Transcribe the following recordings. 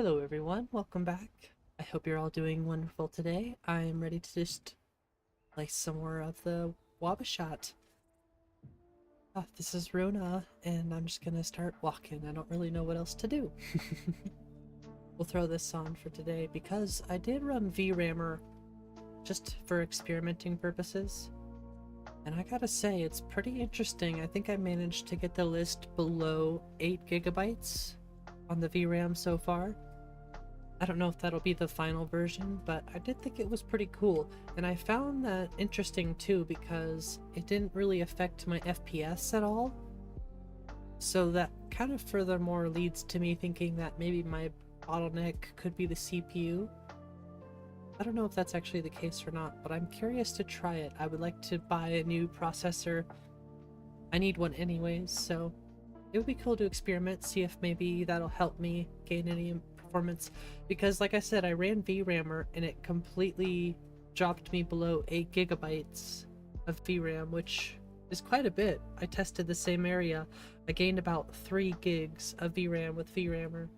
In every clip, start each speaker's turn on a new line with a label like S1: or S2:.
S1: Hello everyone, welcome back. I hope you're all doing wonderful today. I'm ready to just play some more of the WabbaShot. This is Rona, and I'm just gonna start walking. I don't really know what else to do. We'll throw this on for today because I did run VRAMer just for experimenting purposes. And I gotta say, it's pretty interesting. I think I managed to get the list below 8 gigabytes on the VRAM so far. I don't know if that'll be the final version, but I did think it was pretty cool. And I found that interesting too because it didn't really affect my FPS at all. So that kind of furthermore leads to me thinking that maybe my bottleneck could be the CPU. I don't know if that's actually the case or not, but I'm curious to try it. I would like to buy a new processor. I need one anyways, so it would be cool to experiment, see if maybe that'll help me gain any performance. Because like I said, I ran VRAMer and it completely dropped me below 8 gigabytes of VRAM, which is quite a bit. I tested the same area. I gained about 3 gigs of VRAM with VRAMer,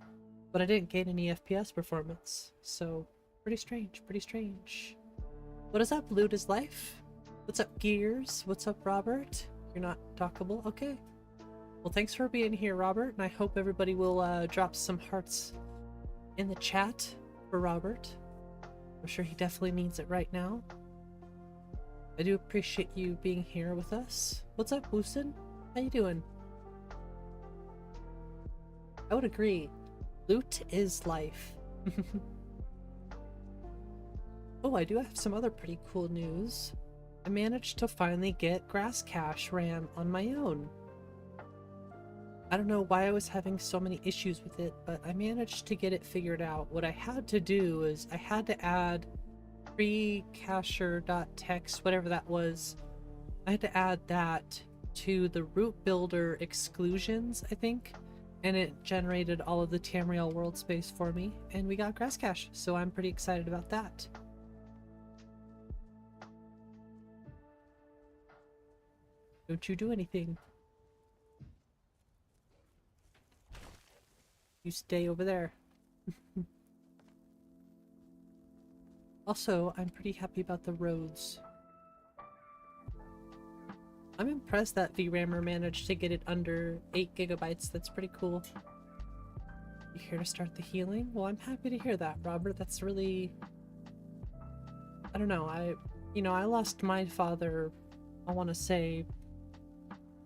S1: but I didn't gain any FPS performance. So pretty strange, pretty strange. What is up, Loot is Life? What's up, Gears? What's up, Robert? You're not talkable? Okay. Well, thanks for being here, Robert, and I hope everybody will drop some hearts in the chat for Robert. I'm sure he definitely needs it right now. I do appreciate you being here with us. What's up, Woosten? How you doing? I would agree. Loot is life. Oh, I do have some other pretty cool news. I managed to finally get Grass Cache ran on my own. I don't know why I was having so many issues with it, but I managed to get it figured out. What I had to do is I had to add precacher.txt, whatever that was. I had to add that to the root builder exclusions, I think, and it generated all of the Tamriel world space for me, and we got Grass Cache, so I'm pretty excited about that. Don't you do anything. You stay over there. Also, I'm pretty happy about the roads. I'm impressed that VRAMer managed to get it under 8 gigabytes. That's pretty cool. You here to start the healing? Well, I'm happy to hear that, Robert. That's really... I don't know, I lost my father, I want to say,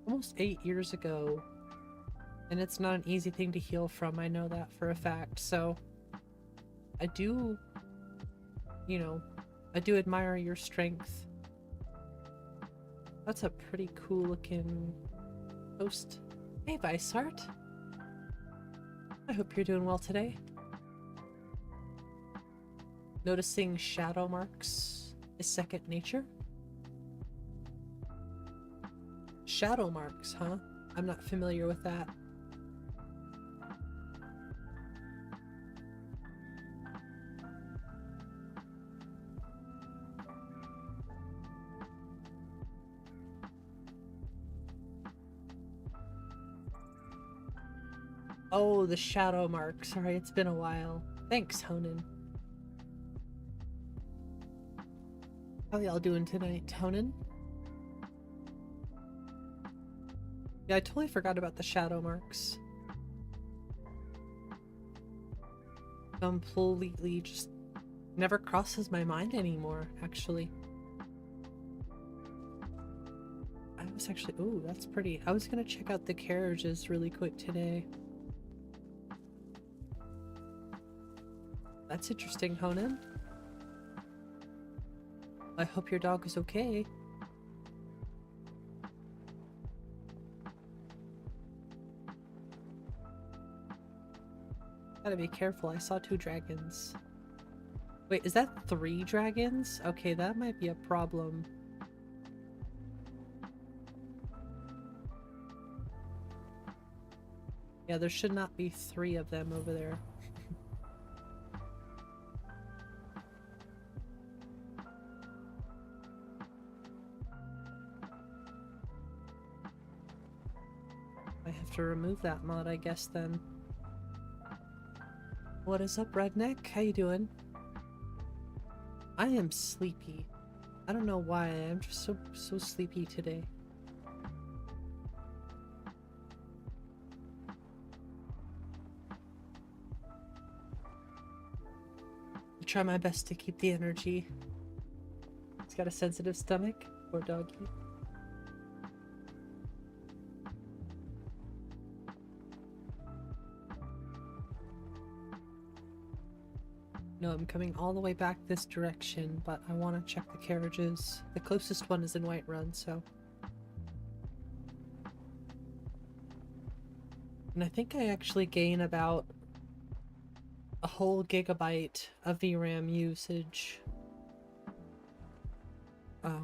S1: almost 8 years ago. And it's not an easy thing to heal from, I know that for a fact, so I do, I do admire your strength. That's a pretty cool looking post. Hey, Vicehart. I hope you're doing well today. Noticing shadow marks is second nature? Shadow marks, huh? I'm not familiar with that. Oh, the shadow mark. Sorry, it's been a while. Thanks, Honan. How y'all doing tonight, Honan? Yeah, I totally forgot about the shadow marks. Completely just never crosses my mind anymore, actually. I was actually... Ooh, that's pretty. I was gonna check out the carriages really quick today. That's interesting, Honan. I hope your dog is okay. Gotta be careful, I saw 2 dragons. Wait, is that 3 dragons? Okay, that might be a problem. Yeah, there should not be 3 of them over there. I have to remove that mod, I guess, then. What is up, Redneck? How you doing? I am sleepy. I don't know why. I'm just so sleepy today. I try my best to keep the energy. He's got a sensitive stomach. Poor doggy. No, I'm coming all the way back this direction, but I want to check the carriages. The closest one is in Whiterun, so... And I think I actually gain about a whole gigabyte of VRAM usage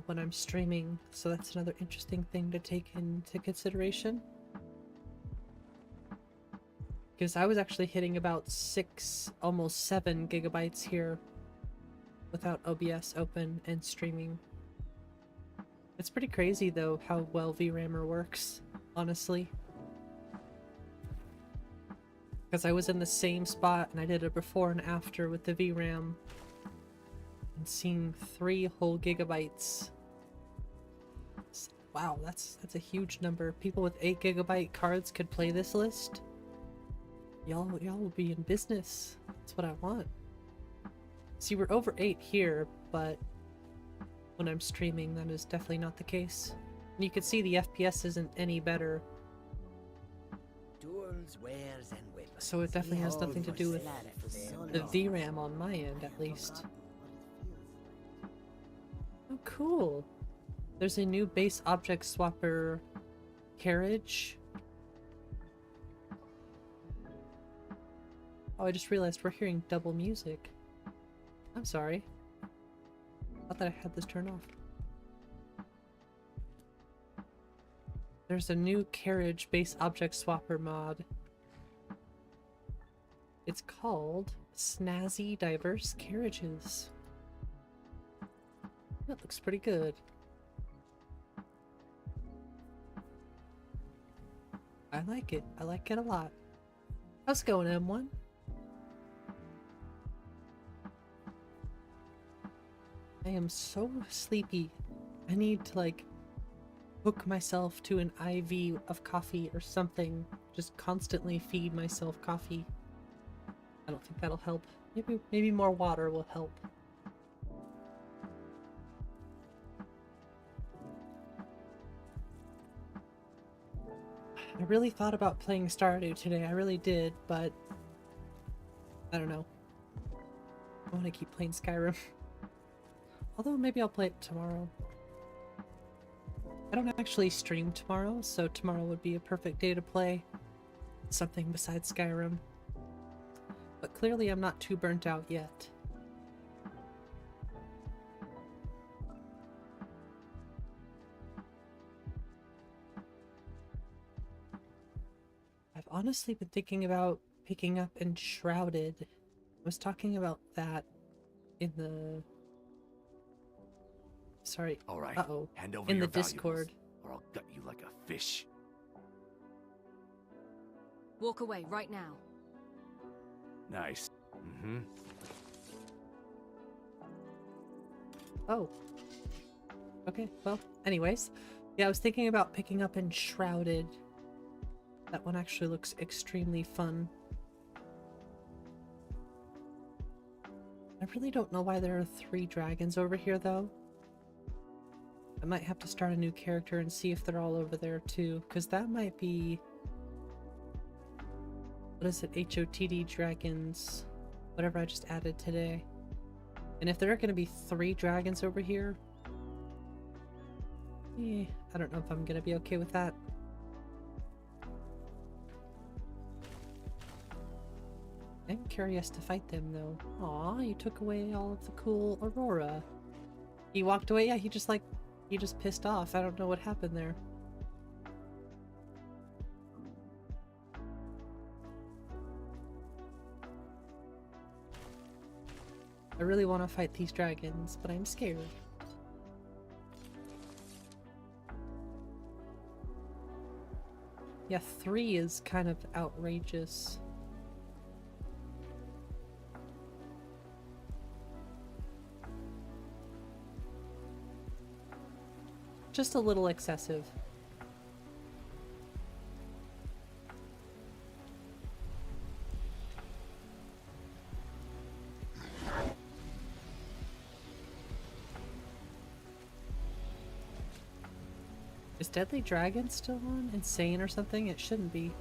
S1: when I'm streaming, so that's another interesting thing to take into consideration. Because I was actually hitting about 6, almost 7 gigabytes here without OBS open and streaming. It's pretty crazy though how well VRAMer works, honestly. Because I was in the same spot and I did a before and after with the VRAM and seeing 3 whole gigabytes. Wow, that's a huge number. People with 8 gigabyte cards could play this list. Y'all will be in business. That's what I want. See, we're over 8 here, but when I'm streaming, that is definitely not the case. And you can see the FPS isn't any better.
S2: Tools, wares, and weapons.
S1: So it definitely has nothing to do with the VRAM on my end, at least. Oh, cool. There's a new base object swapper carriage. Oh, I just realized we're hearing double music. I'm sorry. I thought that I had this turned off. There's a new carriage base object swapper mod. It's called Snazzy Diverse Carriages. That looks pretty good. I like it. I like it a lot. How's it going, M1? I am so sleepy. I need to like hook myself to an IV of coffee or something. Just constantly feed myself coffee. I don't think that'll help. Maybe more water will help. I really thought about playing Stardew today. I really did, but I don't know. I want to keep playing Skyrim. Although maybe I'll play it tomorrow. I don't actually stream tomorrow, so tomorrow would be a perfect day to play something besides Skyrim. But clearly I'm not too burnt out yet. I've honestly been thinking about picking up Enshrouded. I was talking about that in the... Sorry.
S3: All right.
S1: Uh-oh.
S3: Hand over
S1: In
S3: your
S1: the Discord.
S3: valuables, or I'll gut you like a fish.
S4: Walk away right now.
S3: Nice. Mm-hmm.
S1: Oh. Okay, well, anyways. Yeah, I was thinking about picking up Enshrouded. That one actually looks extremely fun. I really don't know why there are 3 dragons over here, though. I might have to start a new character and see if they're all over there, too. Because that might be... What is it? HOTD dragons. Whatever I just added today. And if there are going to be 3 dragons over here... I don't know if I'm going to be okay with that. I'm curious to fight them, though. Aw, you took away all of the cool Aurora. He walked away? Yeah, he just pissed off. I don't know what happened there. I really want to fight these dragons, but I'm scared. Yeah, 3 is kind of outrageous. just a little excessive. Is Deadly Dragon still on? Insane or something? It shouldn't be.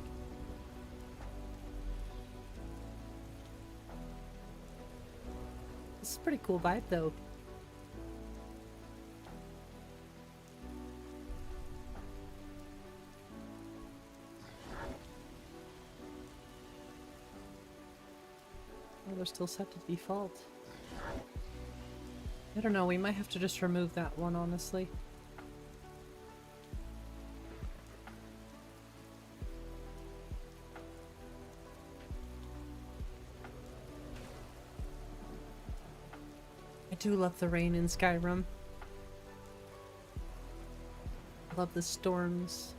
S1: This is a pretty cool vibe though. Oh, they're still set to default. I don't know, we might have to just remove that one, honestly. I do love the rain in Skyrim. I love the storms.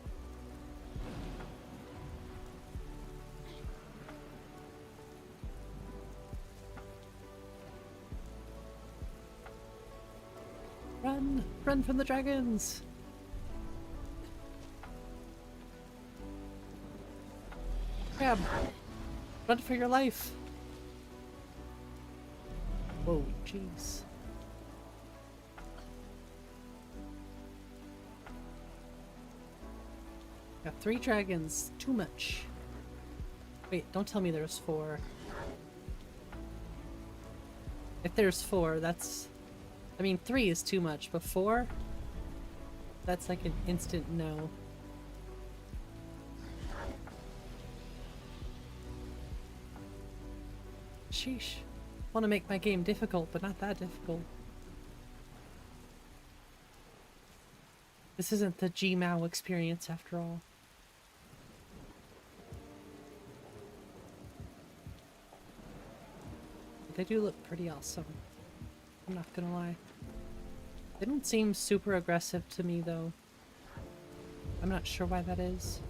S1: Run! Run from the dragons! Grab! Run for your life! Whoa, jeez. Got 3 dragons. Too much. Wait, don't tell me there's 4. If there's 4, that's... I mean, 3 is too much, but 4? That's like an instant no. Sheesh. Want to make my game difficult, but not that difficult. This isn't the Gmao experience after all. But they do look pretty awesome. I'm not gonna lie. They don't seem super aggressive to me though. I'm not sure why that is.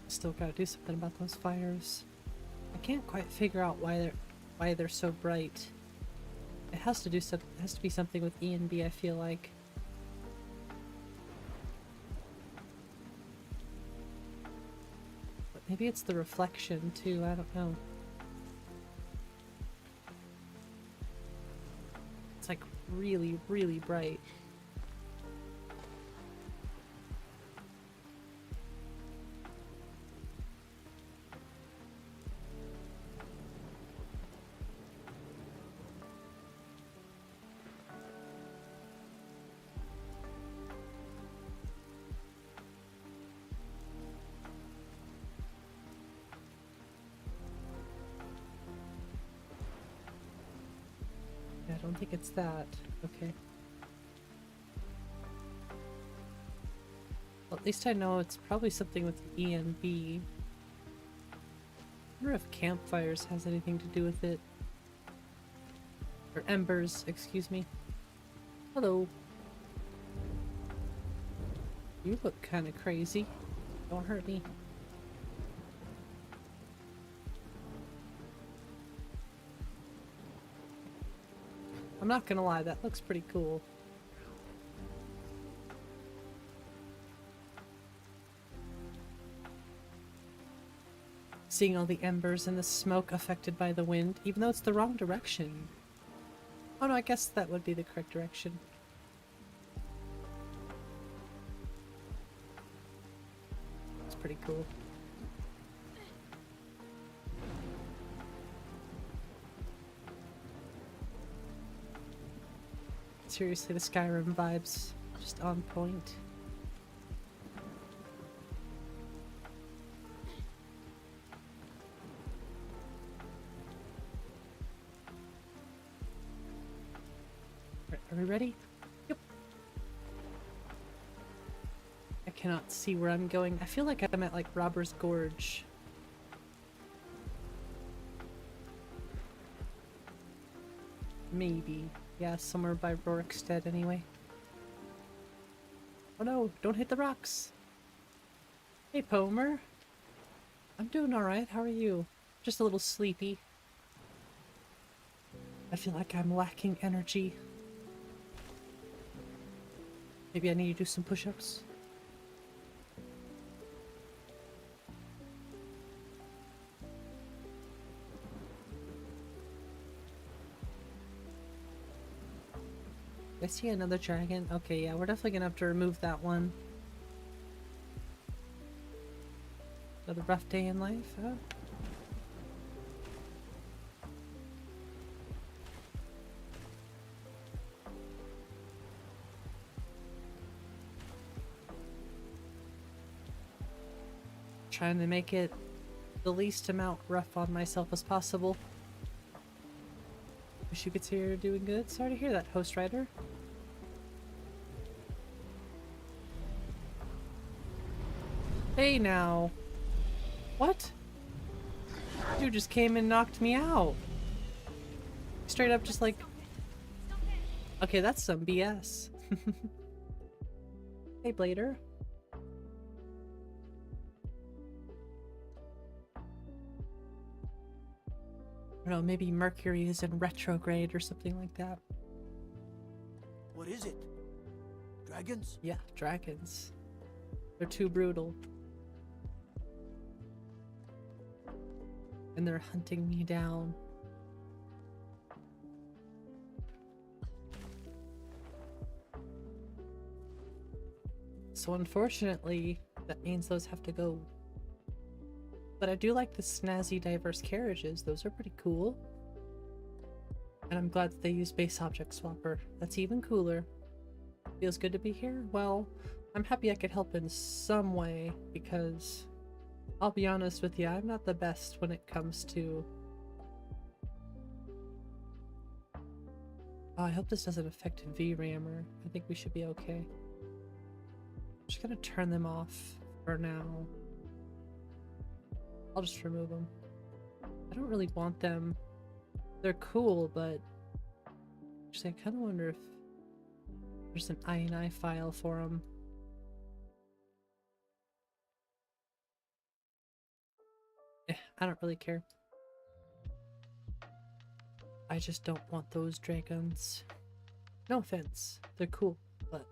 S1: Still gotta do something about those fires. I can't quite figure out why they're so bright. It has to be something with E and B, I feel like. But maybe it's the reflection too, I don't know. It's like really, really bright. I don't think it's that. Okay. Well, at least I know it's probably something with E and B. I wonder if campfires has anything to do with it. Or embers, excuse me. Hello. You look kind of crazy. Don't hurt me. I'm not gonna lie, that looks pretty cool. Seeing all the embers and the smoke affected by the wind, even though it's the wrong direction. Oh no, I guess that would be the correct direction. It's pretty cool. Seriously, the Skyrim vibes, just on point. Are we ready? Yep. I cannot see where I'm going. I feel like I'm at like Robber's Gorge. Maybe. Yeah, somewhere by Rorikstead anyway. Oh no, don't hit the rocks! Hey, Pomer. I'm doing alright, how are you? Just a little sleepy. I feel like I'm lacking energy. Maybe I need to do some push-ups. I see another dragon. Okay, yeah, we're definitely gonna have to remove that one. Another rough day in life, huh? Trying to make it the least amount rough on myself as possible. Wish you could see you're doing good. Sorry to hear that, Host Rider. Hey now. What? Dude just came and knocked me out. Straight up just like... Okay, that's some BS. Hey, Blader. I don't know, maybe Mercury is in retrograde or something like that.
S2: What is it? Dragons?
S1: Yeah, dragons. They're too brutal. And they're hunting me down. So unfortunately, that means those have to go. But I do like the snazzy diverse carriages. Those are pretty cool. And I'm glad that they use base object swapper. That's even cooler. Feels good to be here? Well, I'm happy I could help in some way, because I'll be honest with you, I'm not the best when it comes to... Oh, I hope this doesn't affect VRAMer. I think we should be okay. I'm just gonna turn them off for now. I'll just remove them. I don't really want them. They're cool, but actually I kind of wonder if there's an INI file for them. I don't really care. I just don't want those dragons. No offense, they're cool, but...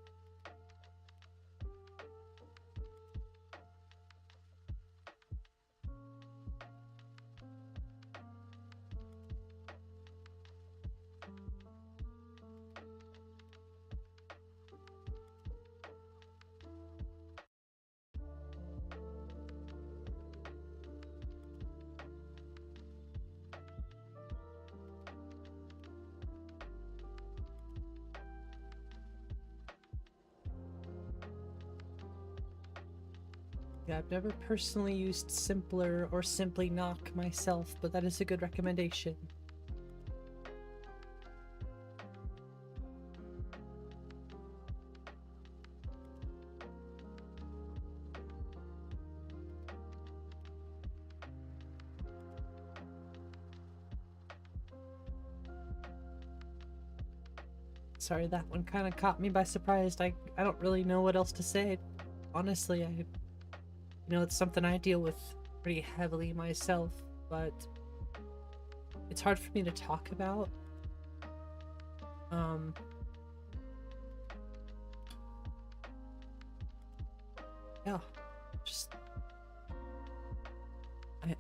S1: Yeah, I've never personally used Simpler or Simply Knock myself, but that is a good recommendation. Sorry, that one kind of caught me by surprise. I don't really know what else to say. Honestly, you know, it's something I deal with pretty heavily myself, but it's hard for me to talk about. Yeah, just...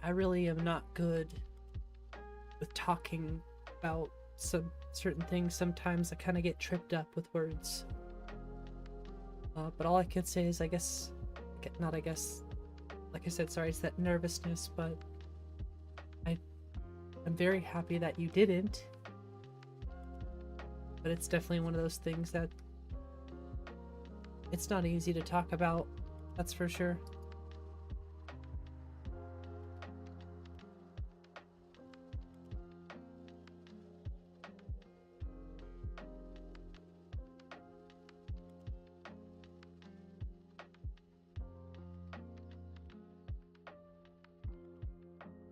S1: I really am not good with talking about some certain things. Sometimes I kind of get tripped up with words. But all I can say is, I guess, not I guess, like I said, sorry, it's that nervousness, but I'm very happy that you didn't. But it's definitely one of those things that it's not easy to talk about, that's for sure.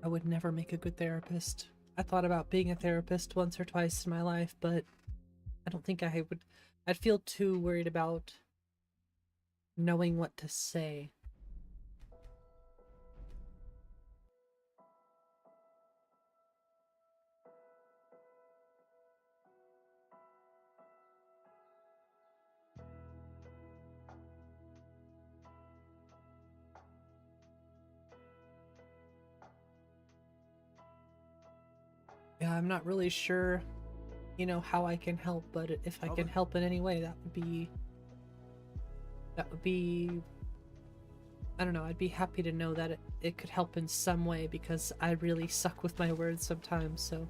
S1: I would never make a good therapist. I thought about being a therapist once or twice in my life, but I don't think I would. I'd feel too worried about knowing what to say. Yeah, I'm not really sure, you know, how I can help, but if I can help in any way, that would be, I don't know, I'd be happy to know that it could help in some way, because I really suck with my words sometimes, so.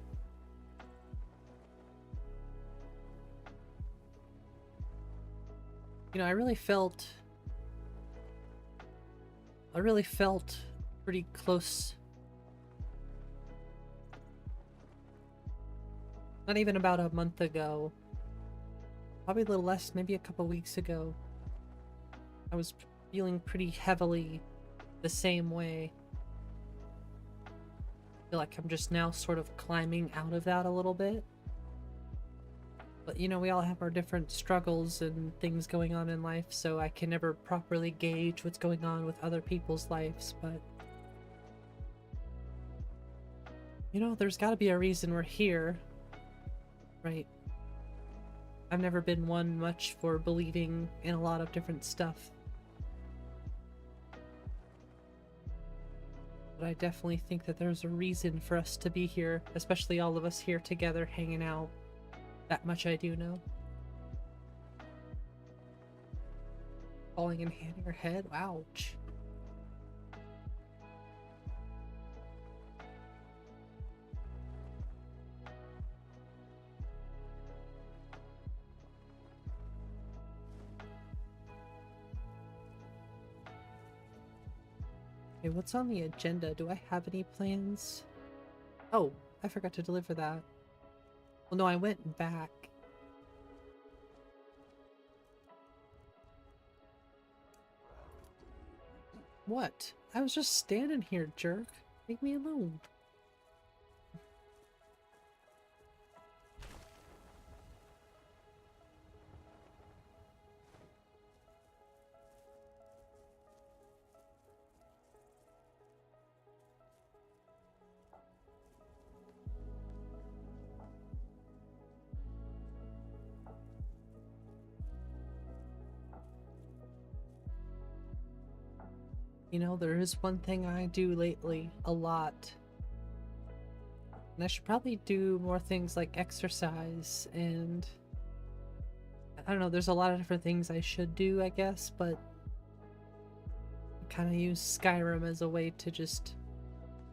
S1: You know, I really felt pretty close. Not even about a month ago. Probably a little less, maybe a couple weeks ago. I was feeling pretty heavily the same way. I feel like I'm just now sort of climbing out of that a little bit. But you know, we all have our different struggles and things going on in life, so I can never properly gauge what's going on with other people's lives, but you know, there's gotta be a reason we're here, right? I've never been one much for believing in a lot of different stuff. But I definitely think that there's a reason for us to be here, especially all of us here together hanging out. That much I do know. Falling and hitting her head? Ouch. Okay, what's on the agenda? Do I have any plans? Oh, I forgot to deliver that. Well, no, I went back. What? I was just standing here, jerk. Leave me alone. You know, there is one thing I do lately a lot. And I should probably do more things like exercise and I don't know, there's a lot of different things I should do, I guess, but I kind of use Skyrim as a way to just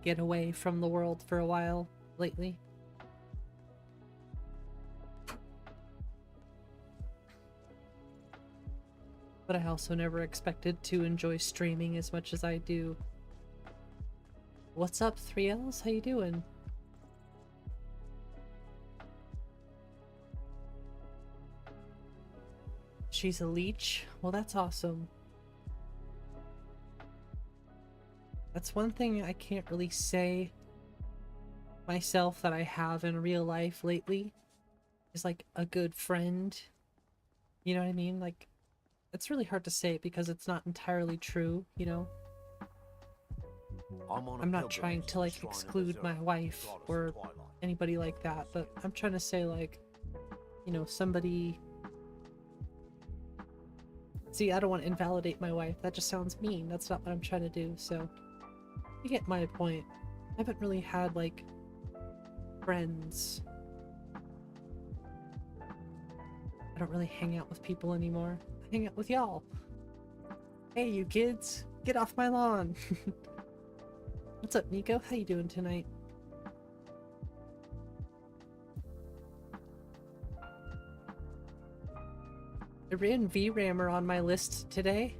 S1: get away from the world for a while lately. But I also never expected to enjoy streaming as much as I do. What's up, 3Ls? How you doing? She's a leech? Well, that's awesome. That's one thing I can't really say myself that I have in real life lately. Is like a good friend. You know what I mean? Like, it's really hard to say because it's not entirely true, you know? I'm not trying to like exclude my wife or anybody like that, but I'm trying to say like, you know, somebody... See, I don't want to invalidate my wife. That just sounds mean. That's not what I'm trying to do, so... You get my point. I haven't really had, like, friends. I don't really hang out with people anymore. I hang out with y'all. Hey, you kids! Get off my lawn! What's up, Nico? How you doing tonight? I ran VRAMer on my list today.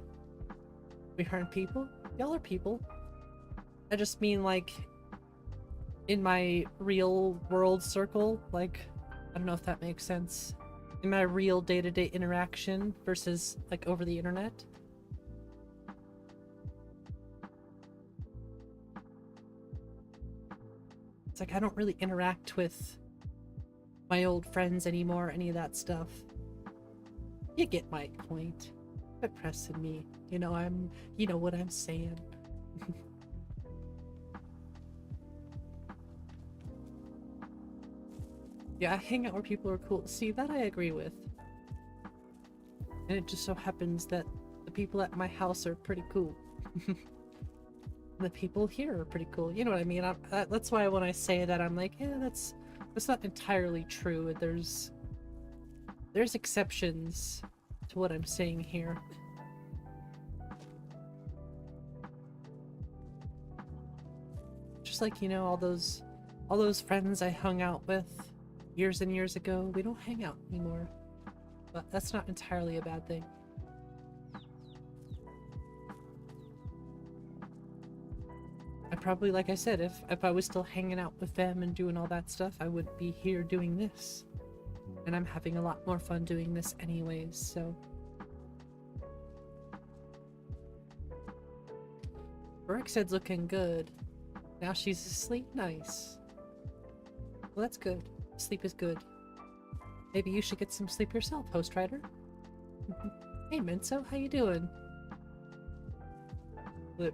S1: We aren't people? Y'all are people. I just mean, like, in my real world circle, like, I don't know if that makes sense. In my real day-to-day interaction versus, like, over the internet. It's like I don't really interact with my old friends anymore, any of that stuff. You get my point. Quit pressing me. You know what I'm saying. Yeah, I hang out where people are cool. See, that I agree with. And it just so happens that the people at my house are pretty cool. The people here are pretty cool. You know what I mean? That's why when I say that, I'm like, yeah, that's not entirely true. There's exceptions to what I'm saying here. Just like, you know, all those friends I hung out with years and years ago, we don't hang out anymore. But that's not entirely a bad thing. I probably, like I said, if I was still hanging out with them and doing all that stuff, I would be here doing this. And I'm having a lot more fun doing this anyways, so. Brexhead's looking good. Now she's asleep? Nice. Well, that's good. Sleep is good. Maybe you should get some sleep yourself, Host Rider. Hey, Minso, how you doing?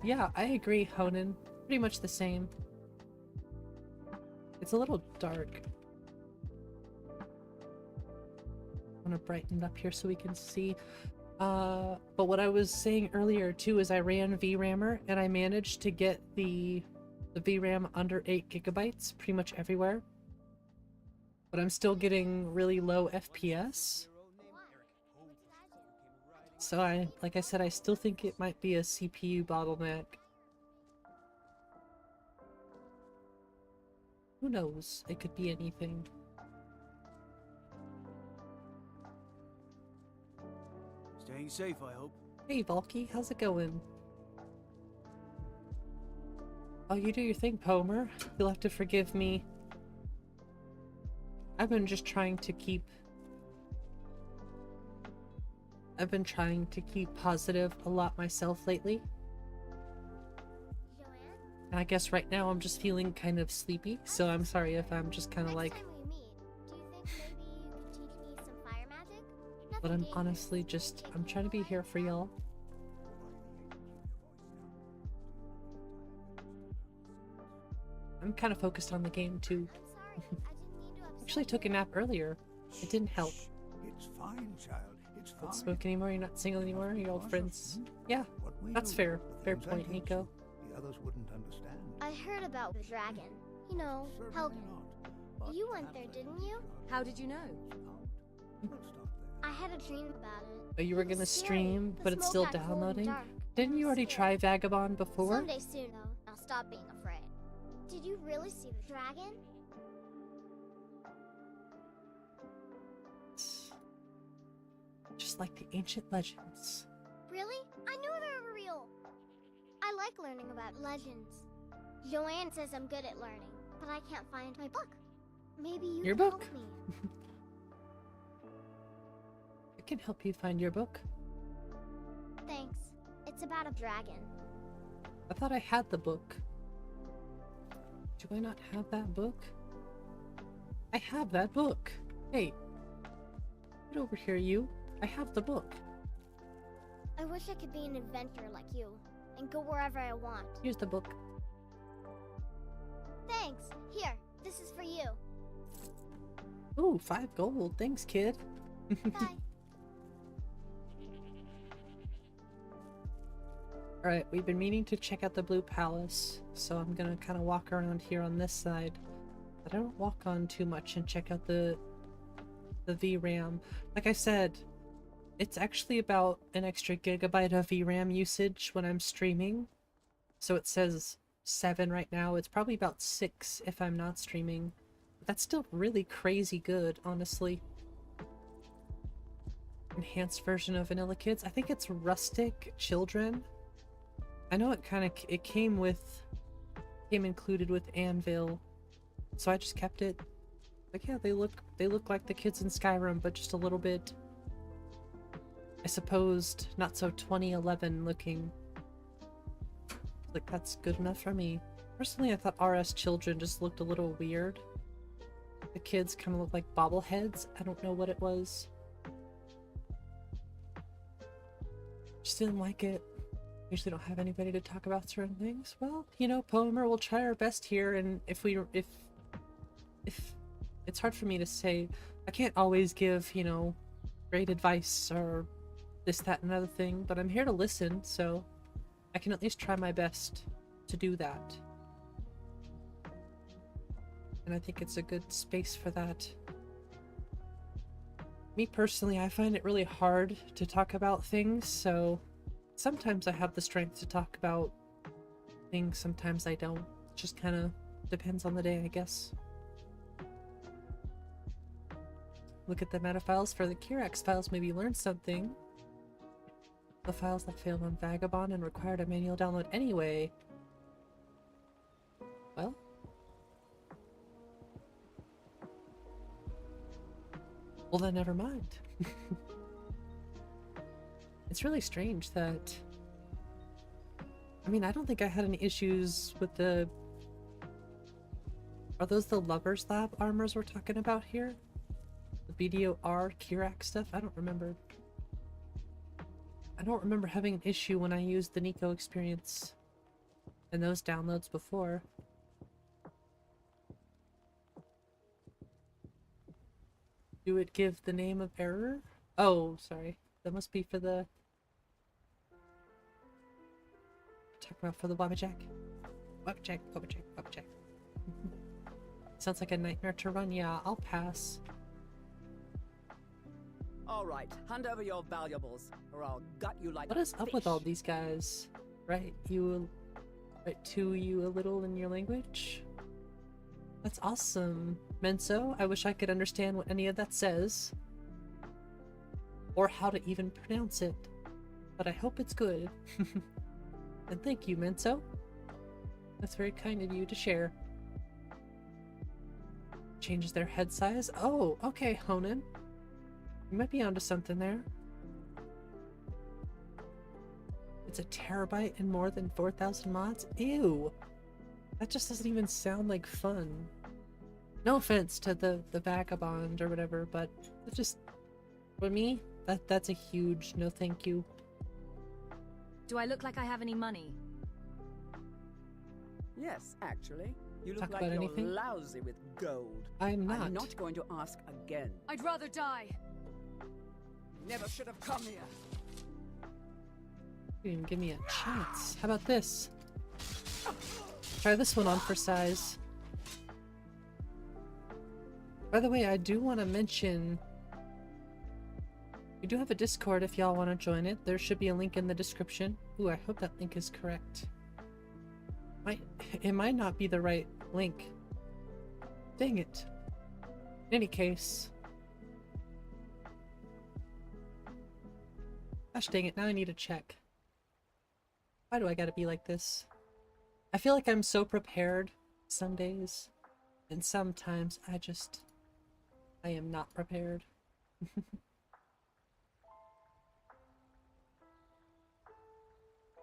S1: Yeah, I agree, Honan. Pretty much the same. It's a little dark. I want to brighten it up here so we can see. But what I was saying earlier too is I ran VRAMer and I managed to get the VRAM under 8 gigabytes pretty much everywhere. But I'm still getting really low FPS. So like I said, I still think it might be a CPU bottleneck. Who knows? It could be anything.
S2: Staying safe, I hope.
S1: Hey, Valky, how's it going? Oh, you do your thing, Pomer. You'll have to forgive me. I've been trying to keep positive a lot myself lately. And I guess right now I'm just feeling kind of sleepy, so I'm sorry if I'm just kind of like... But I'm honestly just... I'm trying to be here for y'all. I'm kind of focused on the game too. Actually took a nap earlier. It didn't help.
S2: It's fine, child. It's fine.
S1: Don't smoke anymore? You're not single anymore? Your old friends? Yeah, that's fair. Fair point, Nico.
S2: The others wouldn't understand.
S5: I heard about the dragon. You know, Helgen. You went there, didn't you?
S4: How did you know?
S5: I had a dream about it.
S1: Oh, you were gonna stream, but it's still downloading? Didn't you already try Vagabond before?
S5: Someday soon, though. I'll stop being afraid. Did you really see the dragon?
S1: Just like the ancient legends.
S5: Really? I knew they were real. I like learning about legends. Joanne says I'm good at learning, but I can't find my book. Maybe you
S1: Your
S5: can
S1: book?
S5: help me.
S1: I can help you find your book.
S5: Thanks. It's about a dragon.
S1: I thought I had the book. Do I not have that book? I have that book. Hey, get over here, you. I have the book.
S5: I wish I could be an inventor like you and go wherever I want.
S1: Here's the book.
S5: Thanks. Here, this is for you.
S1: Ooh, 5 gold. Thanks, kid.
S5: Bye.
S1: Alright, we've been meaning to check out the Blue Palace, so I'm gonna kind of walk around here on this side. But I don't walk on too much and check out the VRAM. Like I said, it's actually about an extra gigabyte of VRAM usage when I'm streaming. So it says 7 right now. It's probably about 6 if I'm not streaming. But that's still really crazy good, honestly. Enhanced version of Vanilla Kids. I think it's Rustic Children. I know it came included with Anvil, so I just kept it. Like, yeah, they look like the kids in Skyrim, but just a little bit, I suppose, not so 2011 looking. Like, that's good enough for me. Personally, I thought RS Children just looked a little weird. The kids kind of look like bobbleheads. I don't know what it was. Just didn't like it. Usually don't have anybody to talk about certain things. Well, you know, Poemer, we'll try our best here, and if it's hard for me to say, I can't always give, you know, great advice or this, that, and another thing, but I'm here to listen, so I can at least try my best to do that. And I think it's a good space for that. Me personally, I find it really hard to talk about things, so sometimes I have the strength to talk about things, sometimes I don't. It just kind of depends on the day, I guess. Look at the meta files for the Kirax files, maybe learn something. The files that failed on Vagabond and required a manual download anyway. Well. Well then never mind. It's really strange that... I mean, I don't think I had any issues with the... Are those the Lover's Lab armors we're talking about here? The BDOR Kirax stuff? I don't remember. I don't remember having an issue when I used the Nico experience and those downloads before. Do it give the name of error? Oh, sorry. That must be for the... Talk about for the WabbaShot. WabbaShot, WabbaShot, WabbaShot. Sounds like a nightmare to run. Yeah, I'll pass.
S6: Alright, hand over your valuables, or I'll gut you like
S1: What is up with
S6: fish.
S1: all these guys? Right to you a little in your language? That's awesome. Menso, I wish I could understand what any of that says. Or how to even pronounce it. But I hope it's good. And thank you, Menso. That's very kind of you to share. Changes their head size? Oh, okay, Honan. You might be onto something there. It's a terabyte and more than 4,000 mods? Ew! That just doesn't even sound like fun. No offense to the Vagabond or whatever, but it's just... For me, that's a huge no thank you.
S4: Do I look like I have any money?
S6: Yes, actually. You look
S1: Talk
S6: like
S1: about
S6: you're
S1: anything?
S6: lousy with gold.
S1: I'm not.
S6: I'm not going to ask again.
S4: I'd rather die.
S6: Never should have come here.
S1: You didn't even give me a chance. How about this? Try this one on for size. By the way, I do want to mention... We do have a Discord if y'all want to join it. There should be a link in the description. Ooh, I hope that link is correct. It might not be the right link. Dang it. In any case... Gosh dang it, now I need to check. Why do I gotta be like this? I feel like I'm so prepared some days, and sometimes I am not prepared.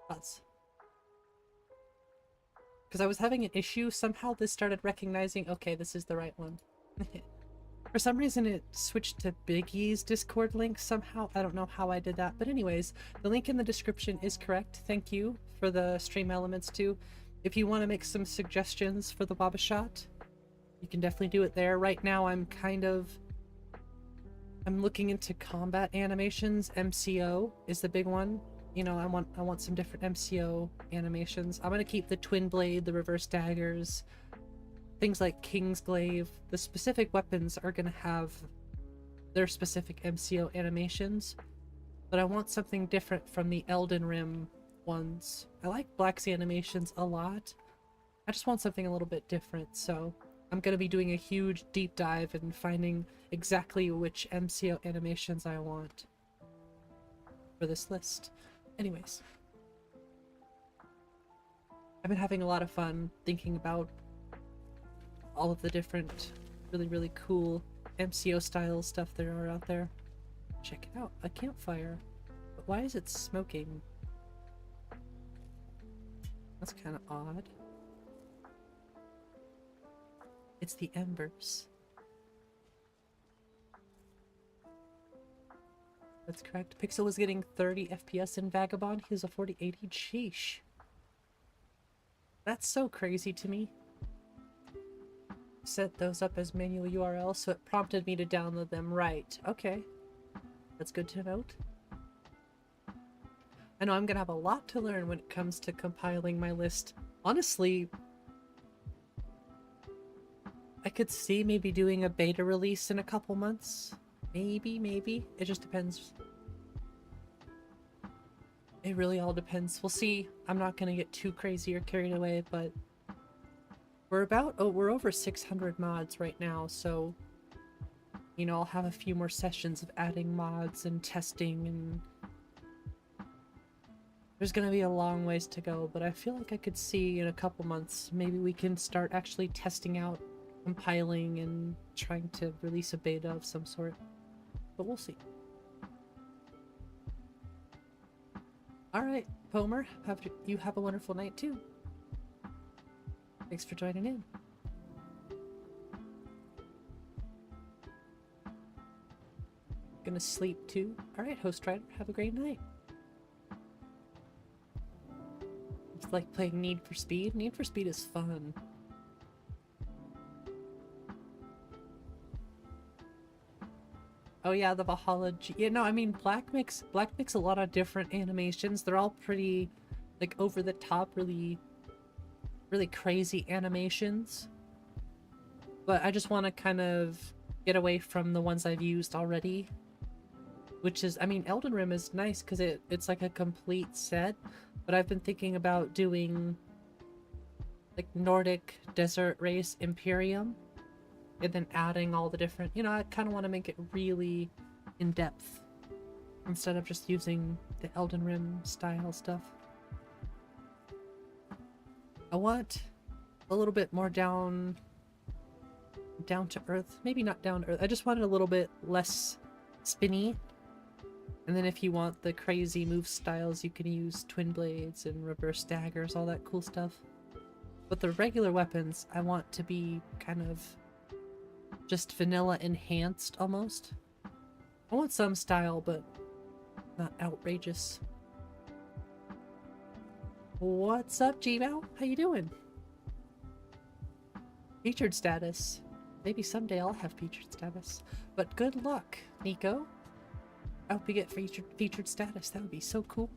S1: Thoughts? Because I was having an issue, somehow this started recognizing, okay, this is the right one. For some reason it switched to Big E's Discord link somehow. I don't know how I did that. But anyways, the link in the description is correct. Thank you for the stream elements too. If you want to make some suggestions for the WabbaShot, you can definitely do it there. Right now I'm looking into combat animations. MCO is the big one. You know, I want some different MCO animations. I'm gonna keep the twin blade, the reverse daggers, things like King's Glaive. The specific weapons are going to have their specific MCO animations, but I want something different from the Elden Rim ones. I like Black's animations a lot. I just want something a little bit different, so I'm going to be doing a huge deep dive and finding exactly which MCO animations I want for this list. Anyways, I've been having a lot of fun thinking about all of the different really cool MCO style stuff there are out there. Check it out, a campfire. But why is it smoking? That's kind of odd. It's the embers. That's correct. Pixel was getting 30 FPS in Vagabond. He was a 4080. Sheesh. That's so crazy to me. Set those up as manual URLs, so it prompted me to download them. Right. Okay. That's good to note. I know I'm gonna have a lot to learn when it comes to compiling my list. Honestly, I could see maybe doing a beta release in a couple months. Maybe. It just depends. It really all depends. We'll see. I'm not gonna get too crazy or carried away, but we're over 600 mods right now, so you know, I'll have a few more sessions of adding mods and testing, and there's gonna be a long ways to go, but I feel like I could see in a couple months maybe we can start actually testing out compiling and trying to release a beta of some sort, but we'll see. Alright, Pomer, you have a wonderful night too. Thanks for joining in. Gonna sleep too. Alright, Host Rider, have a great night. It's like playing Need for Speed. Need for Speed is fun. Oh yeah, the Valhalla G. Yeah, no, I mean Black makes a lot of different animations. They're all pretty like over the top, really crazy animations. But I just want to kind of get away from the ones I've used already. Which is, I mean, Elden Ring is nice because it's like a complete set. But I've been thinking about doing like Nordic Desert Race Imperium. And then adding all the different, you know, I kind of want to make it really in-depth. Instead of just using the Elden Ring style stuff. I want a little bit more down to earth. Maybe not down to earth. I just want it a little bit less spinny. And then if you want the crazy move styles, you can use twin blades and reverse daggers, all that cool stuff. But the regular weapons, I want to be kind of just vanilla enhanced almost. I want some style, but not outrageous. What's up, Gmail? How you doing? Featured status. Maybe someday I'll have featured status. But good luck, Nico. I hope you get featured status. That would be so cool.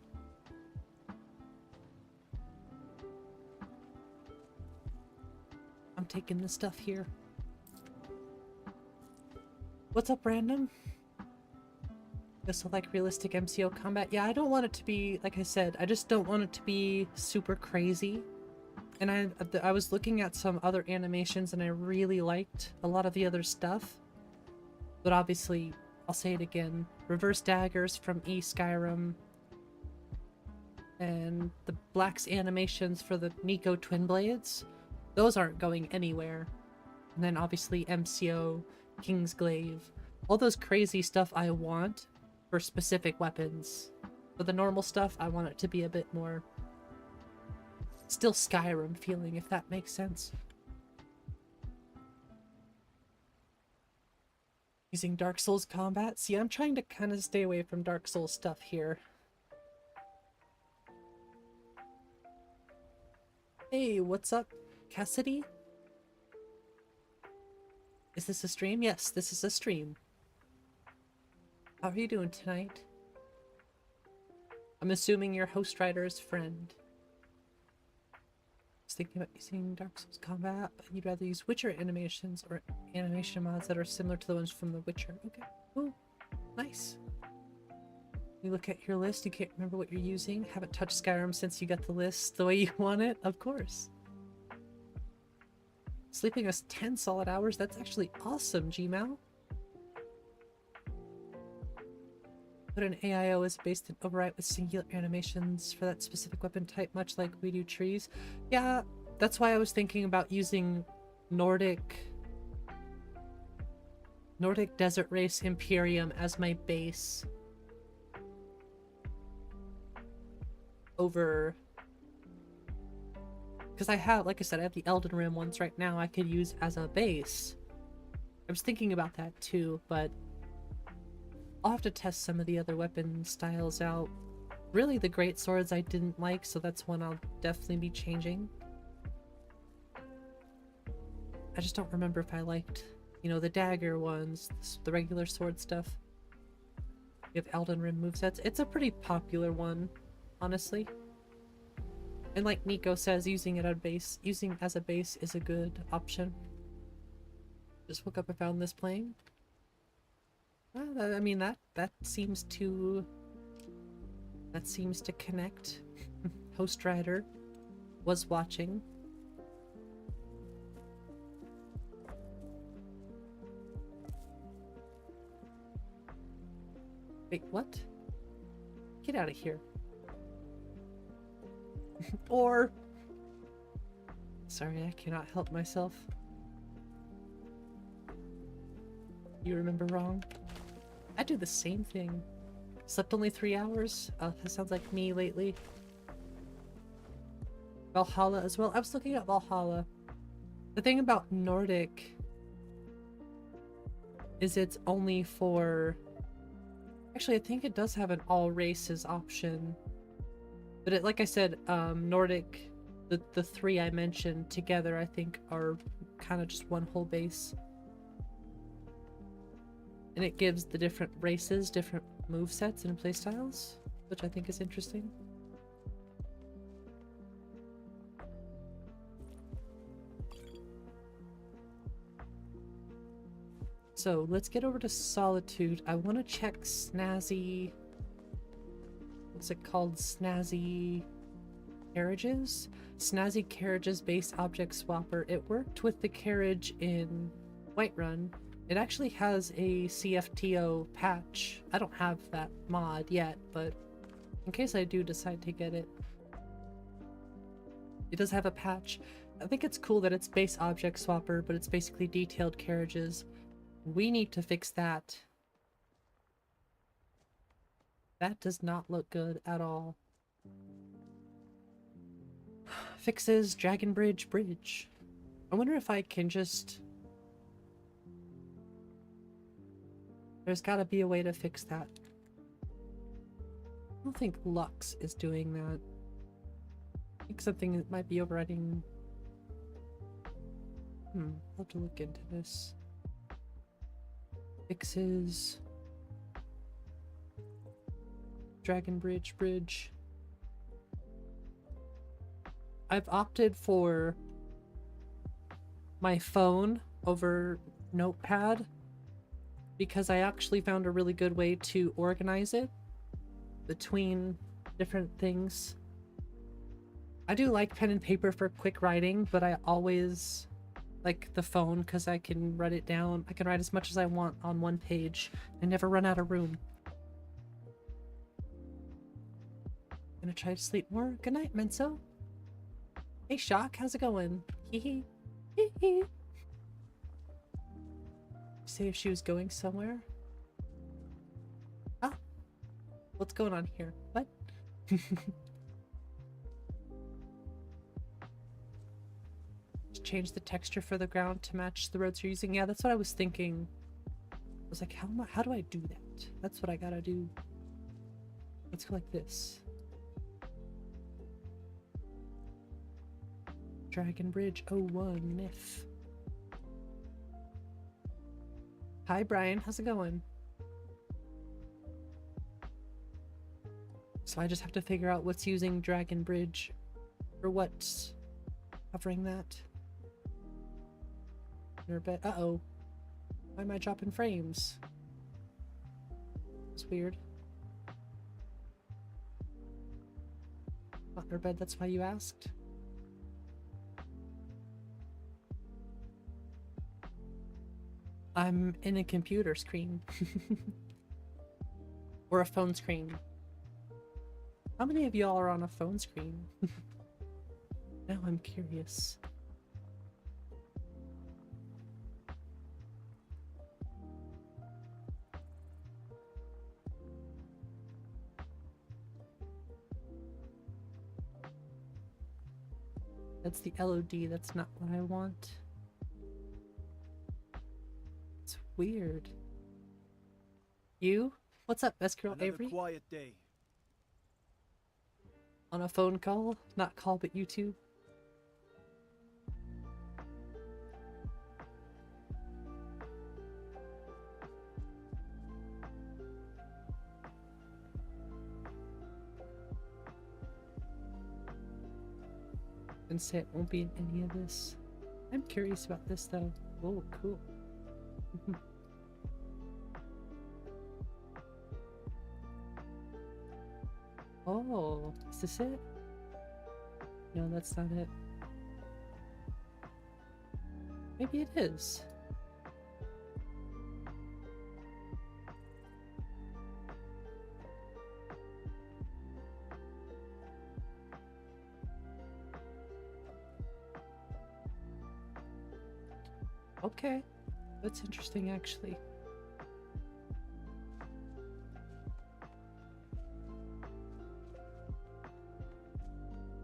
S1: I'm taking this stuff here. What's up, random? This will like realistic MCO combat. Yeah, I don't want it to be, like I said, I just don't want it to be super crazy. And I was looking at some other animations and I really liked a lot of the other stuff. But obviously, I'll say it again, reverse daggers from Skyrim and the Black's animations for the Nico twin blades, those aren't going anywhere. And then obviously MCO, Kingsglaive, all those crazy stuff I want for specific weapons. For the normal stuff, I want it to be a bit more still Skyrim feeling, if that makes sense. Using Dark Souls combat? See, I'm trying to kind of stay away from Dark Souls stuff here. Hey, what's up, Cassidy? Is this a stream? Yes, this is a stream. How are you doing tonight? I'm assuming you're Host Rider's friend. I was thinking about using Dark Souls combat, but you'd rather use Witcher animations or animation mods that are similar to the ones from The Witcher. Okay, cool. Nice. You look at your list, you can't remember what you're using. Haven't touched Skyrim since you got the list the way you want it? Of course. Sleeping us 10 solid hours? That's actually awesome, Gmail. But an AIO is based in overwrite with singular animations for that specific weapon type, much like we do trees. Yeah, that's why I was thinking about using Nordic Desert Race Imperium as my base over Because I have, like I said, I have the Elden Rim ones right now I could use as a base. I was thinking about that too, but I'll have to test some of the other weapon styles out. Really, the great swords I didn't like, so that's one I'll definitely be changing. I just don't remember if I liked, you know, the dagger ones, the regular sword stuff. You have Elden Ring movesets. It's a pretty popular one, honestly. And like Nico says, using as a base is a good option. Just woke up and found this playing. I mean, that seems to connect. Host Rider was watching. Wait, what? Get out of here. Or... Sorry, I cannot help myself. You remember wrong? I do the same thing. Slept only 3 hours? Oh, that sounds like me lately. Valhalla as well. I was looking at Valhalla. The thing about Nordic is it's only for... Actually, I think it does have an all races option. But it, like I said, Nordic, the three I mentioned together, I think are kind of just one whole base. And it gives the different races different movesets and playstyles, which I think is interesting. So let's get over to Solitude. I want to check Snazzy... What's it called? Snazzy Carriages? Snazzy Carriages Base Object Swapper. It worked with the carriage in Whiterun. It actually has a CFTO patch. I don't have that mod yet, but in case I do decide to get it, it does have a patch. I think it's cool that it's base object swapper, but it's basically detailed carriages. We need to fix that. That does not look good at all. Fixes Dragon Bridge Bridge. I wonder if I can just... There's gotta be a way to fix that. I don't think Lux is doing that. I think something might be overriding... I'll have to look into this. Fixes... Dragon Bridge. I've opted for my phone over Notepad because I actually found a really good way to organize it between different things. I do like pen and paper for quick writing, but I always like the phone because I can write it down. I can write as much as I want on one page. I never run out of room. Gonna try to sleep more. Good night, Menso. Hey, Shock, how's it going? Hee hee. Say if she was going somewhere. Ah, what's going on here? What? Just change the texture for the ground to match the roads you're using. Yeah, that's what I was thinking. I was like, how do I do that? That's what I gotta do. Let's go like this. Dragon Bridge 01 Nif. Hi Brian, how's it going? So I just have to figure out what's using Dragon Bridge or what's covering that. Uh-oh. Why am I dropping frames? It's weird. Not in her bed, that's why you asked? I'm in a computer screen. Or a phone screen. How many of y'all are on a phone screen? Now I'm curious. That's the LOD, that's not what I want. It's weird. You? What's up, best girl
S2: Another
S1: Avery?
S2: quiet day.
S1: On a phone call? Not call, but YouTube? And say it won't be in any of this. I'm curious about this though. Oh, cool. Oh, is this it? No, that's not it. Maybe it is. Okay, that's interesting actually.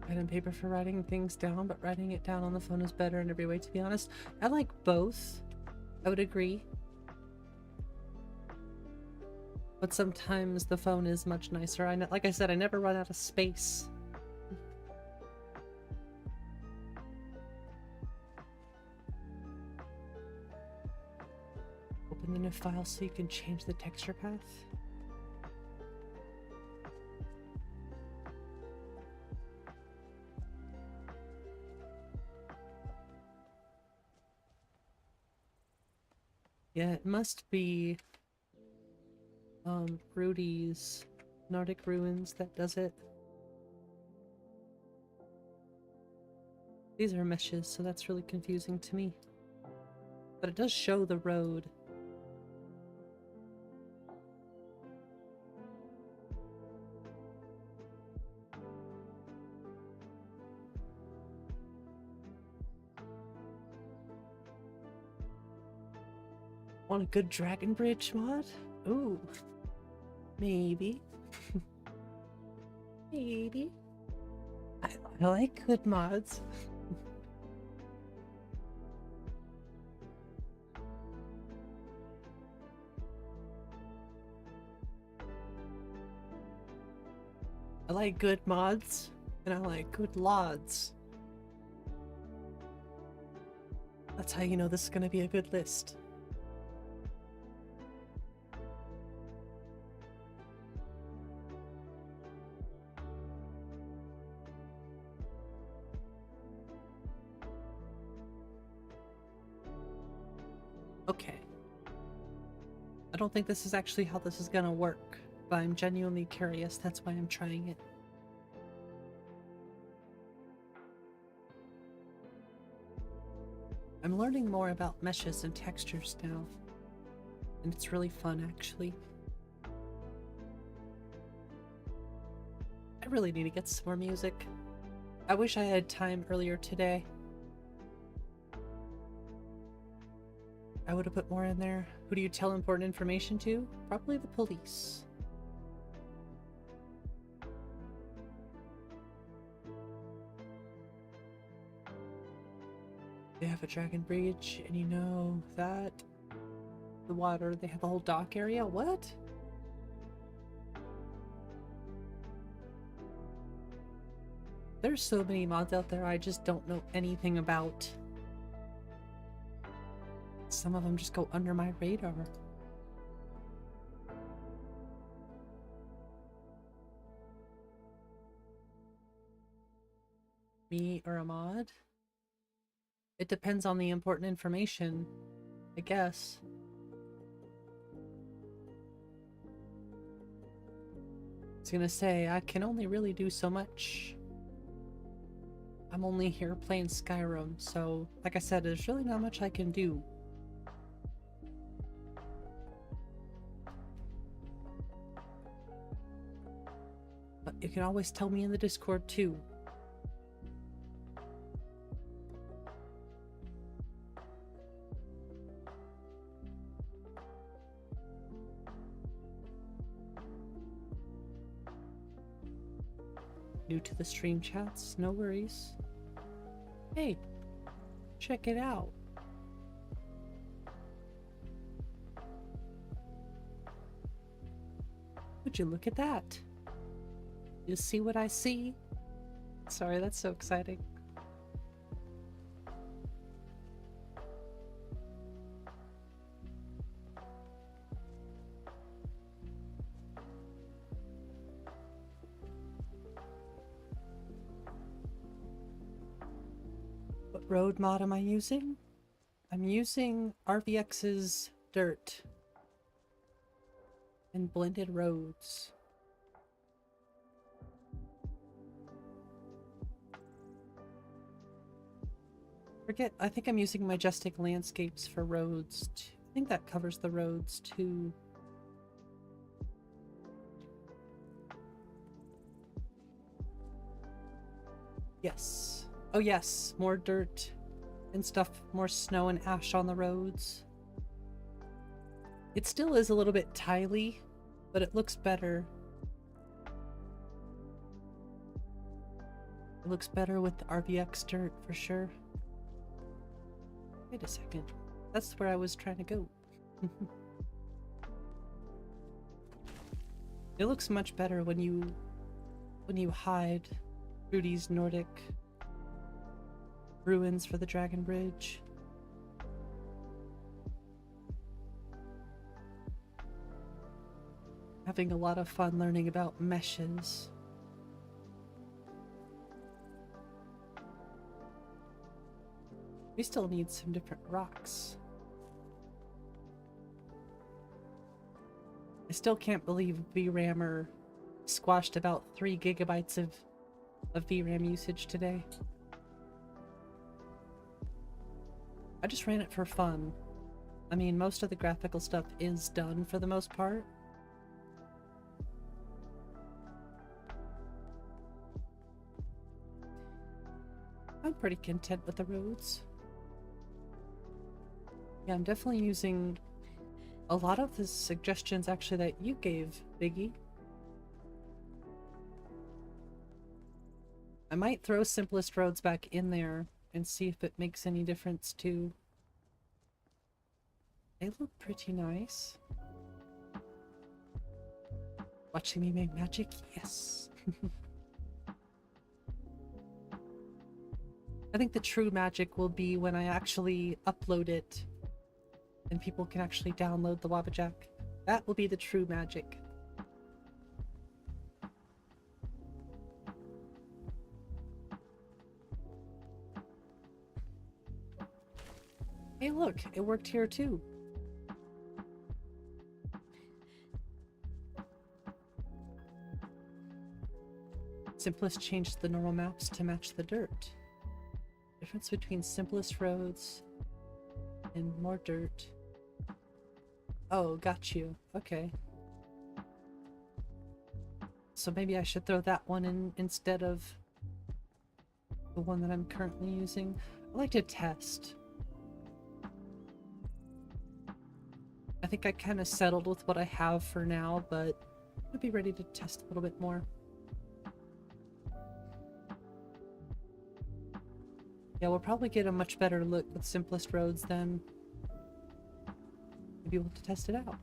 S1: Pen and paper for writing things down, but writing it down on the phone is better in every way, to be honest. I like both. I would agree. But sometimes the phone is much nicer. Like I said, I never run out of space. Open the new file so you can change the texture path. Yeah, it must be Rudy's Nordic Ruins that does it. These are meshes, so that's really confusing to me. But it does show the road. Want a good Dragon Bridge mod? Ooh. Maybe. Maybe. I like good mods. I like good mods, and I like good LODs. That's how you know this is gonna be a good list. Okay. I don't think this is actually how this is gonna work, but I'm genuinely curious. That's why I'm trying it. I'm learning more about meshes and textures now, and it's really fun, actually. I really need to get some more music. I wish I had time earlier today. I would have put more in there. Who do you tell important information to? Probably the police. They have a dragon bridge, and you know that the water, they have a whole dock area. What? There's so many mods out there I just don't know anything about. Some of them just go under my radar. Me or a mod? It depends on the important information, I guess. I was gonna say, I can only really do so much. I'm only here playing Skyrim, so like I said, there's really not much I can do. But you can always tell me in the Discord too. New to the stream chats, no worries. Hey, check it out. Would you look at that? You see what I see? Sorry, that's so exciting. What road mod am I using? I'm using RVX's Dirt and Blended Roads. I think I'm using Majestic Landscapes for roads. I think that covers the roads too. Yes. Oh yes, more dirt and stuff, more snow and ash on the roads. It still is a little bit tiley, but it looks better. It looks better with the RVX dirt for sure. Wait a second. That's where I was trying to go. It looks much better when you hide Rudy's Nordic ruins for the Dragon Bridge. Having a lot of fun learning about meshes. We still need some different rocks. I still can't believe VRAMer squashed about 3 gigabytes of VRAM usage today. I just ran it for fun. I mean, most of the graphical stuff is done for the most part. I'm pretty content with the roads. Yeah, I'm definitely using a lot of the suggestions actually that you gave, Biggie. I might throw simplest roads back in there and see if it makes any difference too. They look pretty nice. Watching me make magic? Yes. I think the true magic will be when I actually upload it and people can actually download the WabbaJack. That will be the true magic. Hey look, it worked here too. Simplest changed the normal maps to match the dirt. Difference between simplest roads and more dirt. Oh, got you. Okay. So maybe I should throw that one in instead of the one that I'm currently using. I like to test. I think I kind of settled with what I have for now, but I'd be ready to test a little bit more. Yeah, we'll probably get a much better look with simplest roads then. We'll be able to test it out.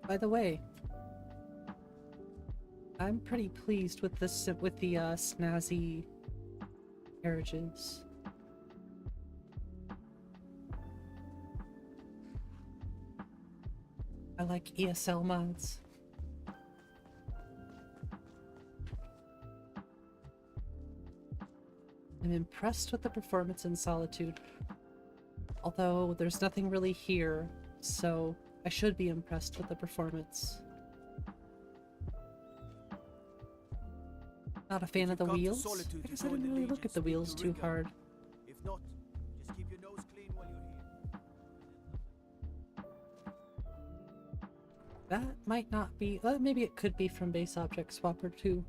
S1: By the way, I'm pretty pleased with this with the snazzy carriages. I like ESL mods. I'm impressed with the performance in Solitude. Although there's nothing really here, so I should be impressed with the performance. Not a fan of the wheels? I guess I didn't really look at the wheels too hard.
S2: If not, just keep your nose clean while you're here.
S1: That might not be... maybe it could be from Base Object Swapper too.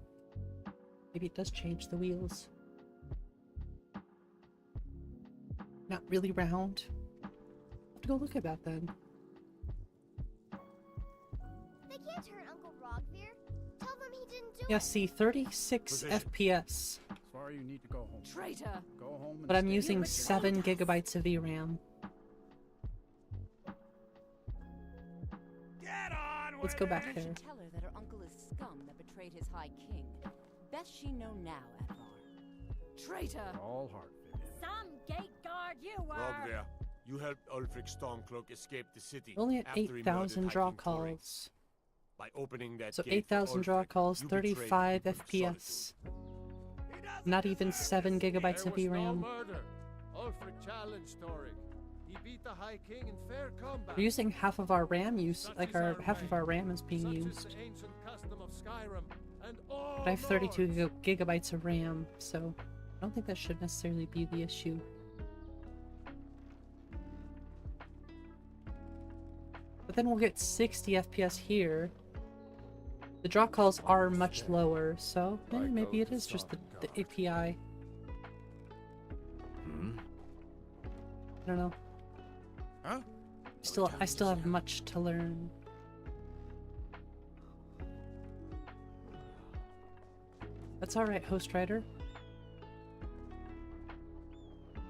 S1: Maybe it does change the wheels. Not really round. I'll have to go look at that then.
S5: They can't hurt Uncle Hrothgar. Tell them he didn't do
S1: Yeah,
S5: it.
S1: see, 36 FPS.
S7: sorry you need to go home.
S6: Traitor!
S7: Go home and
S1: But I'm
S7: stay
S1: using
S7: with
S1: 7 gigabytes of VRAM.
S3: Get on
S1: Let's
S3: with
S1: go back
S3: it.
S1: there.
S6: Tell her that her uncle is scum that betrayed his high king. Best she know now, Advar. Traitor!
S7: all heart, Vivian.
S4: Some gate guard you were!
S8: Rob there. You helped Ulfric Stormcloak escape the city.
S1: Only at
S8: after he murdered
S1: 8,000 draw
S8: High King Torrey.
S1: calls.
S8: By opening that
S1: So
S8: gate for
S1: 8,000 draw
S8: Ulfric,
S1: calls,
S8: you betrayed the
S1: 35
S8: people of
S1: FPS.
S8: Solitude.
S1: Not even 7 gigabytes of VRAM.
S9: murder. Ulfric challenged Torrig. He beat the High King in fair combat.
S1: We're using half of our RAM use,
S9: Such
S1: like
S9: is
S1: our
S9: our
S1: half of
S9: way.
S1: our RAM is being
S9: Such
S1: used.
S9: is the ancient custom of Skyrim, and all
S1: But I have 32
S9: lords.
S1: gigabytes of RAM, so I don't think that should necessarily be the issue. But then we'll get 60 FPS here. The draw calls are much lower, so maybe it is just the API.
S3: Hmm?
S1: I don't know.
S8: Huh?
S1: I still have much to learn. That's alright, Host Writer.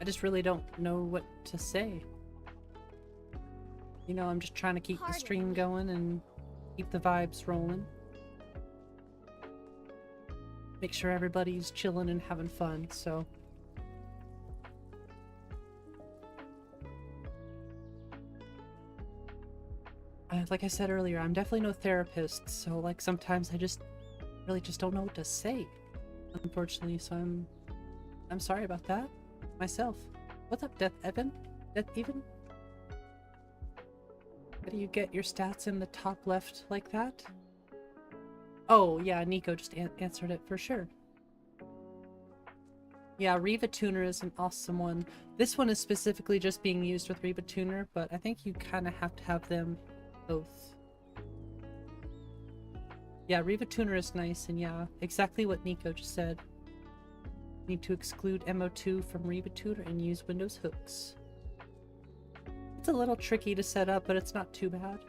S1: I just really don't know what to say. You know, I'm just trying to keep the stream going and keep the vibes rolling. Make sure everybody's chilling and having fun, so. Like I said earlier, I'm definitely no therapist, so like sometimes I just really just don't know what to say, unfortunately, so I'm sorry about that myself. What's up, Death Evan? Death Even? How do you get your stats in the top left like that? Oh, yeah, Nico just answered it for sure. Yeah, Riva Tuner is an awesome one. This one is specifically just being used with Riva Tuner, but I think you kind of have to have them both. Yeah, Riva Tuner is nice, and yeah, exactly what Nico just said. Need to exclude MO2 from Riva Tuner and use Windows hooks. It's a little tricky to set up, but it's not too bad.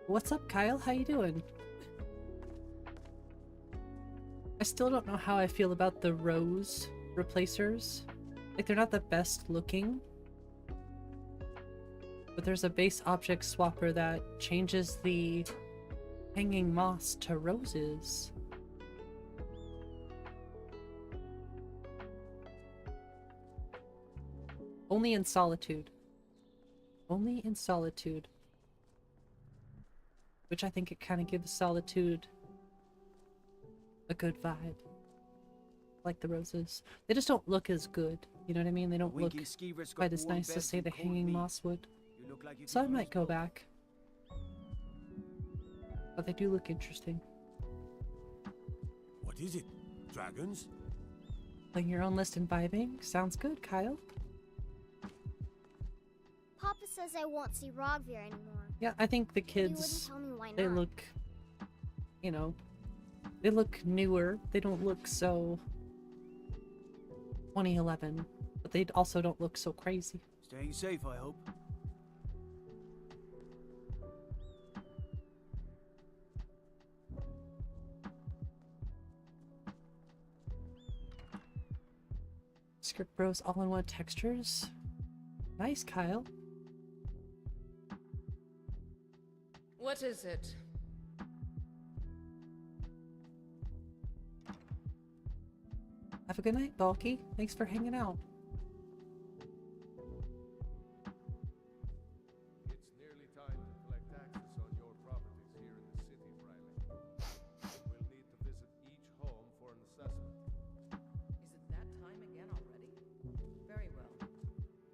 S1: What's up, Kyle? How you doing? I still don't know how I feel about the rose replacers. Like, they're not the best looking. But there's a base object swapper that changes the hanging moss to roses. Only in Solitude. Only in Solitude. Which I think it kind of gives Solitude a good vibe. Like the roses. They just don't look as good. You know what I mean? They don't look
S2: Winking skeever's got
S1: quite as
S2: warm
S1: nice as,
S2: beds
S1: say,
S2: and
S1: the
S2: cold
S1: hanging
S2: meat.
S1: moss would.
S2: You look like you
S1: So I
S2: could
S1: might
S2: use
S1: go
S2: both.
S1: back. But they do look interesting.
S8: What is it? Dragons?
S1: Playing your own list and vibing? Sounds good, Kyle.
S5: Papa says I won't see Rogvir anymore.
S1: Yeah, I think the
S5: But he wouldn't
S1: kids,
S5: tell me why
S1: they
S5: not.
S1: look, you know, they look newer. They don't look so 2011, but they also don't look so crazy.
S2: Staying safe, I hope.
S1: Script Bros all-in-one textures. Nice, Kyle.
S10: What is it?
S1: Have a good night, Bulky. Thanks for hanging out.
S9: It's nearly time to collect taxes on your properties here in the city, Riley. We'll need to visit each home for an assessment.
S10: Is it that time again already? Very well.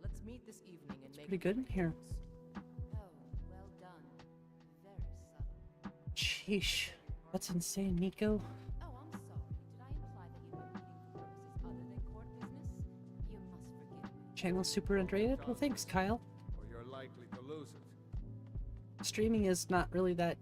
S10: Let's meet this evening and make
S1: Pretty good in here.
S6: Oh, well done. Very subtle.
S1: Sheesh. That's insane, Nico.
S6: Oh, I'm sorry. Did I imply that you were meeting for purposes other than court business? You must forgive me.
S1: Channel super underrated? Well, thanks, Kyle.
S9: Or you're likely to lose it.
S1: Streaming is not really that...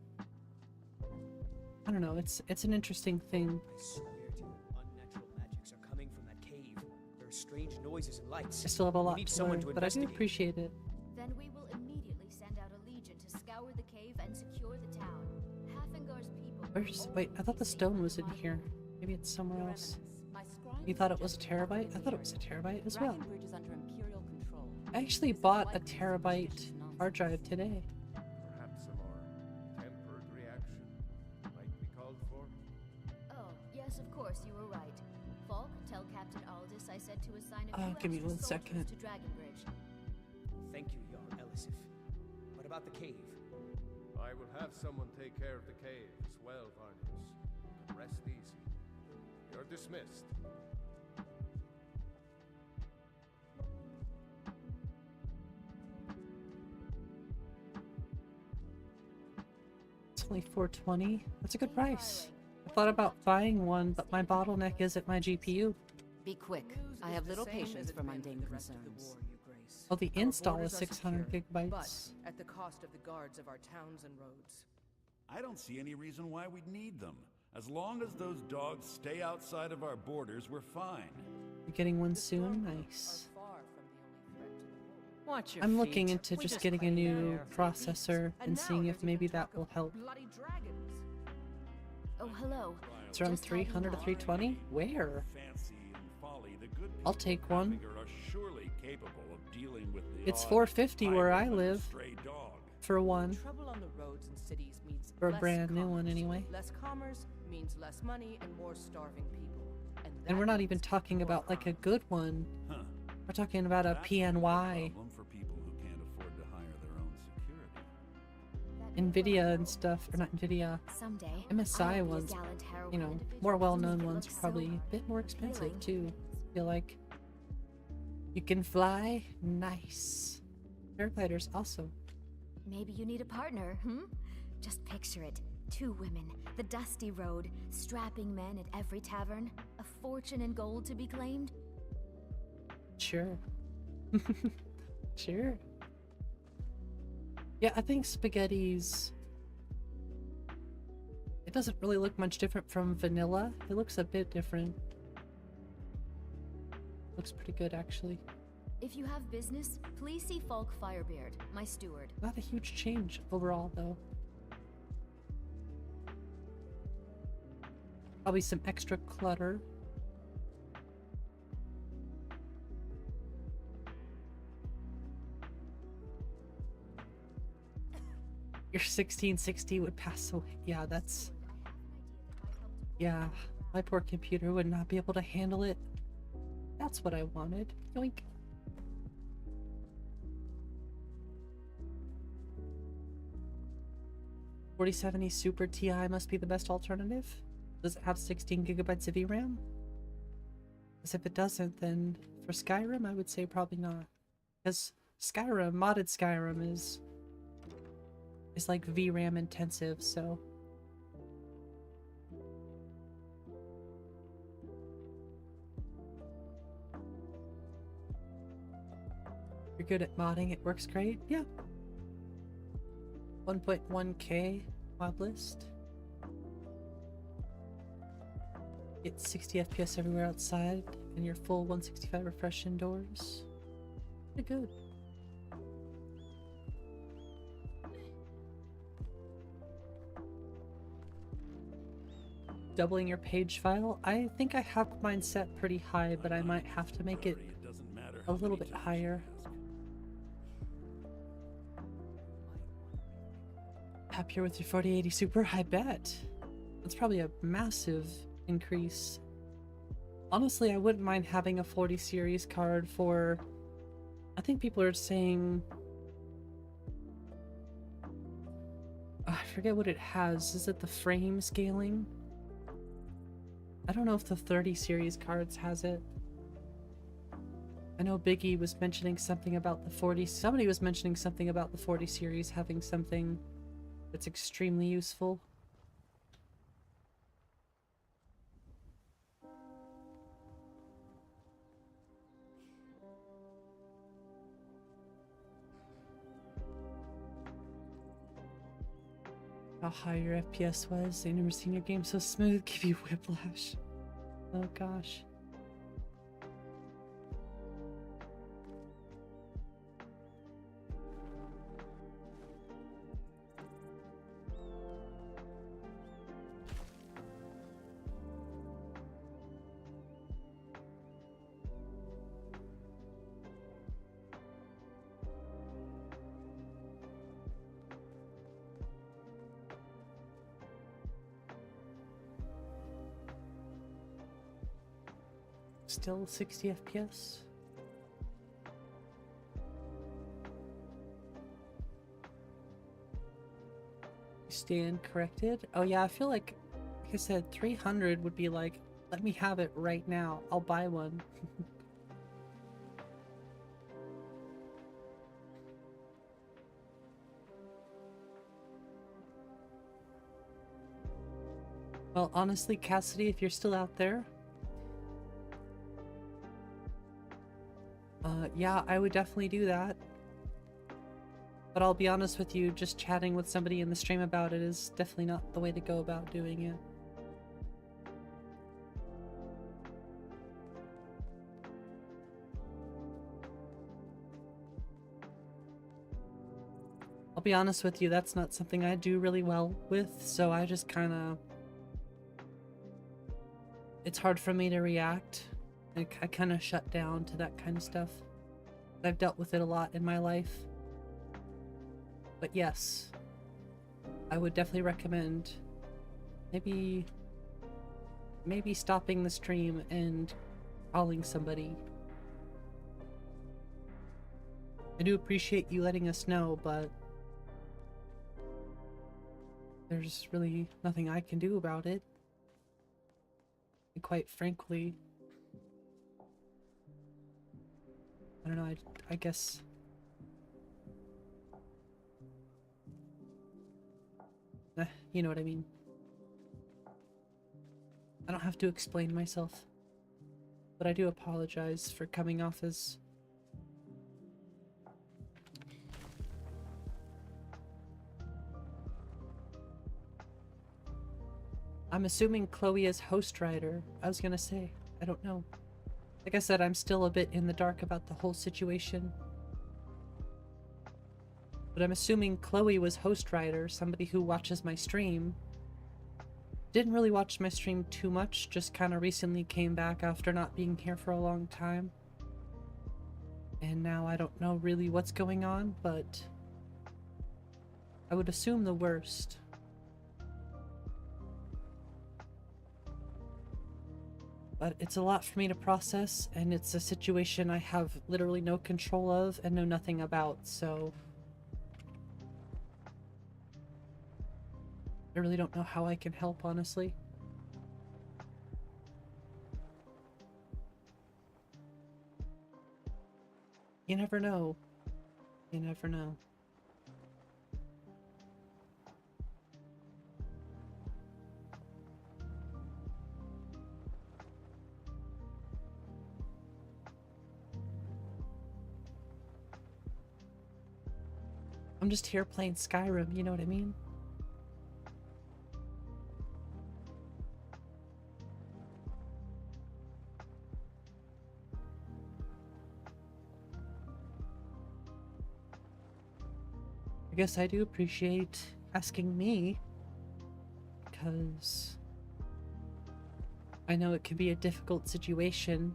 S1: I don't know, it's an interesting thing.
S2: I swear to you, unnatural magics are coming from that cave. There are strange noises and lights.
S1: I still have a
S2: We
S1: lot
S2: need
S1: to
S2: someone
S1: learn,
S2: to
S1: but I do
S2: investigate.
S1: appreciate it.
S11: Then we will immediately send out a legion to scour the cave and secure the town. Hafengar's people.
S1: Where's... Wait, I thought the stone was in here. Maybe it's somewhere
S6: Your
S1: else.
S6: Eminence, my scribe
S1: You thought it was a terabyte? I thought it was a terabyte as well.
S6: Dragonbridge is under Imperial control.
S1: I actually bought a terabyte hard drive today.
S9: Perhaps a more tempered reaction might be called for.
S11: Oh, yes, of course, you were right. Falk, tell Captain Aldous I said to assign a few
S1: Give me
S11: extra
S1: 1 second.
S11: soldiers to Dragonbridge.
S2: Thank you, Jarl Elisif. What about the cave?
S9: I will have someone take care of the cave as well, Varnius. But rest easy. You're dismissed.
S1: It's only $420. That's a good price. I thought about buying one, but my bottleneck isn't my GPU.
S6: Be quick. I have little patience for mundane concerns.
S1: Oh, the
S10: Our
S1: install is
S10: borders are
S1: 600
S10: secure,
S1: gigabytes.
S10: But at the cost of the guards of our towns and roads.
S12: I don't see any reason why we'd need them. As long as those dogs stay outside of our borders, we're fine.
S1: You're getting one
S10: The
S1: soon?
S10: Stormcloaks
S1: Nice.
S10: are far from the only threat to the whole.
S6: Watch your
S1: I'm looking
S6: feet.
S1: into
S6: We
S1: just getting a
S6: played
S1: new
S6: there.
S1: processor and
S10: now
S1: seeing if
S10: there's
S1: maybe
S10: even
S1: that
S10: talk
S1: will
S10: of
S1: help.
S10: Bloody dragons.
S11: Oh, hello.
S1: It's around
S11: Just having
S1: 300 to
S11: lunch.
S1: 320? Where?
S12: Fancy and folly, the good
S1: I'll
S12: people
S1: take
S12: of
S1: one.
S12: Hrothgar are surely capable of dealing with the
S1: It's
S12: odd
S1: $450 where I
S12: pirate and a
S1: live.
S12: stray dog.
S1: For one.
S10: Trouble on the roads and cities means
S1: For a
S10: less
S1: brand new
S10: commerce.
S1: one, anyway.
S10: Less commerce means less money and more starving people.
S1: And we're
S10: that
S1: not even
S10: means
S1: talking
S10: more
S1: about like a
S10: crime.
S1: good one.
S12: Huh.
S1: We're talking about a
S12: That's
S1: PNY.
S12: problem for people who can't afford to hire their own security.
S11: That
S1: Nvidia and stuff, or not Nvidia,
S11: Someday,
S1: MSI
S11: I'll be a
S1: ones,
S11: gallant heroine
S1: you know,
S11: individual
S1: more
S11: to
S1: well-known
S11: make it
S1: ones
S11: look
S1: are probably
S11: so
S1: a bit more expensive
S11: appealing.
S1: too. I feel like you can fly, nice. Paragliders also.
S11: Maybe you need a partner, Just picture it. 2 women, the dusty road, strapping men at every tavern, a fortune in gold to be claimed.
S1: Sure. Sure. Yeah, I think spaghetti's... It doesn't really look much different from vanilla. It looks a bit different. Looks pretty good, actually.
S11: If you have business, please see Falk Firebeard, my steward.
S1: Not a huge change overall, though. Probably some extra clutter. Your 1660 would pass away. Yeah, that's... Yeah, my poor computer would not be able to handle it. That's what I wanted. Yoink. $4070 Super Ti must be the best alternative. Does it have 16 gigabytes of VRAM? Because if it doesn't, then for Skyrim, I would say probably not. Because Skyrim, modded Skyrim is like VRAM intensive, so... You're good at modding, it works great? Yeah. 1.1K Modlist. Get 60 FPS everywhere outside, and your full 165 refresh indoors. Pretty good. Doubling your page file? I think I have mine set pretty high, but I might have to make it
S12: doesn't matter
S1: a
S12: how
S1: little
S12: many
S1: bit
S12: times
S1: higher.
S12: you ask.
S1: Happier with your 4080 Super? I bet. That's probably a massive increase. Honestly, I wouldn't mind having a 40 series card for... I think people are saying... I forget what it has. Is it the frame scaling? I don't know if the 30 series cards has it. I know Biggie was mentioning something about the 40... Somebody was mentioning something about the 40 series having something that's extremely useful. How high your FPS was. I've never seen your game so smooth. Give you whiplash. Oh gosh. Still 60 FPS. Stand corrected. Oh yeah, I feel like I said, 300 would be like, let me have it right now. I'll buy one. Well, honestly, Cassidy, if you're still out there, yeah, I would definitely do that. But I'll be honest with you, just chatting with somebody in the stream about it is definitely not the way to go about doing it. I'll be honest with you, that's not something I do really well with, so I just kind of... It's hard for me to react. I kind of shut down to that kind of stuff. I've dealt with it a lot in my life. But yes, I would definitely recommend maybe stopping the stream and calling somebody. I do appreciate you letting us know, but there's really nothing I can do about it. And quite frankly, I don't know, I guess... you know what I mean. I don't have to explain myself, but I do apologize for coming off as... I'm assuming Chloe is host writer. I was gonna say, I don't know. Like I said, I'm still a bit in the dark about the whole situation. But I'm assuming Chloe was host writer, somebody who watches my stream. Didn't really watch my stream too much, just kind of recently came back after not being here for a long time. And now I don't know really what's going on, but I would assume the worst. But it's a lot for me to process, and it's a situation I have literally no control of and know nothing about, so... I really don't know how I can help, honestly. You never know. You never know. I'm just here playing Skyrim, you know what I mean? I guess I do appreciate asking me, because I know it can be a difficult situation,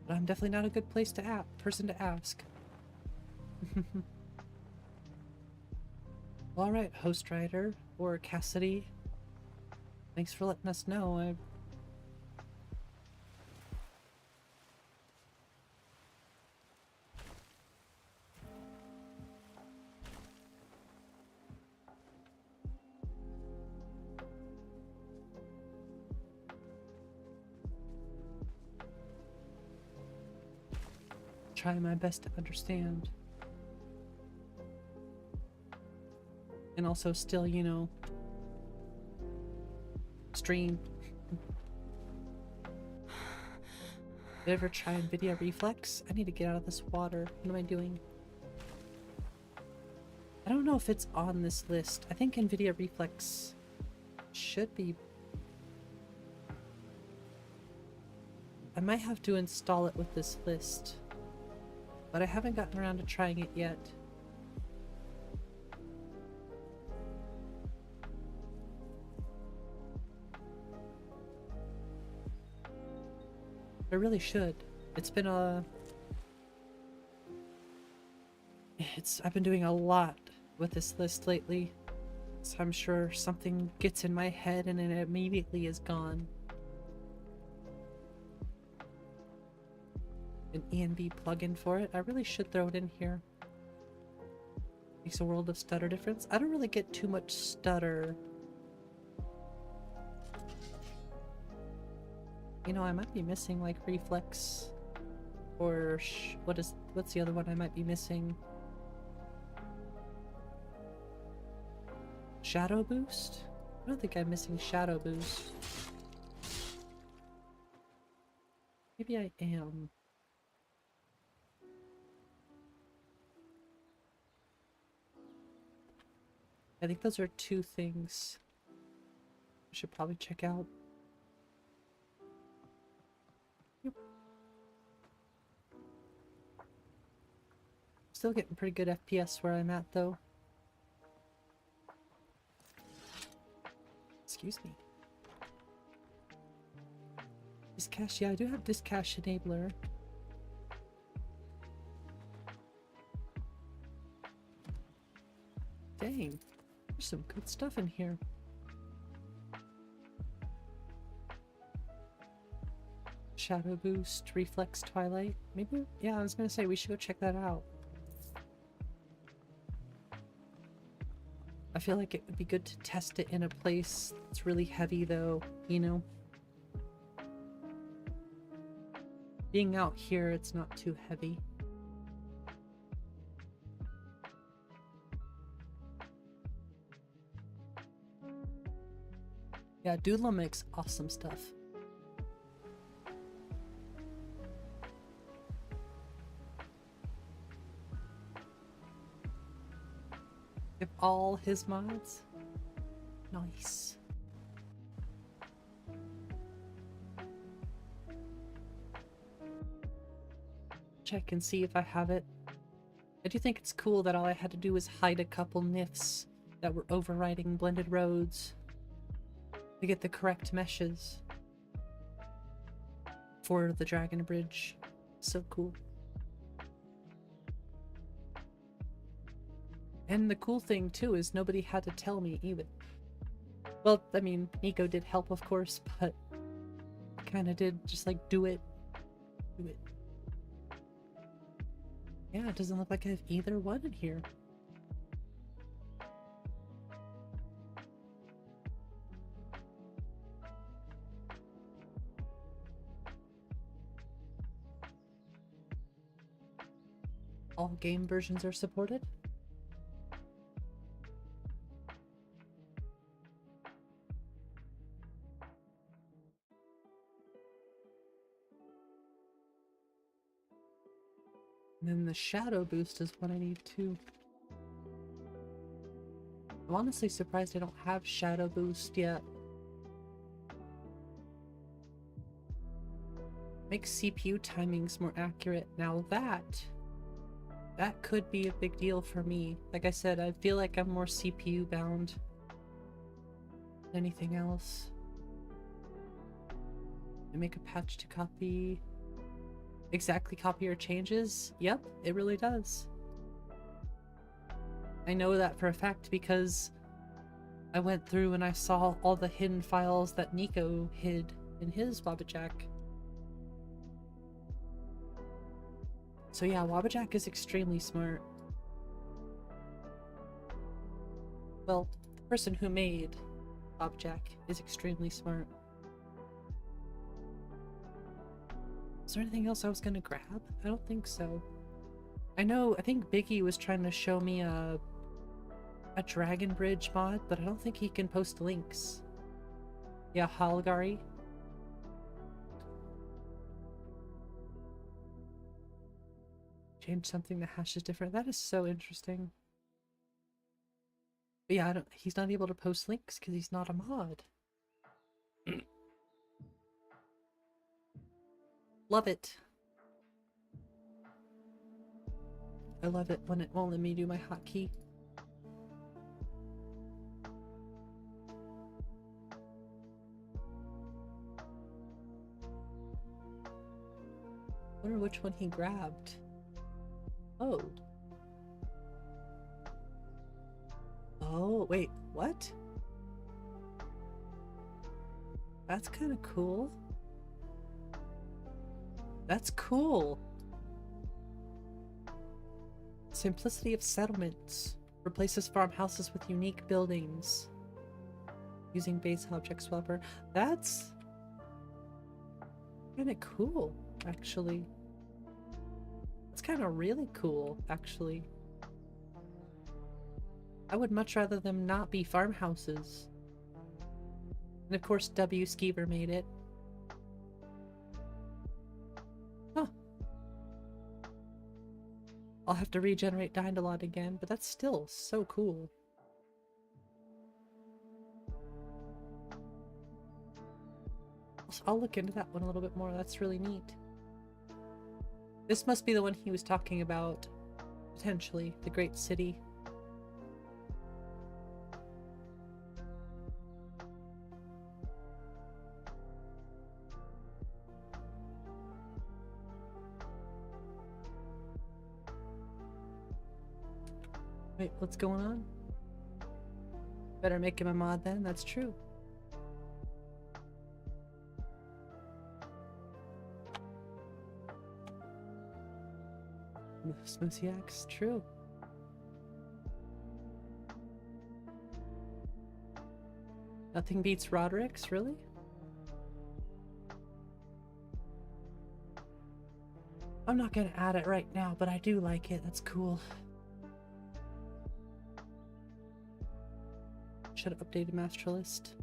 S1: but I'm definitely not a good person to ask. Well, alright, host writer, or Cassidy, thanks for letting us know. Try my best to understand. And also still, you know, stream. Did I ever try NVIDIA Reflex? I need to get out of this water. What am I doing? I don't know if it's on this list. I think NVIDIA Reflex should be. I might have to install it with this list, but I haven't gotten around to trying it yet. I really should. It's been I've been doing a lot with this list lately. So I'm sure something gets in my head and it immediately is gone. An ENV plugin for it. I really should throw it in here. Makes a world of stutter difference. I don't really get too much stutter. You know, I might be missing like reflex or what's the other one I might be missing? Shadow boost? I don't think I'm missing shadow boost. Maybe I am. I think those are two things I should probably check out. Yep. Still getting pretty good FPS where I'm at though. Excuse me. Discache, yeah, I do have Discache enabler. Dang, there's some good stuff in here. Shadow boost, reflex twilight. Maybe, yeah, I was gonna say we should go check that out. I feel like it would be good to test it in a place that's really heavy though, you know? Being out here, it's not too heavy. Yeah, Doodle makes awesome stuff. Give all his mods. Nice. Check and see if I have it. I do think it's cool that all I had to do was hide a couple nifs that were overriding blended roads to get the correct meshes for the Dragon Bridge. So cool. And the cool thing too is nobody had to tell me either. Well, I mean, Nico did help of course, but I kinda did just like do it. Do it. Yeah, it doesn't look like I have either one in here. All game versions are supported. And then the shadow boost is what I need too. I'm honestly surprised I don't have shadow boost yet. Makes CPU timings more accurate. Now that could be a big deal for me. Like I said, I feel like I'm more CPU bound than anything else. I make a patch to copy. Exactly copy your changes? Yep, it really does. I know that for a fact because I went through and I saw all the hidden files that Nico hid in his WabbaJack. So yeah, WabbaJack is extremely smart. Well, the person who made WabbaJack is extremely smart. Is there anything else I was gonna grab? I don't think so. I think Biggie was trying to show me a Dragon Bridge mod, but I don't think he can post links. Yeah, Hrothgar. Change something, the hash is different. That is so interesting. But yeah, he's not able to post links because he's not a mod. Love it. I love it when it won't let me do my hotkey. I wonder which one he grabbed. Oh. Oh, wait. What? That's kind of cool. That's cool. Simplicity of settlements. Replaces farmhouses with unique buildings. Using base object swapper. That's kind of cool, actually. It's kind of really cool, actually. I would much rather them not be farmhouses. And of course, W. Skeever made it. Huh. I'll have to regenerate Dindalot again, but that's still so cool. I'll look into that one a little bit more. That's really neat. This must be the one he was talking about, potentially, the Great City. Wait, what's going on? Better make him a mod then, that's true. Smoothiex, true. Nothing beats Roderick's, really? I'm not gonna add it right now, but I do like it. That's cool. Should have updated master list.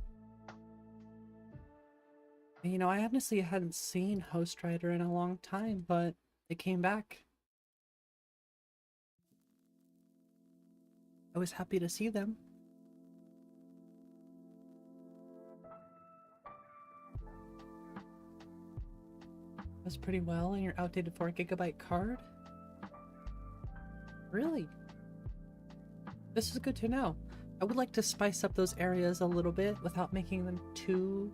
S1: You know, I honestly hadn't seen Host Rider in a long time, but it came back. I was happy to see them. That's pretty well on your outdated 4 GB card? Really? This is good to know. I would like to spice up those areas a little bit without making them too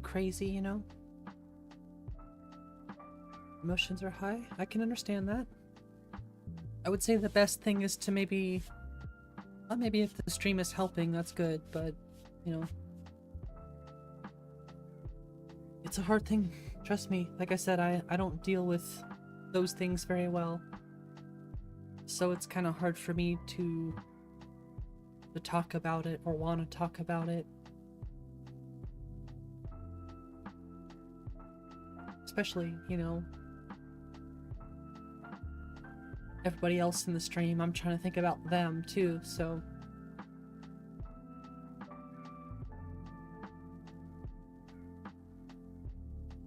S1: crazy, you know? Emotions are high. I can understand that. I would say the best thing is to maybe... Well, maybe if the stream is helping, that's good, but, you know... It's a hard thing. Trust me. Like I said, I don't deal with those things very well. So it's kind of hard for me to talk about it or want to talk about it. Especially, you know, everybody else in the stream, I'm trying to think about them too, so.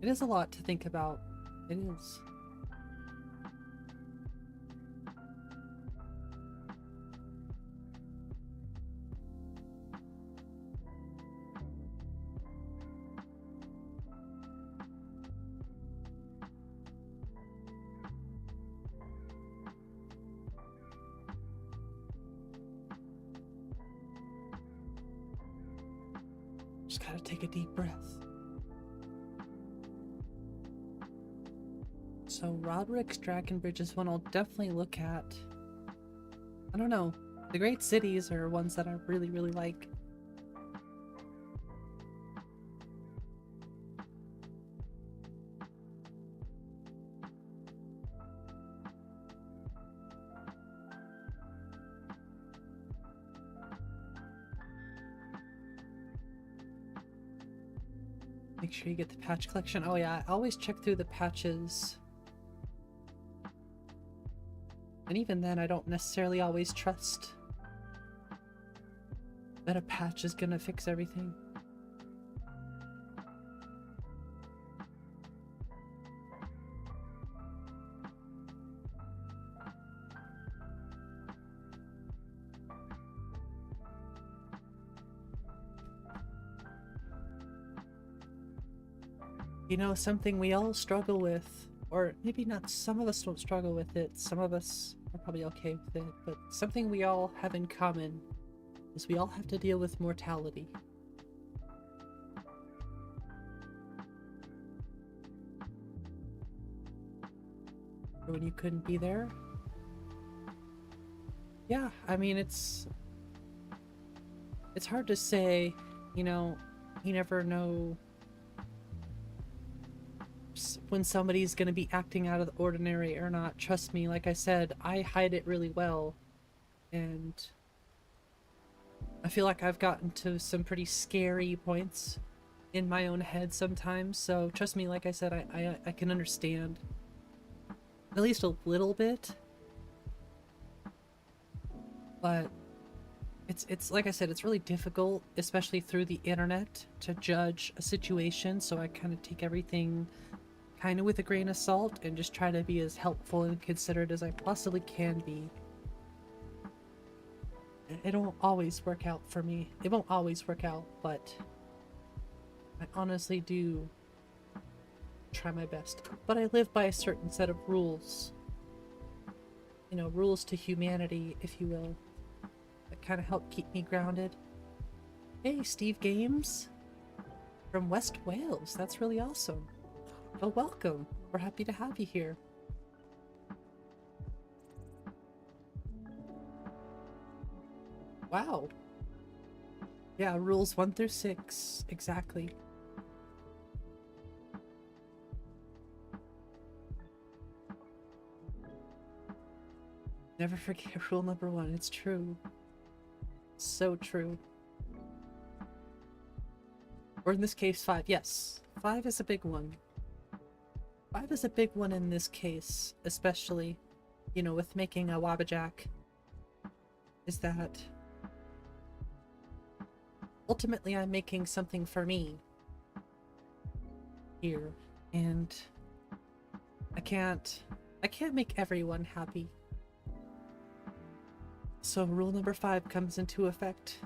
S1: It is a lot to think about. It is. Just gotta take a deep breath. So Roderick's Dragon Bridge is one I'll definitely look at. I don't know. The Great Cities are ones that I really, really like. Make sure you get the patch collection. Oh yeah, I always check through the patches. And even then, I don't necessarily always trust that a patch is gonna fix everything. You know, something we all struggle with, or maybe not, some of us don't struggle with it, some of us are probably okay with it, but something we all have in common is we all have to deal with mortality. Or when you couldn't be there? Yeah, I mean, it's it's hard to say, you know, you never know when somebody's going to be acting out of the ordinary or not. Trust me, like I said, I hide it really well, and I feel like I've gotten to some pretty scary points in my own head sometimes, so trust me, like I said, I can understand at least a little bit, but it's like I said, it's really difficult, especially through the internet, to judge a situation, so I kind of take everything kind of with a grain of salt and just try to be as helpful and considerate as I possibly can be. It won't always work out for me. It won't always work out, but I honestly do try my best. But I live by a certain set of rules. You know, rules to humanity, if you will, that kind of help keep me grounded. Hey, Steve Games from West Wales. That's really awesome. Well, welcome. We're happy to have you here. Wow. Yeah, rules 1 through 6. Exactly. Never forget rule number 1. It's true. So true. Or in this case, 5. Yes. 5 is a big one. 5 is a big one in this case, especially, you know, with making a WabbaJack, is that ultimately I'm making something for me here, and I can't make everyone happy. So rule number 5 comes into effect.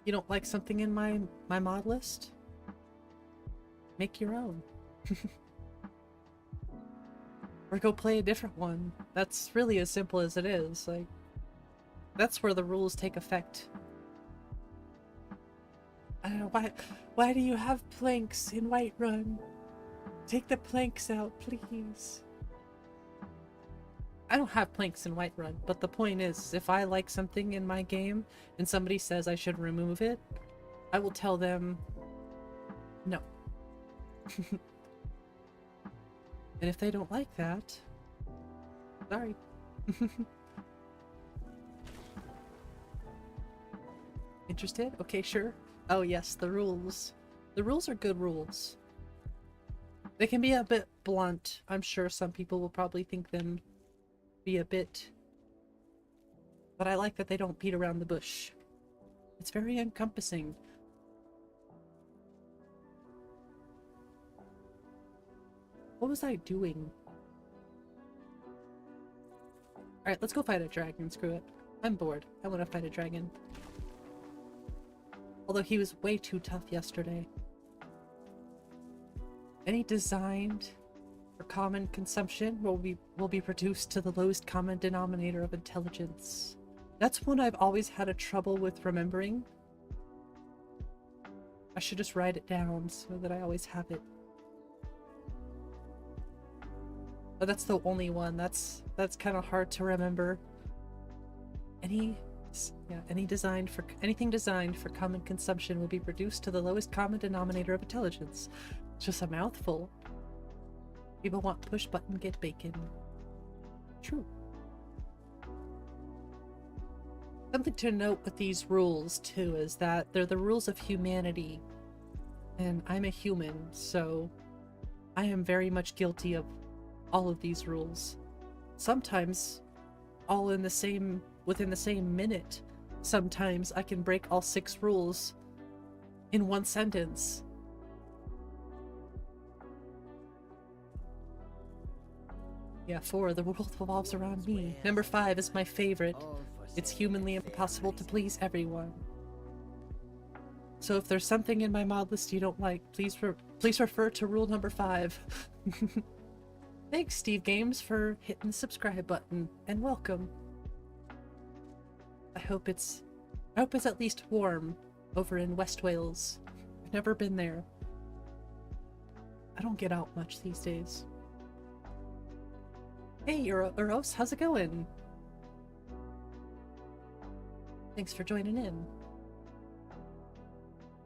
S1: You don't like something in my mod list? Make your own. Or go play a different one. That's really as simple as it is. Like, that's where the rules take effect. I don't know, why do you have planks in Whiterun? Take the planks out, please. I don't have planks in Whiterun, but the point is, if I like something in my game and somebody says I should remove it, I will tell them no. And if they don't like that, sorry. Interested? Okay, sure. Oh yes, the rules. The rules are good rules. They can be a bit blunt. I'm sure some people will probably think them be a bit... But I like that they don't beat around the bush. It's very encompassing. What was I doing? Alright, let's go fight a dragon, screw it. I'm bored. I want to fight a dragon. Although he was way too tough yesterday. Any designed for common consumption will be reduced to the lowest common denominator of intelligence. That's one I've always had a trouble with remembering. I should just write it down so that I always have it. But that's the only one. That's kind of hard to remember. Anything designed for common consumption will be reduced to the lowest common denominator of intelligence. It's just a mouthful. People want push button get bacon. True. Something to note with these rules too is that they're the rules of humanity, and I'm a human, so I am very much guilty of all of these rules. Sometimes all within the same minute. Sometimes I can break all 6 rules in one sentence. Yeah, 4, the world revolves around me. Number 5 is my favorite. It's humanly impossible to please everyone. So if there's something in my mod list you don't like, please refer to rule number 5. Thanks, Steve Games, for hitting the subscribe button, and welcome. I hope it's at least warm over in West Wales. I've never been there. I don't get out much these days. Hey, Eros, how's it going? Thanks for joining in.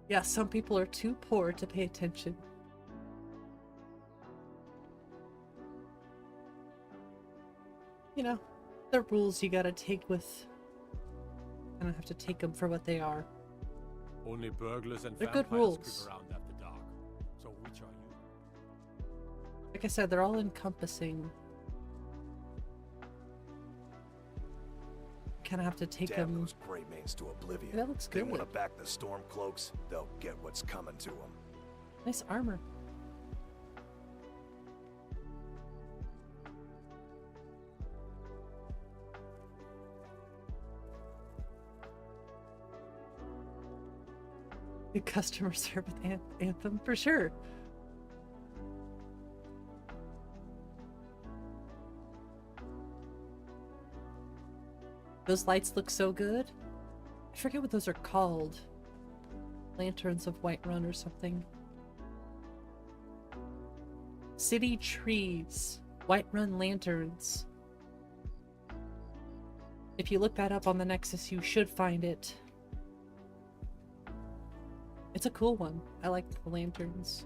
S1: Yeah, some people are too poor to pay attention. You know, the rules you gotta take with... I don't have to take them for what they are.
S8: Only burglars and
S1: They're good
S8: vampires
S1: rules.
S8: creep around after dark. So which are you?
S1: Like I said, they're all encompassing. Kind of have to take
S13: Damn
S1: them...
S13: those gray mains to oblivion.
S1: That looks
S13: They
S1: good.
S13: want to back the storm cloaks, they'll get what's coming to them.
S1: Nice armor. The customer service anthem for sure. Those lights look so good. I forget what those are called. Lanterns of Whiterun or something. City trees. Whiterun lanterns. If you look that up on the Nexus, you should find it. It's a cool one. I like the lanterns.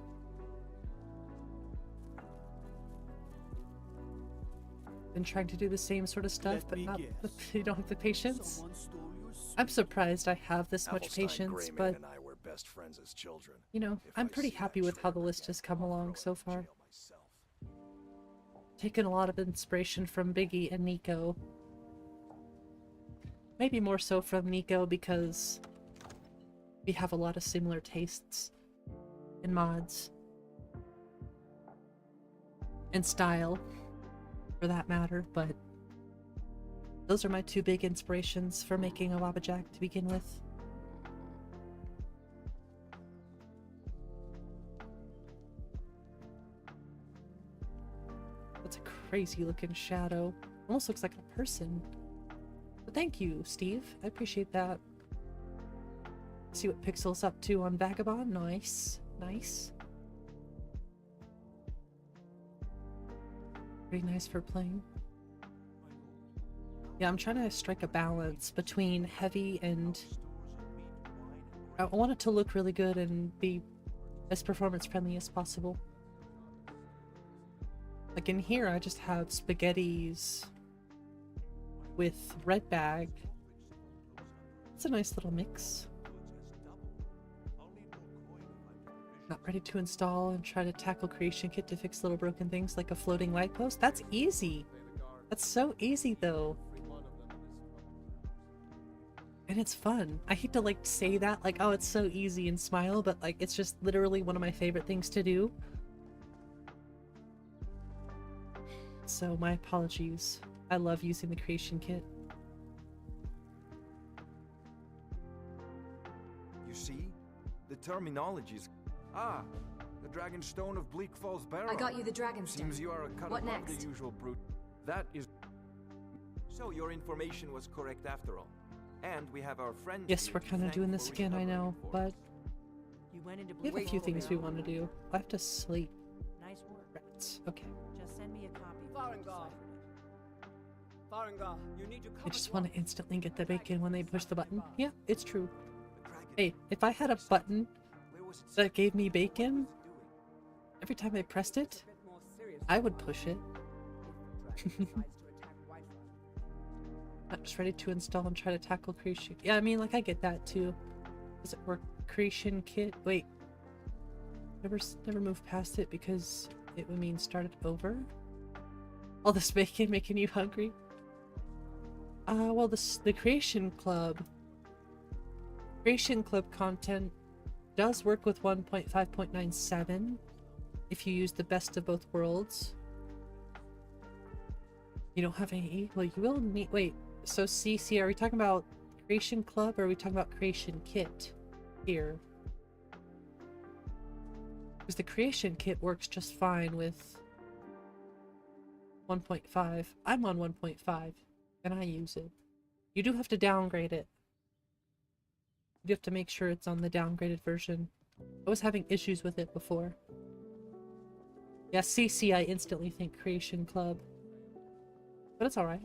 S1: Been trying to do the same sort of stuff, but not you don't have the patience. I'm surprised I have this much patience, but
S13: and I were best friends as children.
S1: you know, I'm pretty happy with how the list has come along so far. Taken a lot of inspiration from Biggie and Nico. Maybe more so from Nico because we have a lot of similar tastes in mods. And style, for that matter, but those are my two big inspirations for making a WabbaJack to begin with. That's a crazy looking shadow. Almost looks like a person. But thank you, Steve. I appreciate that. See what Pixel's up to on Vagabond. Nice. Nice. Pretty nice for playing. Yeah, I'm trying to strike a balance between heavy and... I want it to look really good and be as performance friendly as possible. Like in here, I just have spaghettis with red bag. It's a nice little mix. Not ready to install and try to tackle creation kit to fix little broken things like a floating light post. That's easy. That's so easy though. And it's fun. I hate to like say that like, oh, it's so easy and smile, but like it's just literally one of my favorite things to do. So my apologies. I love using the creation kit.
S14: You see? The terminology's... Ah, the Dragonstone of Bleak Falls Barrow.
S11: I got you the Dragonstone.
S14: Seems you are a cut
S11: What
S14: above
S11: next?
S14: the usual brute. That is...
S2: So your information was correct after all. And we have our friend.
S1: Yes, we're kind of doing this again, I know, but we have a few things we want to do. I have to sleep.
S10: Nice work.
S1: Rats. Okay.
S10: Just send me a copy.
S2: Farengar, you need to
S1: I just want to instantly get the bacon when they push the button. Yeah, it's true. Hey, if I had a button that gave me bacon, every time I pressed it, I would push it. I'm just ready to install and try to tackle creation. Yeah, I mean, like, I get that too. Does it work? Creation kit? Wait. Never move past it because it would mean start it over? All this bacon making you hungry? Well, the Creation Club content does work with 1.5.97 if you use the best of both worlds. You don't have any... Well, you will need... Wait, so CC, are we talking about Creation Club or are we talking about Creation Kit here? Because the Creation Kit works just fine with 1.5. I'm on 1.5 and I use it. You do have to downgrade it. You have to make sure it's on the downgraded version. I was having issues with it before. Yeah, CC, I instantly think Creation Club. But it's alright.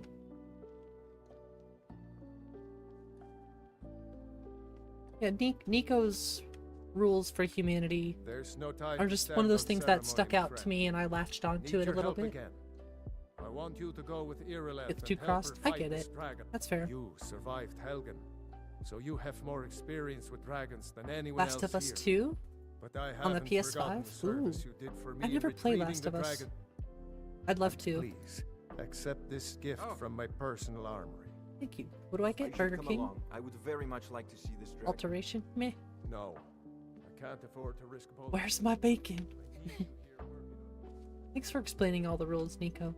S1: Yeah, Nico's rules for humanity
S9: There's no time
S1: are
S9: to
S1: just
S9: stand
S1: one of those
S9: on
S1: things that stuck
S9: ceremony,
S1: out to
S9: friend.
S1: me, and I latched onto
S9: Need
S1: it a
S9: your
S1: little
S9: help
S1: bit.
S9: again. I want you to go with Irileth
S1: It's
S9: and
S1: too
S9: help
S1: crossed.
S9: her
S1: I
S9: fight
S1: get
S9: this
S1: it.
S9: dragon.
S1: That's fair.
S9: You survived Helgen, so you have more experience with dragons than anyone
S1: Last
S9: else
S1: of Us
S9: here.
S1: 2
S9: But I
S1: on the
S9: haven't forgotten
S1: PS5.
S9: the service
S1: Ooh,
S9: you did for me
S1: I've
S9: in
S1: never played
S9: retrieving
S1: Last
S9: the
S1: of Us.
S9: dragon.
S1: I'd love to.
S9: Please accept this gift from my personal armory.
S1: Thank you. What do I
S14: You
S1: get?
S14: should
S1: Burger
S14: come
S1: King?
S14: along. I would very much like to see this dragon.
S1: Alteration? Meh.
S9: No, I can't afford to risk both.
S1: Where's my bacon? Thanks for explaining all the rules, Nico.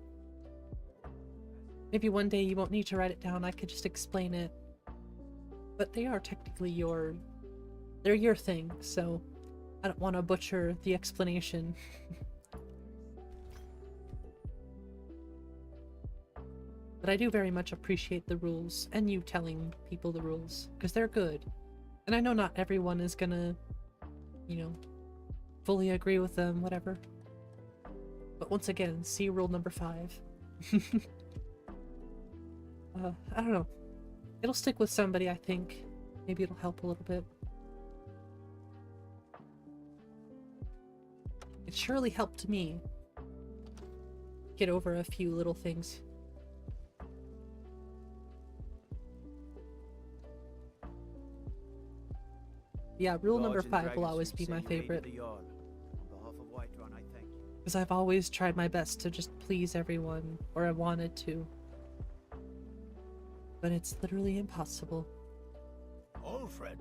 S1: Maybe one day you won't need to write it down, I could just explain it. But they are technically they're your thing, so I don't want to butcher the explanation. But I do very much appreciate the rules, and you telling people the rules, because they're good. And I know not everyone is gonna, you know, fully agree with them, whatever. But once again, see rule number 5. I don't know. It'll stick with somebody, I think. Maybe it'll help a little bit. It surely helped me get over a few little things. Yeah, rule number 5 will always be my favorite. Because I've always tried my best to just please everyone, or I wanted to. But it's literally impossible.
S3: Alfred,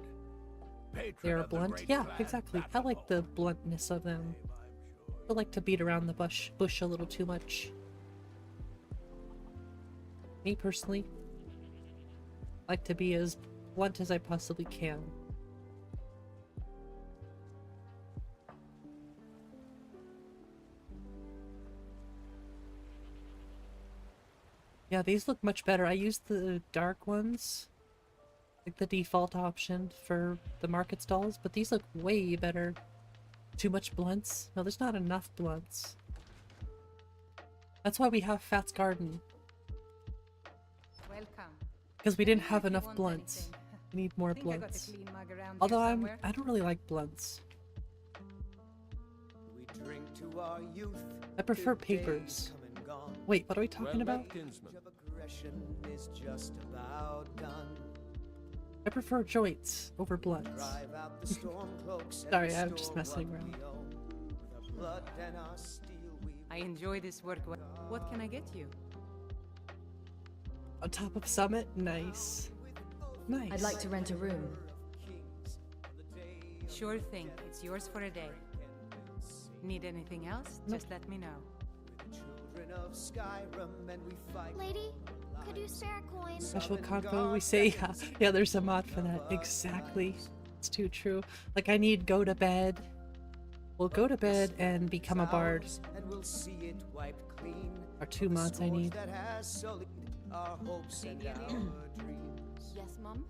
S3: patron
S1: They are
S3: of the
S1: blunt?
S3: great
S1: Yeah,
S3: clan
S1: exactly. I like the bluntness of them. I like to beat around the bush a little too much. Me personally, like to be as blunt as I possibly can. Yeah, these look much better. I used the dark ones, like the default option for the market stalls, but these look way better. Too much blunts? No, there's not enough blunts. That's why we have Fat's Garden.
S6: Welcome.
S1: Because we didn't
S6: If
S1: have
S6: you
S1: enough
S6: want
S1: blunts.
S6: anything.
S1: We need more
S6: Think I got a
S1: blunts.
S6: clean mug around
S1: Although
S6: here somewhere?
S1: I don't really like blunts.
S2: We drink to our youth.
S1: I prefer
S2: the days
S1: papers.
S2: come and gone.
S1: Wait, what are we talking
S9: Well
S1: about?
S9: met, kinsman.
S2: Age of aggression is just about done.
S1: I prefer joints over blunts.
S2: Drive out the storm cloaks and
S1: Sorry, I'm
S2: restore
S1: just messing
S2: what
S1: around.
S2: we own. With our blood and our steel we
S6: I enjoy this work. What can I get you?
S1: On top of Summit? Nice. Nice.
S11: I'd like to rent a room.
S6: Sure thing. It's yours for a day. Need anything else?
S1: Nope.
S6: Just let me know.
S2: children of Skyrim and we fight.
S5: Lady, could you spare a coin?
S1: Special convo, we say, yeah. Yeah, there's a mod for that. Exactly. It's too true. Like, I need go to bed. Well, go to bed and become a bard.
S2: And we'll see it wiped clean.
S1: Are 2 mods I need.
S2: That has sullied our hopes and our dreams.
S6: Yes, Mom?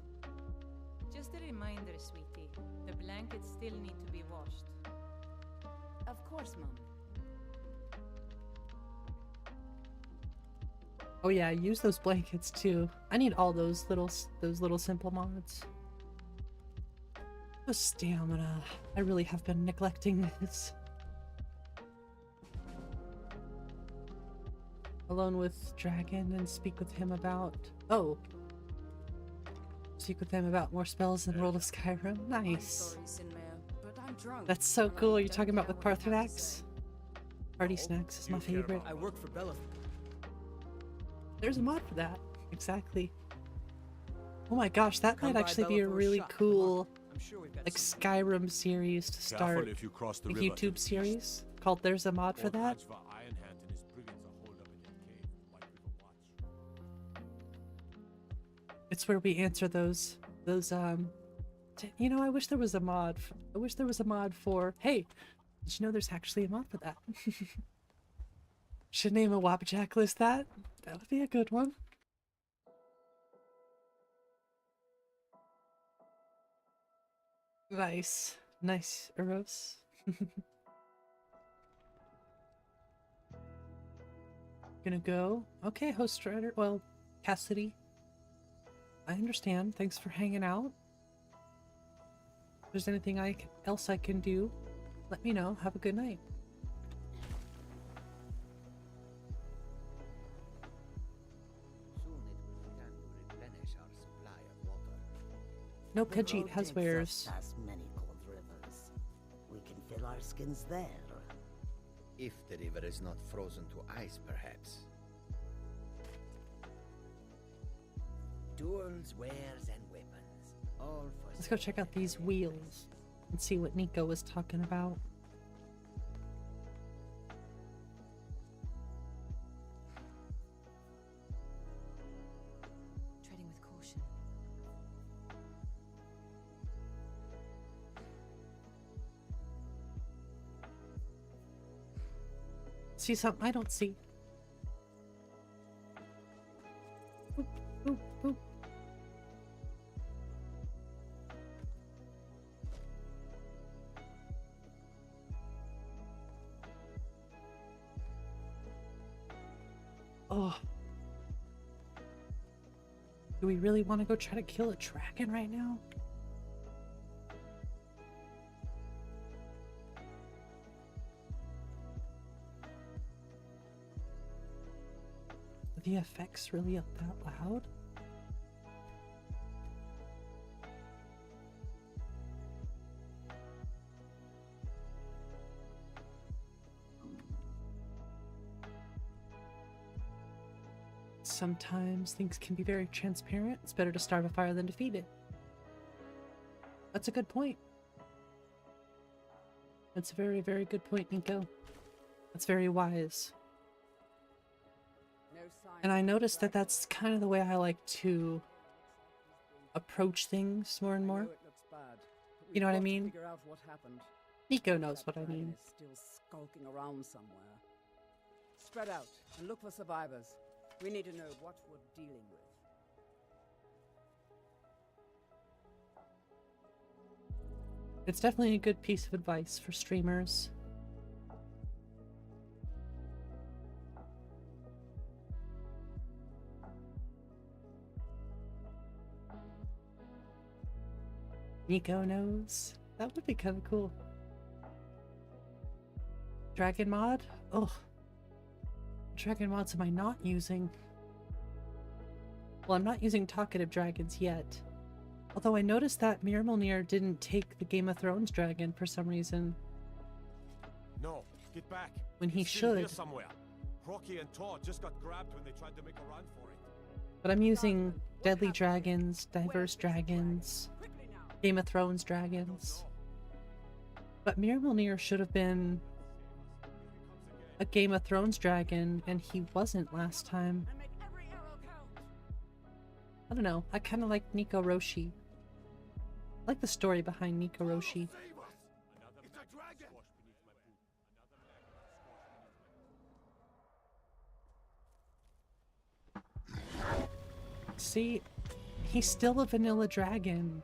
S6: Just a reminder, sweetie. The blankets still need to be washed. Of course, Mom.
S1: Oh yeah, use those blankets too. I need all those little simple mods. The stamina. I really have been neglecting this. Alone with Dragon and speak with him about... Oh. Speak with him about more spells in World of Skyrim. Nice. That's so cool. You're talking about with Parthenax? Party Snacks is my favorite.
S2: I work for Bella.
S1: There's a mod for that. Exactly. Oh my gosh, that
S2: Come
S1: might
S2: by
S1: actually be
S2: Bella
S1: a
S2: for a
S1: really
S2: shot.
S1: cool
S2: I'm sure we've got
S1: like
S2: some-
S1: Skyrim series to
S8: Careful
S1: start.
S8: if you cross the
S1: A
S8: river.
S1: YouTube series called There's a Mod for That. It's where we answer those you know, I wish there was a mod. I wish there was a mod for, hey, did you know there's actually a mod for that? Should name a WabbaShot list that. That would be a good one. Nice. Nice, Eros. Gonna go. Okay, host Strider. Well, Cassidy. I understand. Thanks for hanging out. If there's anything else I can do, let me know. Have a good night.
S2: Soon it will begin to replenish our supply of water.
S1: No Khajiit has wares.
S15: Past many cold rivers. We can fill our skins there.
S2: If the river is not frozen to ice, perhaps. Tools, wares, and weapons. All for
S1: Let's go check out these wheels and see what Nico was talking about.
S6: Treading with caution.
S1: See something I don't see. Boop, boop, boop. Oh. Do we really want to go try to kill a dragon right now? Are the effects really that loud? Sometimes things can be very transparent. It's better to start a fire than to feed it. That's a good point. That's a very, very good point, Nico. That's very wise. And I noticed that that's kind of the way I like to approach things more and more. You know what I mean? Nico knows what I mean.
S16: Still skulking around somewhere. Spread out and look for survivors. We need to know what we're dealing with.
S1: It's definitely a good piece of advice for streamers. Nico knows. That would be kind of cool. Dragon mod? Oh. Dragon mods am I not using? Well, I'm not using talkative dragons yet. Although I noticed that Mjolnir didn't take the Game of Thrones dragon for some reason.
S8: No, get back.
S1: When he
S8: It's still here
S1: should.
S8: somewhere. Rocky and Todd just got grabbed when they tried to make a run for it.
S1: But I'm using deadly dragons, diverse dragons, Game of Thrones dragons. But Mjolnir should have been a Game of Thrones dragon, and he wasn't last time. I don't know. I kind of like Nico Roshi. I like the story behind Nico Roshi. See, he's still a vanilla dragon.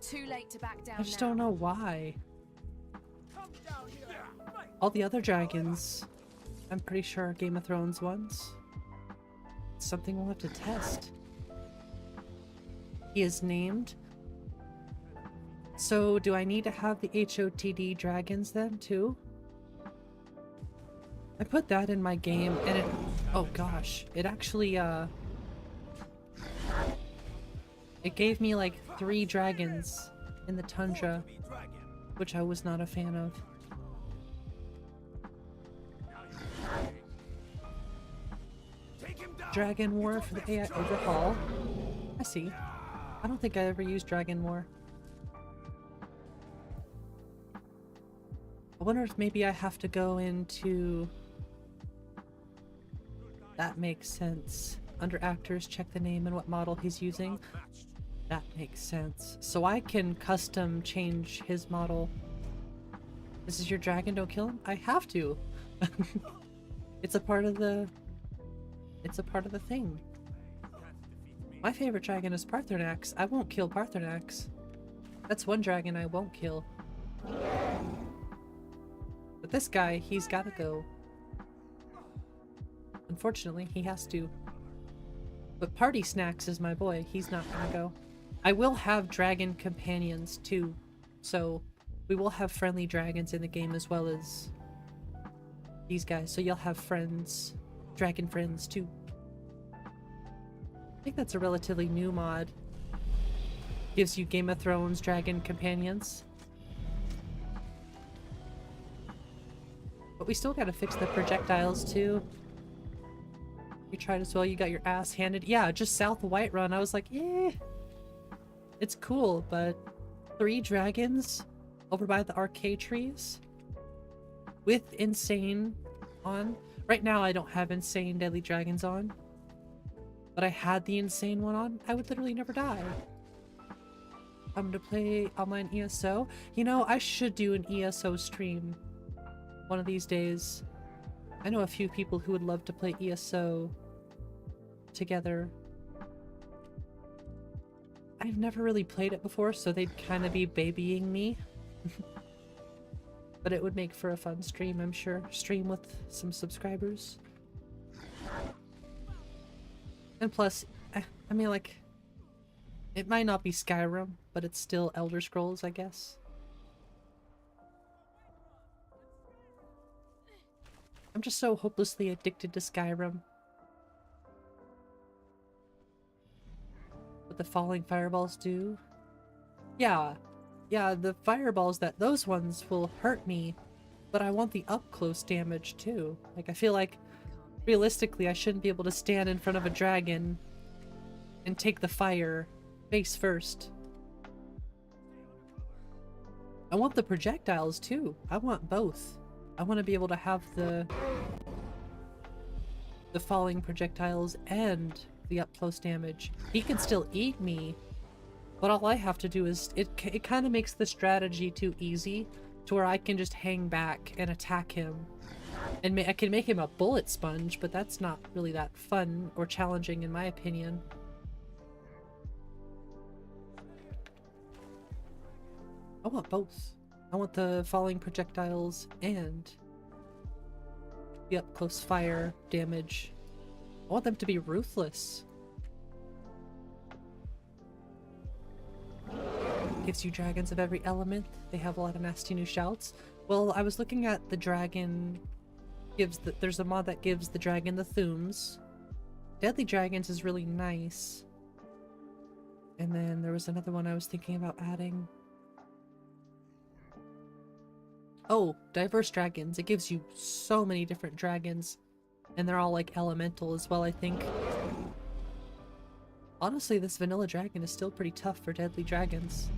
S11: Too late to back down.
S1: I just don't know why. All the other dragons, I'm pretty sure are Game of Thrones ones. It's something we'll have to test. He is named. So do I need to have the HOTD dragons then too? I put that in my game and it, oh gosh, it actually it gave me like 3 dragons in the tundra, which I was not a fan of. Dragon War for the AI overhaul. I see. I don't think I ever used Dragon War. I wonder if maybe I have to go into... That makes sense. Under actors, check the name and what model he's using. That makes sense. So I can custom change his model. This is your dragon, don't kill him? I have to. It's a part of the... It's a part of the thing. My favorite dragon is Parthenax. I won't kill Parthenax. That's one dragon I won't kill. But this guy, he's gotta go. Unfortunately, he has to. But Party Snacks is my boy. He's not gonna go. I will have dragon companions too. So we will have friendly dragons in the game as well as these guys. So you'll have friends, dragon friends too. I think that's a relatively new mod. Gives you Game of Thrones dragon companions. But we still gotta fix the projectiles too. You tried as well, you got your ass handed. Yeah, just south of Whiterun. I was like, eh. It's cool, but 3 dragons over by the arcade trees with Insane on. Right now I don't have Insane Deadly Dragons on. But I had the Insane one on. I would literally never die. I'm gonna play online ESO. You know, I should do an ESO stream one of these days. I know a few people who would love to play ESO together. I've never really played it before, so they'd kind of be babying me. But it would make for a fun stream, I'm sure. Stream with some subscribers. And plus, I mean, like, it might not be Skyrim, but it's still Elder Scrolls, I guess. I'm just so hopelessly addicted to Skyrim. What the falling fireballs do? Yeah, the fireballs, those ones will hurt me, but I want the up-close damage too. Like, I feel like, realistically, I shouldn't be able to stand in front of a dragon and take the fire face first. I want the projectiles too. I want both. I want to be able to have the falling projectiles and the up-close damage. He can still eat me, but all I have to do is... It kind of makes the strategy too easy to where I can just hang back and attack him. And I can make him a bullet sponge, but that's not really that fun or challenging in my opinion. I want both. I want the falling projectiles and the up-close fire damage. I want them to be ruthless. Gives you dragons of every element. They have a lot of nasty new shouts. Well, I was looking at the dragon... There's a mod that gives the dragon the Thumes. Deadly Dragons is really nice. And then there was another one I was thinking about adding. Oh, Diverse Dragons. It gives you so many different dragons. And they're all like elemental as well, I think. Honestly, this vanilla dragon is still pretty tough for Deadly Dragons.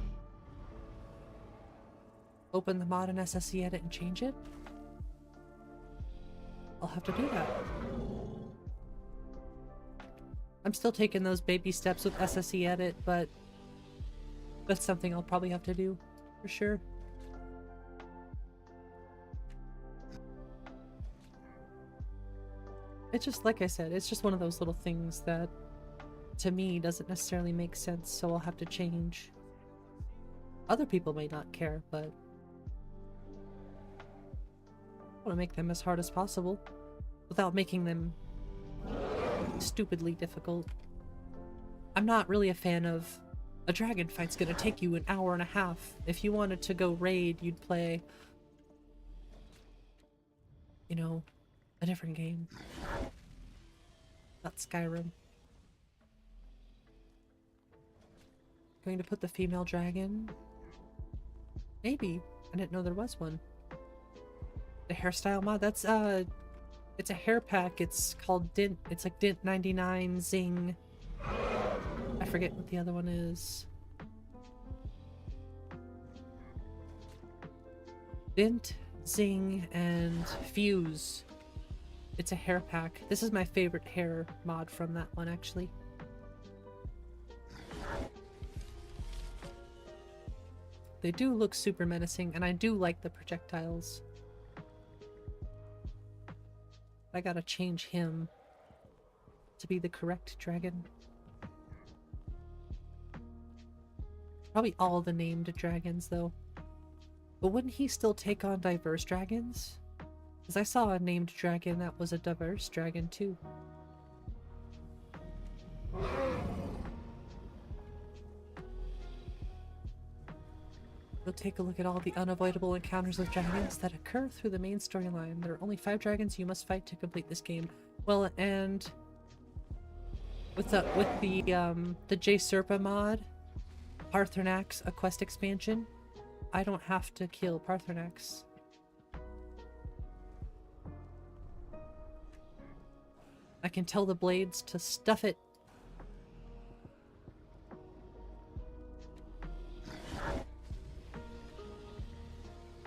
S1: Open the mod and SSE edit and change it? I'll have to do that. I'm still taking those baby steps with SSE edit, but that's something I'll probably have to do, for sure. It's just, like I said, it's just one of those little things that, to me, doesn't necessarily make sense, so I'll have to change. Other people may not care, but I want to make them as hard as possible without making them stupidly difficult. I'm not really a fan of a dragon fight's gonna take you an hour and a half. If you wanted to go raid, you'd play, you know, a different game. Not Skyrim. Going to put the female dragon? Maybe. I didn't know there was one. The hairstyle mod? That's, it's a hair pack. It's called Dint. It's like Dint 99 Zing. I forget what the other one is. Dint, Zing, and Fuse. It's a hair pack. This is my favorite hair mod from that one, actually. They do look super menacing, and I do like the projectiles. I gotta change him to be the correct dragon. Probably all the named dragons, though. But wouldn't he still take on diverse dragons? Because I saw a named dragon that was a diverse dragon, too. You'll take a look at all the unavoidable encounters with dragons that occur through the main storyline. There are only 5 dragons you must fight to complete this game. Well, and with the J Serpa mod, Parthenax, a quest expansion, I don't have to kill Parthenax. I can tell the blades to stuff it.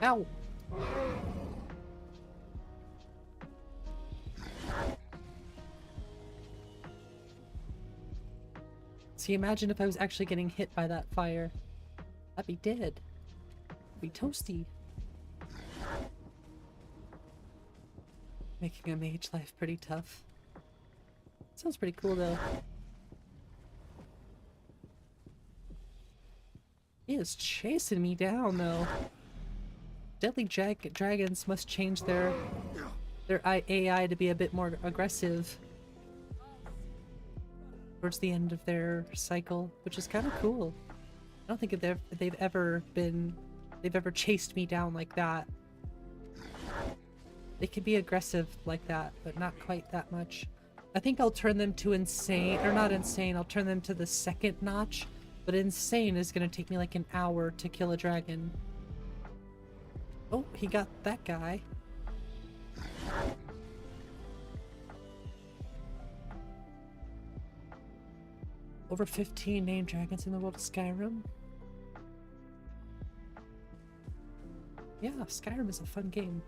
S1: Ow! See, imagine if I was actually getting hit by that fire. I'd be dead. I'd be toasty. Making a mage life pretty tough. Sounds pretty cool though. He is chasing me down though. Deadly dragons must change their AI to be a bit more aggressive towards the end of their cycle, which is kind of cool. I don't think they've ever chased me down like that. They can be aggressive like that, but not quite that much. I think I'll turn them to insane, or not insane, I'll turn them to the 2nd notch, but insane is gonna take me like an hour to kill a dragon. Oh, he got that guy. Over 15 named dragons in the world of Skyrim. Yeah, Skyrim is a fun game.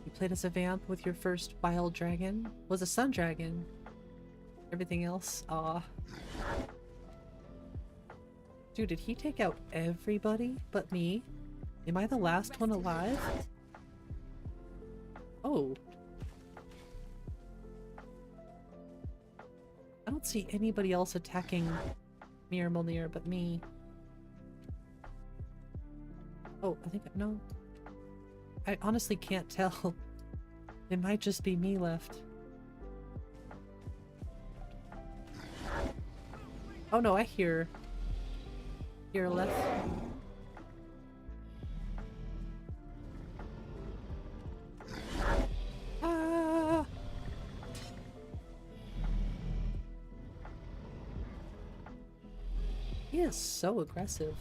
S1: You played as a vamp with your first wild dragon. Was a sun dragon. Everything else, aw. Dude, did he take out everybody but me? Am I the last one alive? Oh. I don't see anybody else attacking Mir Molnir but me. Oh, I think no. I honestly can't tell. It might just be me left. Oh no, I hear left. Ah! He is so aggressive.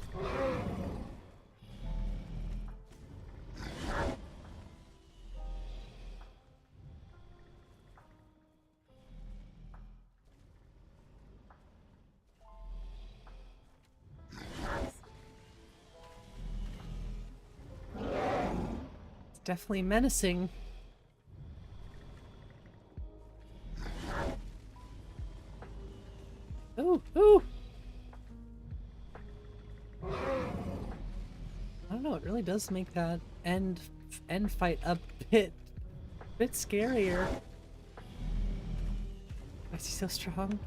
S1: Definitely menacing. Ooh, ooh! I don't know, it really does make that end fight a bit scarier. Why is he so strong?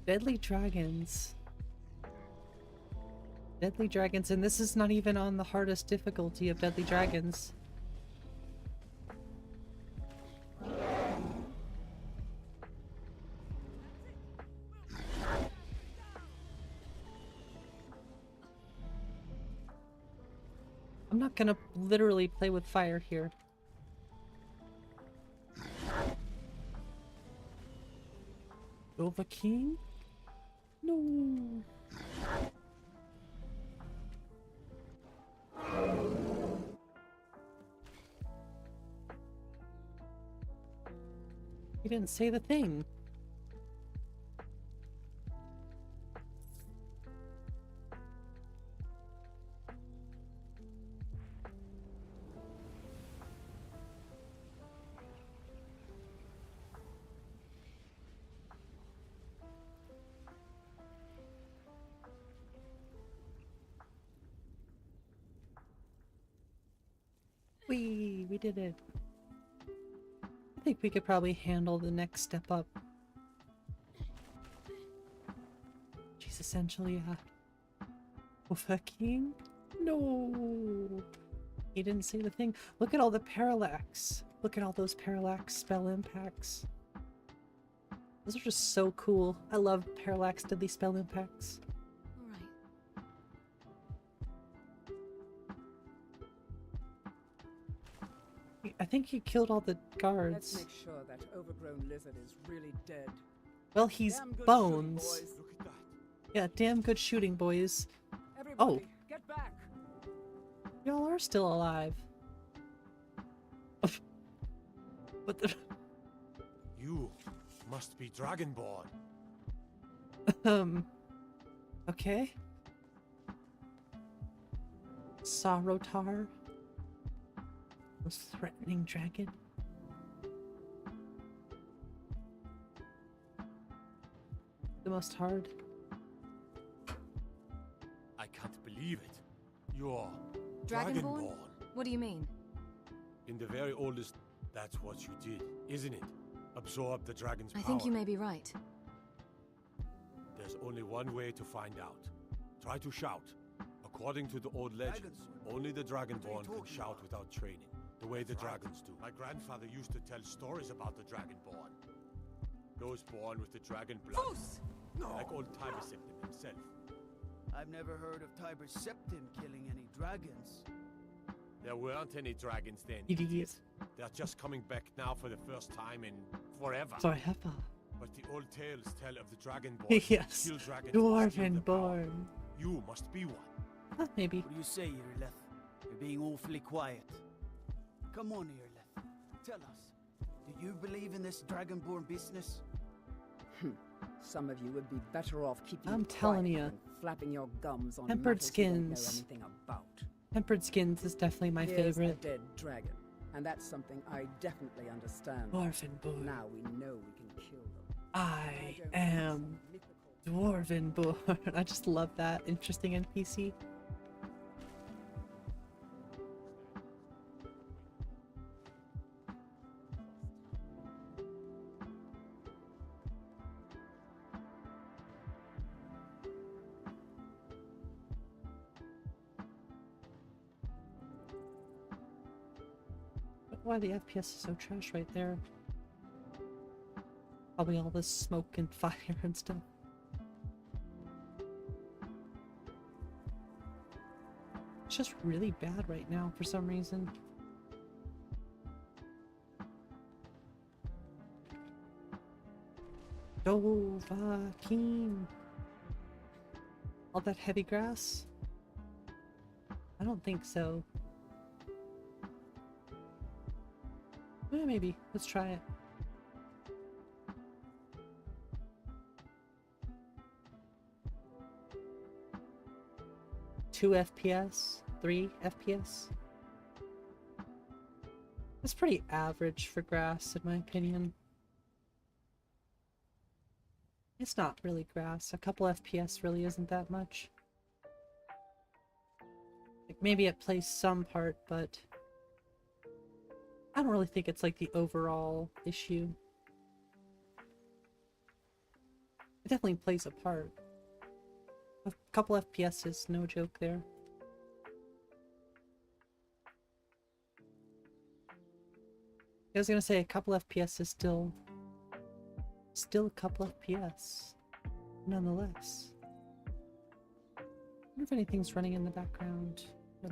S1: Deadly dragons. Deadly dragons, and this is not even on the hardest difficulty of Deadly Dragons. I'm not gonna literally play with fire here. Nova King? No. He didn't say the thing. We did it. I think we could probably handle the next step up. She's essentially a fucking no. He didn't say the thing. Look at all the parallax. Look at all those parallax spell impacts. Those are just so cool. I love parallax deadly spell impacts. I think he killed all the guards.
S16: Let's make sure that overgrown lizard is really dead.
S1: Well, he's
S16: Damn good
S1: bones.
S16: shooting, boys. Look at that.
S1: Yeah, damn good shooting, boys.
S16: Everybody, get back.
S1: Y'all are still alive. What the?
S8: You must be Dragonborn.
S1: Okay. Hrothgar. Most threatening dragon. The most hard.
S8: I can't believe it. You're
S6: Dragonborn? What do you mean?
S8: In the very oldest, that's what you did, isn't it? Absorb the dragon's power.
S6: I think you may be right.
S8: There's only one way to find out. Try to shout. According to the old legends, only the Dragonborn can shout without training, the way the dragons do. My grandfather used to tell stories about the Dragonborn. Those born with the dragon blood. Like old Tiber Septim himself.
S2: I've never heard of Tiber Septim killing any dragons.
S8: There weren't any dragons then.
S1: Idiots.
S8: They're just coming back now for the first time in forever.
S1: Forever.
S8: But the old tales tell of the Dragonborn.
S1: Yes.
S8: Kill dragons.
S1: Dwarvenborn.
S8: You must be one.
S1: Maybe.
S2: What do you say, Irleth? You're being awfully quiet. Come on, Irleth. Tell us. Do you believe in this Dragonborn business?
S16: Some of you would be better off keeping
S1: I'm
S16: quiet
S1: telling ya.
S16: than flapping your gums on
S1: Tempered
S16: matters you don't know
S1: skins.
S16: anything about.
S1: Tempered Skins is definitely my
S16: Here's
S1: favorite.
S16: a dead dragon, and that's something I definitely understand.
S1: Dwarvenborn.
S16: Now we know we can kill them.
S1: I am Dwarvenborn. I just love that interesting NPC. Why the FPS is so trash right there. Probably all this smoke and fire and stuff. It's just really bad right now for some reason. Dovahkiin. All that heavy grass? I don't think so. Maybe. Let's try it. Two FPS? 3 FPS? That's pretty average for grass, in my opinion. It's not really grass. A couple FPS really isn't that much. Like, maybe it plays some part, but I don't really think it's like the overall issue. It definitely plays a part. A couple FPS is no joke there. I was gonna say a couple FPS is still a couple FPS, nonetheless. I wonder if anything's running in the background. No.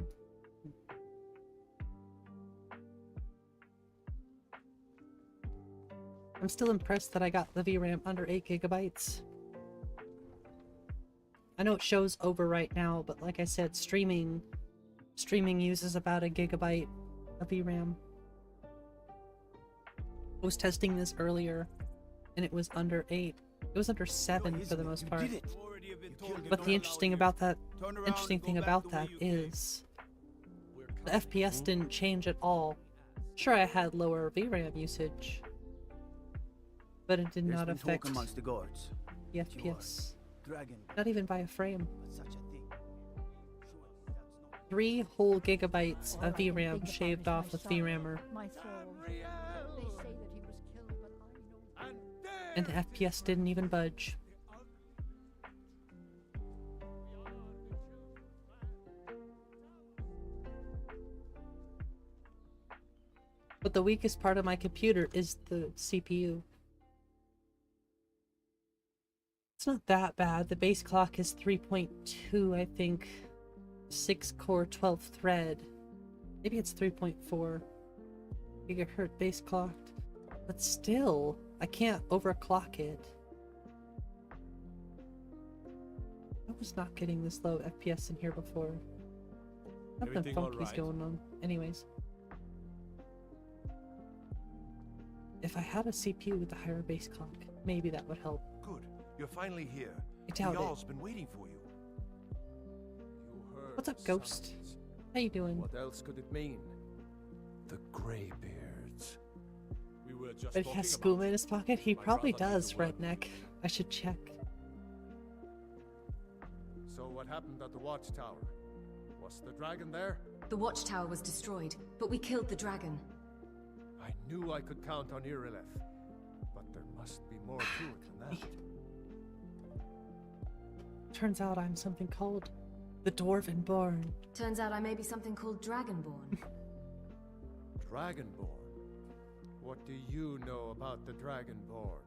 S1: I'm still impressed that I got the VRAM under 8 GB. I know it shows over right now, but like I said, streaming uses about 1 GB of VRAM. I was testing this earlier, and it was under 8. It was under 7 for the most part. But the interesting thing about that is the FPS didn't change at all. Sure, I had lower VRAM usage, but it did not affect
S2: amongst the guards.
S1: the FPS.
S2: Dragon.
S1: Not even by a frame.
S2: Such a thing.
S1: 3 whole gigabytes of VRAM shaved off with VRAMer.
S4: My soul. They say that he was killed, but I know.
S1: And the FPS didn't even budge. But the weakest part of my computer is the CPU. It's not that bad. The base clock is 3.2, I think. 6-core, 12-thread. Maybe it's 3.4 gigahertz base clocked. But still, I can't overclock it. I was not getting this low FPS in here before. Something
S8: Everything
S1: funky's
S8: alright?
S1: going on. Anyways. If I had a CPU with a higher base clock, maybe that would help.
S3: Good. You're finally here.
S1: I doubt
S3: Y'all's been waiting for you.
S1: What's up, Ghost? How you doing?
S9: What else could it mean?
S3: The Greybeards.
S8: We were just
S1: But he has
S8: talking
S1: skooma in his pocket? He
S8: My
S1: probably
S8: brother needs
S1: does,
S8: to work.
S1: redneck. I should check.
S9: So what happened at the watchtower? Was the dragon there?
S17: The watchtower was destroyed, but we killed the dragon.
S9: I knew I could count on Irileth, but there must be more to it than that.
S1: Turns out I'm something called the Dwarven Born.
S17: Turns out I may be something called Dragonborn.
S9: Dragonborn? What do you know about the Dragonborn?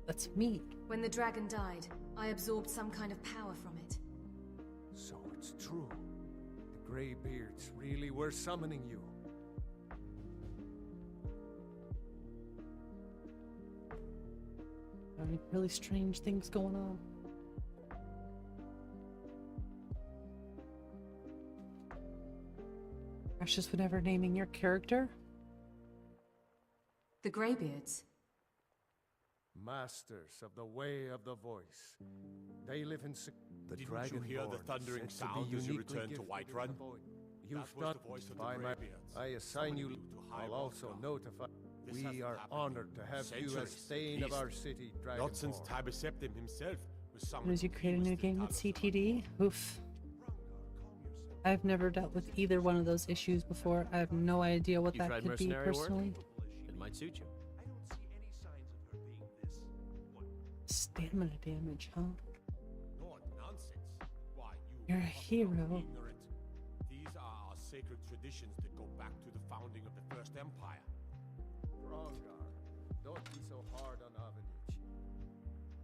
S1: That's me.
S17: When the dragon died, I absorbed some kind of power from it.
S9: So it's true. The Greybeards really were summoning you.
S1: Really strange things going on. Precious, whenever naming your character.
S17: The Greybeards.
S9: Masters of the way of the voice. They live in the
S8: Didn't
S9: Dragonborn.
S8: you hear the thundering
S9: said to be
S8: sound as you
S9: uniquely
S8: returned to
S9: gifted
S8: Whiterun?
S9: in the void. You've
S8: That was
S9: done
S8: the voice of the
S9: by my.
S8: Greybeards,
S9: I assign you.
S8: summoning you to High
S9: I'll also
S8: Hrothgar.
S9: notify.
S8: This
S9: We
S8: hasn't
S9: are
S8: happened
S9: honored to have you as
S8: centuries,
S9: Thane of
S8: at
S9: our
S8: least.
S9: city,
S8: Not since
S9: Dragonborn.
S8: Tibeseptim himself was
S1: As
S8: summoned.
S1: soon as you create a new game with CTD, oof. I've never dealt with either one of those issues before. I have no idea what
S18: You
S1: that
S18: tried
S1: could be
S18: mercenary
S1: personally.
S18: It might suit you.
S1: Stamina damage, huh?
S8: What nonsense. Why,
S1: You're a hero.
S8: ignorant. These are our sacred traditions that go back to the founding of the First Empire.
S9: Hrothgar, don't be so hard on Avenich.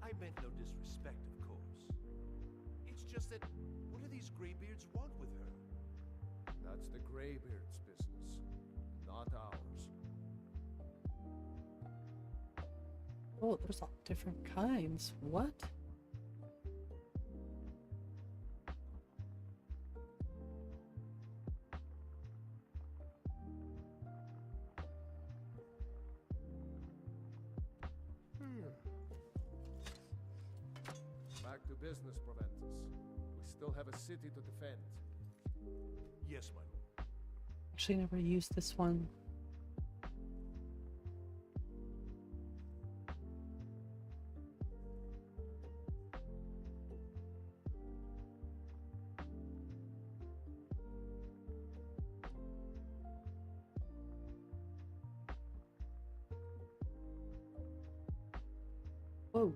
S3: I meant no disrespect, of course. It's just that, what do these Greybeards want with her?
S9: That's the Greybeards' business, not ours.
S1: Oh, there's all different kinds. What?
S9: Back to business, Proventus. We still have a city to defend.
S3: Yes, my lord.
S1: Actually, never used this one. Whoa.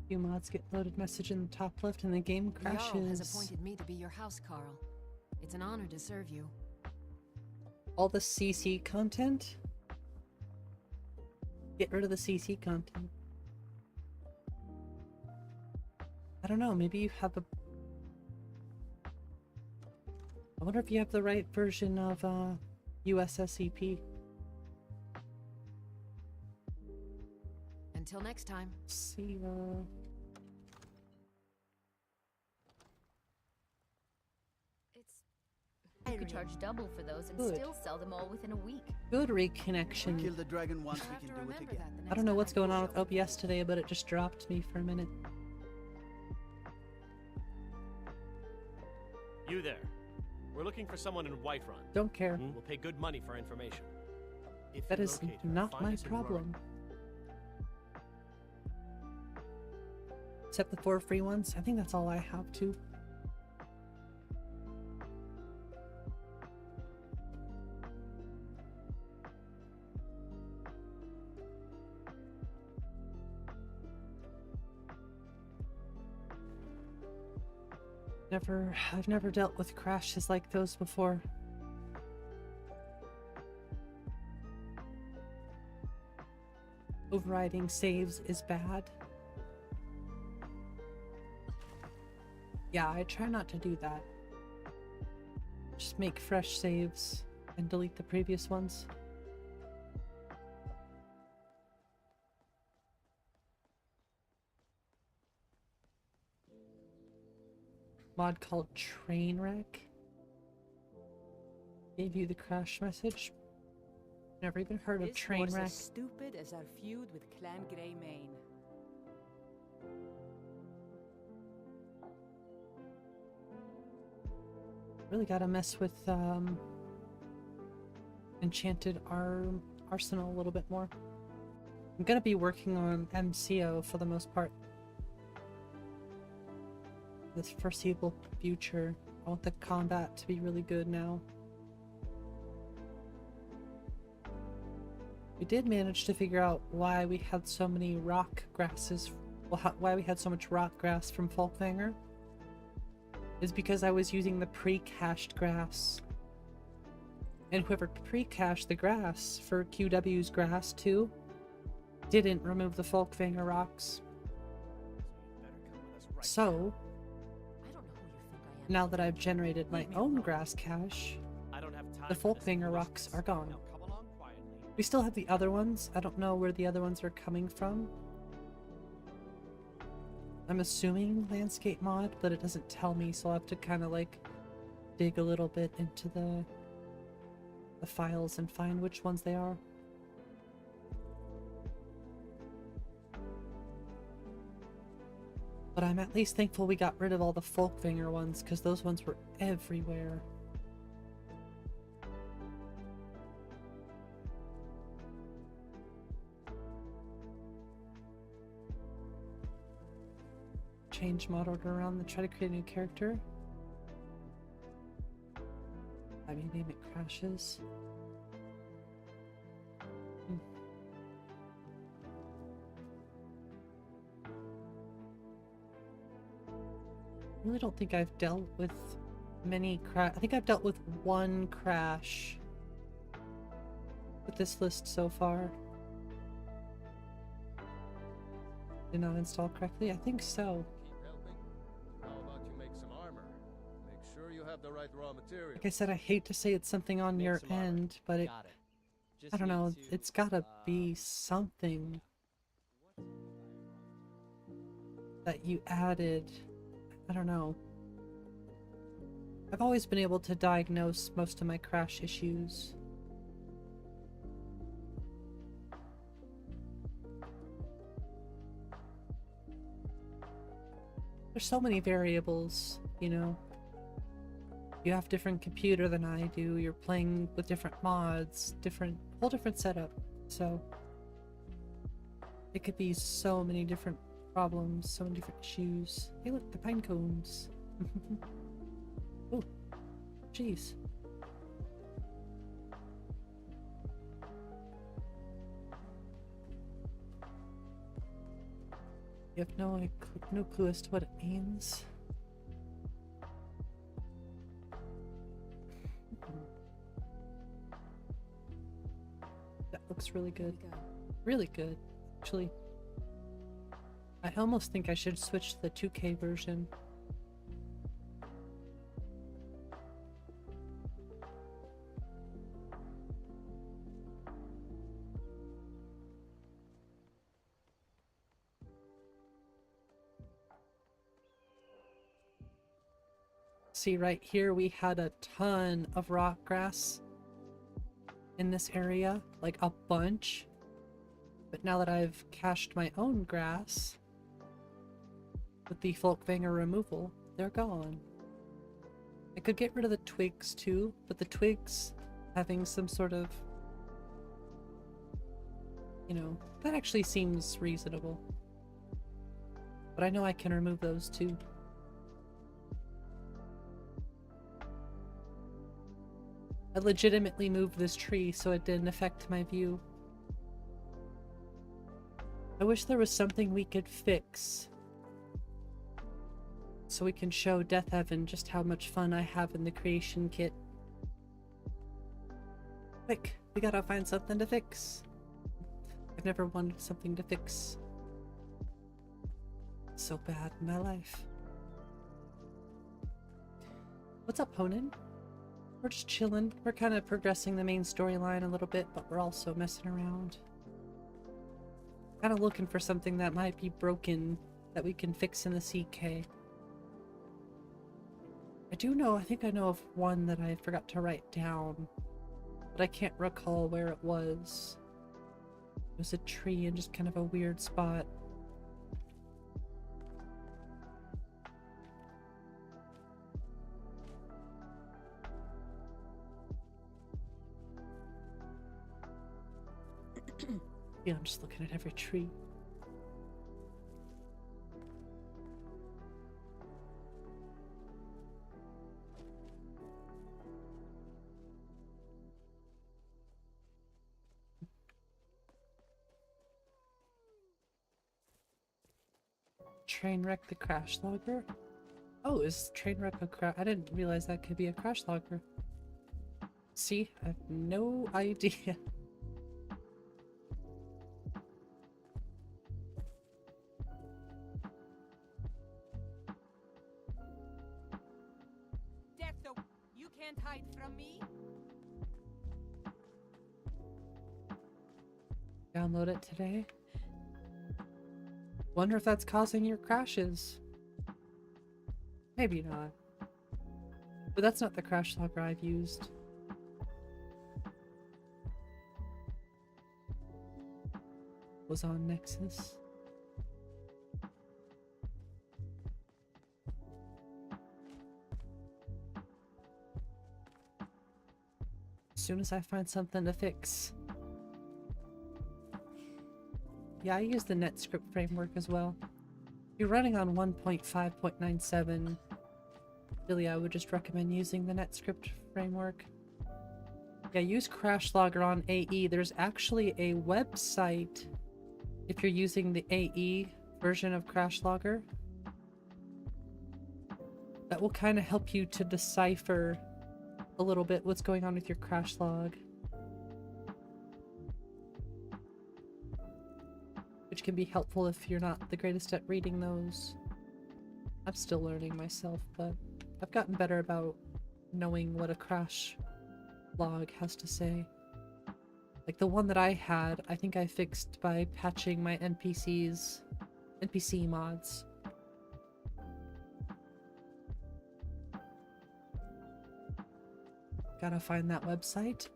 S1: Few mods get loaded message in the top left and the game
S10: The Jarl has
S1: crashes.
S10: appointed me to be your house, Carl. It's an honor to serve you.
S1: All the CC content? Get rid of the CC content. I don't know, maybe you have a... I wonder if you have the right version of USSEP.
S10: Until next time.
S1: See
S11: You could charge double for those and
S1: Good.
S11: still sell them all within a week.
S1: good reconnection.
S2: We kill the dragon once, we can do it again.
S1: I don't know what's going on with OBS today, but it just dropped me for a minute.
S18: You there. We're looking for someone in Whiterun.
S1: Don't care.
S18: We'll pay good money for information. If
S1: That
S18: you
S1: is
S18: locate her,
S1: not
S18: find
S1: my
S18: us in
S1: problem. Except the 4 free ones. I think that's all I have too. I've never dealt with crashes like those before. Overriding saves is bad. Yeah, I try not to do that. Just make fresh saves and delete the previous ones. Mod called Trainwreck gave you the crash message. Never even heard of Trainwreck.
S6: This was as stupid as our feud with Clan Greymane.
S1: Really gotta mess with Enchanted Arsenal a little bit more. I'm gonna be working on MCO for the most part. This foreseeable future. I want the combat to be really good now. We did manage to figure out why we had so many rock grasses, why we had so much rock grass from Folkvanger. Is because I was using the pre-cached grass. And whoever pre-cached the grass for QW's grass too didn't remove the Folkvanger rocks. So, now that I've generated my own grass cache, the Folkvanger rocks are gone. We still have the other ones. I don't know where the other ones are coming from. I'm assuming landscape mod, but it doesn't tell me, so I'll have to kind of like dig a little bit into the files and find which ones they are. But I'm at least thankful we got rid of all the Folkvanger ones, because those ones were everywhere. Change mod order around and try to create a new character. I mean, name it crashes. I really don't think I've dealt with many I think I've dealt with one crash with this list so far. Did not install correctly? I think so.
S9: How about you make some armor? Make sure you have the right raw material.
S1: Like I said, I hate to say it's something on your end, but I don't know, it's gotta be something that you added. I don't know. I've always been able to diagnose most of my crash issues. There's so many variables, you know. You have different computer than I do, you're playing with different mods, whole different setup, so it could be so many different problems, so many different issues. Hey look, the pine cones. Oh, jeez. You have no clue as to what it means. That looks really good. Really good, actually. I almost think I should switch to the 2K version. See, right here we had a ton of rock grass in this area, like a bunch. But now that I've cached my own grass with the Folkvanger removal, they're gone. I could get rid of the twigs too, but the twigs having some sort of, you know, that actually seems reasonable. But I know I can remove those too. I legitimately moved this tree so it didn't affect my view. I wish there was something we could fix so we can show Death Heaven just how much fun I have in the creation kit. Quick, we gotta find something to fix. I've never wanted something to fix so bad in my life. What's up, Honan? We're just chilling. We're kind of progressing the main storyline a little bit, but we're also messing around. Kind of looking for something that might be broken that we can fix in the CK. I think I know of one that I forgot to write down, but I can't recall where it was. It was a tree in just kind of a weird spot. Yeah, I'm just looking at every tree. Trainwreck the crash logger? Oh, is Trainwreck a crash? I didn't realize that could be a crash logger. See, I have no idea.
S6: You can't hide from me.
S1: Download it today. Wonder if that's causing your crashes. Maybe not. But that's not the crash logger I've used. Was on Nexus. As soon as I find something to fix. Yeah, I use the NetScript framework as well. If you're running on 1.5.97, really I would just recommend using the NetScript framework. Yeah, use CrashLogger on AE. There's actually a website if you're using the AE version of CrashLogger that will kind of help you to decipher a little bit what's going on with your crash log, which can be helpful if you're not the greatest at reading those. I'm still learning myself, but I've gotten better about knowing what a crash log has to say. Like the one that I had, I think I fixed by patching my NPC mods. Gotta find that website.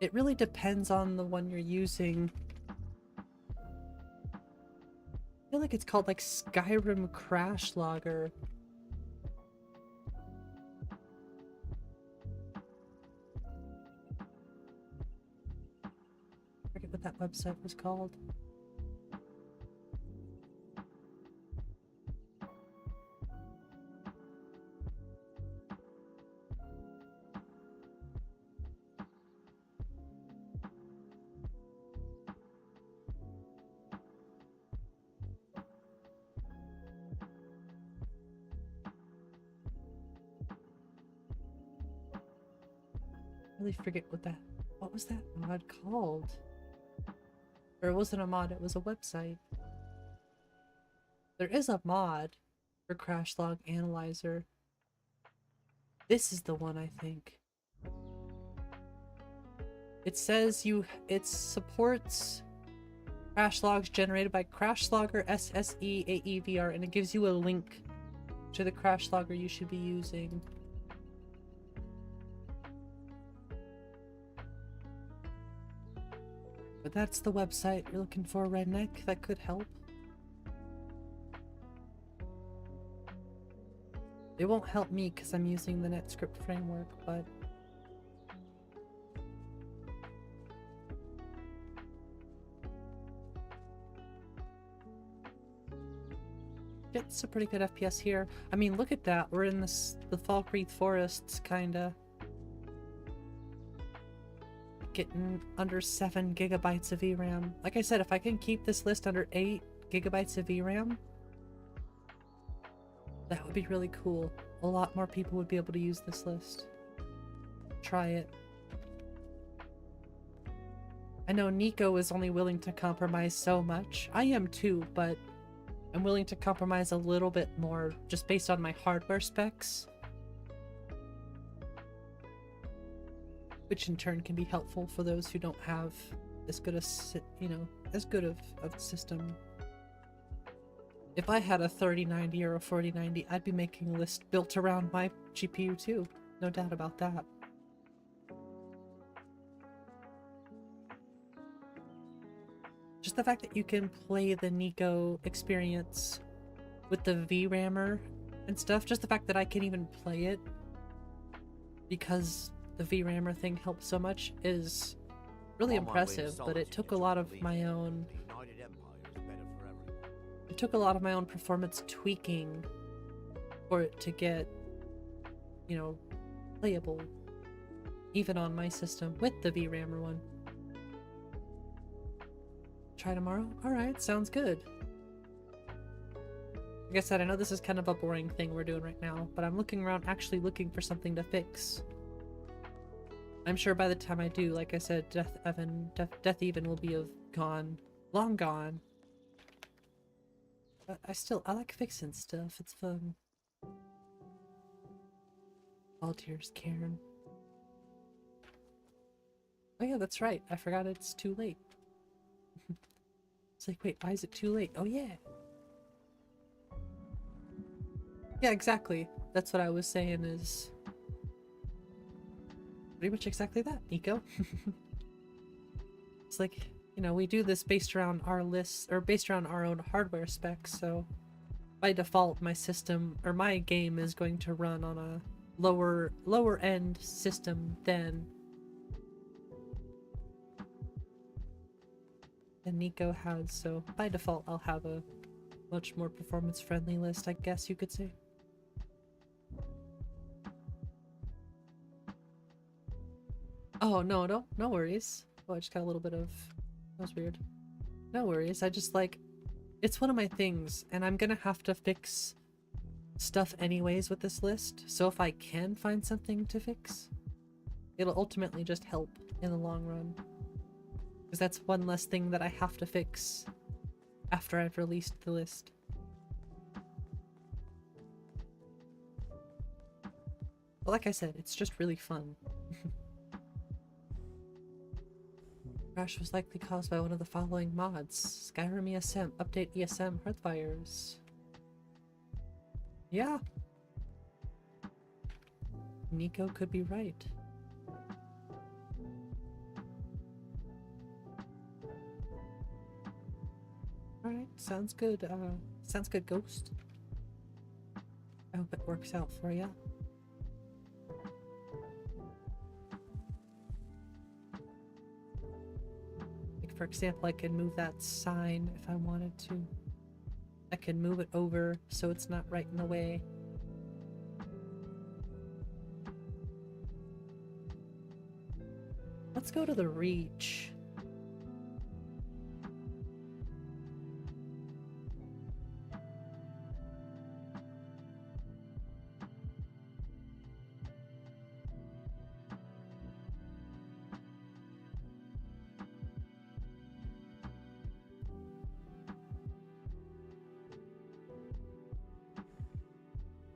S1: It really depends on the one you're using. I feel like it's called like Skyrim Crash Logger. I forget what that website was called. Really forget what was that mod called? Or it wasn't a mod, it was a website. There is a mod for Crash Log Analyzer. This is the one, I think. It says it supports crash logs generated by Crash Logger SSE AEVR, and it gives you a link to the crash logger you should be using. But that's the website you're looking for, Redneck. That could help. It won't help me because I'm using the NetScript framework, but It's a pretty good FPS here. I mean, look at that. We're in the Falkreath Forests, kinda. Getting under 7 gigabytes of VRAM. Like I said, if I can keep this list under 8 gigabytes of VRAM, that would be really cool. A lot more people would be able to use this list. Try it. I know Nico is only willing to compromise so much. I am too, but I'm willing to compromise a little bit more just based on my hardware specs. Which in turn can be helpful for those who don't have as good a, as good of a system. If I had a 3090 or a 4090, I'd be making a list built around my GPU too. No doubt about that. Just the fact that you can play the Nico experience with the VRAMer and stuff, just the fact that I can even play it because the VRAMer thing helps so much is really impressive, but it took a lot of my own performance tweaking for it to get, playable even on my system with the VRAMer one. Try tomorrow? Alright, sounds good. Like I said, I know this is kind of a boring thing we're doing right now, but I'm looking around actually looking for something to fix. I'm sure by the time I do, like I said, Death Even will be gone. Long gone. But I like fixing stuff. It's fun. All tears, Karen. Oh yeah, that's right. I forgot it's too late. It's like, wait, why is it too late? Oh yeah. Yeah, exactly. That's what I was saying is pretty much exactly that, Nico. It's like, we do this based around our lists, or based around our own hardware specs, so by default my system, or my game is going to run on a lower end system than Nico has, so by default I'll have a much more performance friendly list, I guess you could say. Oh, no worries. Oh, I just got a little bit of... That was weird. No worries, I just it's one of my things, and I'm gonna have to fix stuff anyways with this list, so if I can find something to fix, it'll ultimately just help in the long run. Because that's one less thing that I have to fix after I've released the list. But like I said, it's just really fun. Crash was likely caused by one of the following mods: Skyrim ESM, update ESM, Hrothgar's. Yeah. Nico could be right. Alright, sounds good. Sounds good, Ghost. I hope it works out for you. Like, for example, I can move that sign if I wanted to. I can move it over so it's not right in the way. Let's go to the Reach.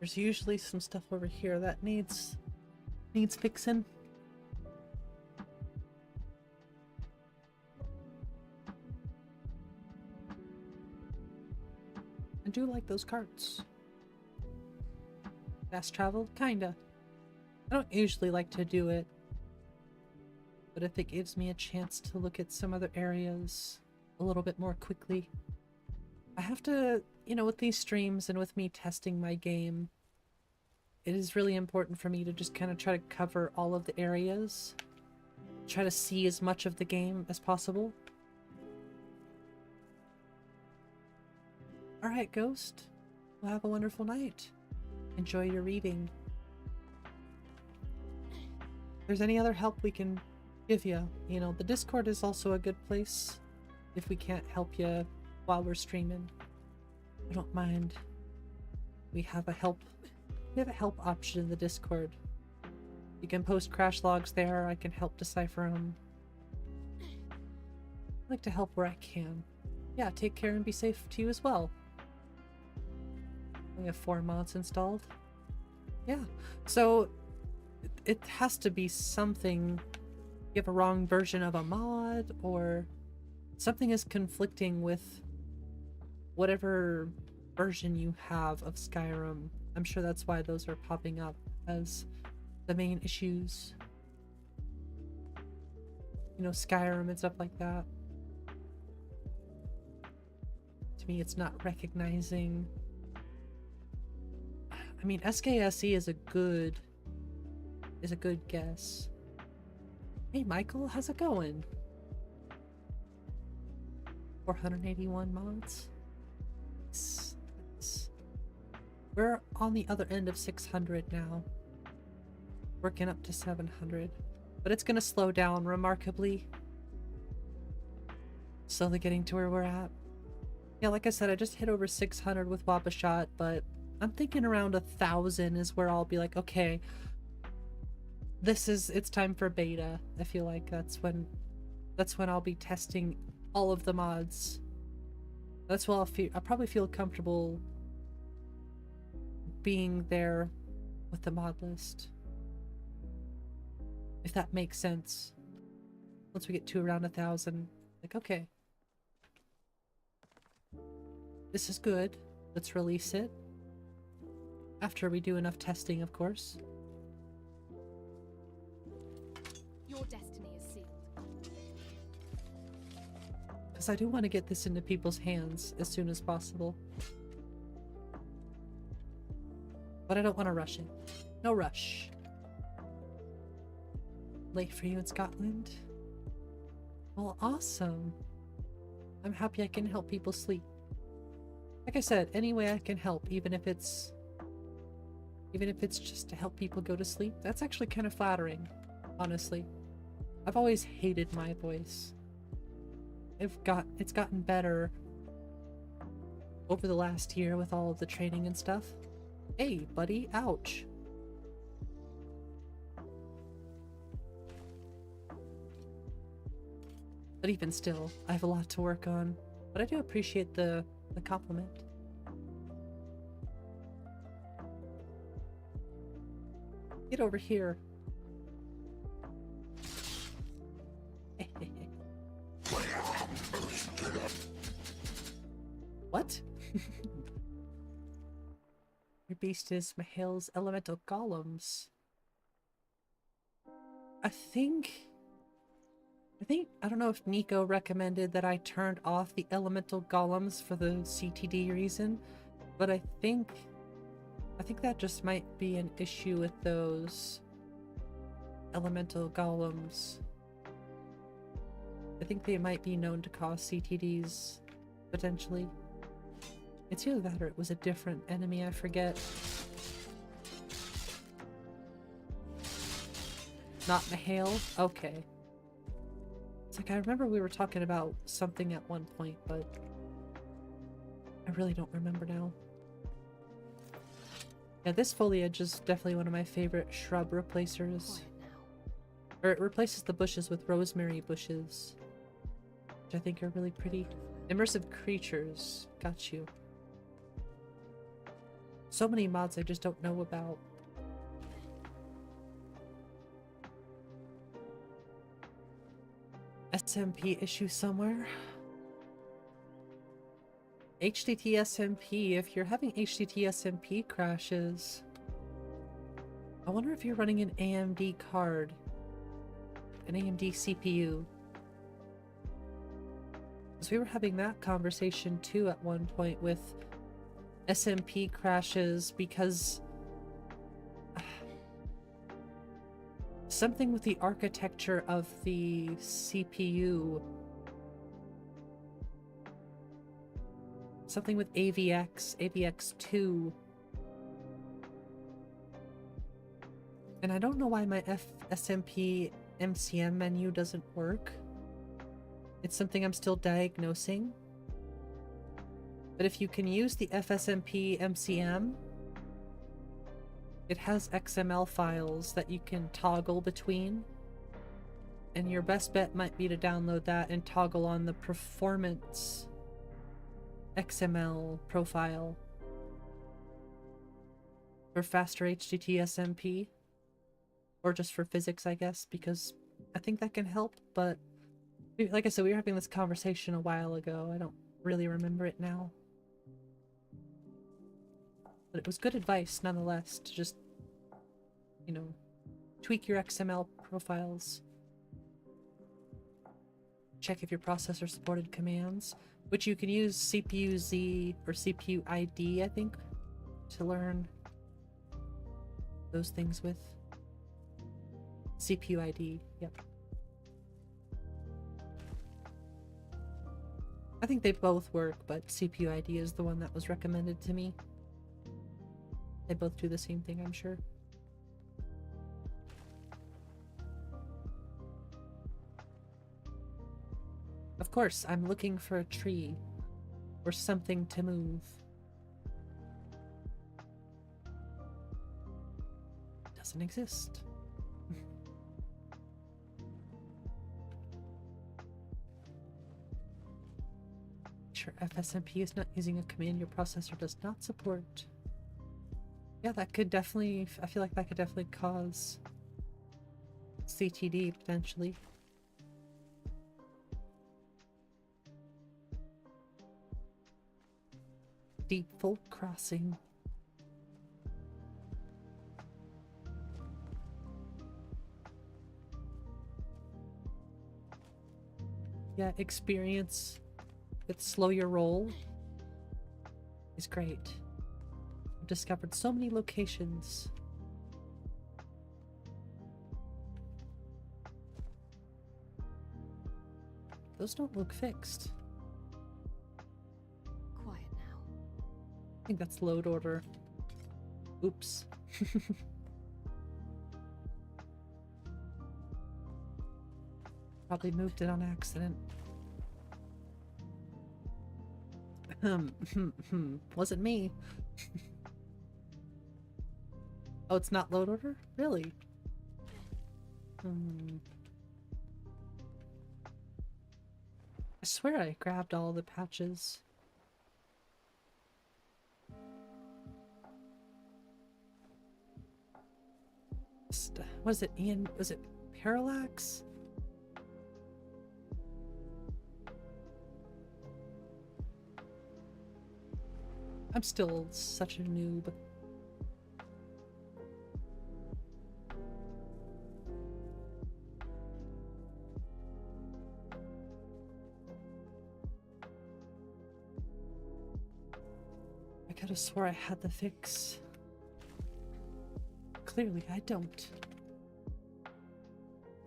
S1: There's usually some stuff over here that needs fixing. I do like those carts. Fast travel? Kinda. I don't usually like to do it, but if it gives me a chance to look at some other areas a little bit more quickly. I have to, with these streams and with me testing my game, it is really important for me to just kind of try to cover all of the areas. Try to see as much of the game as possible. Alright, Ghost. Well, have a wonderful night. Enjoy your reading. If there's any other help we can give you, you know, the Discord is also a good place if we can't help you while we're streaming. I don't mind. We have a help option in the Discord. You can post crash logs there. I can help decipher them. I like to help where I can. Yeah, take care and be safe to you as well. We have 4 mods installed. Yeah, so it has to be something. You have a wrong version of a mod, or something is conflicting with whatever version you have of Skyrim. I'm sure that's why those are popping up as the main issues. You know, Skyrim and stuff like that. To me, it's not recognizing. I mean, SKSE is a good guess. Hey Michael, how's it going? 481 mods. We're on the other end of 600 now. Working up to 700. But it's gonna slow down remarkably. Slowly getting to where we're at. Yeah, like I said, I just hit over 600 with WabbaShot, but I'm thinking around 1,000 is where I'll be like, okay, it's time for beta. I feel like that's when I'll be testing all of the mods. That's when I'll probably feel comfortable being there with the mod list. If that makes sense. Once we get to around 1,000, like, okay, this is good. Let's release it. After we do enough testing, of course.
S17: Your destiny is sealed.
S1: Because I do want to get this into people's hands as soon as possible. But I don't want to rush it. No rush. Late for you in Scotland? Well, awesome. I'm happy I can help people sleep. Like I said, any way I can help, even if it's just to help people go to sleep, that's actually kind of flattering, honestly. I've always hated my voice. It's gotten better over the last year with all of the training and stuff. Hey, buddy, ouch. But even still, I have a lot to work on. But I do appreciate the compliment. Get over here. What? Your beast is Mihail's elemental golems. I don't know if Nico recommended that I turned off the elemental golems for the CTD reason, but I think that just might be an issue with those elemental golems. I think they might be known to cause CTDs, potentially. It's either that or it was a different enemy, I forget. Not Mihail? Okay. It's like, I remember we were talking about something at one point, but I really don't remember now. Yeah, this foliage is definitely one of my favorite shrub replacers. Or it replaces the bushes with rosemary bushes, which I think are really pretty. Immersive creatures. Got you. So many mods I just don't know about. SMP issue somewhere. HDT SMP, if you're having HDT SMP crashes, I wonder if you're running an AMD card, an AMD CPU. Because we were having that conversation too at one point with SMP crashes because something with the architecture of the CPU. Something with AVX, AVX2. And I don't know why my FSMP MCM menu doesn't work. It's something I'm still diagnosing. But if you can use the FSMP MCM, it has XML files that you can toggle between. And your best bet might be to download that and toggle on the performance XML profile for faster HDT SMP. Or just for physics, I guess, because I think that can help, but like I said, we were having this conversation a while ago. I don't really remember it now. But it was good advice, nonetheless, to just, you know, tweak your XML profiles. Check if your processor supported commands, which you can use CPU-Z or CPU-ID, I think, to learn those things with. CPU-ID, yep. I think they both work, but CPU-ID is the one that was recommended to me. They both do the same thing, I'm sure. Of course, I'm looking for a tree or something to move. Doesn't exist. Sure, FSMP is not using a command your processor does not support. Yeah, that could definitely, I feel like that could definitely cause CTD potentially. Deep fault crossing. Yeah, experience with slow your roll is great. I've discovered so many locations. Those don't look fixed.
S17: Quiet now.
S1: I think that's load order. Oops. Probably moved it on accident. Wasn't me. Oh, it's not load order? Really? I swear I grabbed all the patches. Was it Ian? Was it Parallax? I'm still such a noob. I could have swore I had the fix. Clearly I don't.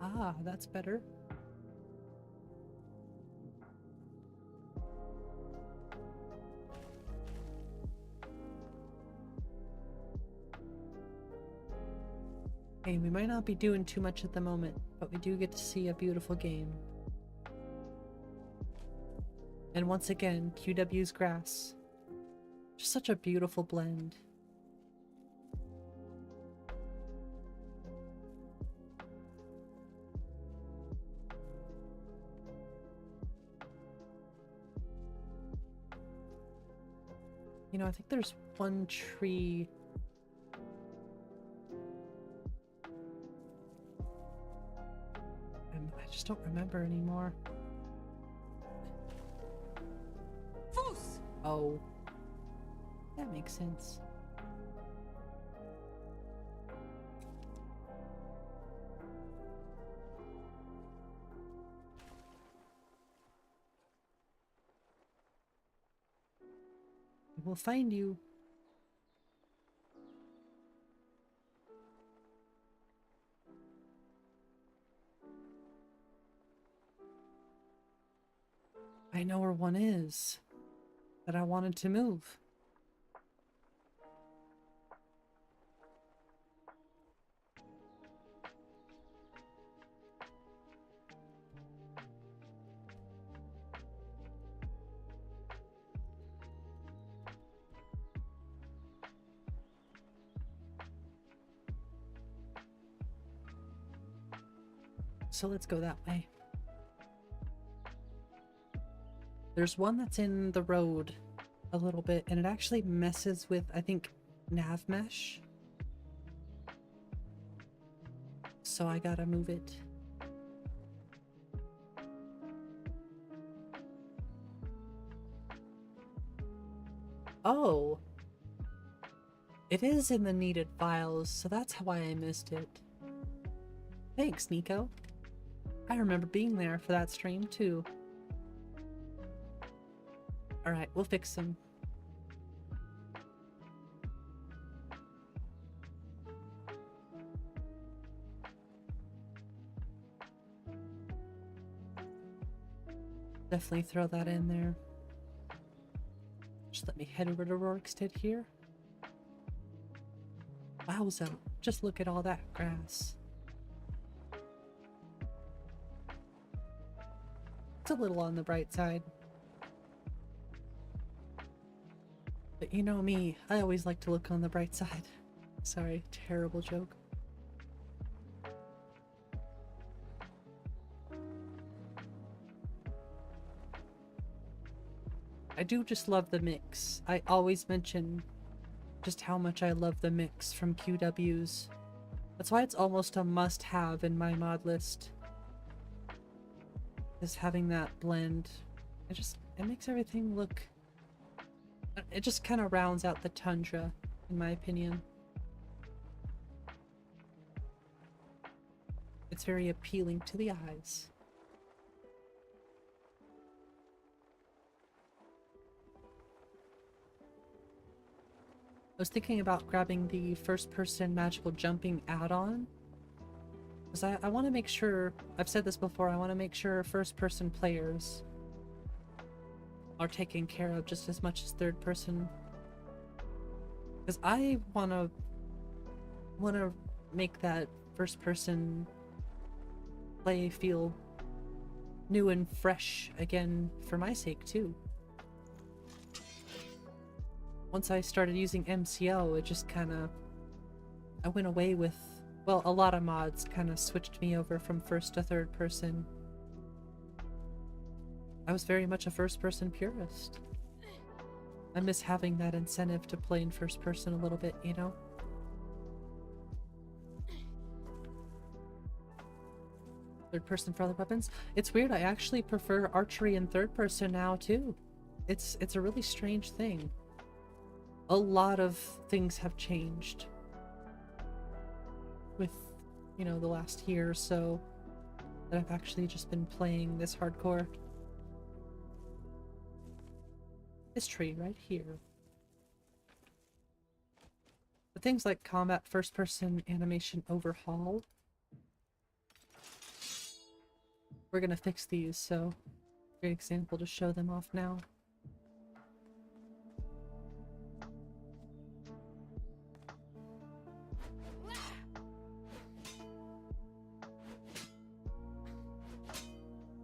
S1: Ah, that's better. Okay, we might not be doing too much at the moment, but we do get to see a beautiful game. And once again, QW's grass. Just such a beautiful blend. You know, I think there's one tree. I just don't remember anymore.
S16: Foos!
S1: Oh. That makes sense. We'll find you. I know where one is. that I wanted to move. So let's go that way. There's one that's in the road a little bit, and it actually messes with, I think, nav mesh. So I gotta move it. Oh! It is in the needed files, so that's why I missed it. Thanks, Nico. I remember being there for that stream, too. Alright, we'll fix them. Definitely throw that in there. Just let me head over to Rorikstead here. Wowza, just look at all that grass. It's a little on the bright side. But you know me, I always like to look on the bright side. Sorry, terrible joke. I do just love the mix. I always mention just how much I love the mix from QWs. That's why it's almost a must-have in my mod list. Is having that blend. It makes everything look... It just kind of rounds out the tundra, in my opinion. It's very appealing to the eyes. I was thinking about grabbing the first-person magical jumping add-on. Because I want to make sure, I've said this before, I want to make sure first-person players are taken care of just as much as third-person. Because I want to make that first-person play feel new and fresh again for my sake, too. Once I started using MCL, it just kind of... I went away with... Well, a lot of mods kind of switched me over from first to third person. I was very much a first person purist. I miss having that incentive to play in first person a little bit, you know? Third person for other weapons? It's weird, I actually prefer archery in third person now too. It's a really strange thing. A lot of things have changed with, you know, the last year or so that I've actually just been playing this hardcore. This tree right here. But things like combat first-person animation overhaul, we're gonna fix these, so great example to show them off now.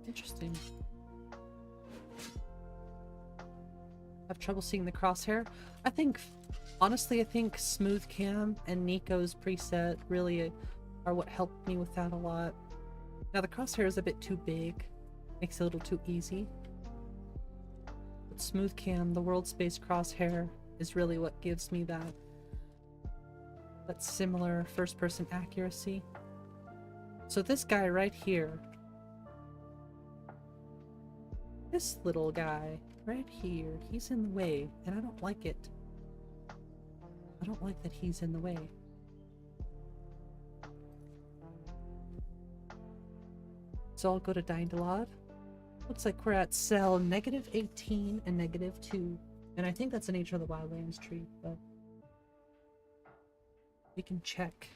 S1: Interesting. Have trouble seeing the crosshair? Honestly, I think Smooth Cam and Nico's preset really are what helped me with that a lot. Now the crosshair is a bit too big, makes it a little too easy. But Smooth Cam, the world space crosshair, is really what gives me that similar first person accuracy. So this guy right here, this little guy right here, he's in the way, and I don't like it. I don't like that he's in the way. So I'll go to Dindalad. Looks like we're at cell -18 and -2. And I think that's the Nature of the Wildlands tree, but we can check.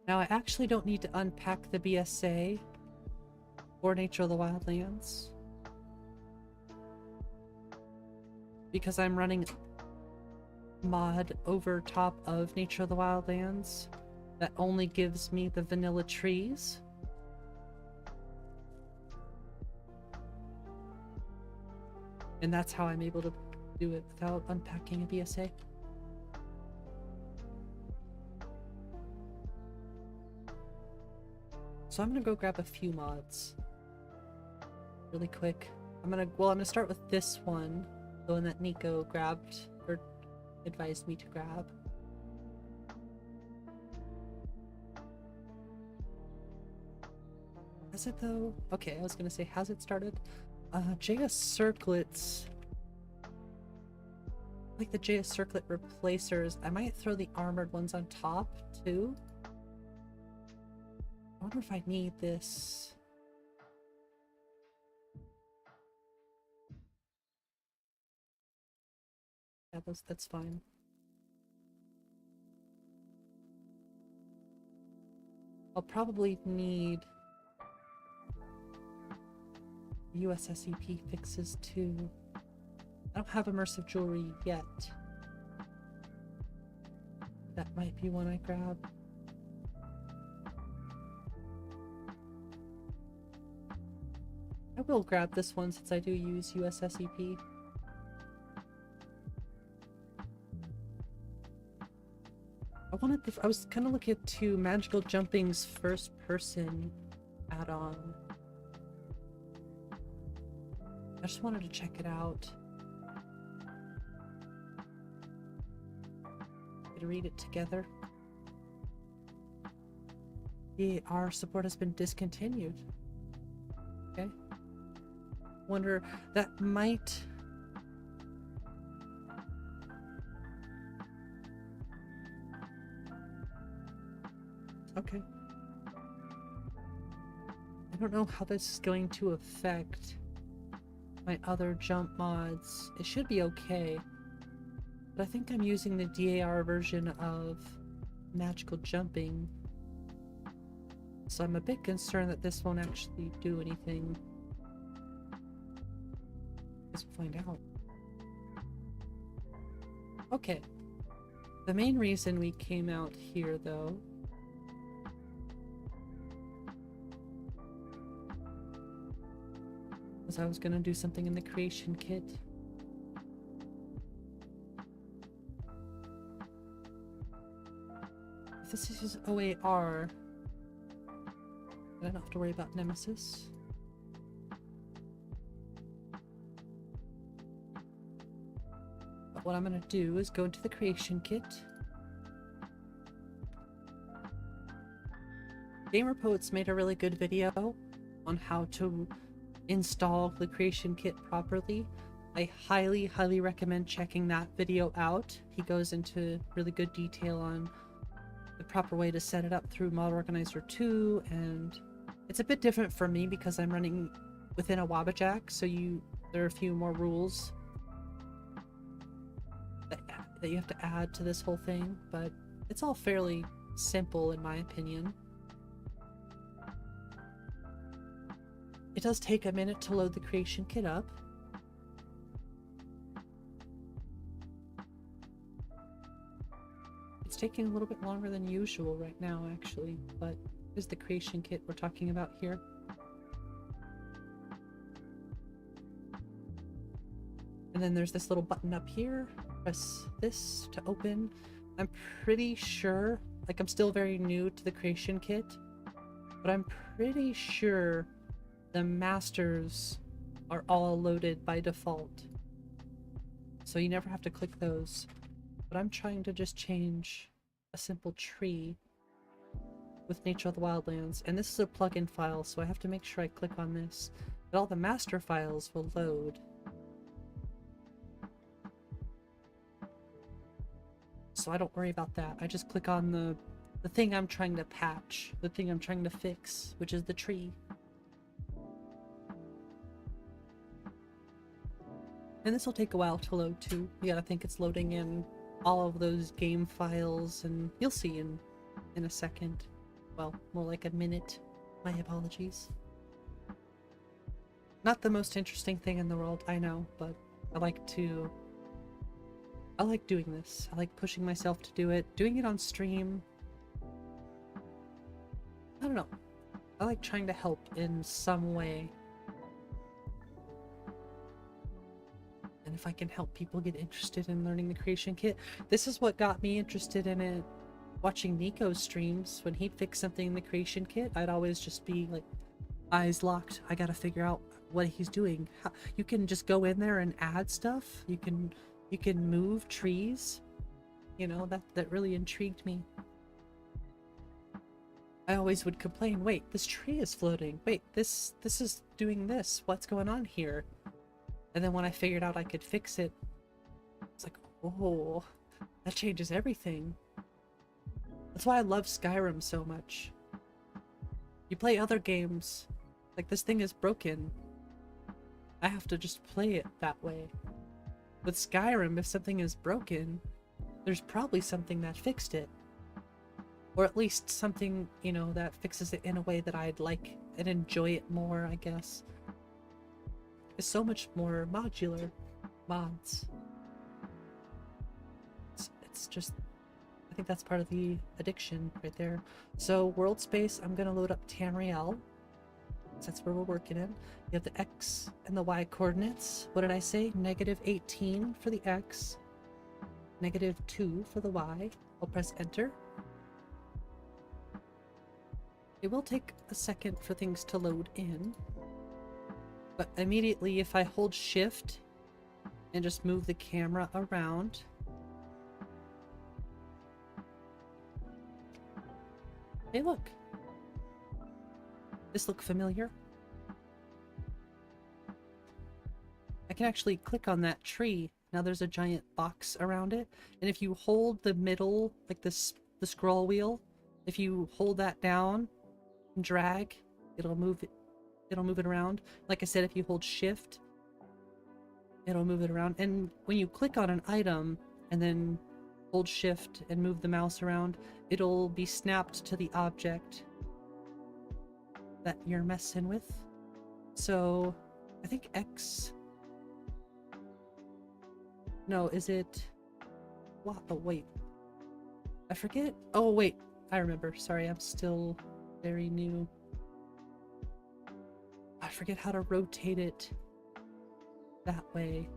S1: Now I actually don't need to unpack the BSA or Nature of the Wildlands, because I'm running mod over top of Nature of the Wildlands that only gives me the vanilla trees. And that's how I'm able to do it without unpacking a BSA. So I'm gonna go grab a few mods really quick. I'm gonna start with this one, the one that Nico grabbed or advised me to grab. Has it though? Okay, I was gonna say, has it started? JS circlets. Like the JS circlet replacers. I might throw the armored ones on top too. I wonder if I need this. Yeah, that's fine. I'll probably need USSEP fixes too. I don't have immersive jewelry yet. That might be one I grab. I will grab this one since I do use USSEP. I was kind of looking at Magical Jumping's first person add-on. I just wanted to check it out. To read it together. Yeah, our support has been discontinued. Okay. Wonder, that might... Okay. I don't know how this is going to affect my other jump mods. It should be okay. But I think I'm using the DAR version of Magical Jumping. So I'm a bit concerned that this won't actually do anything. Guess we'll find out. Okay. The main reason we came out here, though, was I was gonna do something in the creation kit. If this is OAR, I don't have to worry about Nemesis. But what I'm gonna do is go into the creation kit. GamerPoets made a really good video on how to install the creation kit properly. I highly recommend checking that video out. He goes into really good detail on the proper way to set it up through Model Organizer 2, and it's a bit different for me because I'm running within a WabbaJack, so there are a few more rules that you have to add to this whole thing, but it's all fairly simple in my opinion. It does take a minute to load the creation kit up. It's taking a little bit longer than usual right now, actually, but here's the creation kit we're talking about here. And then there's this little button up here. Press this to open. I'm pretty sure, like I'm still very new to the creation kit, but I'm pretty sure the masters are all loaded by default. So you never have to click those. But I'm trying to just change a simple tree with Nature of the Wildlands. And this is a plugin file, so I have to make sure I click on this. But all the master files will load. So I don't worry about that. I just click on the thing I'm trying to patch, the thing I'm trying to fix, which is the tree. And this will take a while to load too. You gotta think it's loading in all of those game files, and you'll see in a second. Well, more like a minute. My apologies. Not the most interesting thing in the world, I know, but I like to I like doing this. I like pushing myself to do it. Doing it on stream. I don't know. I like trying to help in some way. And if I can help people get interested in learning the creation kit. This is what got me interested in it. Watching Nico's streams. When he'd fix something in the creation kit, I'd always just be like, eyes locked. I gotta figure out what he's doing. You can just go in there and add stuff. You can move trees. You know, that really intrigued me. I always would complain, wait, this tree is floating. Wait, this is doing this. What's going on here? And then when I figured out I could fix it, it's like, oh, that changes everything. That's why I love Skyrim so much. You play other games, like this thing is broken. I have to just play it that way. With Skyrim, if something is broken, there's probably something that fixed it. Or at least something, you know, that fixes it in a way that I'd like and enjoy it more, I guess. It's so much more modular mods. It's just, I think that's part of the addiction right there. So world space, I'm gonna load up Tamriel. That's where we're working in. You have the X and the Y coordinates. What did I say? -18 for the X, -2 for the Y. I'll press enter. It will take a second for things to load in. But immediately if I hold shift and just move the camera around, hey look, this look familiar? I can actually click on that tree. Now there's a giant box around it, and if you hold the middle, like this, the scroll wheel, if you hold that down and drag, it'll move it around. Like I said, if you hold shift, it'll move it around. And when you click on an item and then hold shift and move the mouse around, it'll be snapped to the object that you're messing with. So I think X, no, is it what? Oh wait, I forget. Oh wait, I remember. Sorry, I'm still very new. I forget how to rotate it that way.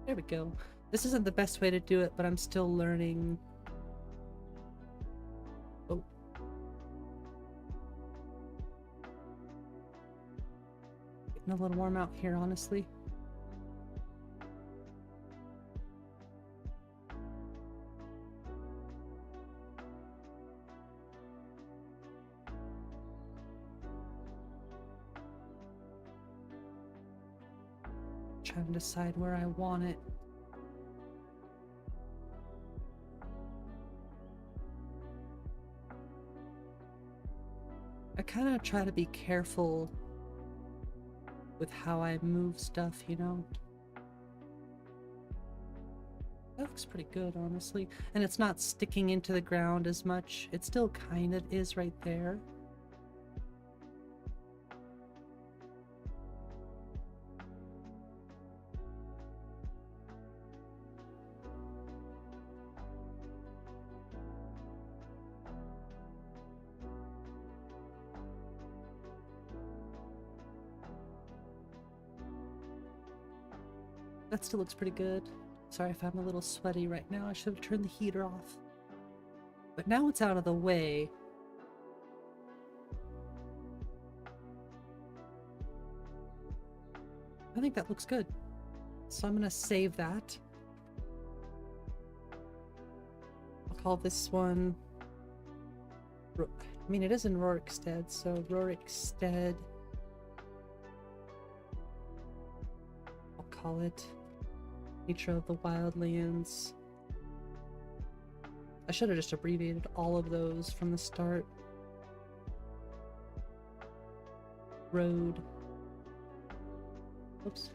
S1: There we go. This isn't the best way to do it, but I'm still learning. Oh. Getting a little warm out here, honestly. Trying to decide where I want it. I kind of try to be careful with how I move stuff, you know? That looks pretty good, honestly. And it's not sticking into the ground as much. It still kind of is right there. That still looks pretty good. Sorry if I'm a little sweaty right now. I should have turned the heater off. But now it's out of the way. I think that looks good. So I'm gonna save that. I'll call this one... I mean, it is in Rorikstead, so Rorikstead. I'll call it Nature of the Wildlands. I should have just abbreviated all of those from the start. Road. Oops.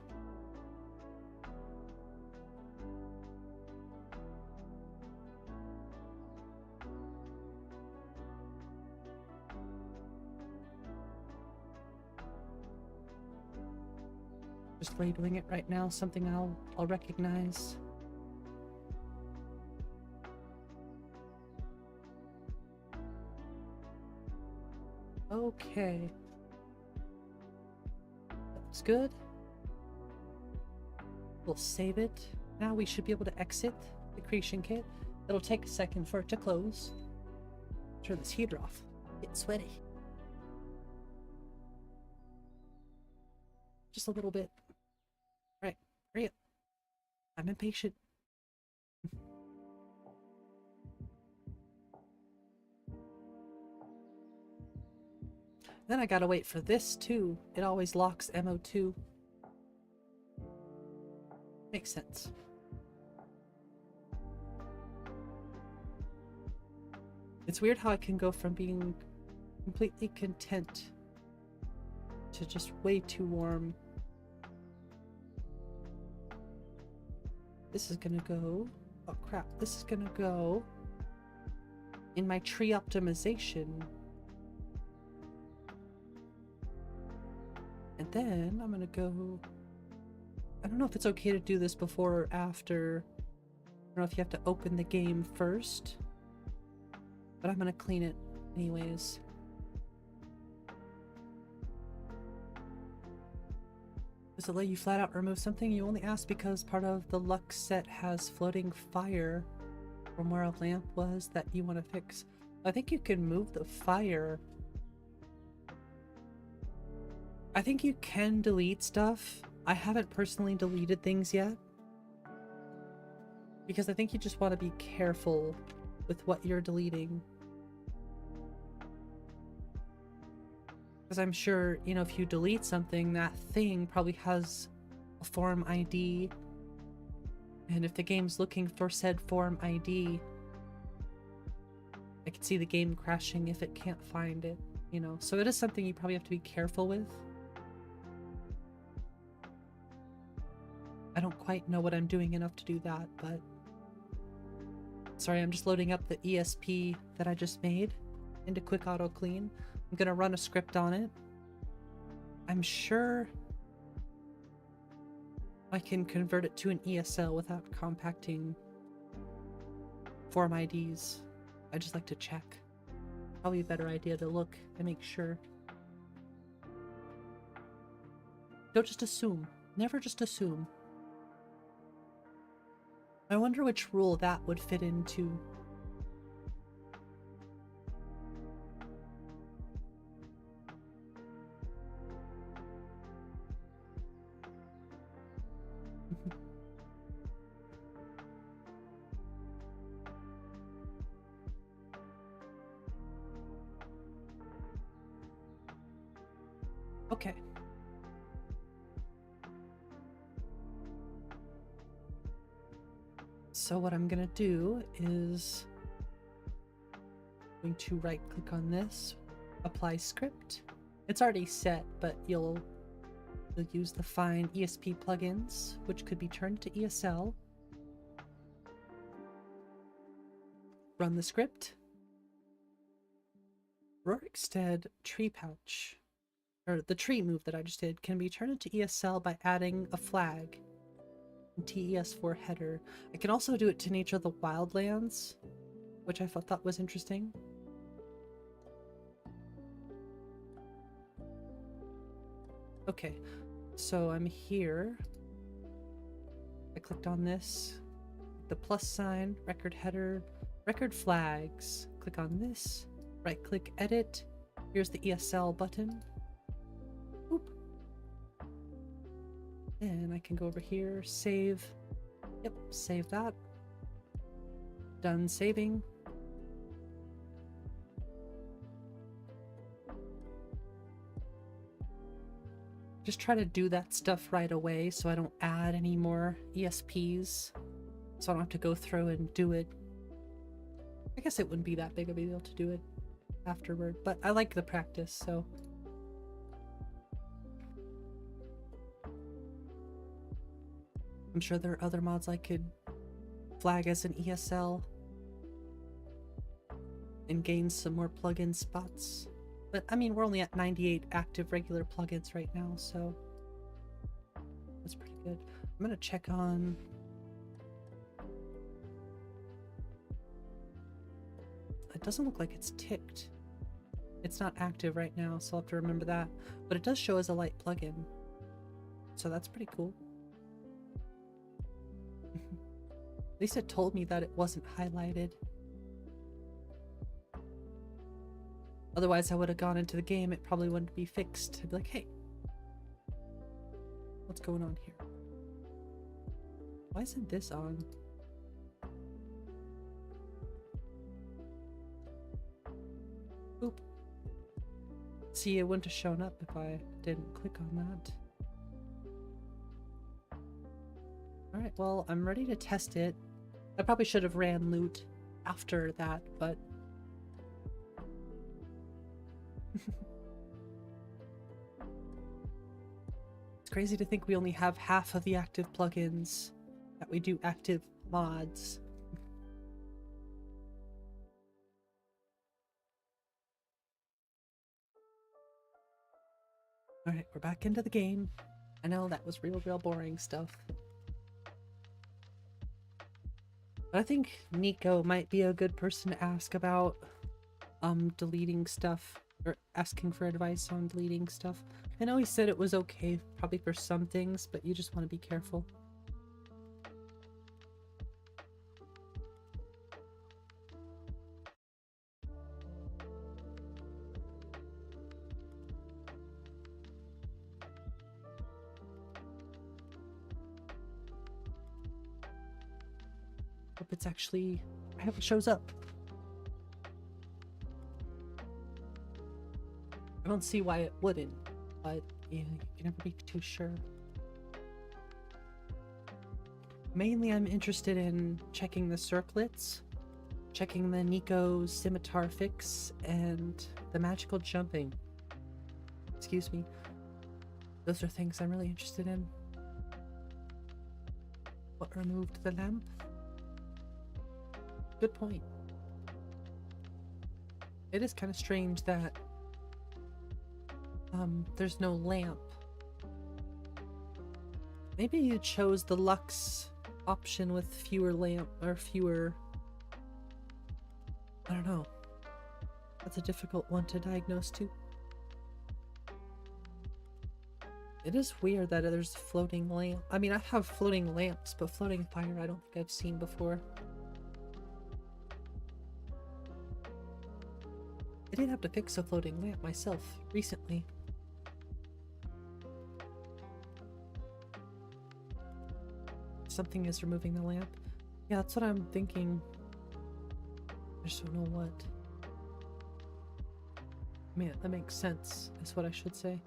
S1: just redoing it right now, something I'll recognize. Okay. That looks good. We'll save it. Now we should be able to exit the creation kit. It'll take a second for it to close. Turn this heater off. Get sweaty. Just a little bit. Right, hurry up. I'm impatient. Then I gotta wait for this too. It always locks MO2. Makes sense. It's weird how I can go from being completely content to just way too warm. This is gonna go... Oh crap, this is gonna go in my tree optimization. And then I'm gonna go... I don't know if it's okay to do this before or after. I don't know if you have to open the game first. But I'm gonna clean it anyways. Does it let you flat out remove something? You only ask because part of the luck set has floating fire from where a lamp was that you want to fix. I think you can move the fire. I think you can delete stuff. I haven't personally deleted things yet. Because I think you just want to be careful with what you're deleting. Because I'm sure, you know, if you delete something, that thing probably has a form ID. And if the game's looking for said form ID, I could see the game crashing if it can't find it, you know. So it is something you probably have to be careful with. I don't quite know what I'm doing enough to do that, but... Sorry, I'm just loading up the ESP that I just made into Quick Auto Clean. I'm gonna run a script on it. I'm sure I can convert it to an ESL without compacting form IDs. I just like to check. Probably a better idea to look and make sure. Don't just assume. Never just assume. I wonder which rule that would fit into. Okay. So what I'm gonna do is I'm going to right click on this, apply script. It's already set, but you'll use the find ESP plugins, which could be turned to ESL. Run the script. Rorikstead tree pouch, or the tree move that I just did, can be turned into ESL by adding a flag. TES4 header. I can also do it to Nature of the Wildlands, which I thought was interesting. Okay, so I'm here. I clicked on this, the plus sign, record header, record flags. Click on this, right click, edit. Here's the ESL button. Boop. And I can go over here, save. Yep, save that. Done saving. Just try to do that stuff right away so I don't add any more ESPs. So I don't have to go through and do it. I guess it wouldn't be that big of a deal to do it afterward, but I like the practice, so... I'm sure there are other mods I could flag as an ESL and gain some more plugin spots. But I mean, we're only at 98 active regular plugins right now, so good. I'm gonna check on... It doesn't look like it's ticked. It's not active right now, so I'll have to remember that. But it does show as a light plugin. So that's pretty cool. At least it told me that it wasn't highlighted. Otherwise I would have gone into the game, it probably wouldn't be fixed. I'd be like, hey, what's going on here? Why isn't this on? Oop. See, it wouldn't have shown up if I didn't click on that. Alright, well, I'm ready to test it. I probably should have ran loot after that, but... It's crazy to think we only have half of the active plugins, that we do active mods. Alright, we're back into the game. I know that was real boring stuff. But I think Nico might be a good person to ask about deleting stuff, or asking for advice on deleting stuff. I know he said it was okay probably for some things, but you just want to be careful. Hope it's actually... I hope it shows up. I don't see why it wouldn't, but yeah, you can never be too sure. Mainly I'm interested in checking the circlets, checking the Nico's scimitar fix, and the magical jumping. Excuse me. Those are things I'm really interested in. What removed the lamp? Good point. It is kind of strange that there's no lamp. Maybe you chose the Lux option with fewer lamp, or fewer... I don't know. That's a difficult one to diagnose too. It is weird that there's floating lamp. I mean, I have floating lamps, but floating fire I don't think I've seen before. I did have to fix a floating lamp myself recently. Something is removing the lamp. Yeah, that's what I'm thinking. I just don't know what. I mean, that makes sense, is what I should say.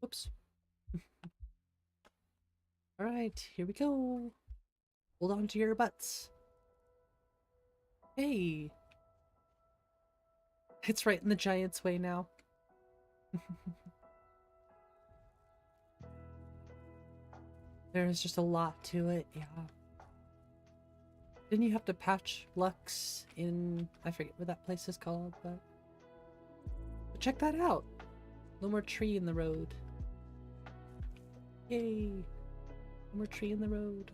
S1: Whoops. Alright, here we go. Hold on to your butts. Hey! It's right in the giant's way now. There's just a lot to it, yeah. Didn't you have to patch Lux in... I forget what that place is called, but check that out! No more tree in the road. Yay! No more tree in the road.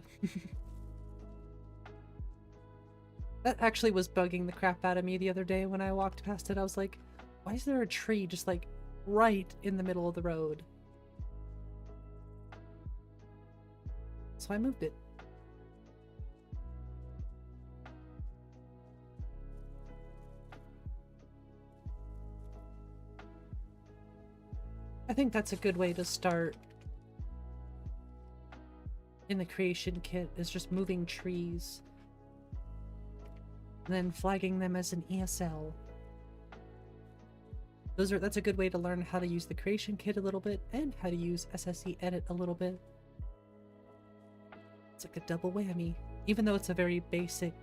S1: That actually was bugging the crap out of me the other day when I walked past it. I was like, why is there a tree just like right in the middle of the road? So I moved it. I think that's a good way to start in the creation kit, is just moving trees and then flagging them as an ESL. That's a good way to learn how to use the creation kit a little bit and how to use SSE edit a little bit. It's like a double whammy, even though it's a very basic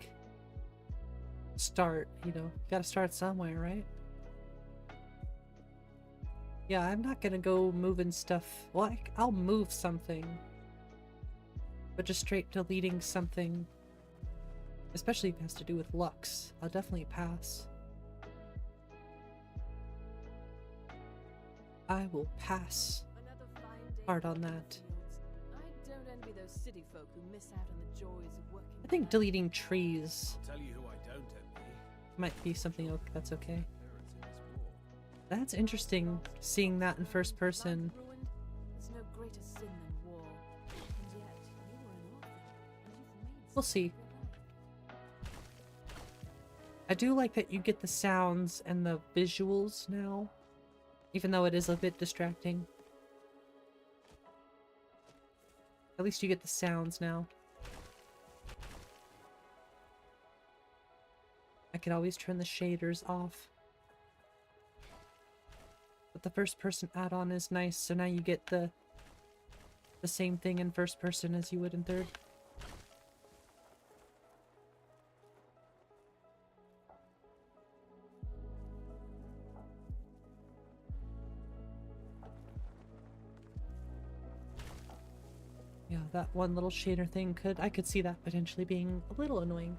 S1: start, you know, you gotta start somewhere, right? Yeah, I'm not gonna go moving stuff. Well, I'll move something. But just straight deleting something, especially if it has to do with Lux, I'll definitely pass. I will pass hard on that.
S10: I don't envy those city folk who miss out on the joys of working.
S1: I think deleting trees
S3: I'll tell you who I don't envy.
S1: might be something that's okay. That's interesting, seeing that in first person.
S10: There's no greater sin than war. And yet, you were an orphan, and you've made
S1: We'll see. I do like that you get the sounds and the visuals now, even though it is a bit distracting. At least you get the sounds now. I can always turn the shaders off. But the first person add-on is nice, so now you get the same thing in first person as you would in third. Yeah, that one little shader thing I could see that potentially being a little annoying.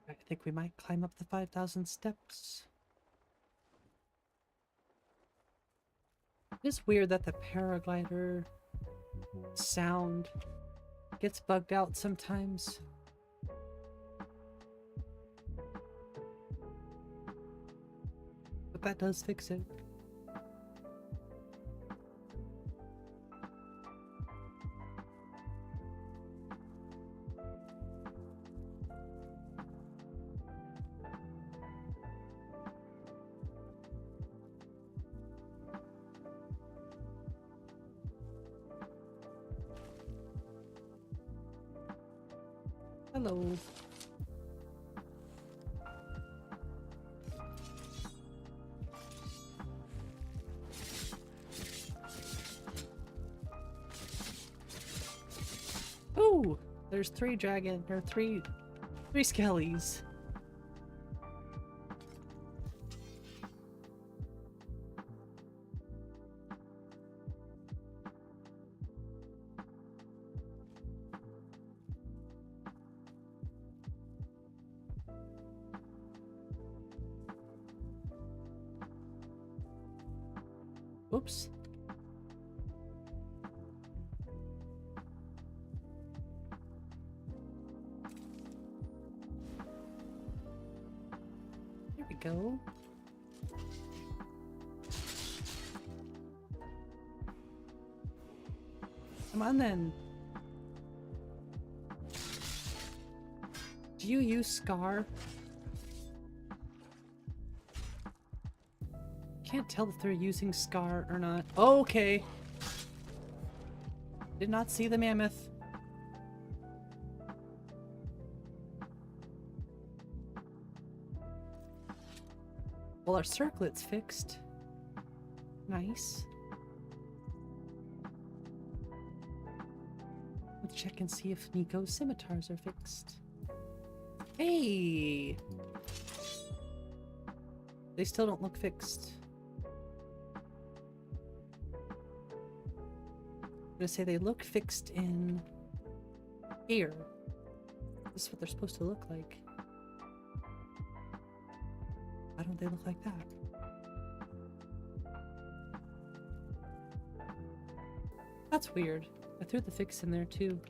S1: I think we might climb up the 5,000 steps. It is weird that the paraglider sound gets bugged out sometimes. But that does fix it. Hello. Ooh, there's three skellies. Oops. There we go. Come on then. Do you use Scar? Can't tell if they're using Scar or not. Oh, okay. Did not see the mammoth. Well, our circlet's fixed. Nice. Let's check and see if Nico's scimitars are fixed. Hey! They still don't look fixed. I'm gonna say they look fixed in here. This is what they're supposed to look like. Why don't they look like that? That's weird. I threw the fix in there too.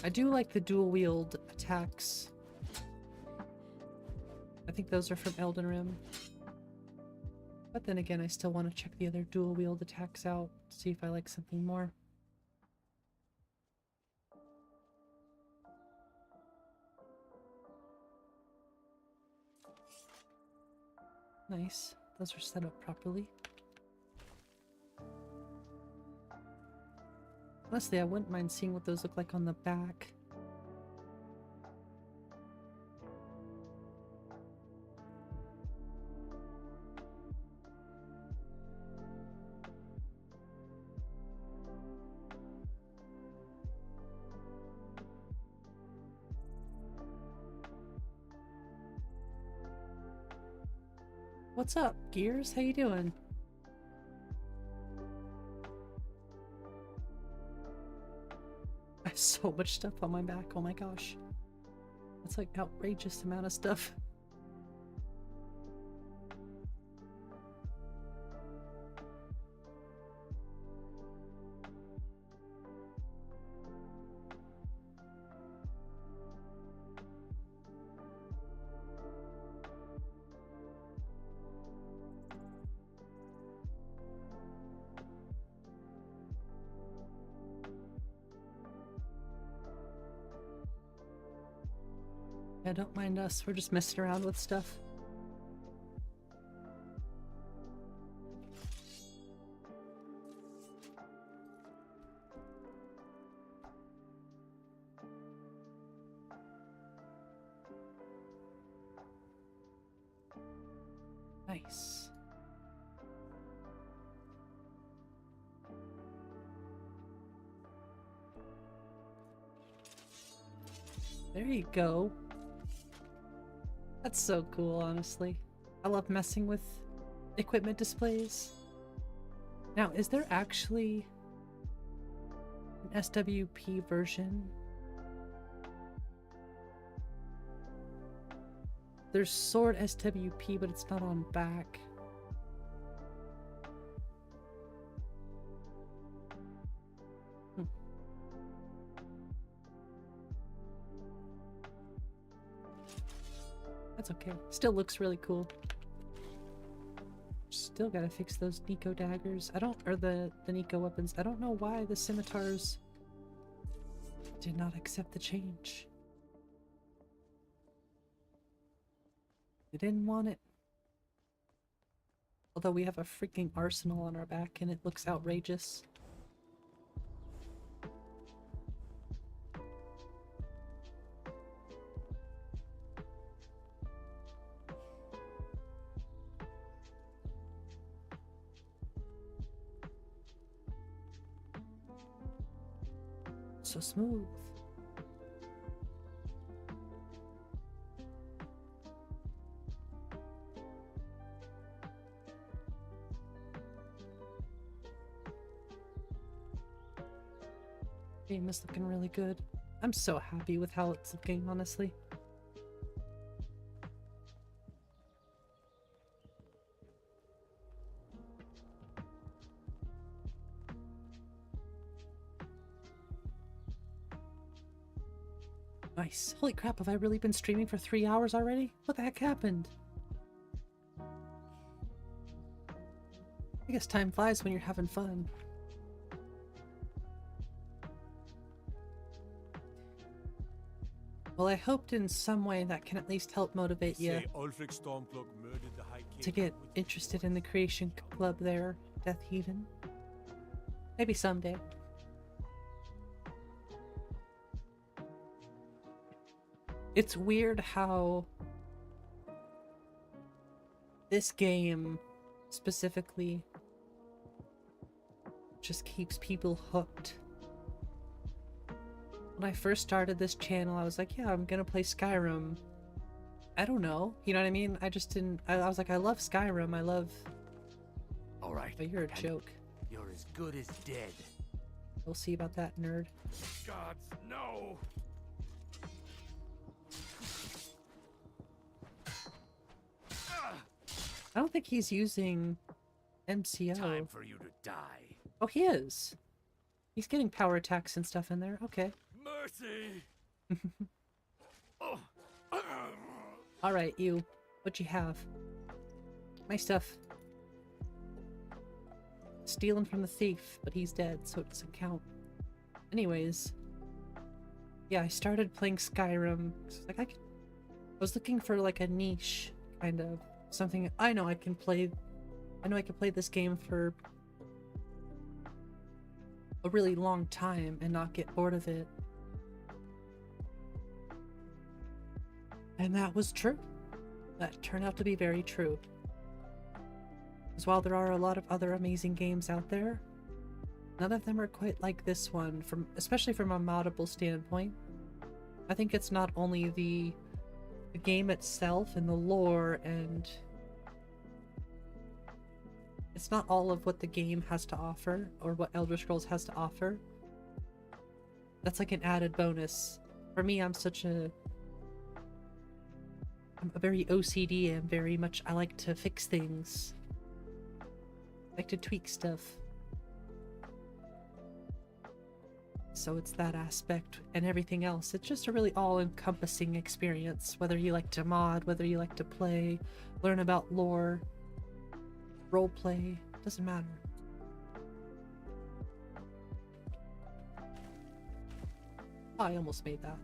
S1: I do like the dual wield attacks. I think those are from Elden Ring. But then again, I still want to check the other dual wield attacks out, see if I like something more. Nice. Those are set up properly. Honestly, I wouldn't mind seeing what those look like on the back. What's up, Gears? How you doing? I have so much stuff on my back, oh my gosh. That's like outrageous amount of stuff. Yeah, don't mind us, we're just messing around with stuff. Nice. There you go. That's so cool, honestly. I love messing with equipment displays. Now, is there actually an SWP version? There's Sword SWP, but it's not on back. That's okay. Still looks really cool. Still gotta fix those Nico daggers. or the Nico weapons. I don't know why the scimitars did not accept the change. They didn't want it. Although we have a freaking arsenal on our back and it looks outrageous. So smooth. Game is looking really good. I'm so happy with how it's looking, honestly. Nice. Holy crap, have I really been streaming for 3 hours already? What the heck happened? I guess time flies when you're having fun. Well, I hoped in some way that can at least help motivate you to get interested in the creation club there, Death Heathen. Maybe someday. It's weird how this game specifically just keeps people hooked. When I first started this channel, I was like, yeah, I'm gonna play Skyrim. I don't know, you know what I mean? I just didn't, I was like, I love Skyrim, I love...
S19: Alright.
S1: But you're a joke.
S19: You're as good as dead.
S1: We'll see about that, nerd.
S19: Gods, no!
S1: I don't think he's using MCO.
S19: Time for you to die.
S1: Oh, he is. He's getting power attacks and stuff in there. Okay.
S19: Mercy!
S1: Alright, you. What you have? My stuff. Stealing from the thief, but he's dead, so it doesn't count. Anyways. Yeah, I started playing Skyrim. Like, I was looking for like a niche, kind of. Something I know I can play this game for a really long time and not get bored of it. And that was true. That turned out to be very true. Because while there are a lot of other amazing games out there, none of them are quite like this one, especially from a moddable standpoint. I think it's not only the game itself and the lore, and it's not all of what the game has to offer or what Elder Scrolls has to offer. That's like an added bonus. For me, I'm a very OCD and very much I like to fix things. I like to tweak stuff. So it's that aspect and everything else. It's just a really all-encompassing experience. Whether you like to mod, whether you like to play, learn about lore, roleplay, doesn't matter. Oh, I almost made that.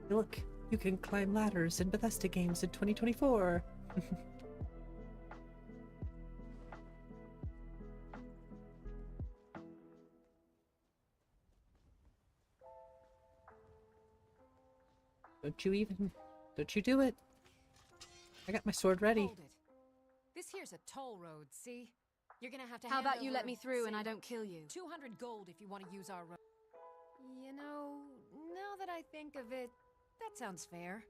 S1: Hey, look, you can climb ladders in Bethesda games in 2024. Don't you do it. I got my sword ready.
S17: Hold it. This here's a toll road, see? You're gonna have to
S4: How
S17: hand
S4: about you
S17: over,
S4: let me through and
S17: say,
S4: I don't kill you?
S17: 200 gold if you want to use our road. You know, now that I think of it, that sounds fair.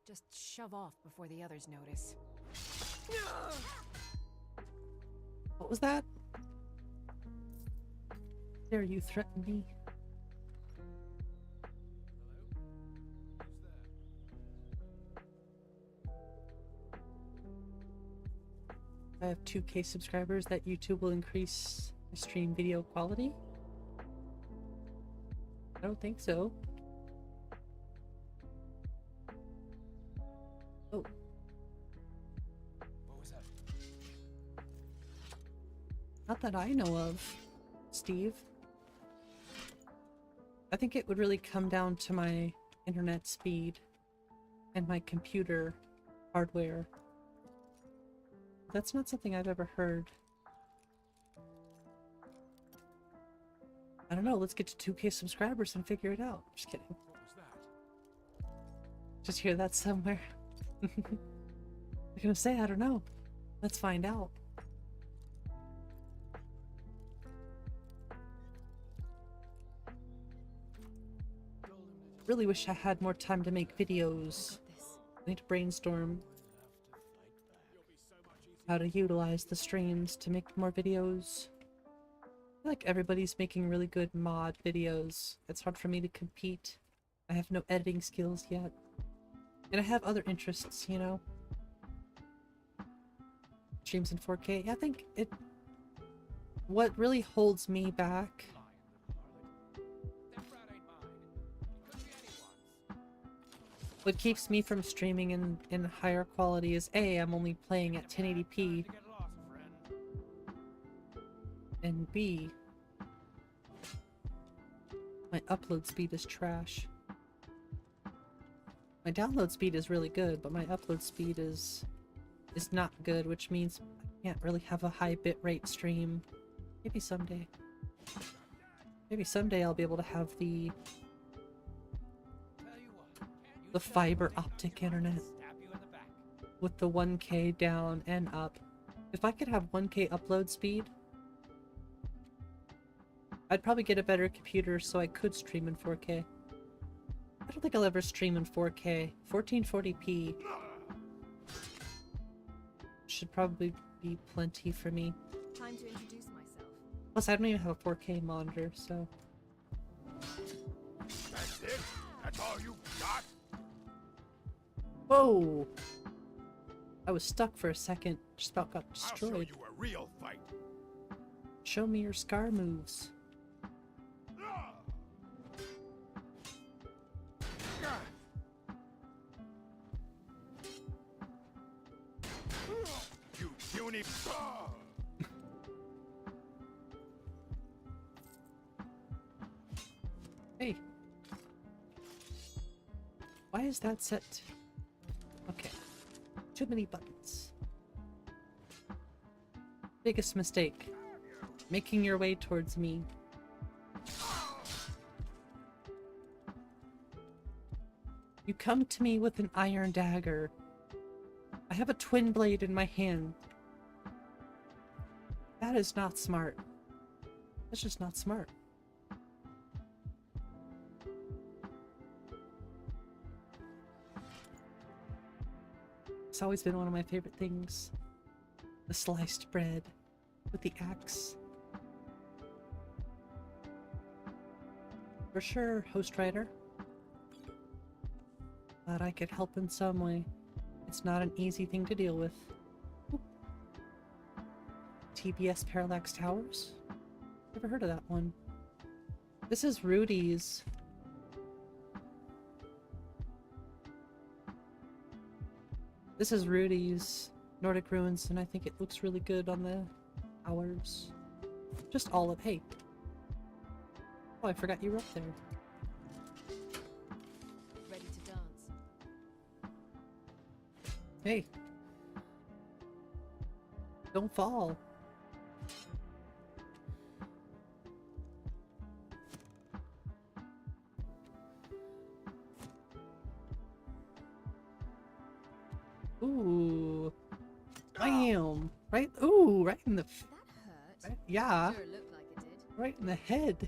S17: Just shove off before the others notice.
S1: What was that? Dare you threaten me? I have 2K subscribers that YouTube will increase my stream video quality? I don't think so. Oh.
S19: What was that?
S1: Not that I know of, Steve. I think it would really come down to my internet speed and my computer hardware. That's not something I've ever heard. I don't know, let's get to 2K subscribers and figure it out. Just kidding.
S19: What was that?
S1: Just hear that somewhere. I'm gonna say, I don't know. Let's find out. Really wish I had more time to make videos. I need to brainstorm how to utilize the streams to make more videos. I feel like everybody's making really good mod videos. It's hard for me to compete. I have no editing skills yet. And I have other interests, you know? Streams in 4K. Yeah, I think it... What really holds me back... What keeps me from streaming in higher quality is A, I'm only playing at 1080p, and B, my upload speed is trash. My download speed is really good, but my upload speed is not good, which means I can't really have a high bitrate stream. Maybe someday. Maybe someday I'll be able to have the fiber optic internet with the 1K down and up. If I could have 1K upload speed, I'd probably get a better computer so I could stream in 4K. I don't think I'll ever stream in 4K. 1440p should probably be plenty for me.
S17: Time to introduce myself.
S1: Plus, I don't even have a 4K monitor, so...
S19: That's it? That's all you got?
S1: Whoa! I was stuck for a second. Just about got destroyed.
S19: I'll show you a real fight.
S1: Show me your scar moves.
S19: You puny.
S1: Hey. Why is that set? Okay. Too many buttons. Biggest mistake. Making your way towards me. You come to me with an iron dagger. I have a twin blade in my hand. That is not smart. That's just not smart. It's always been one of my favorite things. The sliced bread with the axe. For sure, host writer. Glad I could help in some way. It's not an easy thing to deal with. Ooh. TBS Parallax Towers? Never heard of that one. This is Rudy's. This is Rudy's Nordic Ruins, and I think it looks really good on the towers. Just all of... Hey. Oh, I forgot you were up there.
S17: Ready to dance.
S1: Hey. Don't fall. Ooh. Bam! Right, ooh, right in the... Right, yeah.
S17: Sure looked like it did.
S1: Right in the head.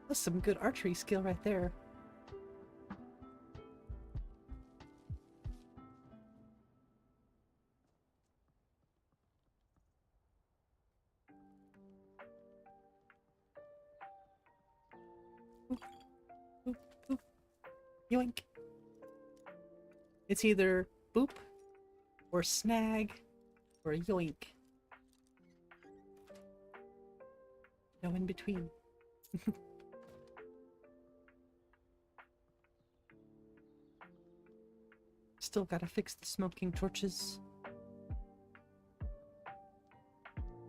S1: That's some good archery skill right there. Ooh, ooh, ooh. Yoink. It's either boop or snag or yoink. No in between. Still gotta fix the smoking torches.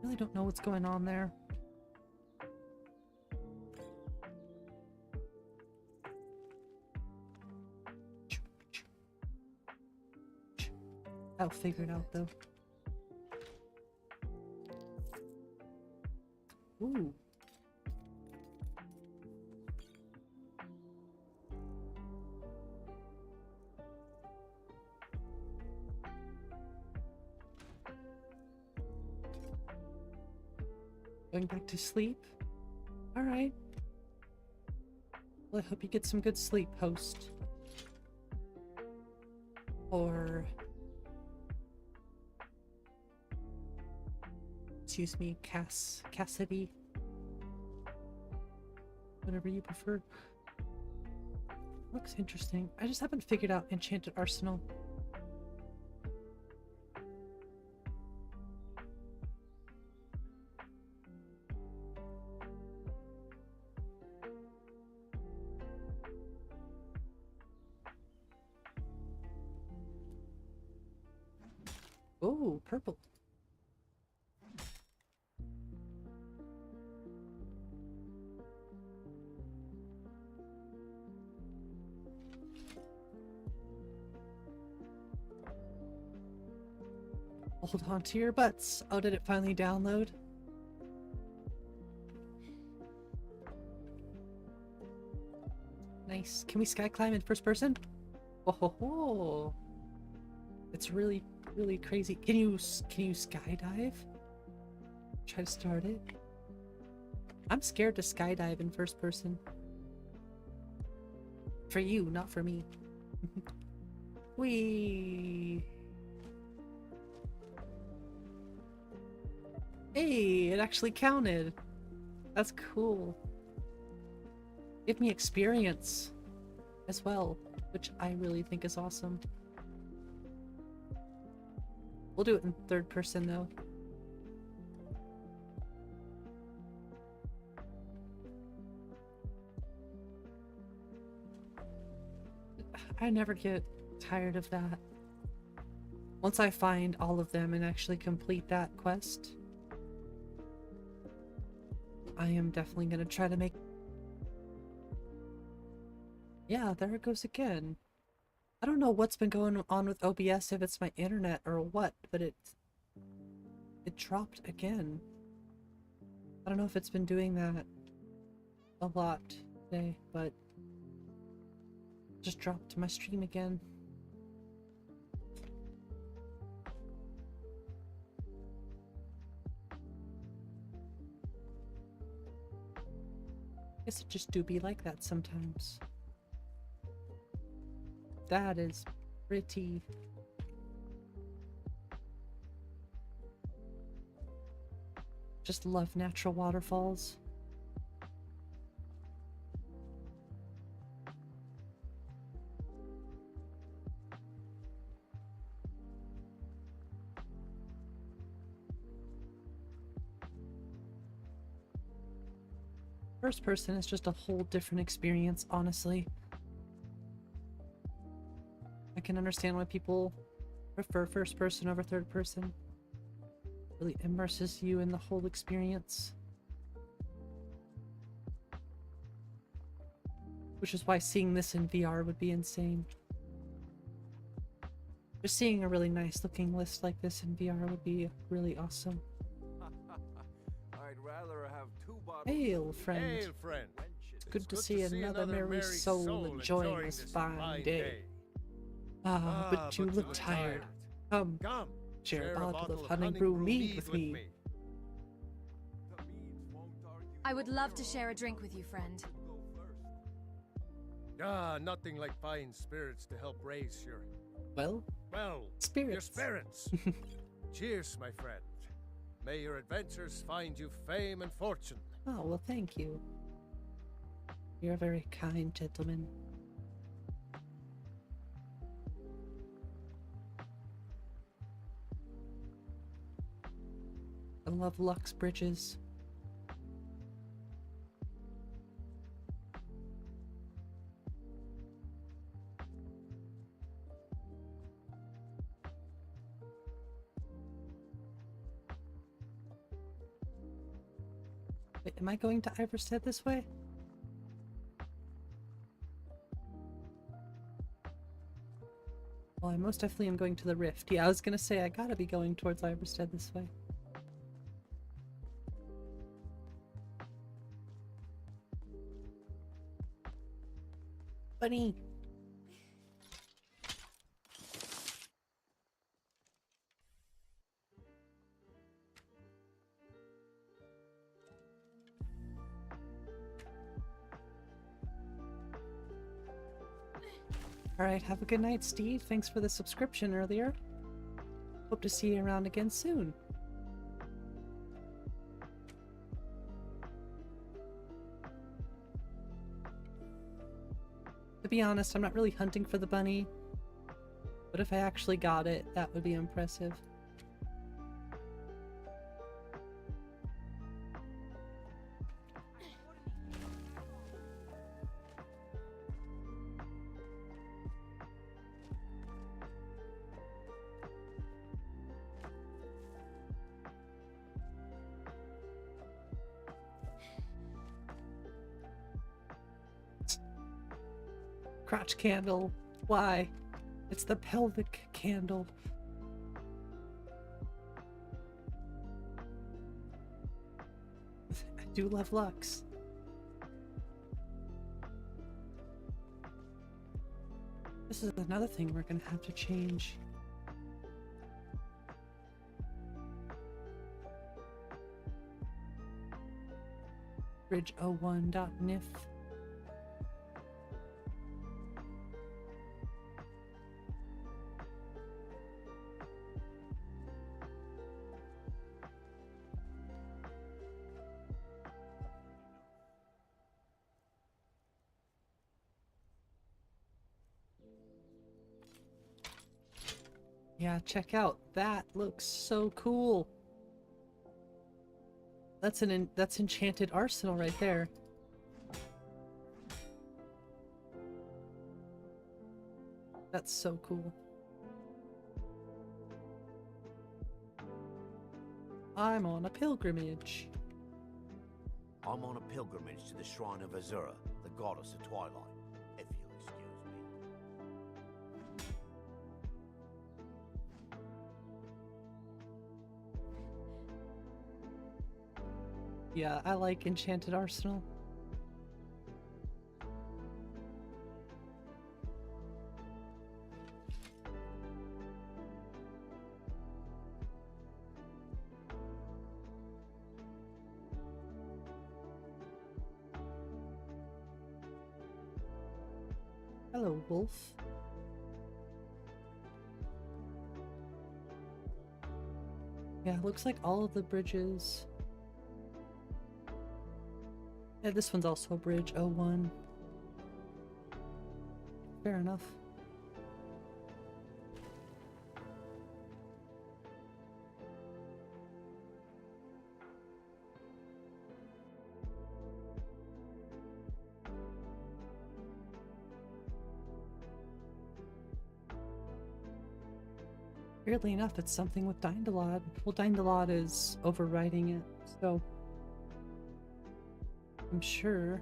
S1: Really don't know what's going on there. I'll figure it out though. Ooh. Going back to sleep? Alright. Well, I hope you get some good sleep, host. Or... excuse me, Cassidy. Whatever you prefer. Looks interesting. I just haven't figured out Enchanted Arsenal. Oh, purple. Hold on to your butts. Oh, did it finally download? Nice. Can we sky climb in first person? Oh ho ho! It's really, really crazy. Can you skydive? Try to start it. I'm scared to skydive in first person. For you, not for me. Whee! Hey, it actually counted. That's cool. Give me experience as well, which I really think is awesome. We'll do it in third person though. I never get tired of that. Once I find all of them and actually complete that quest, I am definitely gonna try to make... Yeah, there it goes again. I don't know what's been going on with OBS, if it's my internet or what, but it dropped again. I don't know if it's been doing that a lot today, but just dropped my stream again. Guess it just do be like that sometimes. That is pretty. Just love natural waterfalls. First person is just a whole different experience, honestly. I can understand why people prefer first person over third person. Really immerses you in the whole experience. Which is why seeing this in VR would be insane. Just seeing a really nice looking list like this in VR would be really awesome.
S14: I'd rather have 2 bottles.
S1: Hail, friend.
S3: Hail, friend.
S1: It's good to see another merry soul enjoying this fine day. But you look tired. Come, share a bottle of honey brew mead with me.
S17: I would love to share a drink with you, friend.
S3: Nothing like fine spirits to help raise your...
S1: Well, spirits.
S3: Your spirits. Cheers, my friend. May your adventures find you fame and fortune.
S1: Oh, well, thank you. You're a very kind gentleman. I love Lux bridges. Wait, am I going to Iverstead this way? Well, I most definitely am going to the Rift. Yeah, I was gonna say I gotta be going towards Iverstead this way. Bunny! Alright, have a good night, Steve. Thanks for the subscription earlier. Hope to see you around again soon. To be honest, I'm not really hunting for the bunny, but if I actually got it, that would be impressive. Crotch candle. Why? It's the pelvic candle. I do love Lux. This is another thing we're gonna have to change. Bridge01.nif. Yeah, check out. That looks so cool. That's that's enchanted arsenal right there. That's so cool. I'm on a pilgrimage.
S20: I'm on a pilgrimage to the shrine of Azura, the goddess of twilight, if you'll excuse me.
S1: Yeah, I like Enchanted Arsenal. Hello, wolf. Yeah, looks like all of the bridges. Yeah, this one's also a bridge, 01. Fair enough. Weirdly enough, it's something with Dindalod. Well, Dindalod is overriding it, so I'm sure.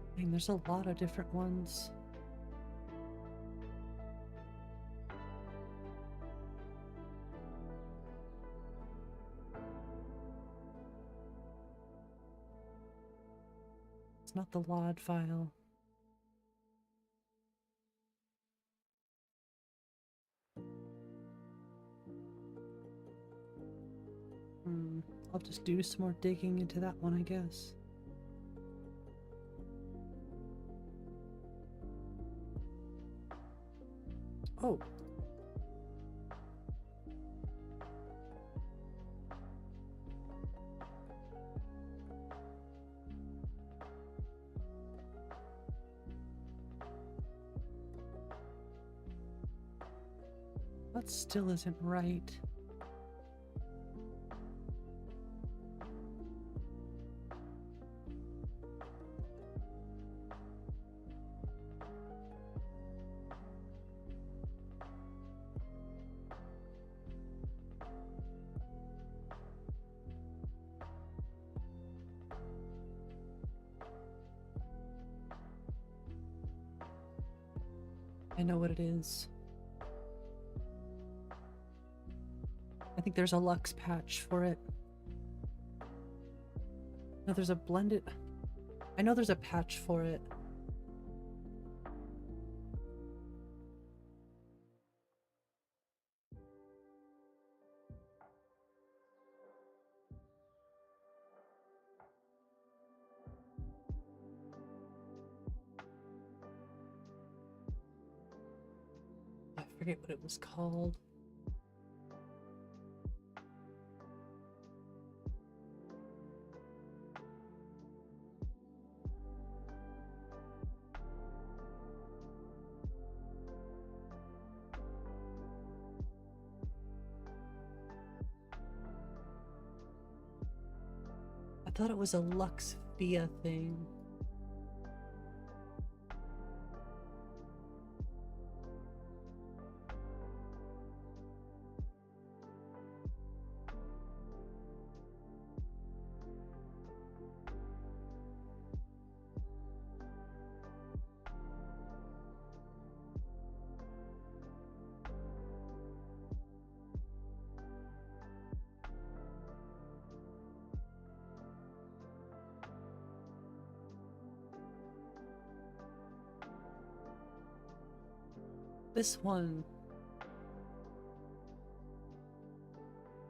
S1: I mean, there's a lot of different ones. It's not the LOD file. I'll just do some more digging into that one, I guess. Oh. That still isn't right. I know what it is. I think there's a Lux patch for it. No, there's a blended... I know there's a patch for it. I forget what it was called. I thought it was a Lux Via thing. This one.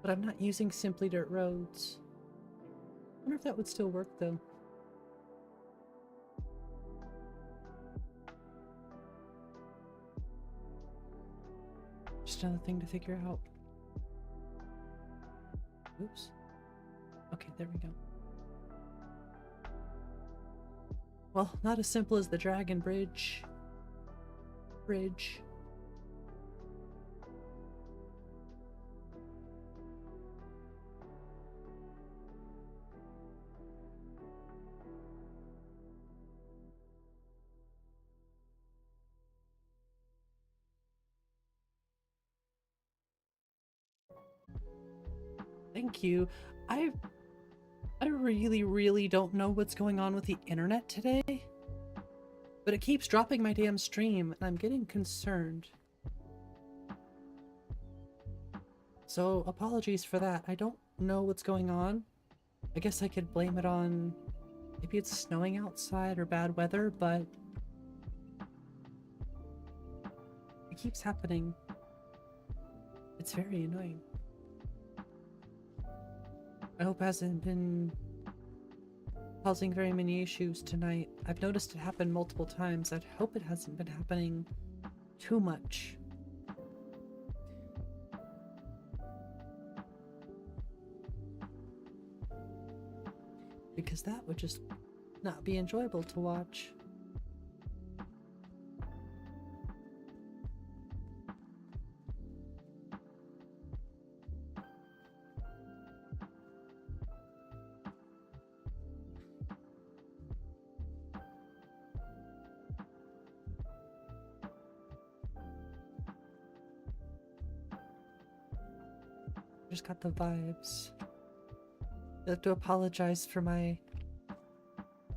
S1: But I'm not using Simply Dirt Roads. I wonder if that would still work though. Just another thing to figure out. Oops. Okay, there we go. Well, not as simple as the Dragon Bridge. Thank you. I really don't know what's going on with the internet today, but it keeps dropping my damn stream and I'm getting concerned. So apologies for that. I don't know what's going on. I guess I could blame it on maybe it's snowing outside or bad weather, but it keeps happening. It's very annoying. I hope it hasn't been causing very many issues tonight. I've noticed it happen multiple times. I hope it hasn't been happening too much. Because that would just not be enjoyable to watch. Just got the vibes. I have to apologize for my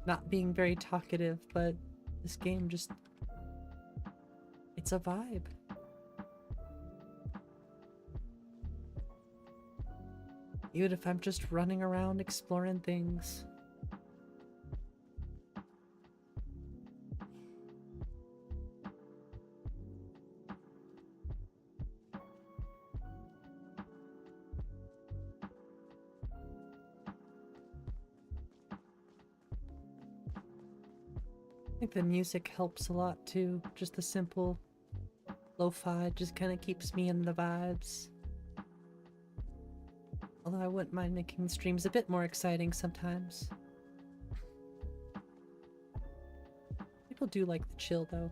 S1: not being very talkative, but this game just... it's a vibe. Even if I'm just running around exploring things. I think the music helps a lot too. Just the simple lo-fi just kind of keeps me in the vibes. Although I wouldn't mind making streams a bit more exciting sometimes. People do like the chill though.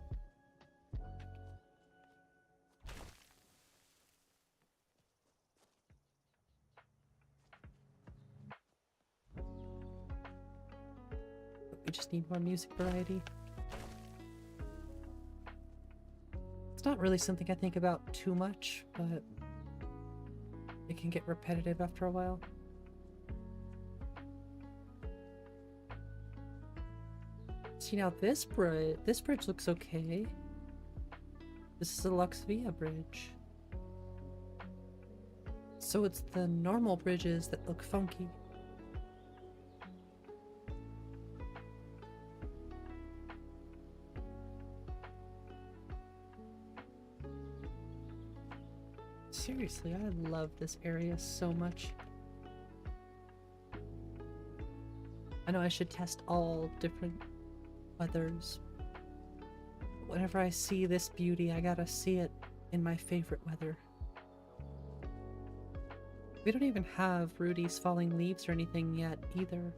S1: We just need more music variety. It's not really something I think about too much, but it can get repetitive after a while. See, now this bridge looks okay. This is the Lux Via bridge. So it's the normal bridges that look funky. Seriously, I love this area so much. I know I should test all different weathers. Whenever I see this beauty, I gotta see it in my favorite weather. We don't even have Rudy's falling leaves or anything yet either.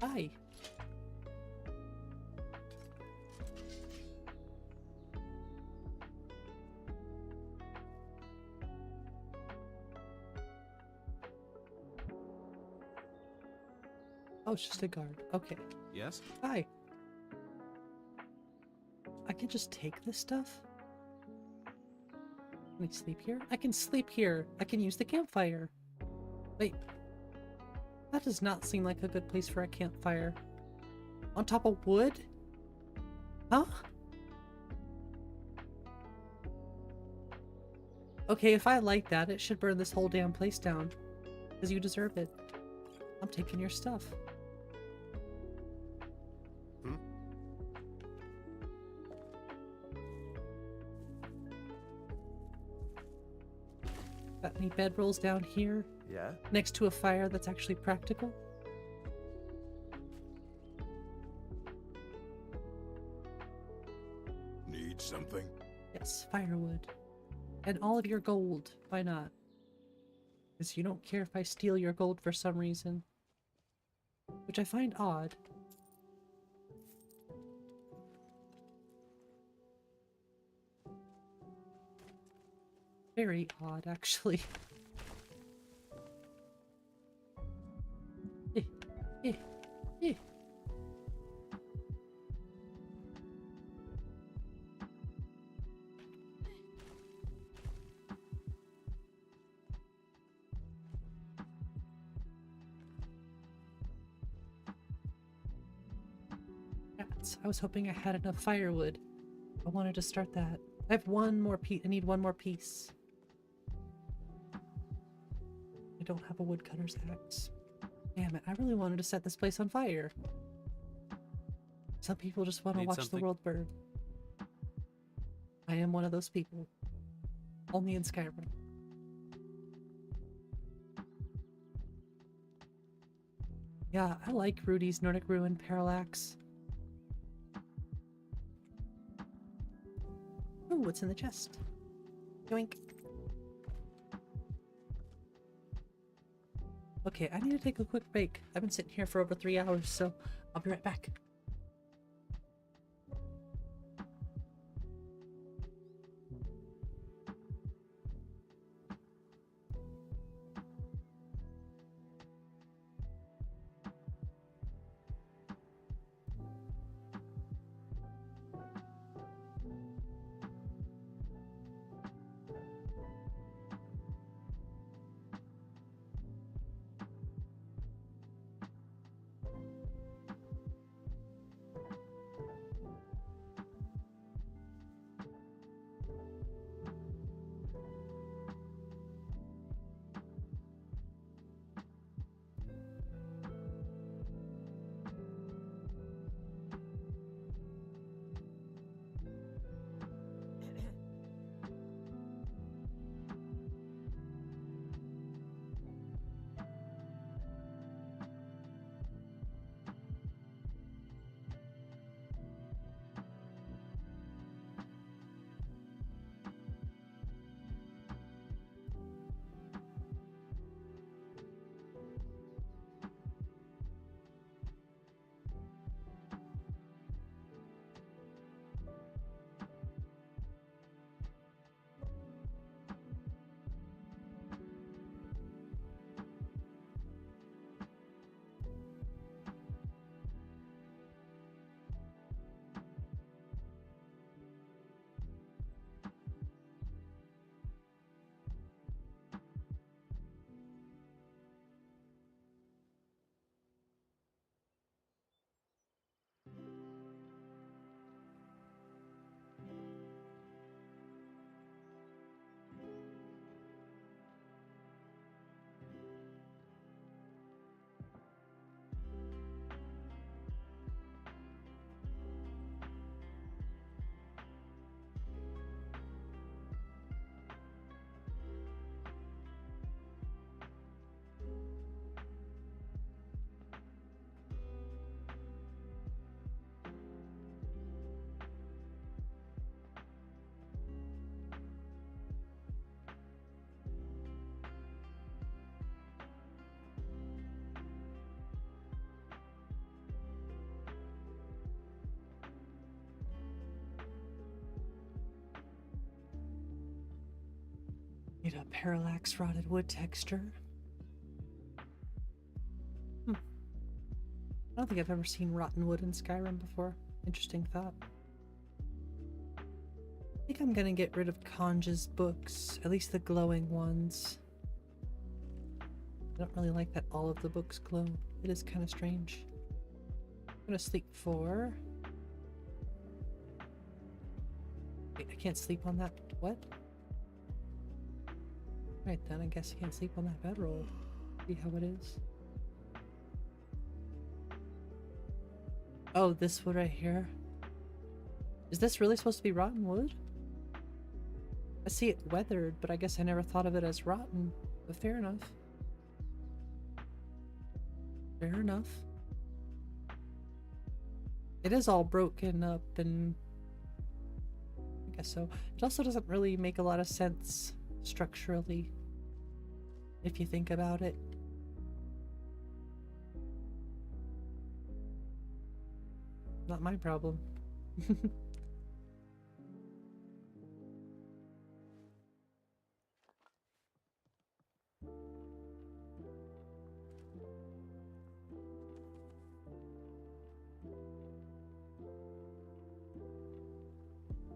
S1: Hi. Oh, it's just a guard. Okay.
S18: Yes?
S1: Hi. I can just take this stuff? Can I sleep here? I can sleep here. I can use the campfire. Wait. That does not seem like a good place for a campfire. On top of wood? Huh? Okay, if I like that, it should burn this whole damn place down. Because you deserve it. I'm taking your stuff. Got any bedrolls down here?
S13: Yeah?
S1: Next to a fire that's actually practical?
S19: something?
S1: Yes, firewood. And all of your gold. Why not? Because you don't care if I steal your gold for some reason. Which I find odd. Very odd, actually. Eh, eh, eh. Cats. I was hoping I had enough firewood. I wanted to start that. I have one more piece. I need one more piece. I don't have a woodcutter's axe. Damn it, I really wanted to set this place on fire. Some people just want to watch the world burn. I am one of those people. Only in Skyrim. Yeah, I like Rudy's Nordic Ruin Parallax. Ooh, what's in the chest? Yoink. Okay, I need to take a quick break. I've been sitting here for over 3 hours, so I'll be right back. Need a parallax rotted wood texture. I don't think I've ever seen rotten wood in Skyrim before. Interesting thought. I think I'm gonna get rid of Conja's books, at least the glowing ones. I don't really like that all of the books glow. It is kind of strange. I'm gonna sleep 4. Wait, I can't sleep on that. What? Right then, I guess I can't sleep on that bedroll. See how it is. Oh, this wood right here. Is this really supposed to be rotten wood? I see it weathered, but I guess I never thought of it as rotten. But fair enough. Fair enough. It is all broken up and so it also doesn't really make a lot of sense structurally if you think about it. Not my problem.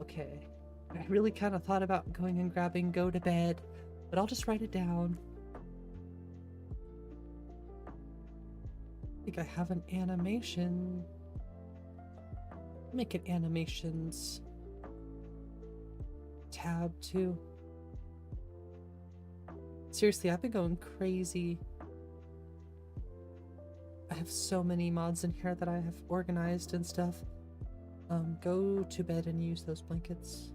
S1: Okay, I really kind of thought about going and grabbing go to bed, but I'll just write it down. I think I have an animation. Make an animations tab too. Seriously, I've been going crazy. I have so many mods in here that I have organized and stuff. Go to bed and use those blankets.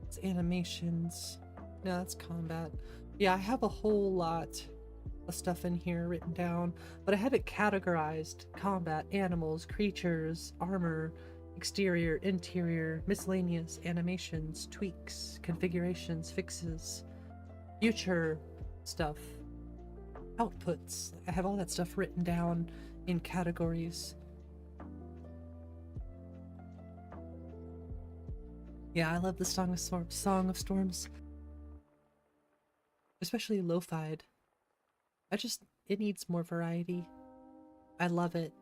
S1: It's animations. No, that's combat. Yeah, I have a whole lot of stuff in here written down, but I have it categorized: combat, animals, creatures, armor, exterior, interior, miscellaneous, animations, tweaks, configurations, fixes, future stuff, outputs. I have all that stuff written down in categories. Yeah, I love the Song of Storms. Especially lo-fied. It needs more variety. I love it.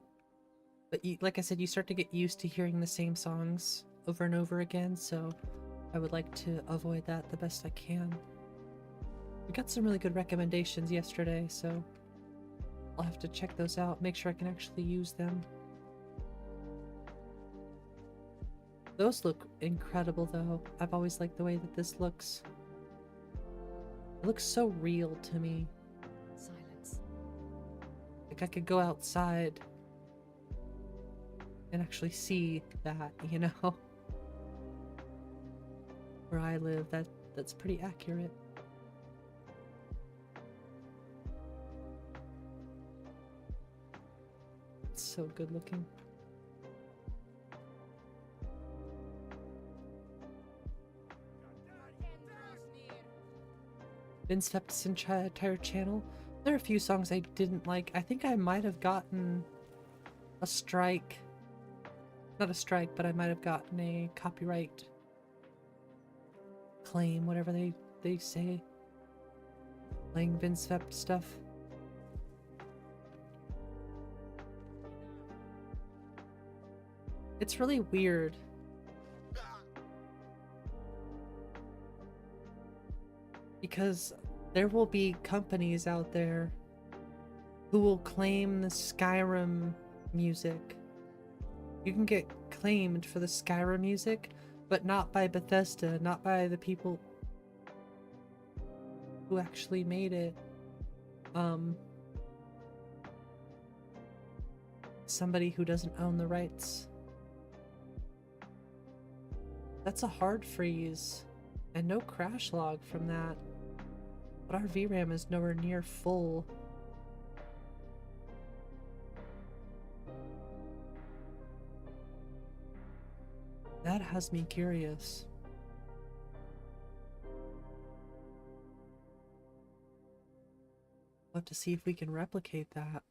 S1: But like I said, you start to get used to hearing the same songs over and over again, so I would like to avoid that the best I can. We got some really good recommendations yesterday, so I'll have to check those out, make sure I can actually use them. Those look incredible though. I've always liked the way that this looks. It looks so real to me.
S17: Silence.
S1: Like I could go outside and actually see that, you know? Where I live, that's pretty accurate. It's so good looking. Vince Step's entire channel. There are a few songs I didn't like. I think I might have gotten a strike. Not a strike, but I might have gotten a copyright claim, whatever they say. Playing Vince Step stuff. It's really weird. Because there will be companies out there who will claim the Skyrim music. You can get claimed for the Skyrim music, but not by Bethesda, not by the people who actually made it. Somebody who doesn't own the rights. That's a hard freeze, and no crash log from that. But our VRAM is nowhere near full. That has me curious. We'll have to see if we can replicate that.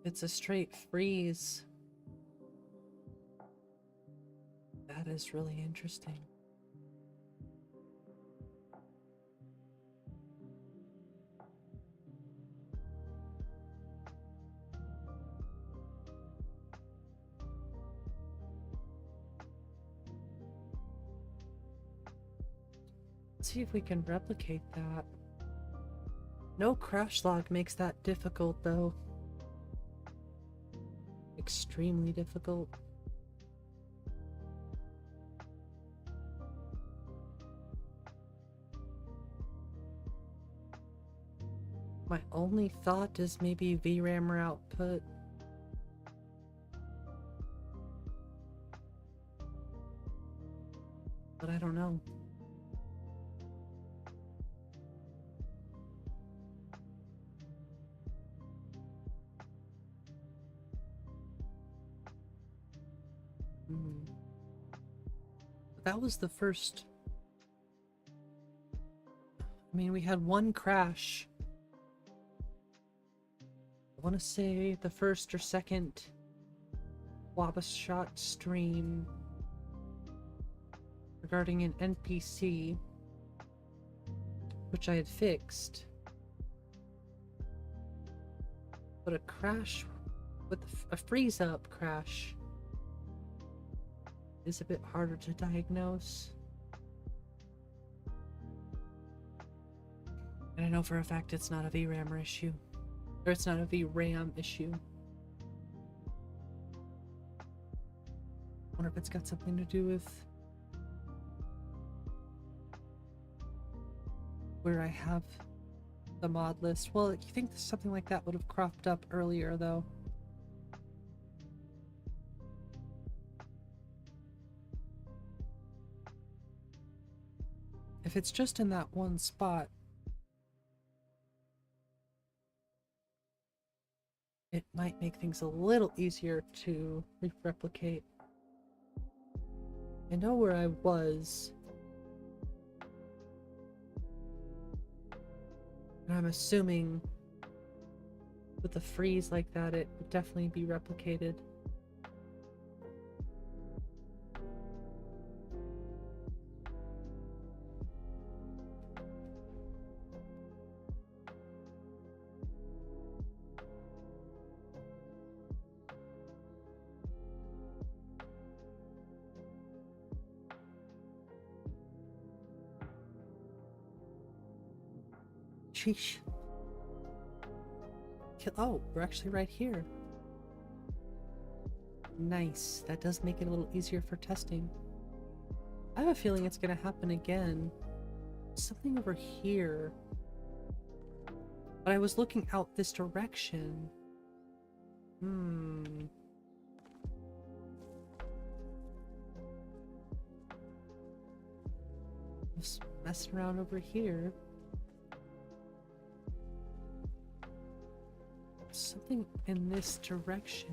S1: It's a straight freeze. That is really interesting. Let's see if we can replicate that. No crash log makes that difficult though. Extremely difficult. My only thought is maybe VRAM or output. But I don't know. That was the first. I mean, we had one crash. I want to say the first or second WabbaShot stream regarding an NPC, which I had fixed. But a crash with a freeze-up crash is a bit harder to diagnose. And I know for a fact it's not a VRAM issue. Or it's not a VRAM issue. I wonder if it's got something to do with where I have the mod list. Well, you think something like that would have cropped up earlier, though. If it's just in that one spot, it might make things a little easier to replicate. I know where I was. And I'm assuming with a freeze like that, it would definitely be replicated. Sheesh. Oh, we're actually right here. Nice. That does make it a little easier for testing. I have a feeling it's going to happen again. Something over here. But I was looking out this direction. Just messing around over here. Something in this direction.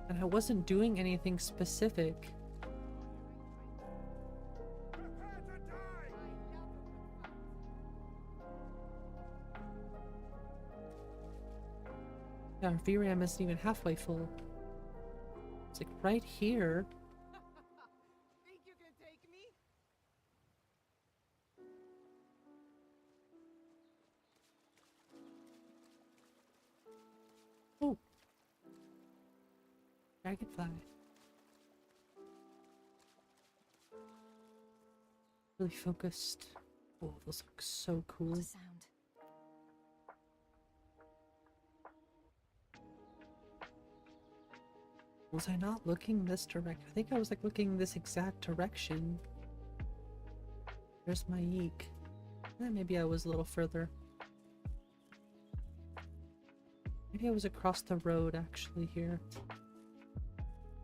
S1: And I wasn't doing anything specific. Yeah, our VRAM isn't even halfway full. It's like right here.
S10: Think you can take me?
S1: Oh. Dragonfly. Really focused. Oh, those look so cool.
S17: What's the sound?
S1: Was I not looking this direction? I think I was like looking this exact direction. There's my yeek. Maybe I was a little further. Maybe I was across the road actually here.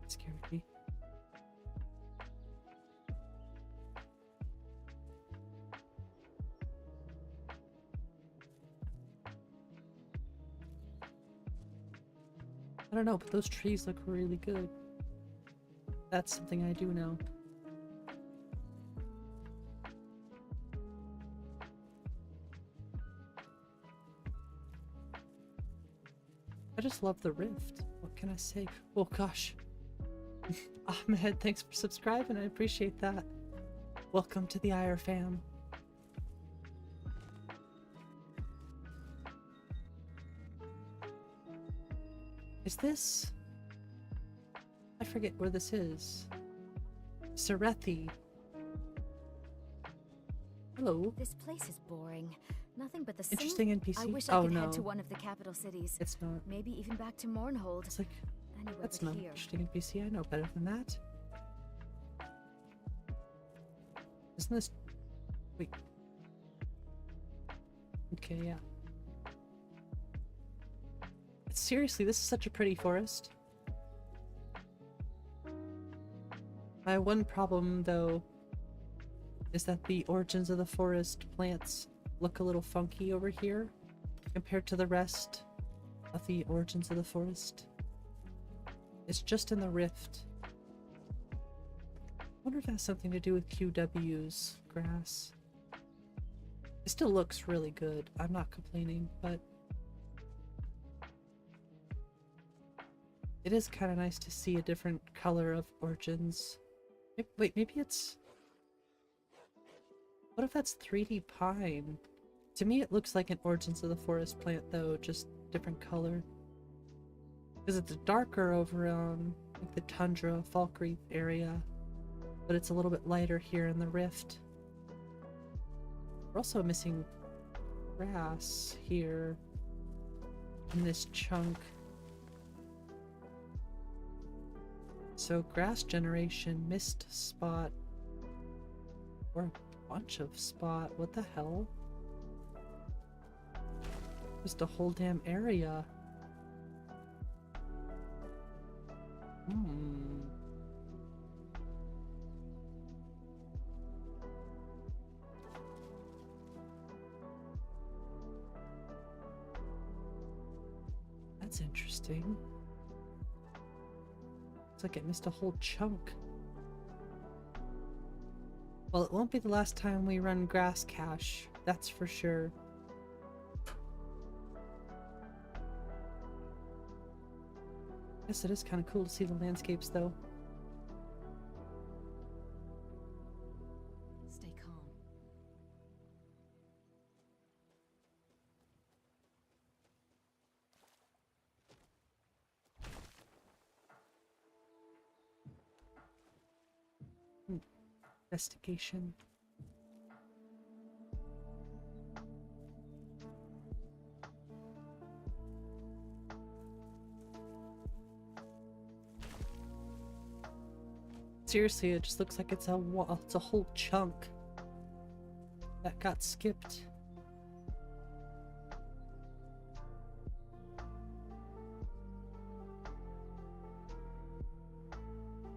S1: That scared me. I don't know, but those trees look really good. That's something I do know. I just love the rift. What can I say? Oh gosh. Ahmed, thanks for subscribing. I appreciate that. Welcome to the IR fam. Is this... I forget where this is. Serethi. Hello.
S11: This place is boring. Nothing but the
S1: Interesting
S11: same.
S1: NPC.
S11: I wish
S1: Oh,
S11: I could
S1: no.
S11: head to one of the capital cities.
S1: It's not.
S11: Maybe even back to Mournhold.
S1: It's like,
S11: anywhere
S1: that's
S11: but
S1: not
S11: here.
S1: interesting NPC. I know better than that. Isn't this... Wait. Okay, yeah. Seriously, this is such a pretty forest. My one problem, though, is that the origins of the forest plants look a little funky over here compared to the rest. of the origins of the forest. It's just in the rift. I wonder if that has something to do with QW's grass. It still looks really good. I'm not complaining, but it is kind of nice to see a different color of origins. Wait, maybe it's... What if that's 3D pine? To me, it looks like an Origins of the Forest plant, though, just different color. Because it's darker over on like the tundra, Falkreath area, but it's a little bit lighter here in the rift. We're also missing grass here in this chunk. So grass generation, mist spot, or a bunch of spot. What the hell? Just a whole damn area. That's interesting. Looks like it missed a whole chunk. Well, it won't be the last time we run grass cache, that's for sure. Yes, it is kind of cool to see the landscapes, though.
S17: Stay calm.
S1: Investigation. Seriously, it just looks like it's a whole chunk that got skipped.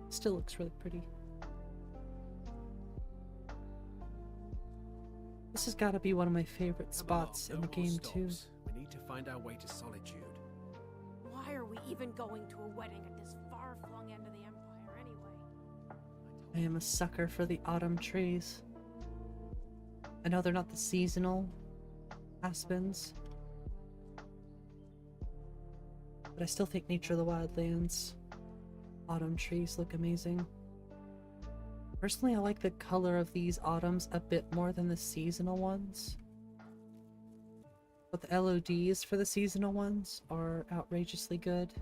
S1: Still looks really pretty. This has got to be one of my favorite spots in the game too.
S18: We need to find our way to Solitude.
S4: Why are we even going to a wedding at this far-flung end of the Empire anyway?
S1: I am a sucker for the autumn trees. I know they're not the seasonal aspens, but I still think Nature of the Wildlands autumn trees look amazing. Personally, I like the color of these autumns a bit more than the seasonal ones. But the LODs for the seasonal ones are outrageously good.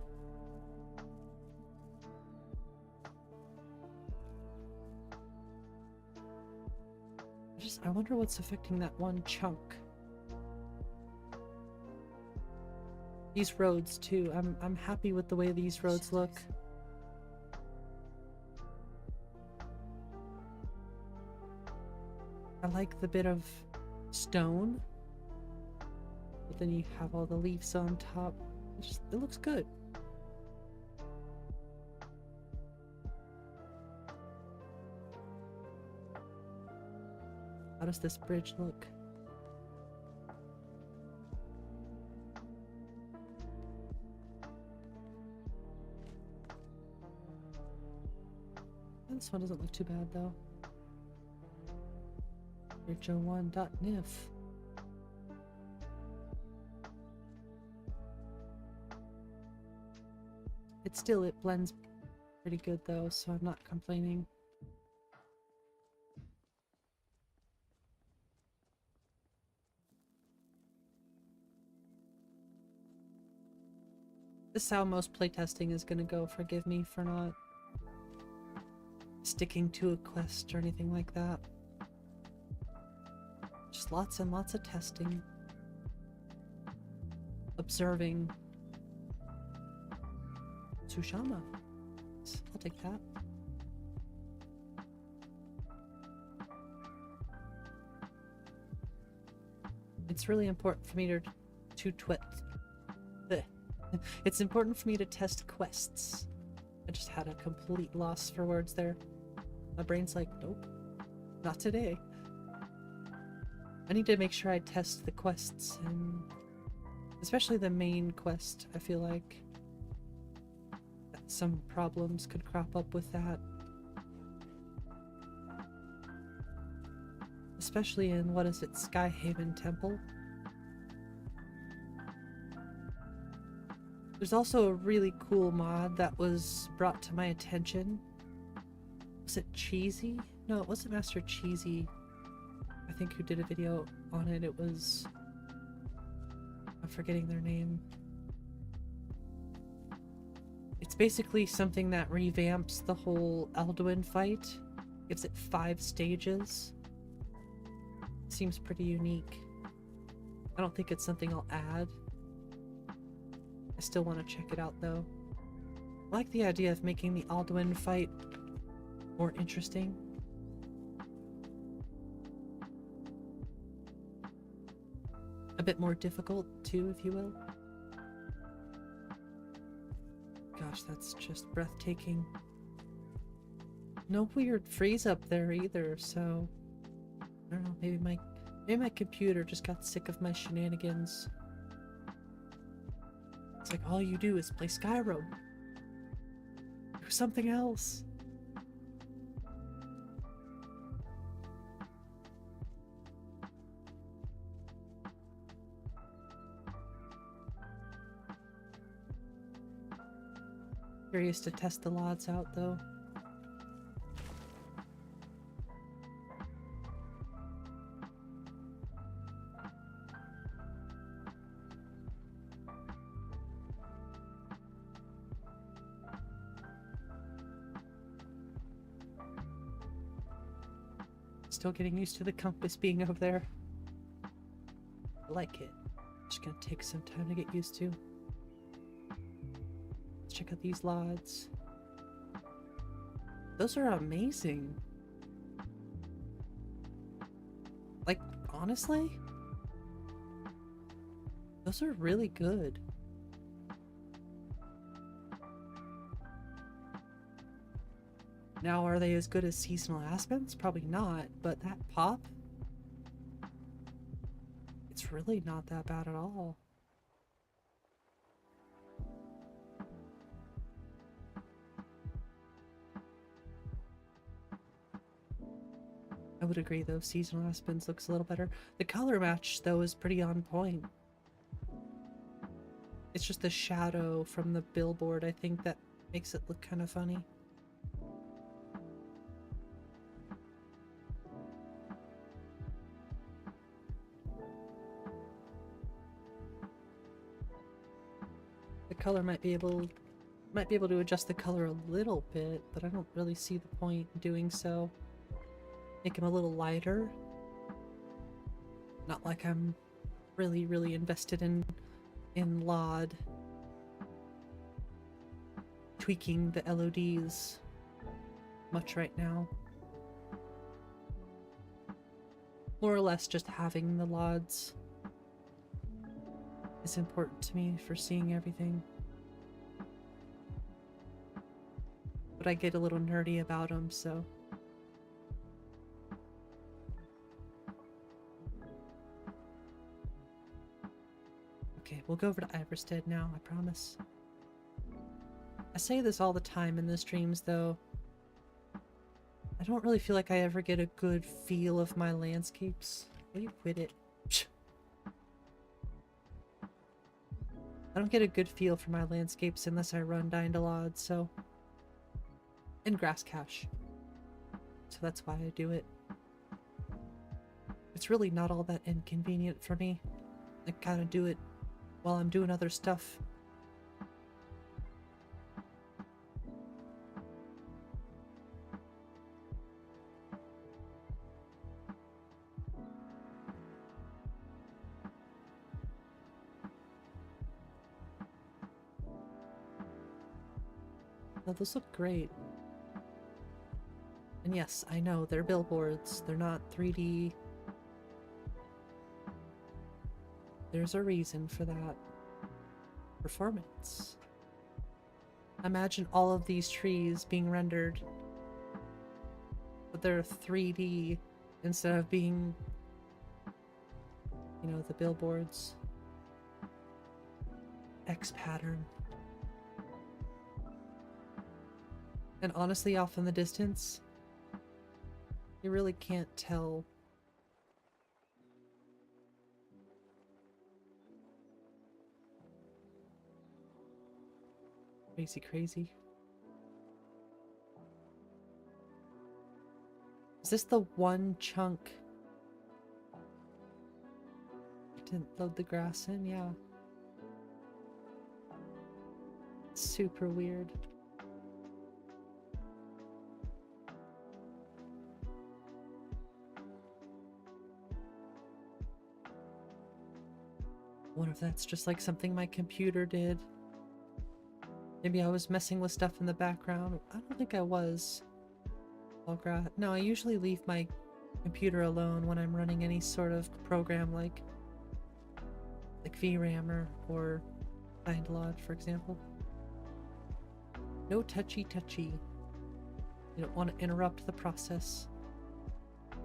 S1: I wonder what's affecting that one chunk. These roads too. I'm happy with the way these roads look. I like the bit of stone, but then you have all the leaves on top. It looks good. How does this bridge look? This one doesn't look too bad though. Bridge01.nif. It blends pretty good though, so I'm not complaining. This is how most playtesting is gonna go, forgive me for not sticking to a quest or anything like that. Just lots and lots of testing. Observing. Tsushima. I'll take that. It's really important for me it's important for me to test quests. I just had a complete loss for words there. My brain's like, nope, not today. I need to make sure I test the quests, and Especially the main quest, I feel like some problems could crop up with that. Especially in, what is it, Skyhaven Temple? There's also a really cool mod that was brought to my attention. Was it Cheesy? No, it wasn't Master Cheesy. I think who did a video on it. It was... I'm forgetting their name. It's basically something that revamps the whole Alduin fight. Gives it 5 stages. Seems pretty unique. I don't think it's something I'll add. I still want to check it out though. I like the idea of making the Alduin fight more interesting. A bit more difficult too, if you will. Gosh, that's just breathtaking. No weird freeze up there either, so I don't know, maybe my computer just got sick of my shenanigans. It's like all you do is play Skyrim. Do something else. Curious to test the LODs out though. Still getting used to the compass being over there. I like it. Just gonna take some time to get used to. Let's check out these LODs. Those are amazing. Like, honestly, those are really good. Now, are they as good as seasonal aspens? Probably not, but that pop, it's really not that bad at all. I would agree though, seasonal aspens looks a little better. The color match though is pretty on point. It's just the shadow from the billboard, I think, that makes it look kind of funny. Color might be able to adjust the color a little bit, but I don't really see the point in doing so. Make him a little lighter. Not like I'm really invested in LOD tweaking the LODs much right now. More or less just having the LODs is important to me for seeing everything. But I get a little nerdy about them, so. Okay, we'll go over to Iverstead now, I promise. I say this all the time in the streams, though. I don't really feel like I ever get a good feel of my landscapes. Will you quit it? I don't get a good feel for my landscapes unless I run Dyndalod, so... and Grass Cache. So that's why I do it. It's really not all that inconvenient for me. I gotta do it while I'm doing other stuff. Oh, those look great. And yes, I know, they're billboards. They're not 3D. There's a reason for that. Performance. Imagine all of these trees being rendered, but they're 3D instead of being, you know, the billboards. X pattern. And honestly, off in the distance, you really can't tell. Crazy, crazy. Is this the one chunk? I didn't load the grass in, yeah. Super weird. What if that's just like something my computer did? Maybe I was messing with stuff in the background. I don't think I was. No, I usually leave my computer alone when I'm running any sort of program like VRAM or BindLod, for example. No touchy. You don't want to interrupt the process.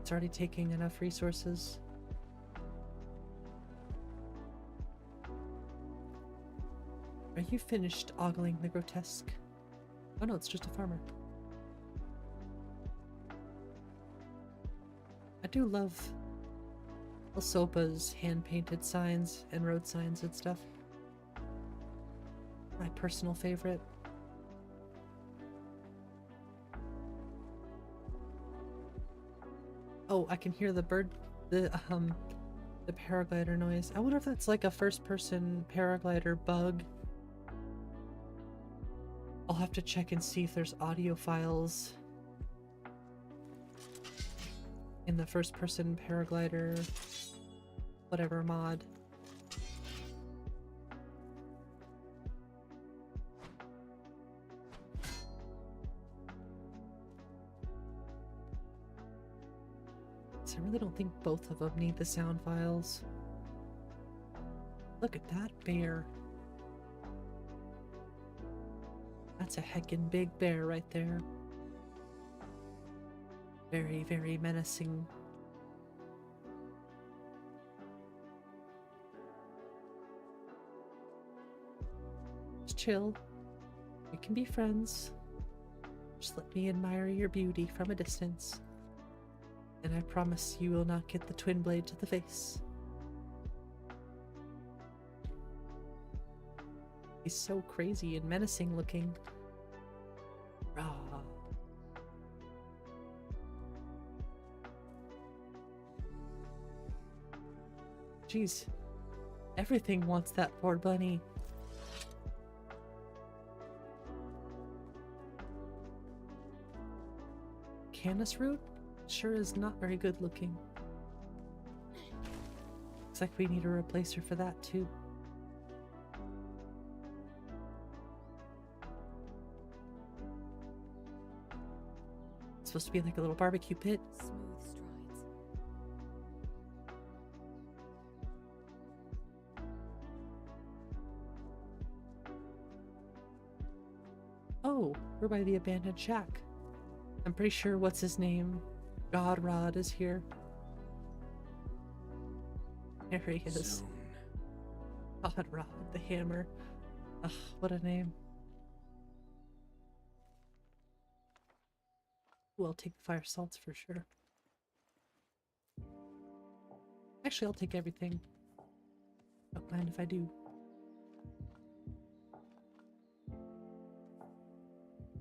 S1: It's already taking enough resources. Are you finished ogling the grotesque? Oh no, it's just a farmer. I do love Alsopa's hand-painted signs and road signs and stuff. My personal favorite. Oh, I can hear the bird, the paraglider noise. I wonder if that's like a first-person paraglider bug. I'll have to check and see if there's audio files in the first-person paraglider, whatever mod. So I really don't think both of them need the sound files. Look at that bear. That's a heckin' big bear right there. Very, very menacing. Just chill. We can be friends. Just let me admire your beauty from a distance. And I promise you will not get the twin blade to the face. He's so crazy and menacing looking. Rah. Jeez. Everything wants that poor bunny. Canis root sure is not very good looking. Looks like we need a replacer for that too. It's supposed to be like a little barbecue pit.
S11: Smooth strides.
S1: Oh, we're by the abandoned shack. I'm pretty sure what's his name? Godrod is here. There he is. Godrod, the hammer. Ugh, what a name. Ooh, I'll take the fire salts for sure. Actually, I'll take everything. Don't mind if I do.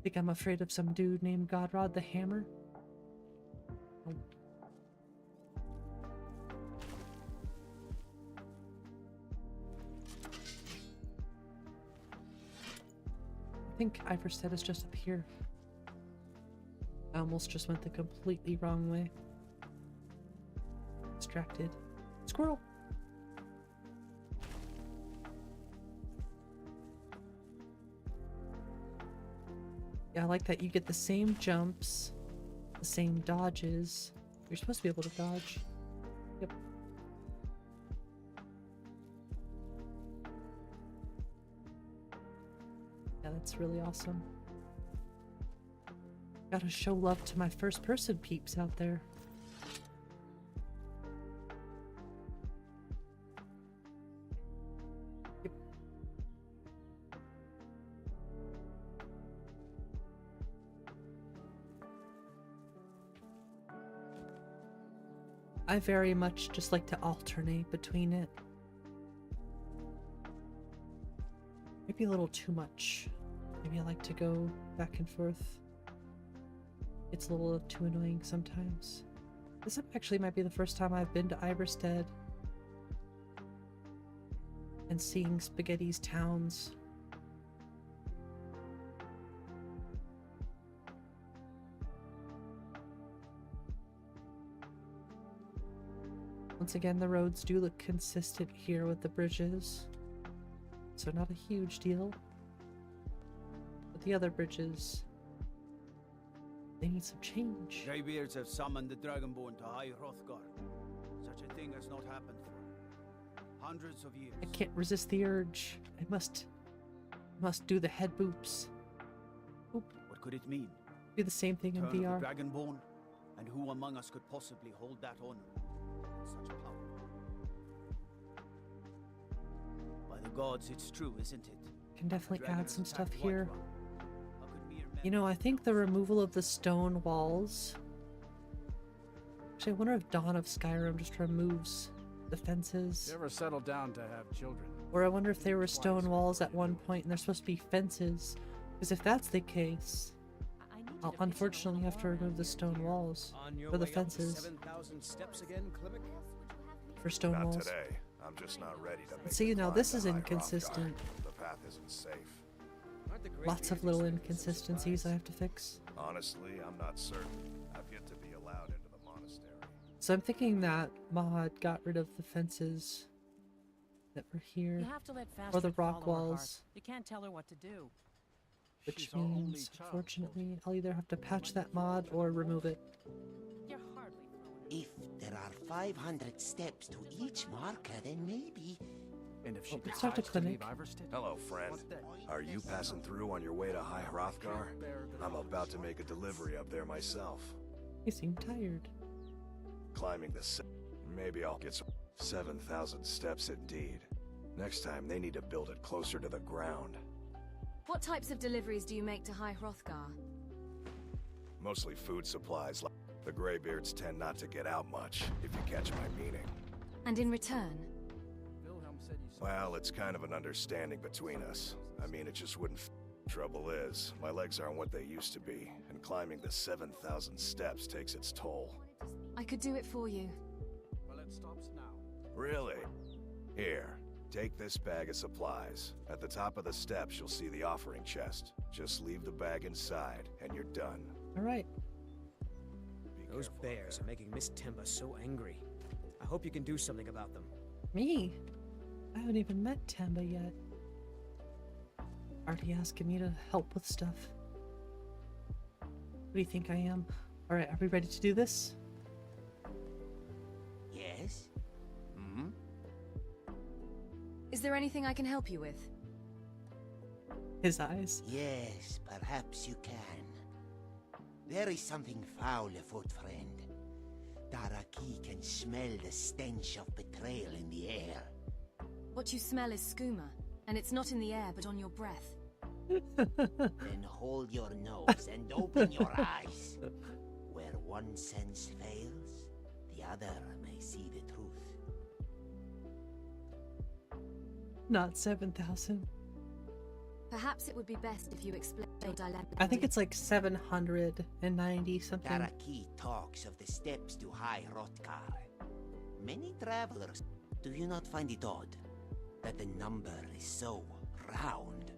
S1: Think I'm afraid of some dude named Godrod the Hammer? Oh. I think Iverstead is just up here. I almost just went the completely wrong way. Distracted. Squirrel! Yeah, I like that you get the same jumps, the same dodges. You're supposed to be able to dodge. Yep. Yeah, that's really awesome. Gotta show love to my first person peeps out there. Yep. I very much just like to alternate between it. Maybe a little too much. Maybe I like to go back and forth. It's a little too annoying sometimes. This actually might be the first time I've been to Iverstead and seeing Spaghetti's towns. Once again, the roads do look consistent here with the bridges, so not a huge deal. But the other bridges, they need some change.
S2: Greybeards have summoned the Dragonborn to High Hrothgar. Such a thing has not happened for hundreds of years.
S1: I can't resist the urge. I must do the head boops. Boop.
S2: What could it mean?
S1: Do the same thing in
S2: Turn
S1: VR.
S2: of the Dragonborn? And who among us could possibly hold that honor? Such power. By the gods, it's true, isn't it?
S1: Can definitely
S2: Dragon
S1: add
S2: has
S1: some stuff
S2: attacked
S1: here.
S2: Whiterun. How could mere men
S1: You know, I think the removal of the stone walls. Actually, I wonder if Dawn of Skyrim just removes the fences.
S7: You ever settle down to have children?
S1: Or I wonder if there were stone walls at one point and they're supposed to be fences. Because if that's the case, I'll unfortunately have to remove the stone walls for the fences.
S18: 7,000 steps again, Klimek?
S1: For stone
S13: Not
S1: walls.
S13: today. I'm just not ready to make
S1: See,
S13: the
S1: now
S13: climb
S1: this
S13: to
S1: is
S13: High
S1: inconsistent.
S13: Hrothgar. The path isn't safe.
S18: Aren't the
S1: Lots of little inconsistencies I have to fix.
S13: Honestly, I'm not certain. I've yet to be allowed into the monastery.
S1: So I'm thinking that Mod got rid of the fences that were here.
S6: You have to let
S1: Or the
S6: Fastrid
S1: rock
S6: follow her heart.
S1: walls.
S6: You can't tell her what to do.
S1: Which
S7: She's our only
S1: means,
S7: child,
S1: unfortunately, I'll either have to patch that mod or remove it.
S6: You're hardly throwing it.
S15: If there are 500 steps to each marker, then maybe...
S18: And if she
S1: let's talk to
S18: decides to leave
S1: Clinic.
S18: Iverstead?
S13: Hello, friend. Are you passing through on your way to High Hrothgar? I'm about to make a delivery up there myself.
S1: You seem tired.
S13: Climbing the maybe I'll get some 7,000 steps indeed. Next time they need to build it closer to the ground.
S11: What types of deliveries do you make to High Hrothgar?
S13: Mostly food supplies. The Greybeards tend not to get out much, if you catch my meaning.
S11: And in return?
S13: Well, it's kind of an understanding between us. I mean, it just wouldn't Trouble is, my legs aren't what they used to be, and climbing the 7,000 steps takes its toll.
S11: I could do it for you.
S7: Well, it stops now.
S13: Really? Here, take this bag of supplies. At the top of the steps, you'll see the offering chest. Just leave the bag inside, and you're done.
S1: Alright.
S18: Those bears are making Miss Temba so angry. I hope you can do something about them.
S1: Me? I haven't even met Tamba yet. Already asking me to help with stuff. What do you think I am? Alright, are we ready to do this?
S15: Yes?
S11: Mm-hmm. Is there anything I can help you with?
S1: His eyes.
S15: Yes, perhaps you can. There is something foul afoot, friend. Daraki can smell the stench of betrayal in the air.
S11: What you smell is skooma, and it's not in the air but on your breath.
S15: Then hold your nose and open your eyes. Where one sense fails, the other may see the truth.
S1: Not 7,000.
S11: Perhaps it would be best if you explain your dilemma.
S1: I think it's like 790 something.
S15: Daraki talks of the steps to High Hrothgar. Many travelers, do you not find it odd that the number is so round?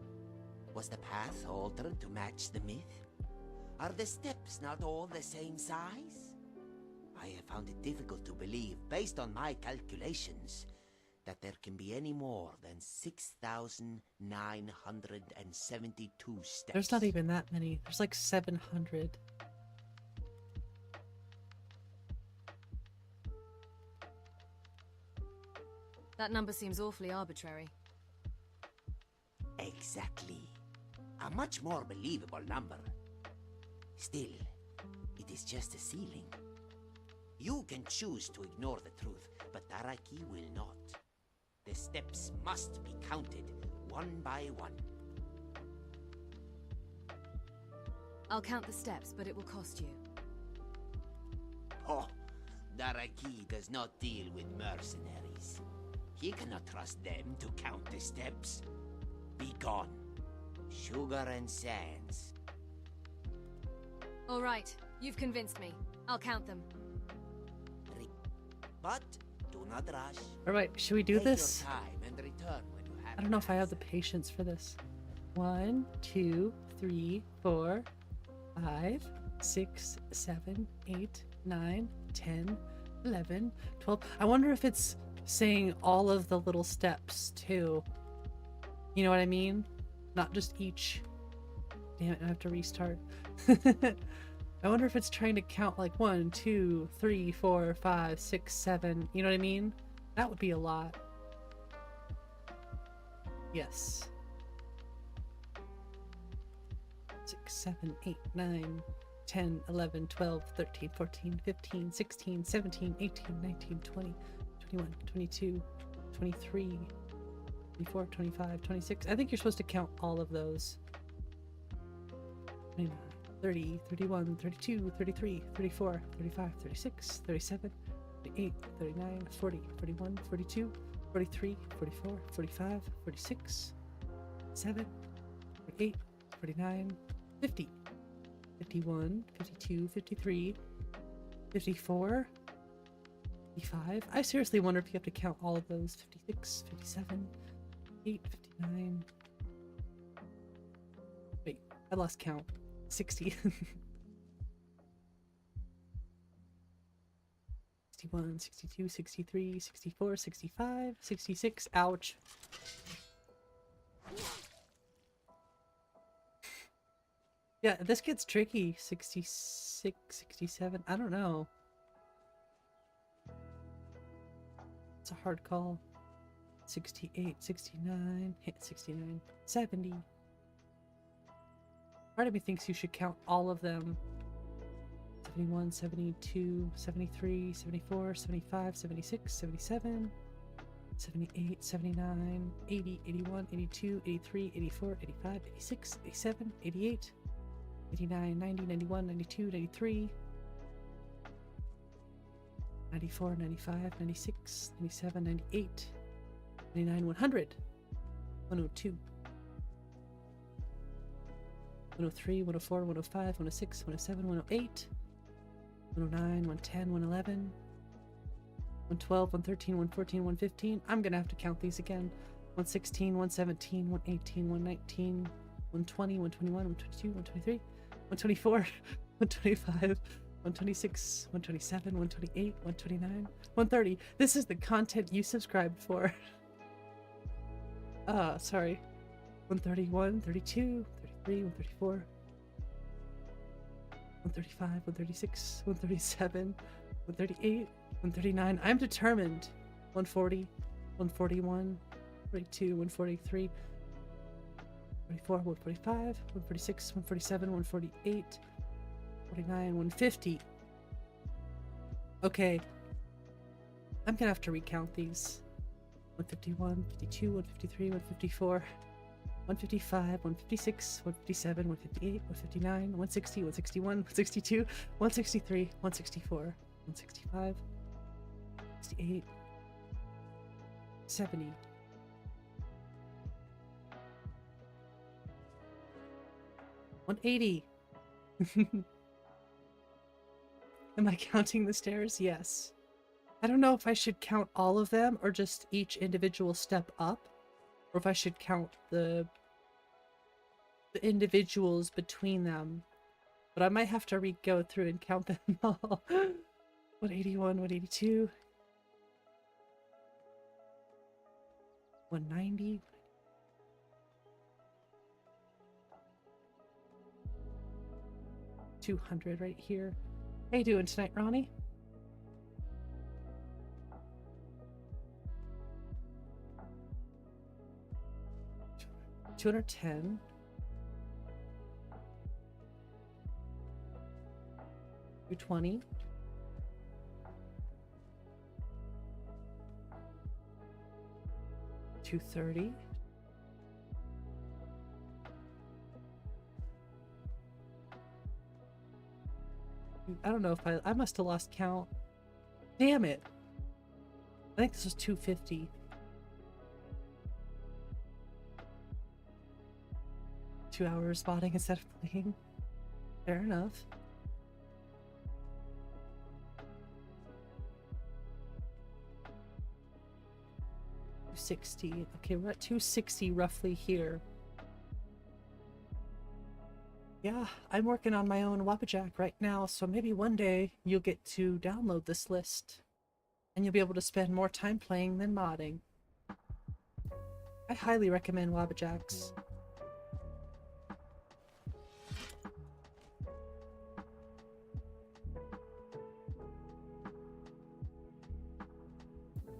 S15: Was the path altered to match the myth? Are the steps not all the same size? I have found it difficult to believe, based on my calculations, that there can be any more than 6,972 steps.
S1: There's not even that many. There's like 700.
S11: That number seems awfully arbitrary.
S15: Exactly. A much more believable number. Still, it is just a ceiling. You can choose to ignore the truth, but Daraki will not. The steps must be counted one by one.
S11: I'll count the steps, but it will cost you.
S15: Oh, Daraki does not deal with mercenaries. He cannot trust them to count the steps. Be gone. Sugar and sands.
S17: All right, you've convinced me. I'll count them.
S15: But do not rush.
S1: Alright, should we do
S15: Take
S1: this?
S15: your time and return when you have
S1: I don't know if I have the patience for this. 1, 2, 3, 4, 5, 6, 7, 8, 9, 10, 11, 12. I wonder if it's saying all of the little steps too. You know what I mean? Not just each. Damn it, I have to restart. I wonder if it's trying to count like 1, 2, 3, 4, 5, 6, 7. You know what I mean? That would be a lot. Yes. 6, 7, 8, 9, 10, 11, 12, 13, 14, 15, 16, 17, 18, 19, 20, 21, 22, 23, 24, 25, 26. I think you're supposed to count all of those. 29, 30, 31, 32, 33, 34, 35, 36, 37, 38, 39, 40, 41, 42, 43, 44, 45, 46, 7, 48, 49, 50, 51, 52, 53, 54, 55. I seriously wonder if you have to count all of those. 56, 57, 58, 59. Wait, I lost count. 60. 61, 62, 63, 64, 65, 66. Ouch. Yeah, this gets tricky. 66, 67. I don't know. It's a hard call. 68, 69, hit 69, 70. Part of me thinks you should count all of them. 71, 72, 73, 74, 75, 76, 77, 78, 79, 80, 81, 82, 83, 84, 85, 86, 87, 88, 89, 90, 91, 92, 93, 94, 95, 96, 97, 98, 99, 100, 102, 103, 104, 105, 106, 107, 108, 109, 110, 111, 112, 113, 114, 115. I'm gonna have to count these again. 116, 117, 118, 119, 120, 121, 122, 123, 124, 125, 126, 127, 128, 129, 130. This is the content you subscribed for. Sorry. 131, 32, 33, 134, 135, 136, 137, 138, 139. I'm determined. 140, 141, 142, 143, 144, 145, 146, 147, 148, 49, 150. Okay. I'm gonna have to recount these. 151, 52, 153, 154. 155, 156, 157, 158, 159, 160, 161, 162, 163, 164, 165, 68, 70. $180. Am I counting the stairs? Yes. I don't know if I should count all of them or just each individual step up, or if I should count the individuals between them. But I might have to go through and count them all. 181, 182, 190, 200 right here. How you doing tonight, Ronnie? $210. 220. 230. 2 I don't know if I must have lost count. Damn it. I think this was 250. Two hours spotting instead of playing. Fair enough. $260. Okay, we're at 260 roughly here. Yeah, I'm working on my own WabbaJack right now, so maybe one day you'll get to download this list. And you'll be able to spend more time playing than modding. I highly recommend WabbaJacks.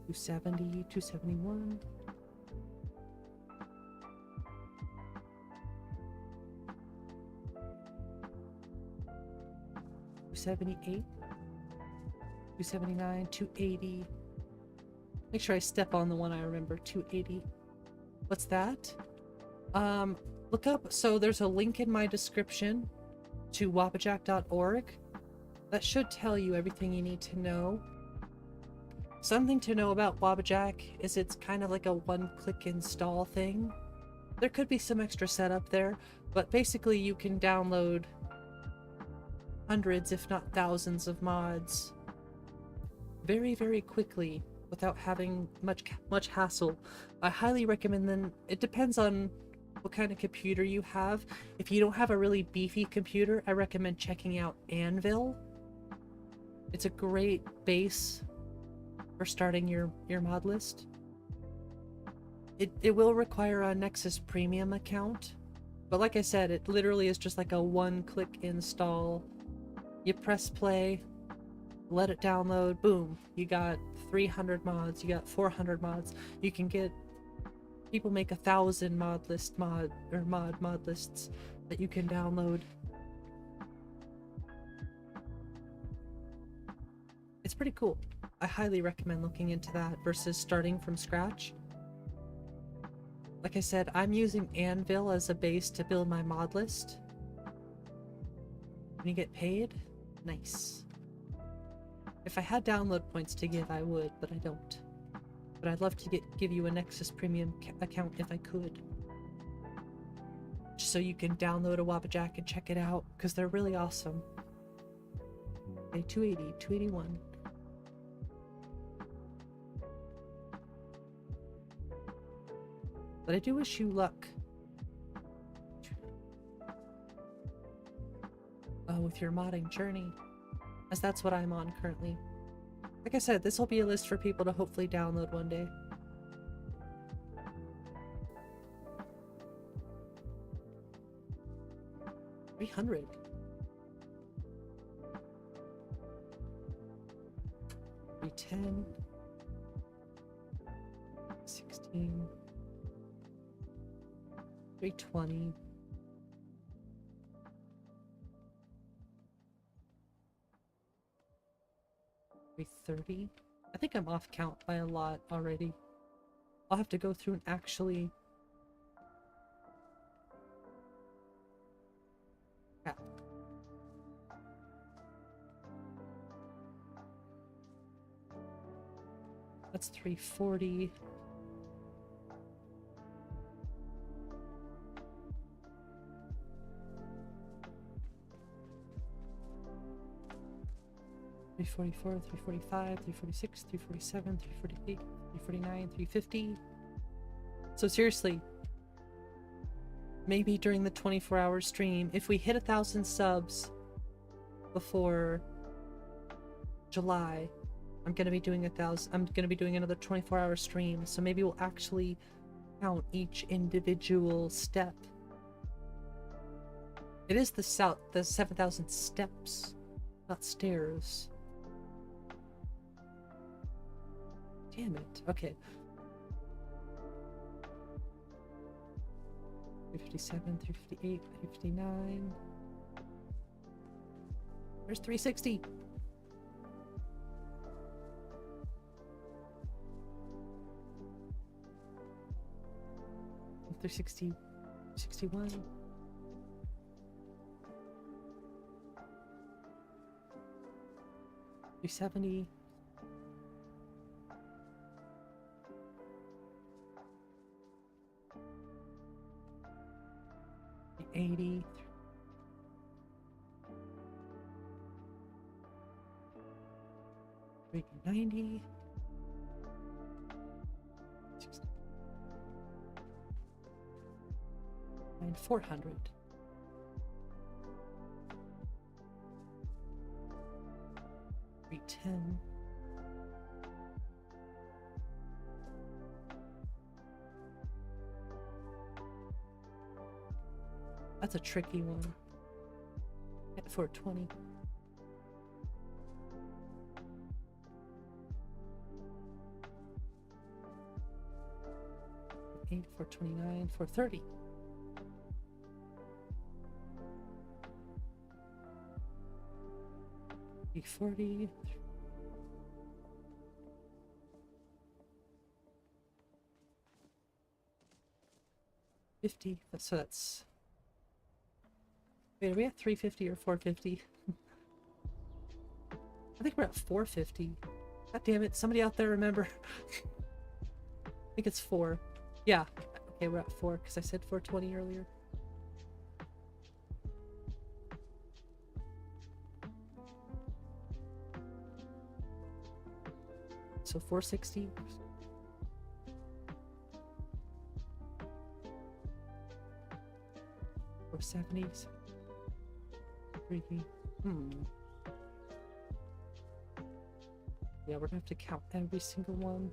S1: $270, $271. $278. 279, 280. Make sure I step on the one I remember. 280. What's that? Look up. So there's a link in my description to wabbajack.org. That should tell you everything you need to know. Something to know about WabbaJack is it's kind of like a one-click install thing. There could be some extra setup there, but basically you can download hundreds, if not thousands, of mods very, very quickly without having much hassle. I highly recommend them. It depends on what kind of computer you have. If you don't have a really beefy computer, I recommend checking out Anvil. It's a great base for starting your mod list. It will require a Nexus Premium account, but like I said, it literally is just like a one-click install. You press play, let it download, boom, you got 300 mods, you got 400 mods. You can get people make 1,000 mod lists that you can download. It's pretty cool. I highly recommend looking into that versus starting from scratch. Like I said, I'm using Anvil as a base to build my mod list. When you get paid, nice. If I had download points to give, I would, but I don't. But I'd love to give you a Nexus Premium account if I could. Just so you can download a WabbaJack and check it out, because they're really awesome. Okay, 280, 281. But I do wish you luck. With your modding journey, as that's what I'm on currently. Like I said, this will be a list for people to hopefully download one day. $300. $310. 16. $320. $330. I think I'm off count by a lot already. I'll have to go through and actually... Yeah. That's $340. $344, $345, $346, $347, $348, $349, $350. So seriously, maybe during the 24-hour stream, if we hit 1,000 subs before July, I'm gonna be doing another 24-hour stream. So maybe we'll actually count each individual step. It is the 7,000 steps, not stairs. Damn it. Okay. 357, 358, 359. There's 360. $360, 61. $370. 80. 90. 60. And 400. $310. That's a tricky one. At 420. $8, $429, $430. $340. $50. So that's. Wait, are we at 350 or 450? I think we're at 450. God damn it! Somebody out there remember? I think it's 4. Yeah. Okay, we're at 4 because I said 420 earlier. So 460. $470s. Yeah, we're gonna have to count every single one.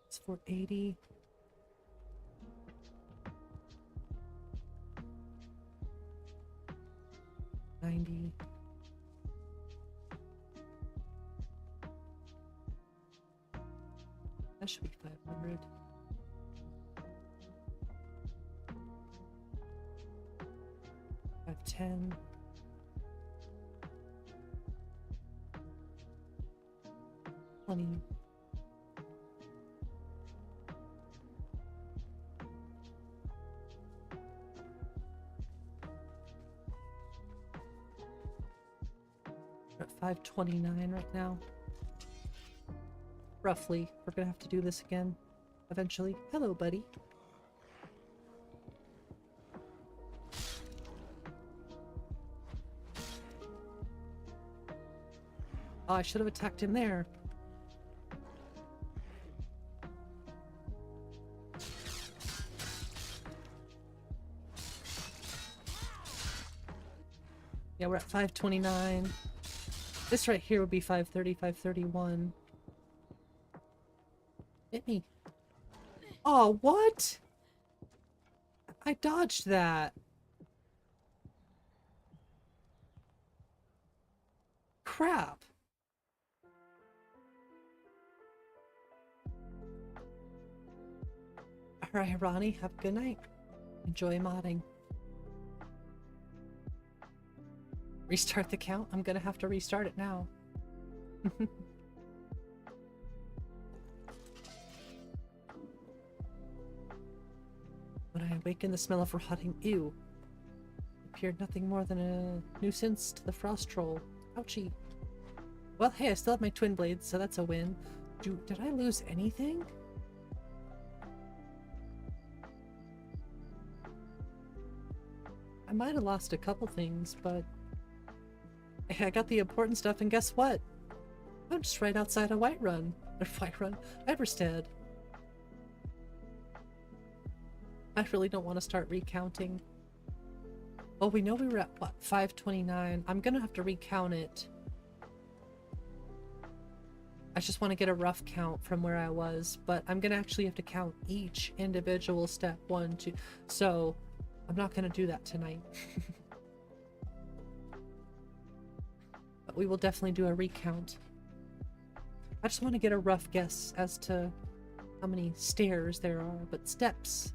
S1: It's 480. $90. That should be 500. $510. $20. We're at 529 right now. Roughly. We're gonna have to do this again eventually. Hello, buddy. Oh, I should have attacked him there. Yeah, we're at 529. This right here would be 530, 531. Hit me. Oh, what? I dodged that. Crap. Alright, Ronnie, have a good night. Enjoy modding. Restart the count? I'm gonna have to restart it now. When I awakened, the smell of rotting ew appeared nothing more than a nuisance to the frost troll. Ouchie. Well, hey, I still have my twin blades, so that's a win. Did I lose anything? I might have lost a couple things, but I got the important stuff, and guess what? I'm just right outside of Whiterun. Or Whiterun? Everstead. I really don't want to start recounting. Oh, we know we were at, what, 529? I'm gonna have to recount it. I just want to get a rough count from where I was, but I'm gonna actually have to count each individual step. 1, 2... So, I'm not gonna do that tonight. But we will definitely do a recount. I just want to get a rough guess as to how many stairs there are, but steps.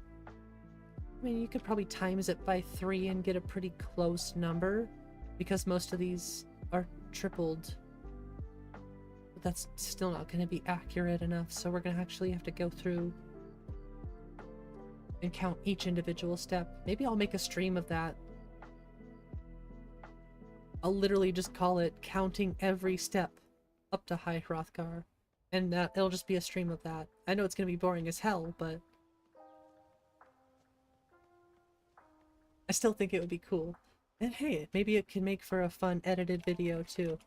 S1: I mean, you could probably times it by 3 and get a pretty close number, because most of these are tripled. But that's still not going to be accurate enough, so we're going to actually have to go through and count each individual step. Maybe I'll make a stream of that. I'll literally just call it counting every step up to High Hrothgar, and it'll just be a stream of that. I know it's going to be boring as hell, but I still think it would be cool. And hey, maybe it can make for a fun edited video too.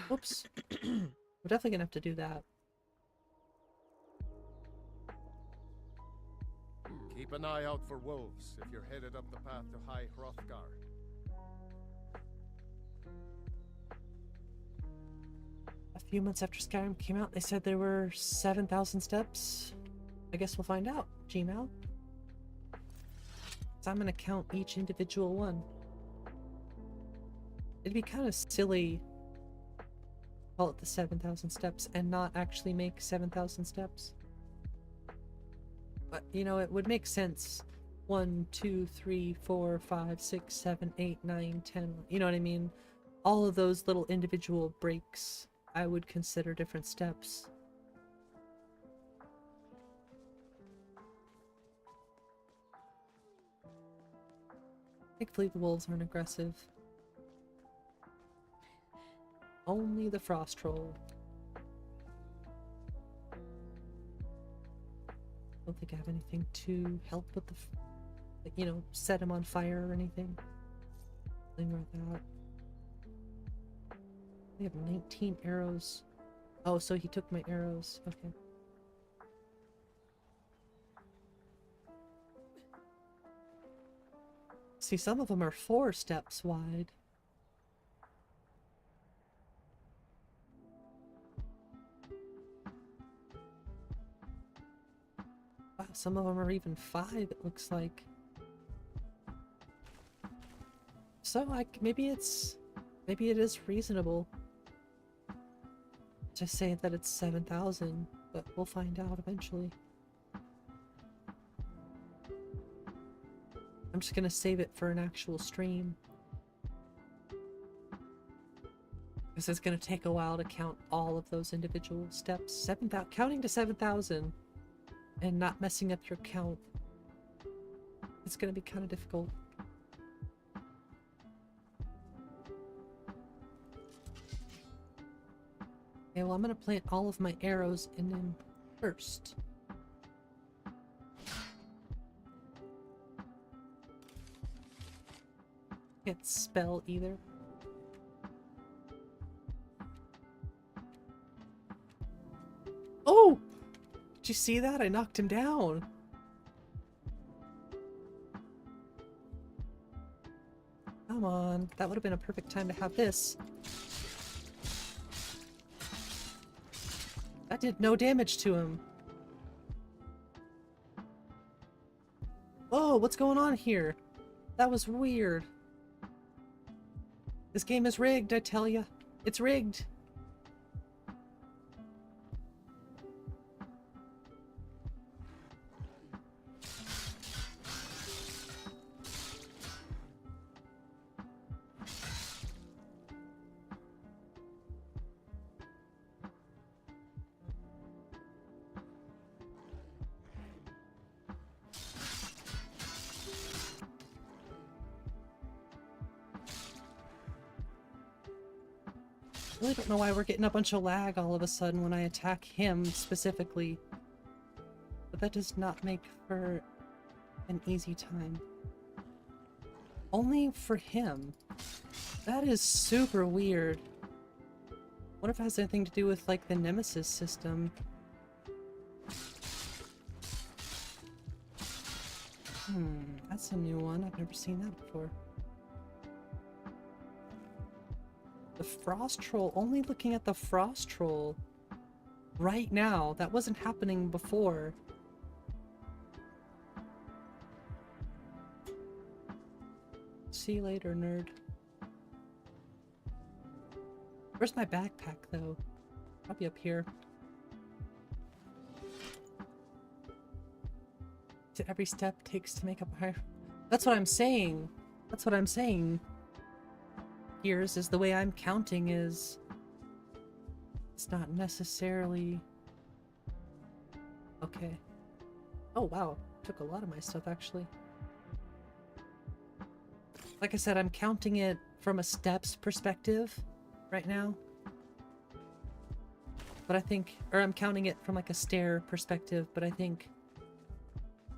S1: Whoops. We're definitely gonna have to do that.
S9: Keep an eye out for wolves if you're headed up the path to High Hrothgar.
S1: A few months after Skyrim came out, they said there were 7,000 steps. I guess we'll find out, Gmail. So I'm gonna count each individual one. It'd be kind of silly to call it the 7,000 steps and not actually make 7,000 steps. But, you know, it would make sense. 1, 2, 3, 4, 5, 6, 7, 8, 9, 10. You know what I mean? All of those little individual breaks I would consider different steps. Thankfully the wolves aren't aggressive. Only the frost troll. I don't think I have anything to help with the, like, you know, set him on fire or anything. Nothing like that. We have 19 arrows. Oh, so he took my arrows. Okay. See, some of them are 4 steps wide. Wow, some of them are even 5, it looks like. So, maybe it is reasonable to say that it's 7,000, but we'll find out eventually. I'm just gonna save it for an actual stream. Because it's gonna take a while to count all of those individual steps. Counting to 7,000 and not messing up your count. It's gonna be kind of difficult. Okay, well, I'm gonna plant all of my arrows in him first. Can't spell either. Oh! Did you see that? I knocked him down. Come on. That would have been a perfect time to have this. That did no damage to him. Whoa, what's going on here? That was weird. This game is rigged, I tell ya. It's rigged. I really don't know why we're getting a bunch of lag all of a sudden when I attack him specifically. But that does not make for an easy time. Only for him. That is super weird. What if it has anything to do with, like, the Nemesis system? That's a new one. I've never seen that before. The Frost Troll, only looking at the Frost Troll right now. That wasn't happening before. See you later, nerd. Where's my backpack, though? Probably up here. To every step takes to make up a higher... That's what I'm saying. That's what I'm saying. Here's is the way I'm counting is... It's not necessarily... Okay. Oh, wow. Took a lot of my stuff, actually. Like I said, I'm counting it from a steps perspective right now. But I think, or I'm counting it from like a stair perspective, but I think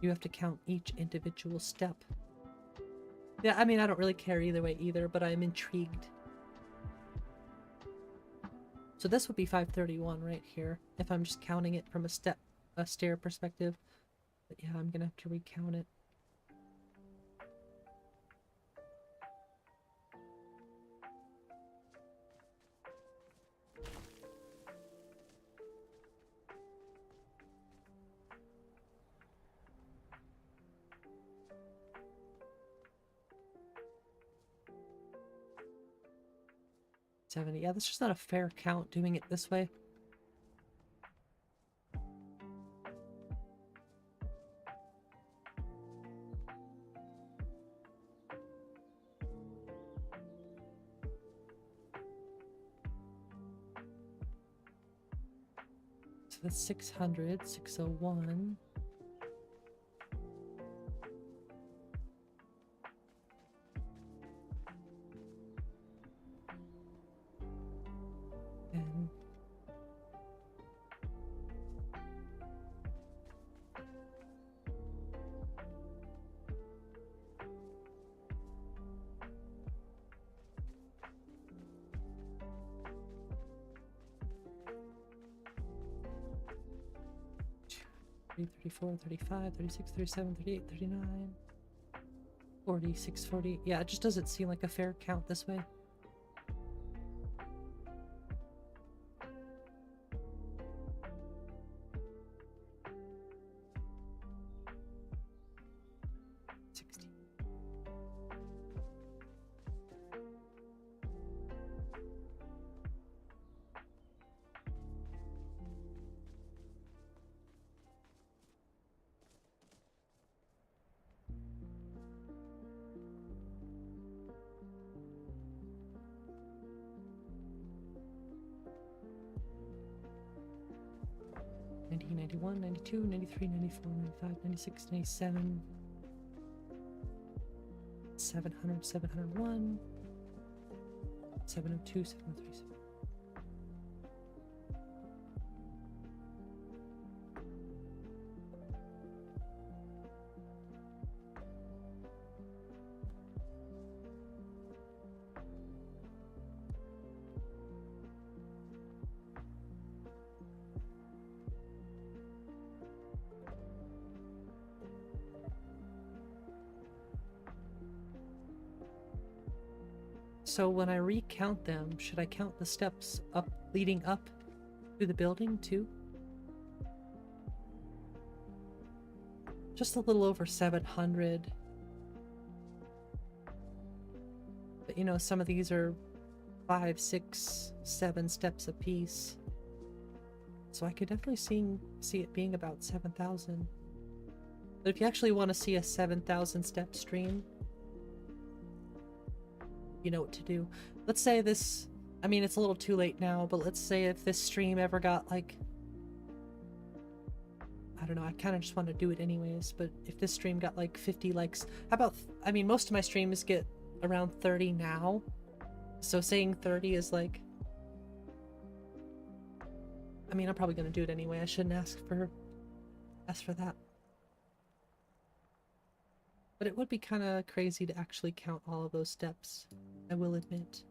S1: you have to count each individual step. Yeah, I mean, I don't really care either way either, but I'm intrigued. So this would be 531 right here, if I'm just counting it from a stair perspective. But yeah, I'm gonna have to recount it. Yeah, that's just not a fair count doing it this way. So that's 600, 601. And Three, 34, 35, 36, 37, 38, 39, 46, 40. Yeah, it just doesn't seem like a fair count this way. Ninety, 91, 92, 93, 94, 95, 96, 97, 700, 701, 702, 703, So when I recount them, should I count the steps up leading up to the building too? Just a little over 700. But you know, some of these are 5, 6, 7 steps a piece. So I could definitely see it being about 7,000. But if you actually want to see a 7,000 step stream, you know what to do. Let's say this, I mean, it's a little too late now, but let's say if this stream ever got like, I don't know, I kind of just want to do it anyways, but if this stream got like 50 likes, how about, I mean, most of my streams get around 30 now, so saying 30 is like, I mean, I'm probably gonna do it anyway. I shouldn't ask for that. But it would be kind of crazy to actually count all of those steps, I will admit.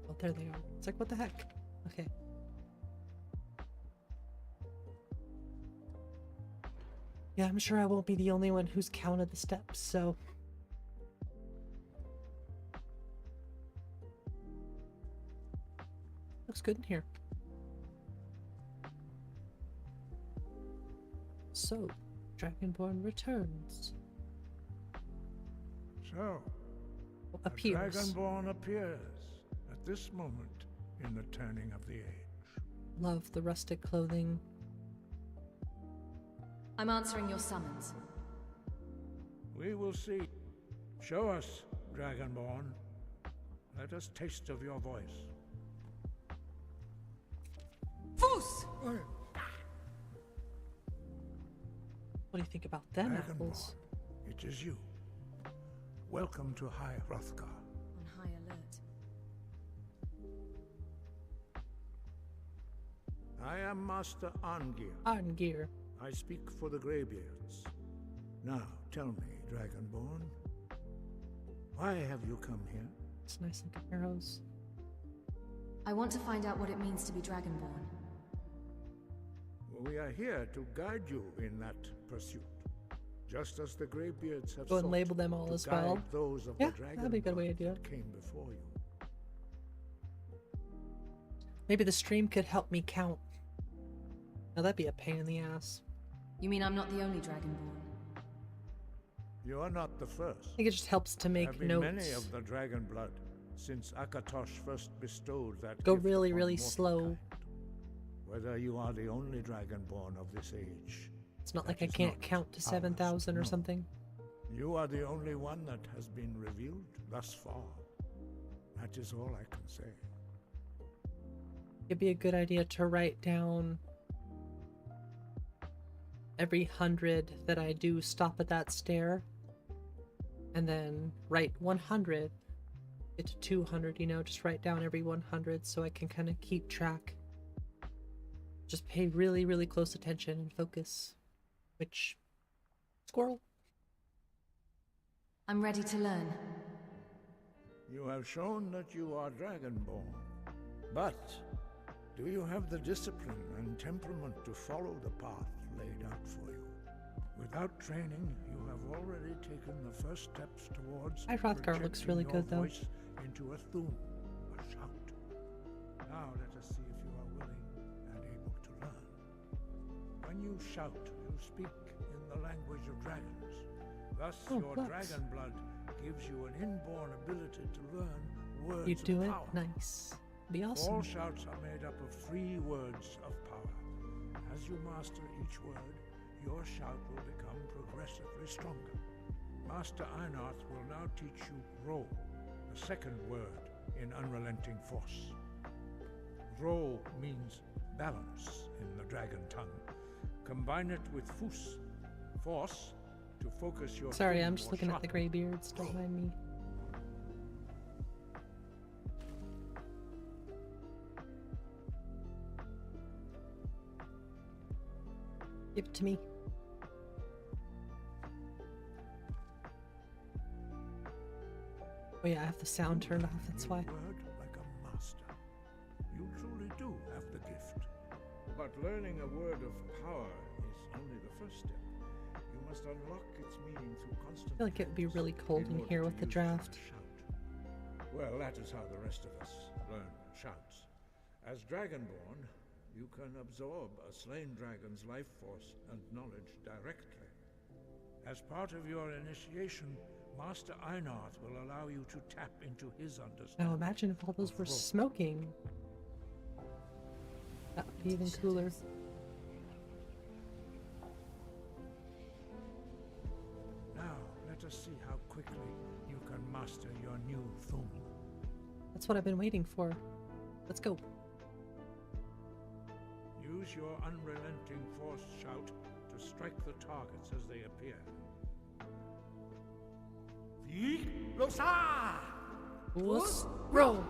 S1: Well, there they are. It's like, what the heck? Okay. Yeah, I'm sure I won't be the only one who's counted the steps, so... Looks good in here. So, Dragonborn returns.
S19: So,
S1: appears.
S19: The Dragonborn appears at this moment in the turning of the age.
S1: Love the rustic clothing.
S11: I'm answering your summons.
S19: We will see. Show us, Dragonborn. Let us taste of your voice.
S1: What do you think about them
S19: Dragonborn,
S1: apples?
S19: it is you. Welcome to High Hrothgar.
S11: On high alert.
S19: I am Master Arngir.
S1: Arngir.
S19: I speak for the Greybeards. Now, tell me, Dragonborn, why have you come here?
S1: It's nice looking arrows.
S11: I want to find out what it means to be Dragonborn.
S19: We are here to guide you in that pursuit, just as the Greybeards have
S1: Go and
S19: sought
S1: label them all
S19: to
S1: as well.
S19: guide those of
S1: Yeah,
S19: the
S1: that'd be a good way to do
S19: Dragonborn
S1: it.
S19: that came before you.
S1: Maybe the stream could help me count. Now that'd be a pain in the ass.
S11: You mean I'm not the only Dragonborn?
S19: You are not the first.
S1: I think it just helps to
S19: There
S1: make
S19: have been
S1: notes.
S19: many of the dragon blood since Akatosh first bestowed that
S1: Go
S19: gift
S1: really,
S19: upon
S1: really
S19: mortal
S1: slow.
S19: kind. Whether you are the only dragonborn of this age,
S1: It's not
S19: that
S1: like I
S19: is
S1: can't
S19: not
S1: count to
S19: ours,
S1: 7,000 or
S19: no.
S1: something.
S19: You are the only one that has been revealed thus far. That is all I can say.
S1: It'd be a good idea to write down every 100 that I do stop at that stair, and then write 100, get to 200, you know, just write down every 100 so I can kind of keep track. Just pay really, really close attention and focus. Which, squirrel.
S11: I'm ready to learn.
S19: You have shown that you are dragonborn, but do you have the discipline and temperament to follow the path laid out for you? Without training, you have already taken the first steps towards
S1: Hrothgar looks really
S19: projecting
S1: good,
S19: your
S1: though.
S19: voice into a thum, a shout. Now let us see if you are willing and able to learn. When you shout, you speak in the language of dragons. Thus, your dragon blood gives you an inborn ability to learn words
S1: You do
S19: of
S1: it?
S19: power.
S1: Nice. Be awesome.
S19: All shouts are made up of 3 words of power. As you master each word, your shout will become progressively stronger. Master Einarth will now teach you Ro, the second word in Unrelenting Force. Ro means balance in the dragon tongue. Combine it with Fus, force, to focus your
S1: Sorry,
S19: thumb
S1: I'm just
S19: or
S1: looking at the
S19: shot.
S1: graybeards. Don't mind me. Give it to me. Oh yeah, I have the sound turned off, that's why.
S19: Word like a master. You truly do have the gift. But learning a word of power is only the first step. You must unlock its meaning through constant
S1: I feel like it would be really cold in here with the draft.
S19: Well, that is how the rest of us learn shouts. As Dragonborn, you can absorb a slain dragon's life force and knowledge directly. As part of your initiation, Master Einarth will allow you to tap into his understanding.
S1: Now imagine if all those were smoking. That would be even cooler.
S19: Now, let us see how quickly you can master your new thum.
S1: That's what I've been waiting for. Let's go.
S19: Use your unrelenting force shout to strike the targets as they appear.
S1: Roll.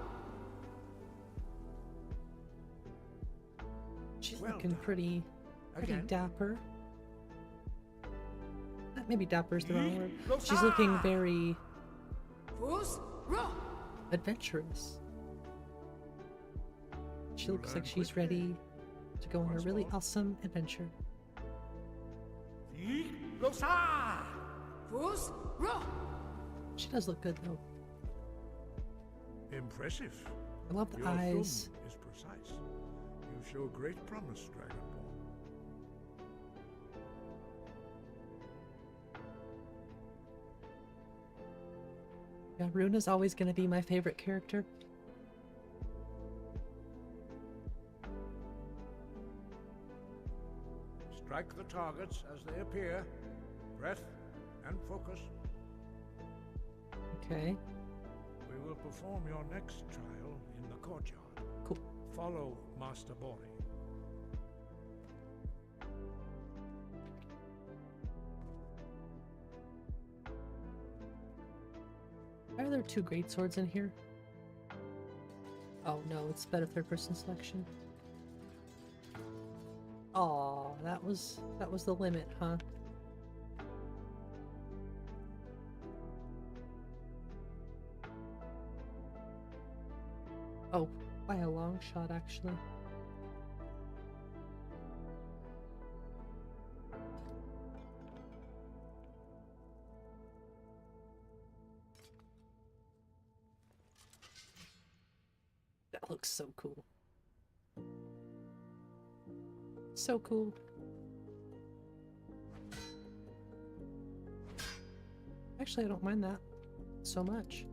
S1: She's
S19: Well
S1: looking
S19: done.
S1: pretty
S19: Again.
S1: dapper. Maybe dapper's the wrong word. She's looking very adventurous. She looks like she's ready to go on a really awesome adventure. She does look good though.
S19: Impressive.
S1: I love the
S19: Your
S1: eyes.
S19: thum is precise. You show great promise, Dragonborn.
S1: Yeah, Runa's always going to be my favorite character.
S19: Strike the targets as they appear. Breath and focus.
S1: Okay.
S19: We will perform your next trial in the courtyard.
S1: Cool.
S19: Follow Master Bori.
S1: Why are there two great swords in here? Oh no, it's better third person selection. Aw, that was the limit, huh? Oh, by a long shot actually. That looks so cool. So cool. Actually, I don't mind that so much.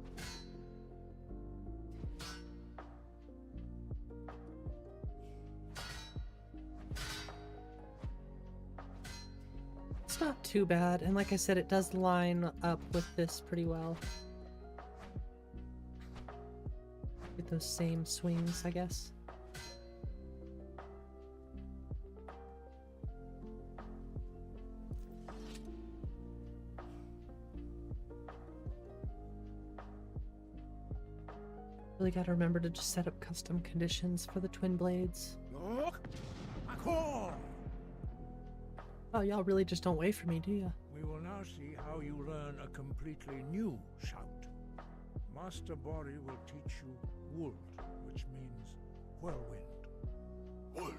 S1: It's not too bad, and like I said, it does line up with this pretty well. With those same swings, I guess. Really gotta remember to just set up custom conditions for the twin blades. Oh, y'all really just don't wait for me, do ya?
S19: We will now see how you learn a completely new shout. Master Bori will teach you Wold, which means whirlwind. Wold.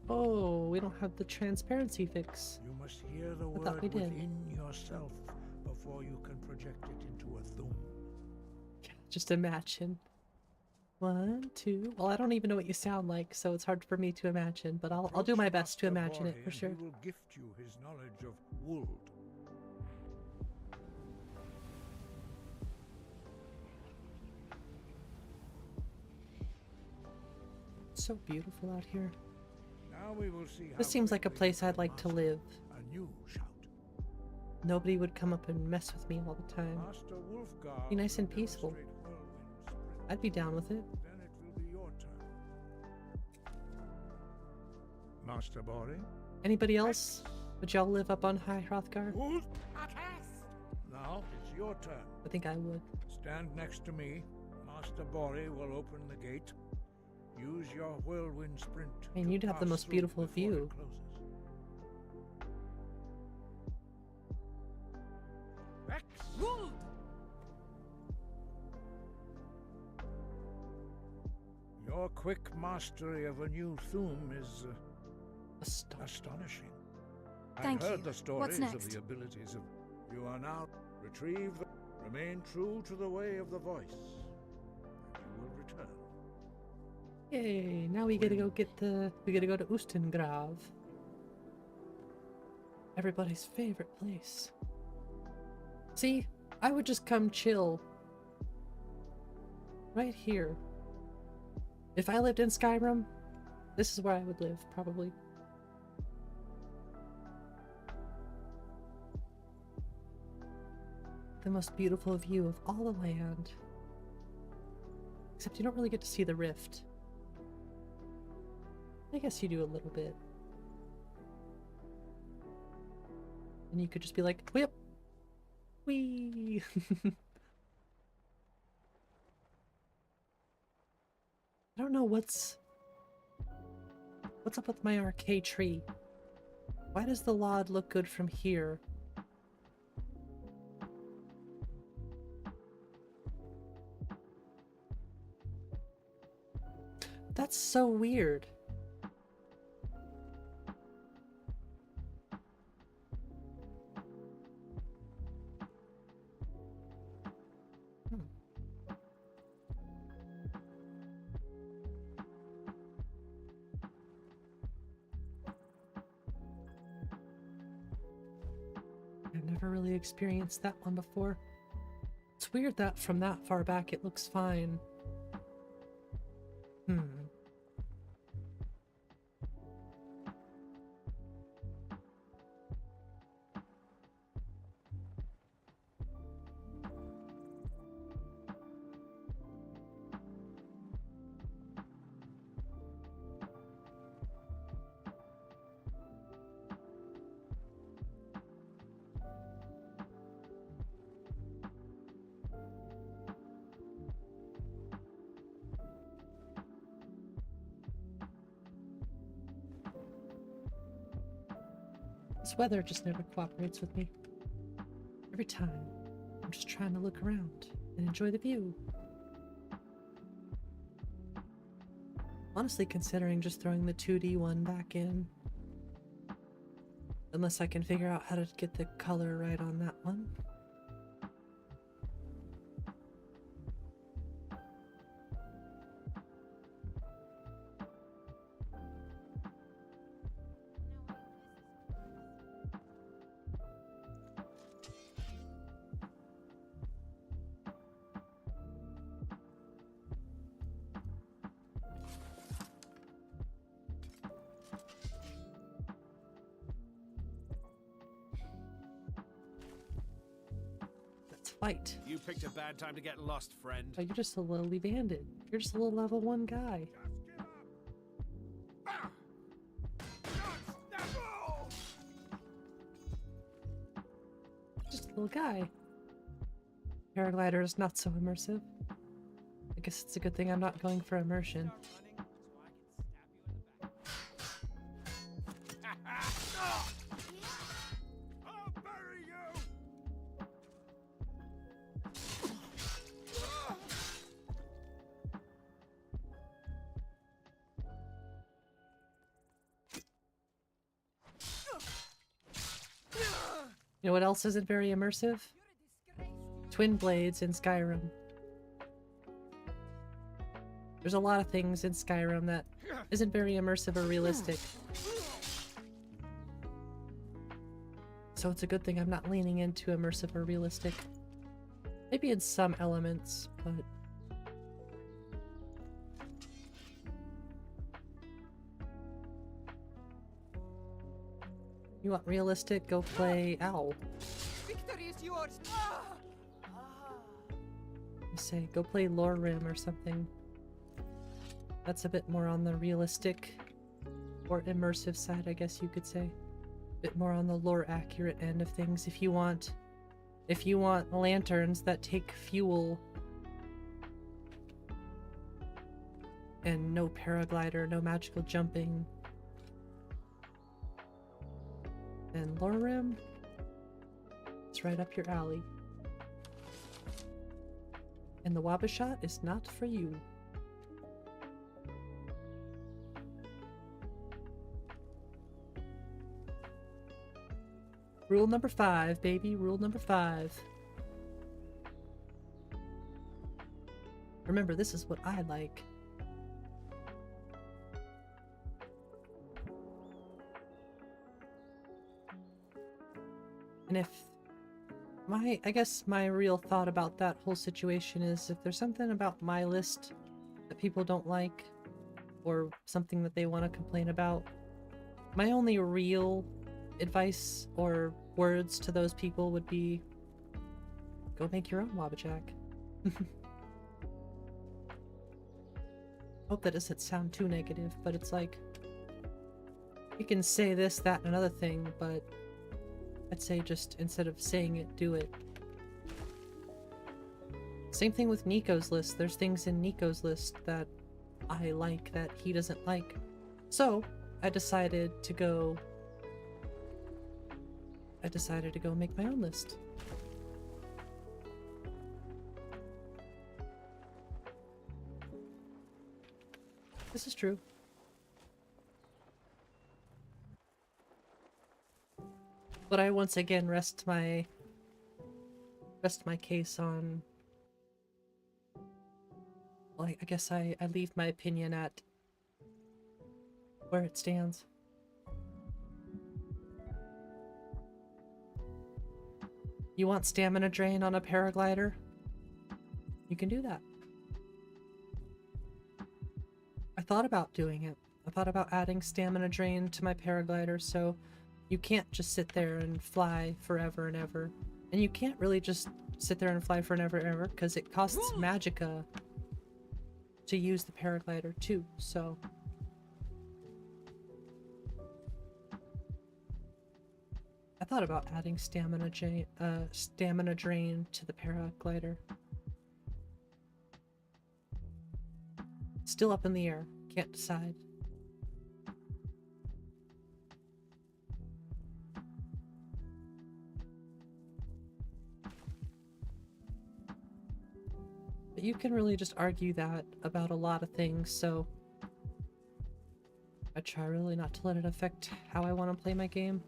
S1: Oh, we don't have the transparency fix.
S19: You must hear the
S1: I
S19: word
S1: thought we did.
S19: within yourself before you can project it into a thum.
S1: Just imagine. 1, 2. Well, I don't even know what you sound like, so it's hard for me to imagine, but I'll do my best to imagine it for sure.
S19: He will gift you his knowledge of Wold.
S1: It's so beautiful out here.
S19: Now we will see how
S1: This seems like a place I'd like to live.
S19: a new shout.
S1: Nobody would come up and mess with me all the time.
S19: Master Hrothgar
S1: Be nice and
S19: will
S1: peaceful.
S19: demonstrate whirlwind sprint.
S1: I'd be down with it.
S19: Then it will be your turn. Master Bori?
S1: Anybody else? Would y'all live up on High Hrothgar?
S19: Now it's your turn.
S1: I think I would.
S19: Stand next to me. Master Bori will open the gate. Use your whirlwind sprint.
S1: And you'd have the most beautiful view. Your quick mastery of a new thum is astonishing.
S11: Thank
S19: I've heard
S11: you.
S19: the stories
S11: What's
S19: of
S11: next?
S19: the abilities of. You are now retrieve. Remain true to the way of the voice, and you will return.
S1: Yay! Now we gotta go get the. We gotta go to Ustengrav. Everybody's favorite place. See, I would just come chill. Right here. If I lived in Skyrim, this is where I would live, probably. The most beautiful view of all the land. Except you don't really get to see the rift. I guess you do a little bit. And you could just be like, whip! Whee! I don't know what's up with my arcade tree. Why does the lod look good from here? That's so weird. I've never really experienced that one before. It's weird that from that far back it looks fine. This weather just never cooperates with me. Every time, I'm just trying to look around and enjoy the view. Honestly, considering just throwing the 2D one back in. Unless I can figure out how to get the color right on that one. Fight.
S3: You picked a bad time to get lost, friend.
S1: Oh, you're just a lowly bandit. You're just a little level 1 guy. Just a little guy. Paraglider is not so immersive. I guess it's a good thing I'm not going for immersion. You know what else isn't very immersive? Twin blades in Skyrim. There's a lot of things in Skyrim that isn't very immersive or realistic. So it's a good thing I'm not leaning into immersive or realistic. Maybe in some elements, but... You want realistic? Go play Owl.
S10: Victory is yours.
S1: I say, go play Lore Rim or something. That's a bit more on the realistic or immersive side, I guess you could say. A bit more on the lore accurate end of things. If you want lanterns that take fuel and no paraglider, no magical jumping, then Lore Rim, it's right up your alley. And the WabbaShot is not for you. Rule number 5, baby. Rule number 5. Remember, this is what I like. And if I guess my real thought about that whole situation is if there's something about my list that people don't like or something that they want to complain about, my only real advice or words to those people would be go make your own WabbaJack. Hope that doesn't sound too negative, but it's like you can say this, that, and another thing, but I'd say just instead of saying it, do it. Same thing with Nico's list. There's things in Nico's list that I like that he doesn't like. So I decided to go make my own list. This is true. But I once again rest my case on, well, I guess I leave my opinion at where it stands. You want stamina drain on a paraglider? You can do that. I thought about doing it. I thought about adding stamina drain to my paraglider, so you can't just sit there and fly forever and ever. And you can't really just sit there and fly forever and ever, because it costs magicka to use the paraglider too, so... I thought about adding stamina drain to the paraglider. Still up in the air. Can't decide. But you can really just argue that about a lot of things, so I try really not to let it affect how I want to play my game.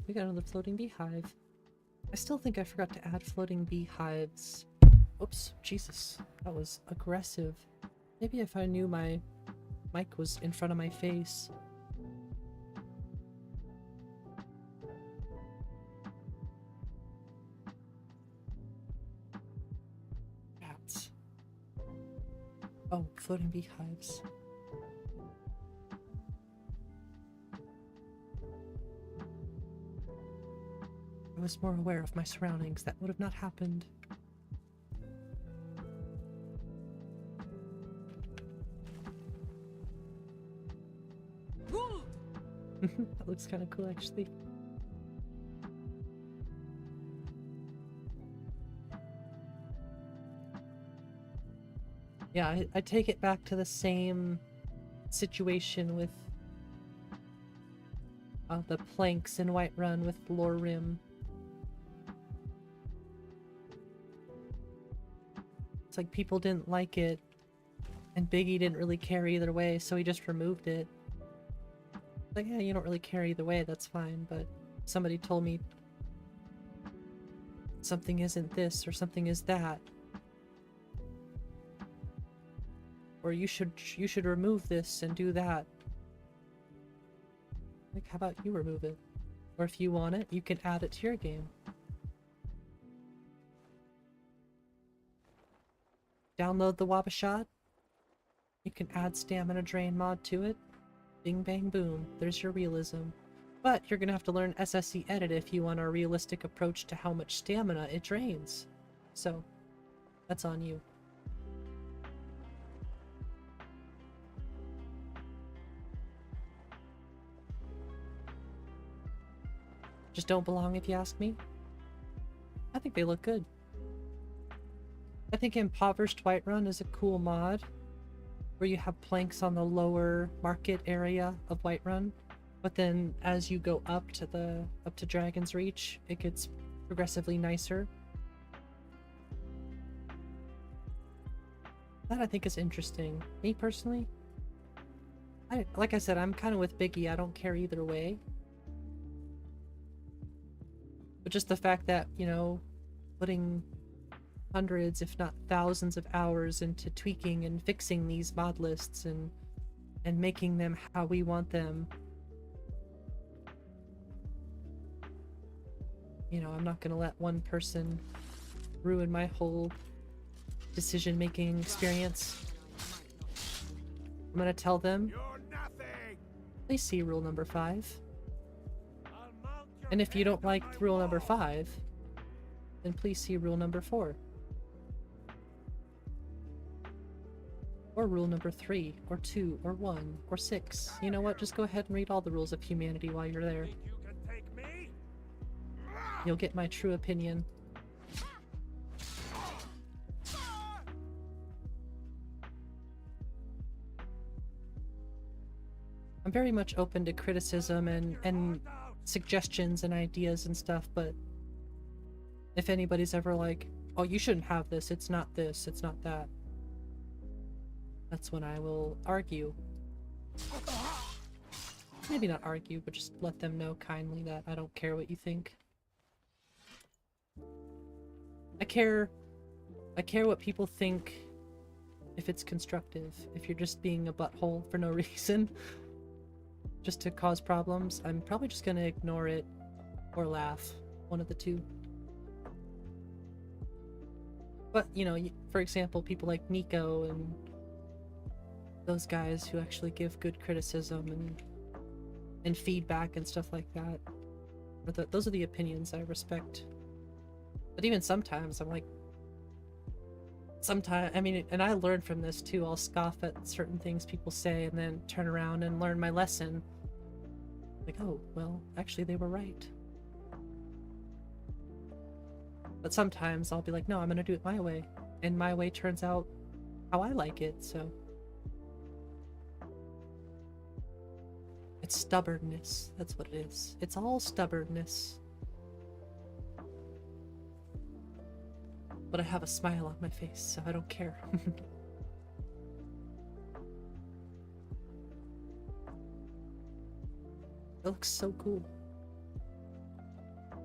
S1: We got another floating beehive. I still think I forgot to add floating beehives. Oops, Jesus, that was aggressive. Maybe if I knew my mic was in front of my face. Rats. Oh, floating beehives. I was more aware of my surroundings. That would have not happened. That looks kind of cool, actually. Yeah, I take it back to the same situation with the planks in Whiterun with Lore Rim. It's like people didn't like it, and Biggie didn't really care either way, so he just removed it. Like, yeah, you don't really care either way, that's fine, but somebody told me something isn't this or something is that. Or you should remove this and do that. Like, how about you remove it? Or if you want it, you can add it to your game. Download the WabbaShot. You can add stamina drain mod to it. Bing bang boom, there's your realism. But you're gonna have to learn SSE edit if you want a realistic approach to how much stamina it drains. So, that's on you. Just don't belong if you ask me. I think they look good. I think Impoverished Whiterun is a cool mod where you have planks on the lower market area of Whiterun, but then as you go up to Dragon's Reach, it gets progressively nicer. That I think is interesting. Me personally, like I said, I'm kind of with Biggie. I don't care either way. But just the fact that, you know, putting hundreds, if not thousands of hours into tweaking and fixing these mod lists and making them how we want them. You know, I'm not gonna let one person ruin my whole decision-making experience. I'm gonna tell them, please see rule number 5. And if you don't like rule number 5, then please see rule number 4. Or rule number 3, or 2, or 1, or 6. You know what? Just go ahead and read all the rules of humanity while you're there. You'll get my true opinion. I'm very much open to criticism and suggestions and ideas and stuff, but if anybody's ever like, oh, you shouldn't have this, it's not this, it's not that, that's when I will argue. Maybe not argue, but just let them know kindly that I don't care what you think. I care what people think if it's constructive. If you're just being a butthole for no reason, just to cause problems, I'm probably just gonna ignore it or laugh. One of the two. But, you know, for example, people like Nico and those guys who actually give good criticism and feedback and stuff like that. Those are the opinions I respect. But even sometimes I'm like, I mean, and I learn from this too. I'll scoff at certain things people say and then turn around and learn my lesson. Like, oh, well, actually they were right. But sometimes I'll be like, no, I'm gonna do it my way. And my way turns out how I like it, so. It's stubbornness. That's what it is. It's all stubbornness. But I have a smile on my face, so I don't care. It looks so cool.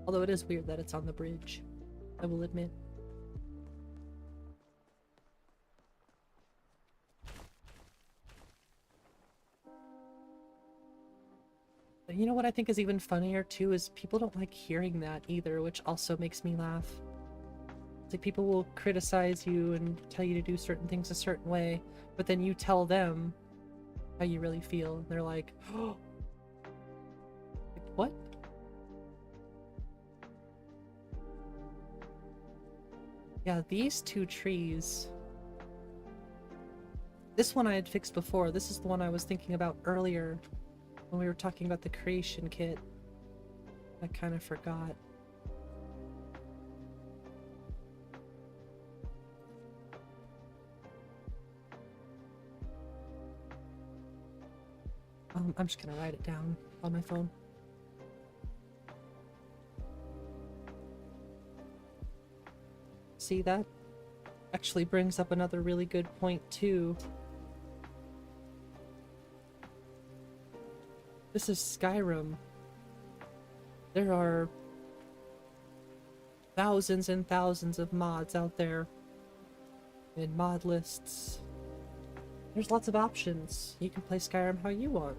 S1: Although it is weird that it's on the bridge, I will admit. But you know what I think is even funnier too is people don't like hearing that either, which also makes me laugh. It's like people will criticize you and tell you to do certain things a certain way, but then you tell them how you really feel, and they're like, oh, like, what? Yeah, these two trees. This one I had fixed before. This is the one I was thinking about earlier when we were talking about the creation kit. I kind of forgot. I'm just gonna write it down on my phone. See, that actually brings up another really good point too. This is Skyrim. There are thousands and thousands of mods out there in mod lists. There's lots of options. You can play Skyrim how you want.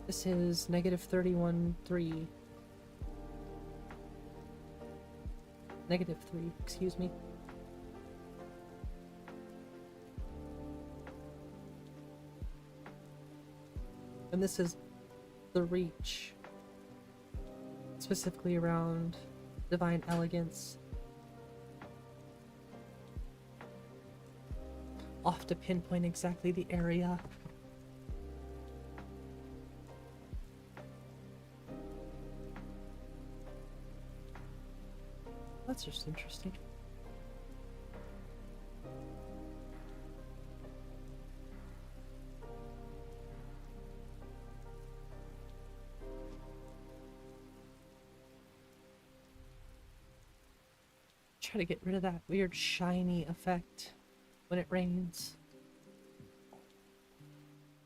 S1: This is -31.3. -3, excuse me. And this is the Reach. Specifically around Divine Elegance. I'll have to pinpoint exactly the area. That's just interesting. Try to get rid of that weird shiny effect when it rains.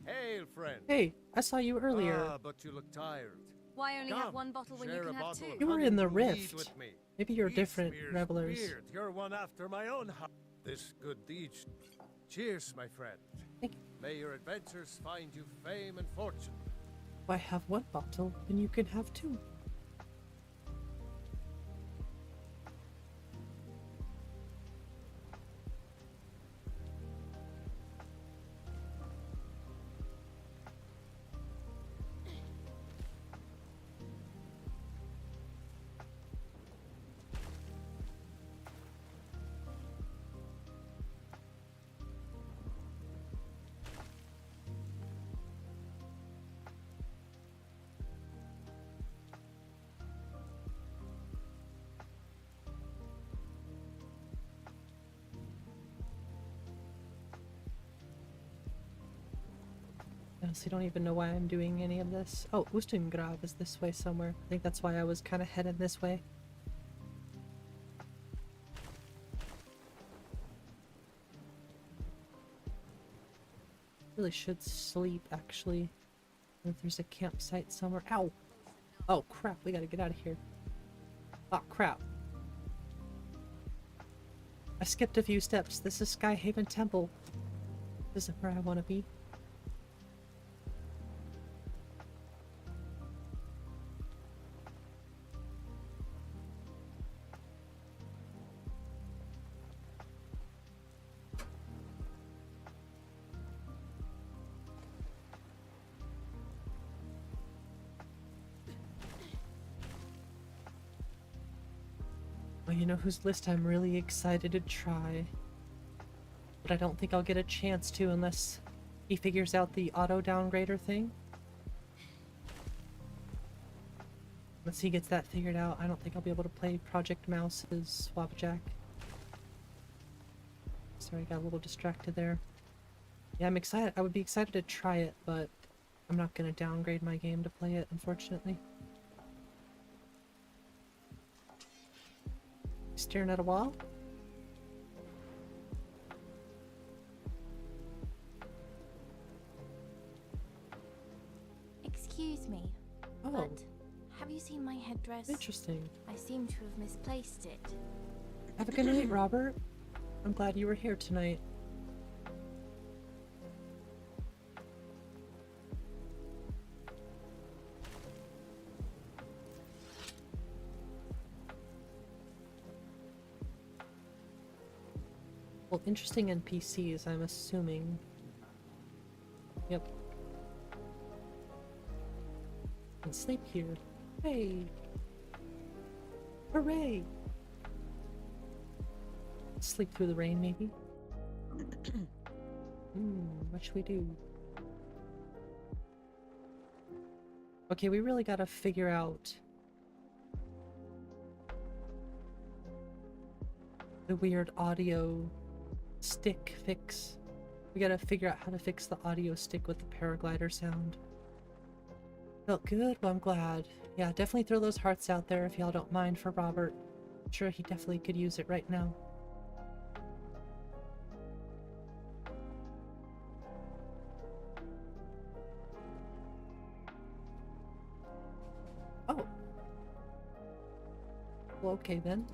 S3: Hail, friend.
S1: Hey, I saw you earlier.
S3: Ah, but you look tired.
S4: Why only have
S3: Come,
S4: one bottle when you
S3: share
S4: can
S3: a
S4: have
S3: bottle
S4: two?
S3: of
S1: You were
S3: honey
S1: in the
S3: to lead
S1: rift.
S3: with me.
S1: Maybe you're
S3: Each
S1: different
S3: spear's
S1: revelers.
S3: weird. You're one after my own heart. This good deed. Cheers, my friend. May your adventures find you fame and fortune.
S1: Why have one bottle when you can have two? I honestly don't even know why I'm doing any of this. Oh, Ustengrav is this way somewhere. I think that's why I was kind of headed this way. Really should sleep, actually. If there's a campsite somewhere. Ow! Oh, crap, we gotta get out of here. Oh, crap. I skipped a few steps. This is Skyhaven Temple. This is where I want to be. Well, you know whose list I'm really excited to try, but I don't think I'll get a chance to unless he figures out the auto downgrader thing. Once he gets that figured out, I don't think I'll be able to play Project Mouse's WabbaJack. Sorry, I got a little distracted there. Yeah, I'm excited. I would be excited to try it, but I'm not gonna downgrade my game to play it, unfortunately. Staring at a wall?
S21: Excuse me,
S1: Oh,
S21: but have you seen my headdress?
S1: interesting.
S21: I seem to have misplaced it.
S1: Have a good night, Robert. I'm glad you were here tonight. Well, interesting NPCs, I'm assuming. Yep. And sleep here. Hey! Hooray! Sleep through the rain, maybe? What should we do? Okay, we really gotta figure out the weird audio stick fix. We gotta figure out how to fix the audio stick with the paraglider sound. Felt good? Well, I'm glad. Yeah, definitely throw those hearts out there if y'all don't mind for Robert. I'm sure he definitely could use it right now. Oh. Well, okay then.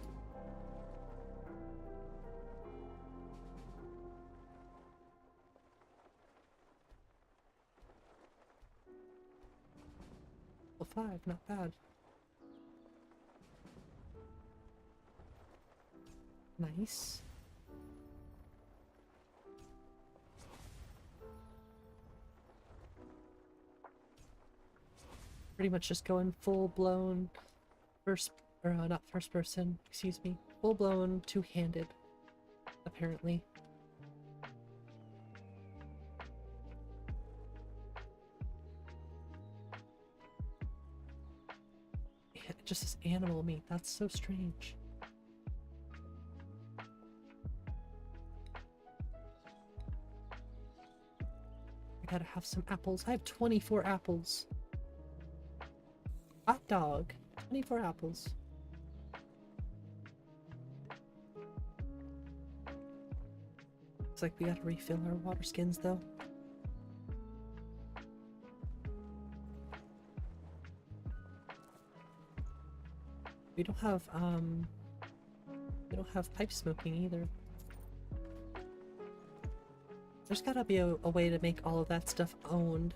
S1: Well, 5, not bad. Nice. Pretty much just going full-blown not first person, excuse me, full-blown two-handed, apparently. Yeah, it just says animal meat, that's so strange. I gotta have some apples. I have 24 apples. Hot dog. 24 apples. Looks like we gotta refill our water skins though. We don't have pipe smoking either. There's gotta be a way to make all of that stuff owned,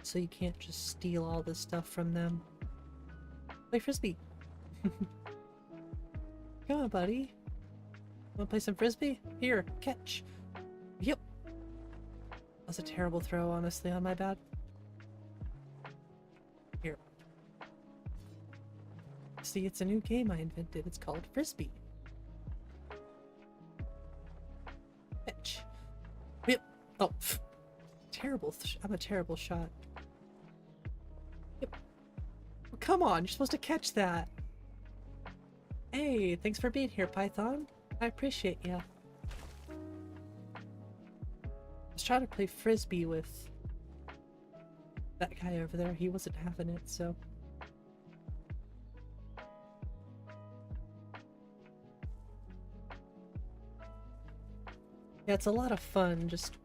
S1: so you can't just steal all this stuff from them. Play frisbee. Come on, buddy. Wanna play some frisbee? Here, catch. Yep. That was a terrible throw, honestly, on my bad. Here. See, it's a new game I invented. It's called Frisbee. Catch. Yep. Oh, terrible. I'm a terrible shot. Yep. Well, come on, you're supposed to catch that. Hey, thanks for being here, Python. I appreciate ya. I was trying to play Frisbee with that guy over there. He wasn't having it, so. Yeah, it's a lot of fun just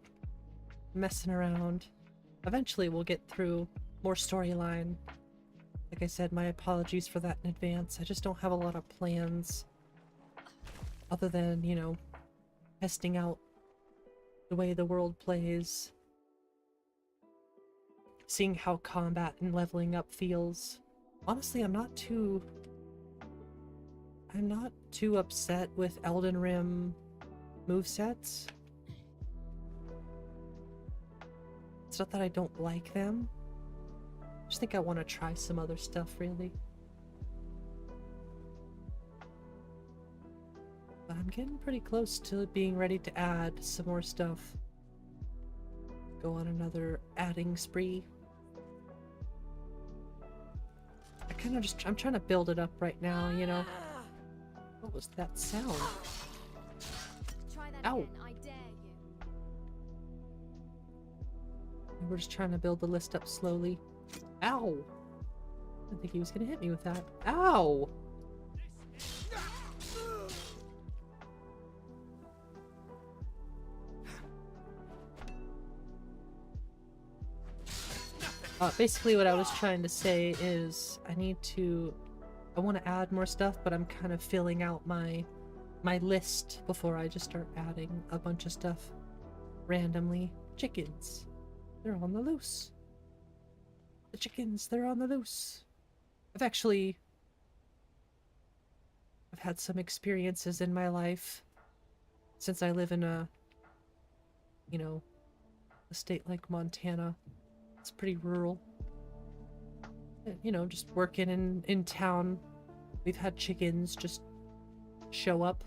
S1: messing around. Eventually we'll get through more storyline. Like I said, my apologies for that in advance. I just don't have a lot of plans other than, you know, testing out the way the world plays, seeing how combat and leveling up feels. Honestly, I'm not too upset with Elden Ring movesets. It's not that I don't like them. I just think I want to try some other stuff, really. But I'm getting pretty close to being ready to add some more stuff. Go on another adding spree. I'm trying to build it up right now, you know. What was that sound? Ow.
S17: again, I dare you.
S1: We're just trying to build the list up slowly. Ow! I didn't think he was gonna hit me with that. Ow! Basically what I was trying to say is I want to add more stuff, but I'm kind of filling out my list before I just start adding a bunch of stuff randomly. Chickens. They're on the loose. The chickens, they're on the loose. I've had some experiences in my life since I live in a state like Montana. It's pretty rural. Just working in town. We've had chickens just show up.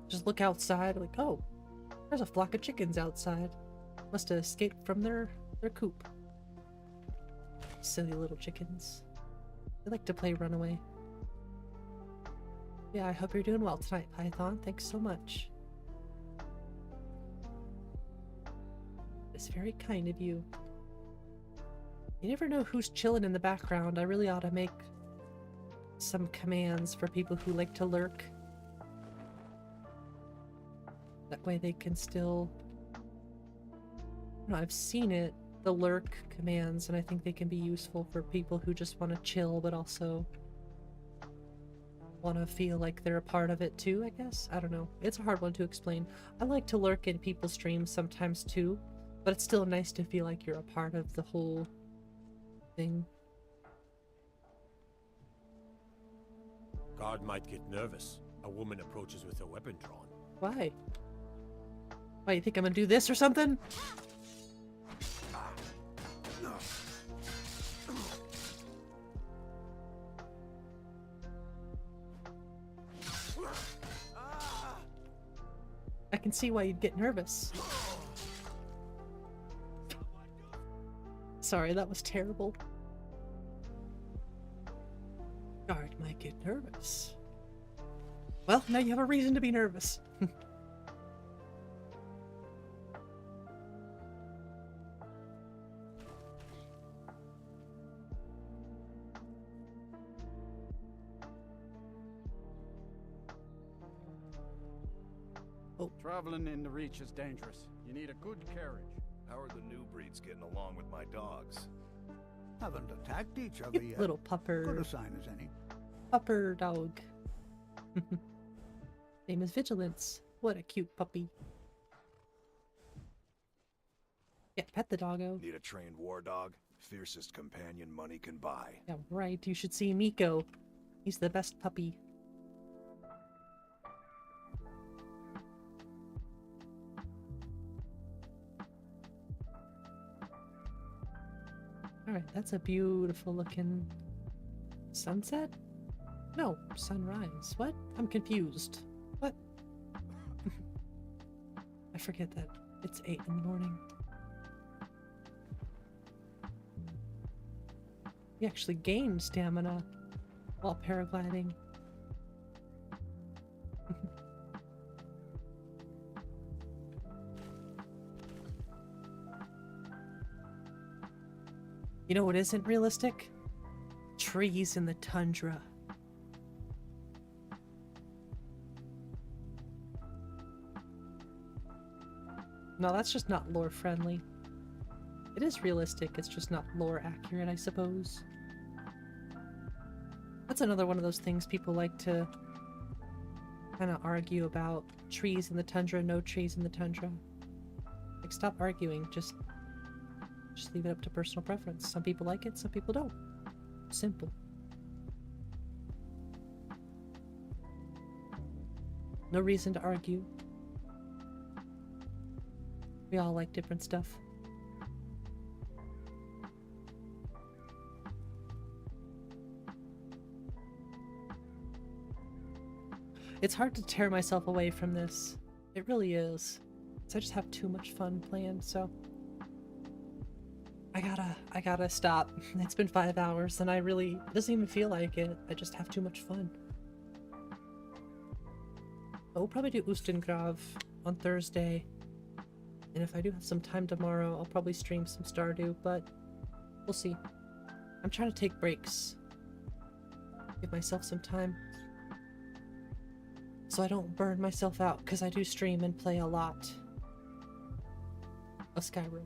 S1: Just look outside, like, oh, there's a flock of chickens outside. Must have escaped from their coop. Silly little chickens. They like to play runaway. Yeah, I hope you're doing well tonight, Python. Thanks so much. It's very kind of you. You never know who's chilling in the background. I really ought to make some commands for people who like to lurk. That way they can still... I've seen it, the lurk commands, and I think they can be useful for people who just want to chill, but also want to feel like they're a part of it too, I guess? I don't know. It's a hard one to explain. I like to lurk in people's streams sometimes too, but it's still nice to feel like you're a part of the whole thing.
S8: Guard might get nervous. A woman approaches with a weapon drawn.
S1: Why? Why, you think I'm gonna do this or something? I can see why you'd get nervous. Sorry, that was terrible. Guard might get nervous. Well, now you have a reason to be nervous.
S7: Traveling in the Reach is dangerous. You need a good carriage.
S13: How are the new breeds getting along with my dogs?
S12: Haven't attacked each other yet.
S1: Little pupper.
S12: Good a sign as any.
S1: Pupper dog. Name is Vigilance. What a cute puppy. Yeah, pet the doggo.
S13: Need a trained war dog? Fiercest companion money can buy.
S1: Yeah, right. You should see Miko. He's the best puppy. Alright, that's a beautiful looking sunset? No, sunrise. What? I'm confused. What? I forget that it's 8 in the morning. You actually gained stamina while paragliding. You know what isn't realistic? Trees in the tundra. No, that's just not lore friendly. It is realistic, it's just not lore accurate, I suppose. That's another one of those things people like to kind of argue about. Trees in the tundra, no trees in the tundra. Like, stop arguing, just leave it up to personal preference. Some people like it, some people don't. Simple. No reason to argue. We all like different stuff. It's hard to tear myself away from this. It really is. So I just have too much fun playing, so I gotta stop. It's been 5 hours and it doesn't even feel like it. I just have too much fun. But we'll probably do Ustengrav on Thursday. And if I do have some time tomorrow, I'll probably stream some Stardew, but we'll see. I'm trying to take breaks. Give myself some time. So I don't burn myself out, because I do stream and play a lot of Skyrim.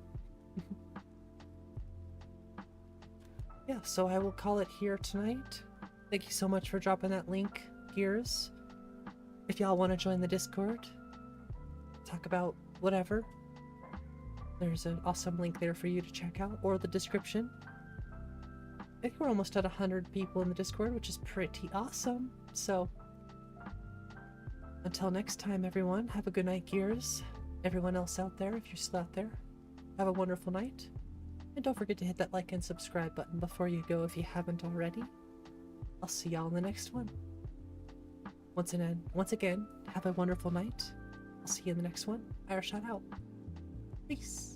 S1: Yeah, so I will call it here tonight. Thank you so much for dropping that link, Gears. If y'all want to join the Discord, talk about whatever, there's an awesome link there for you to check out, or the description. I think we're almost at 100 people in the Discord, which is pretty awesome. So, until next time, everyone, have a good night, Gears. Everyone else out there, if you're still out there, have a wonderful night. And don't forget to hit that like and subscribe button before you go if you haven't already. I'll see y'all in the next one. Once again, have a wonderful night. I'll see you in the next one. WabbaShot out. Peace.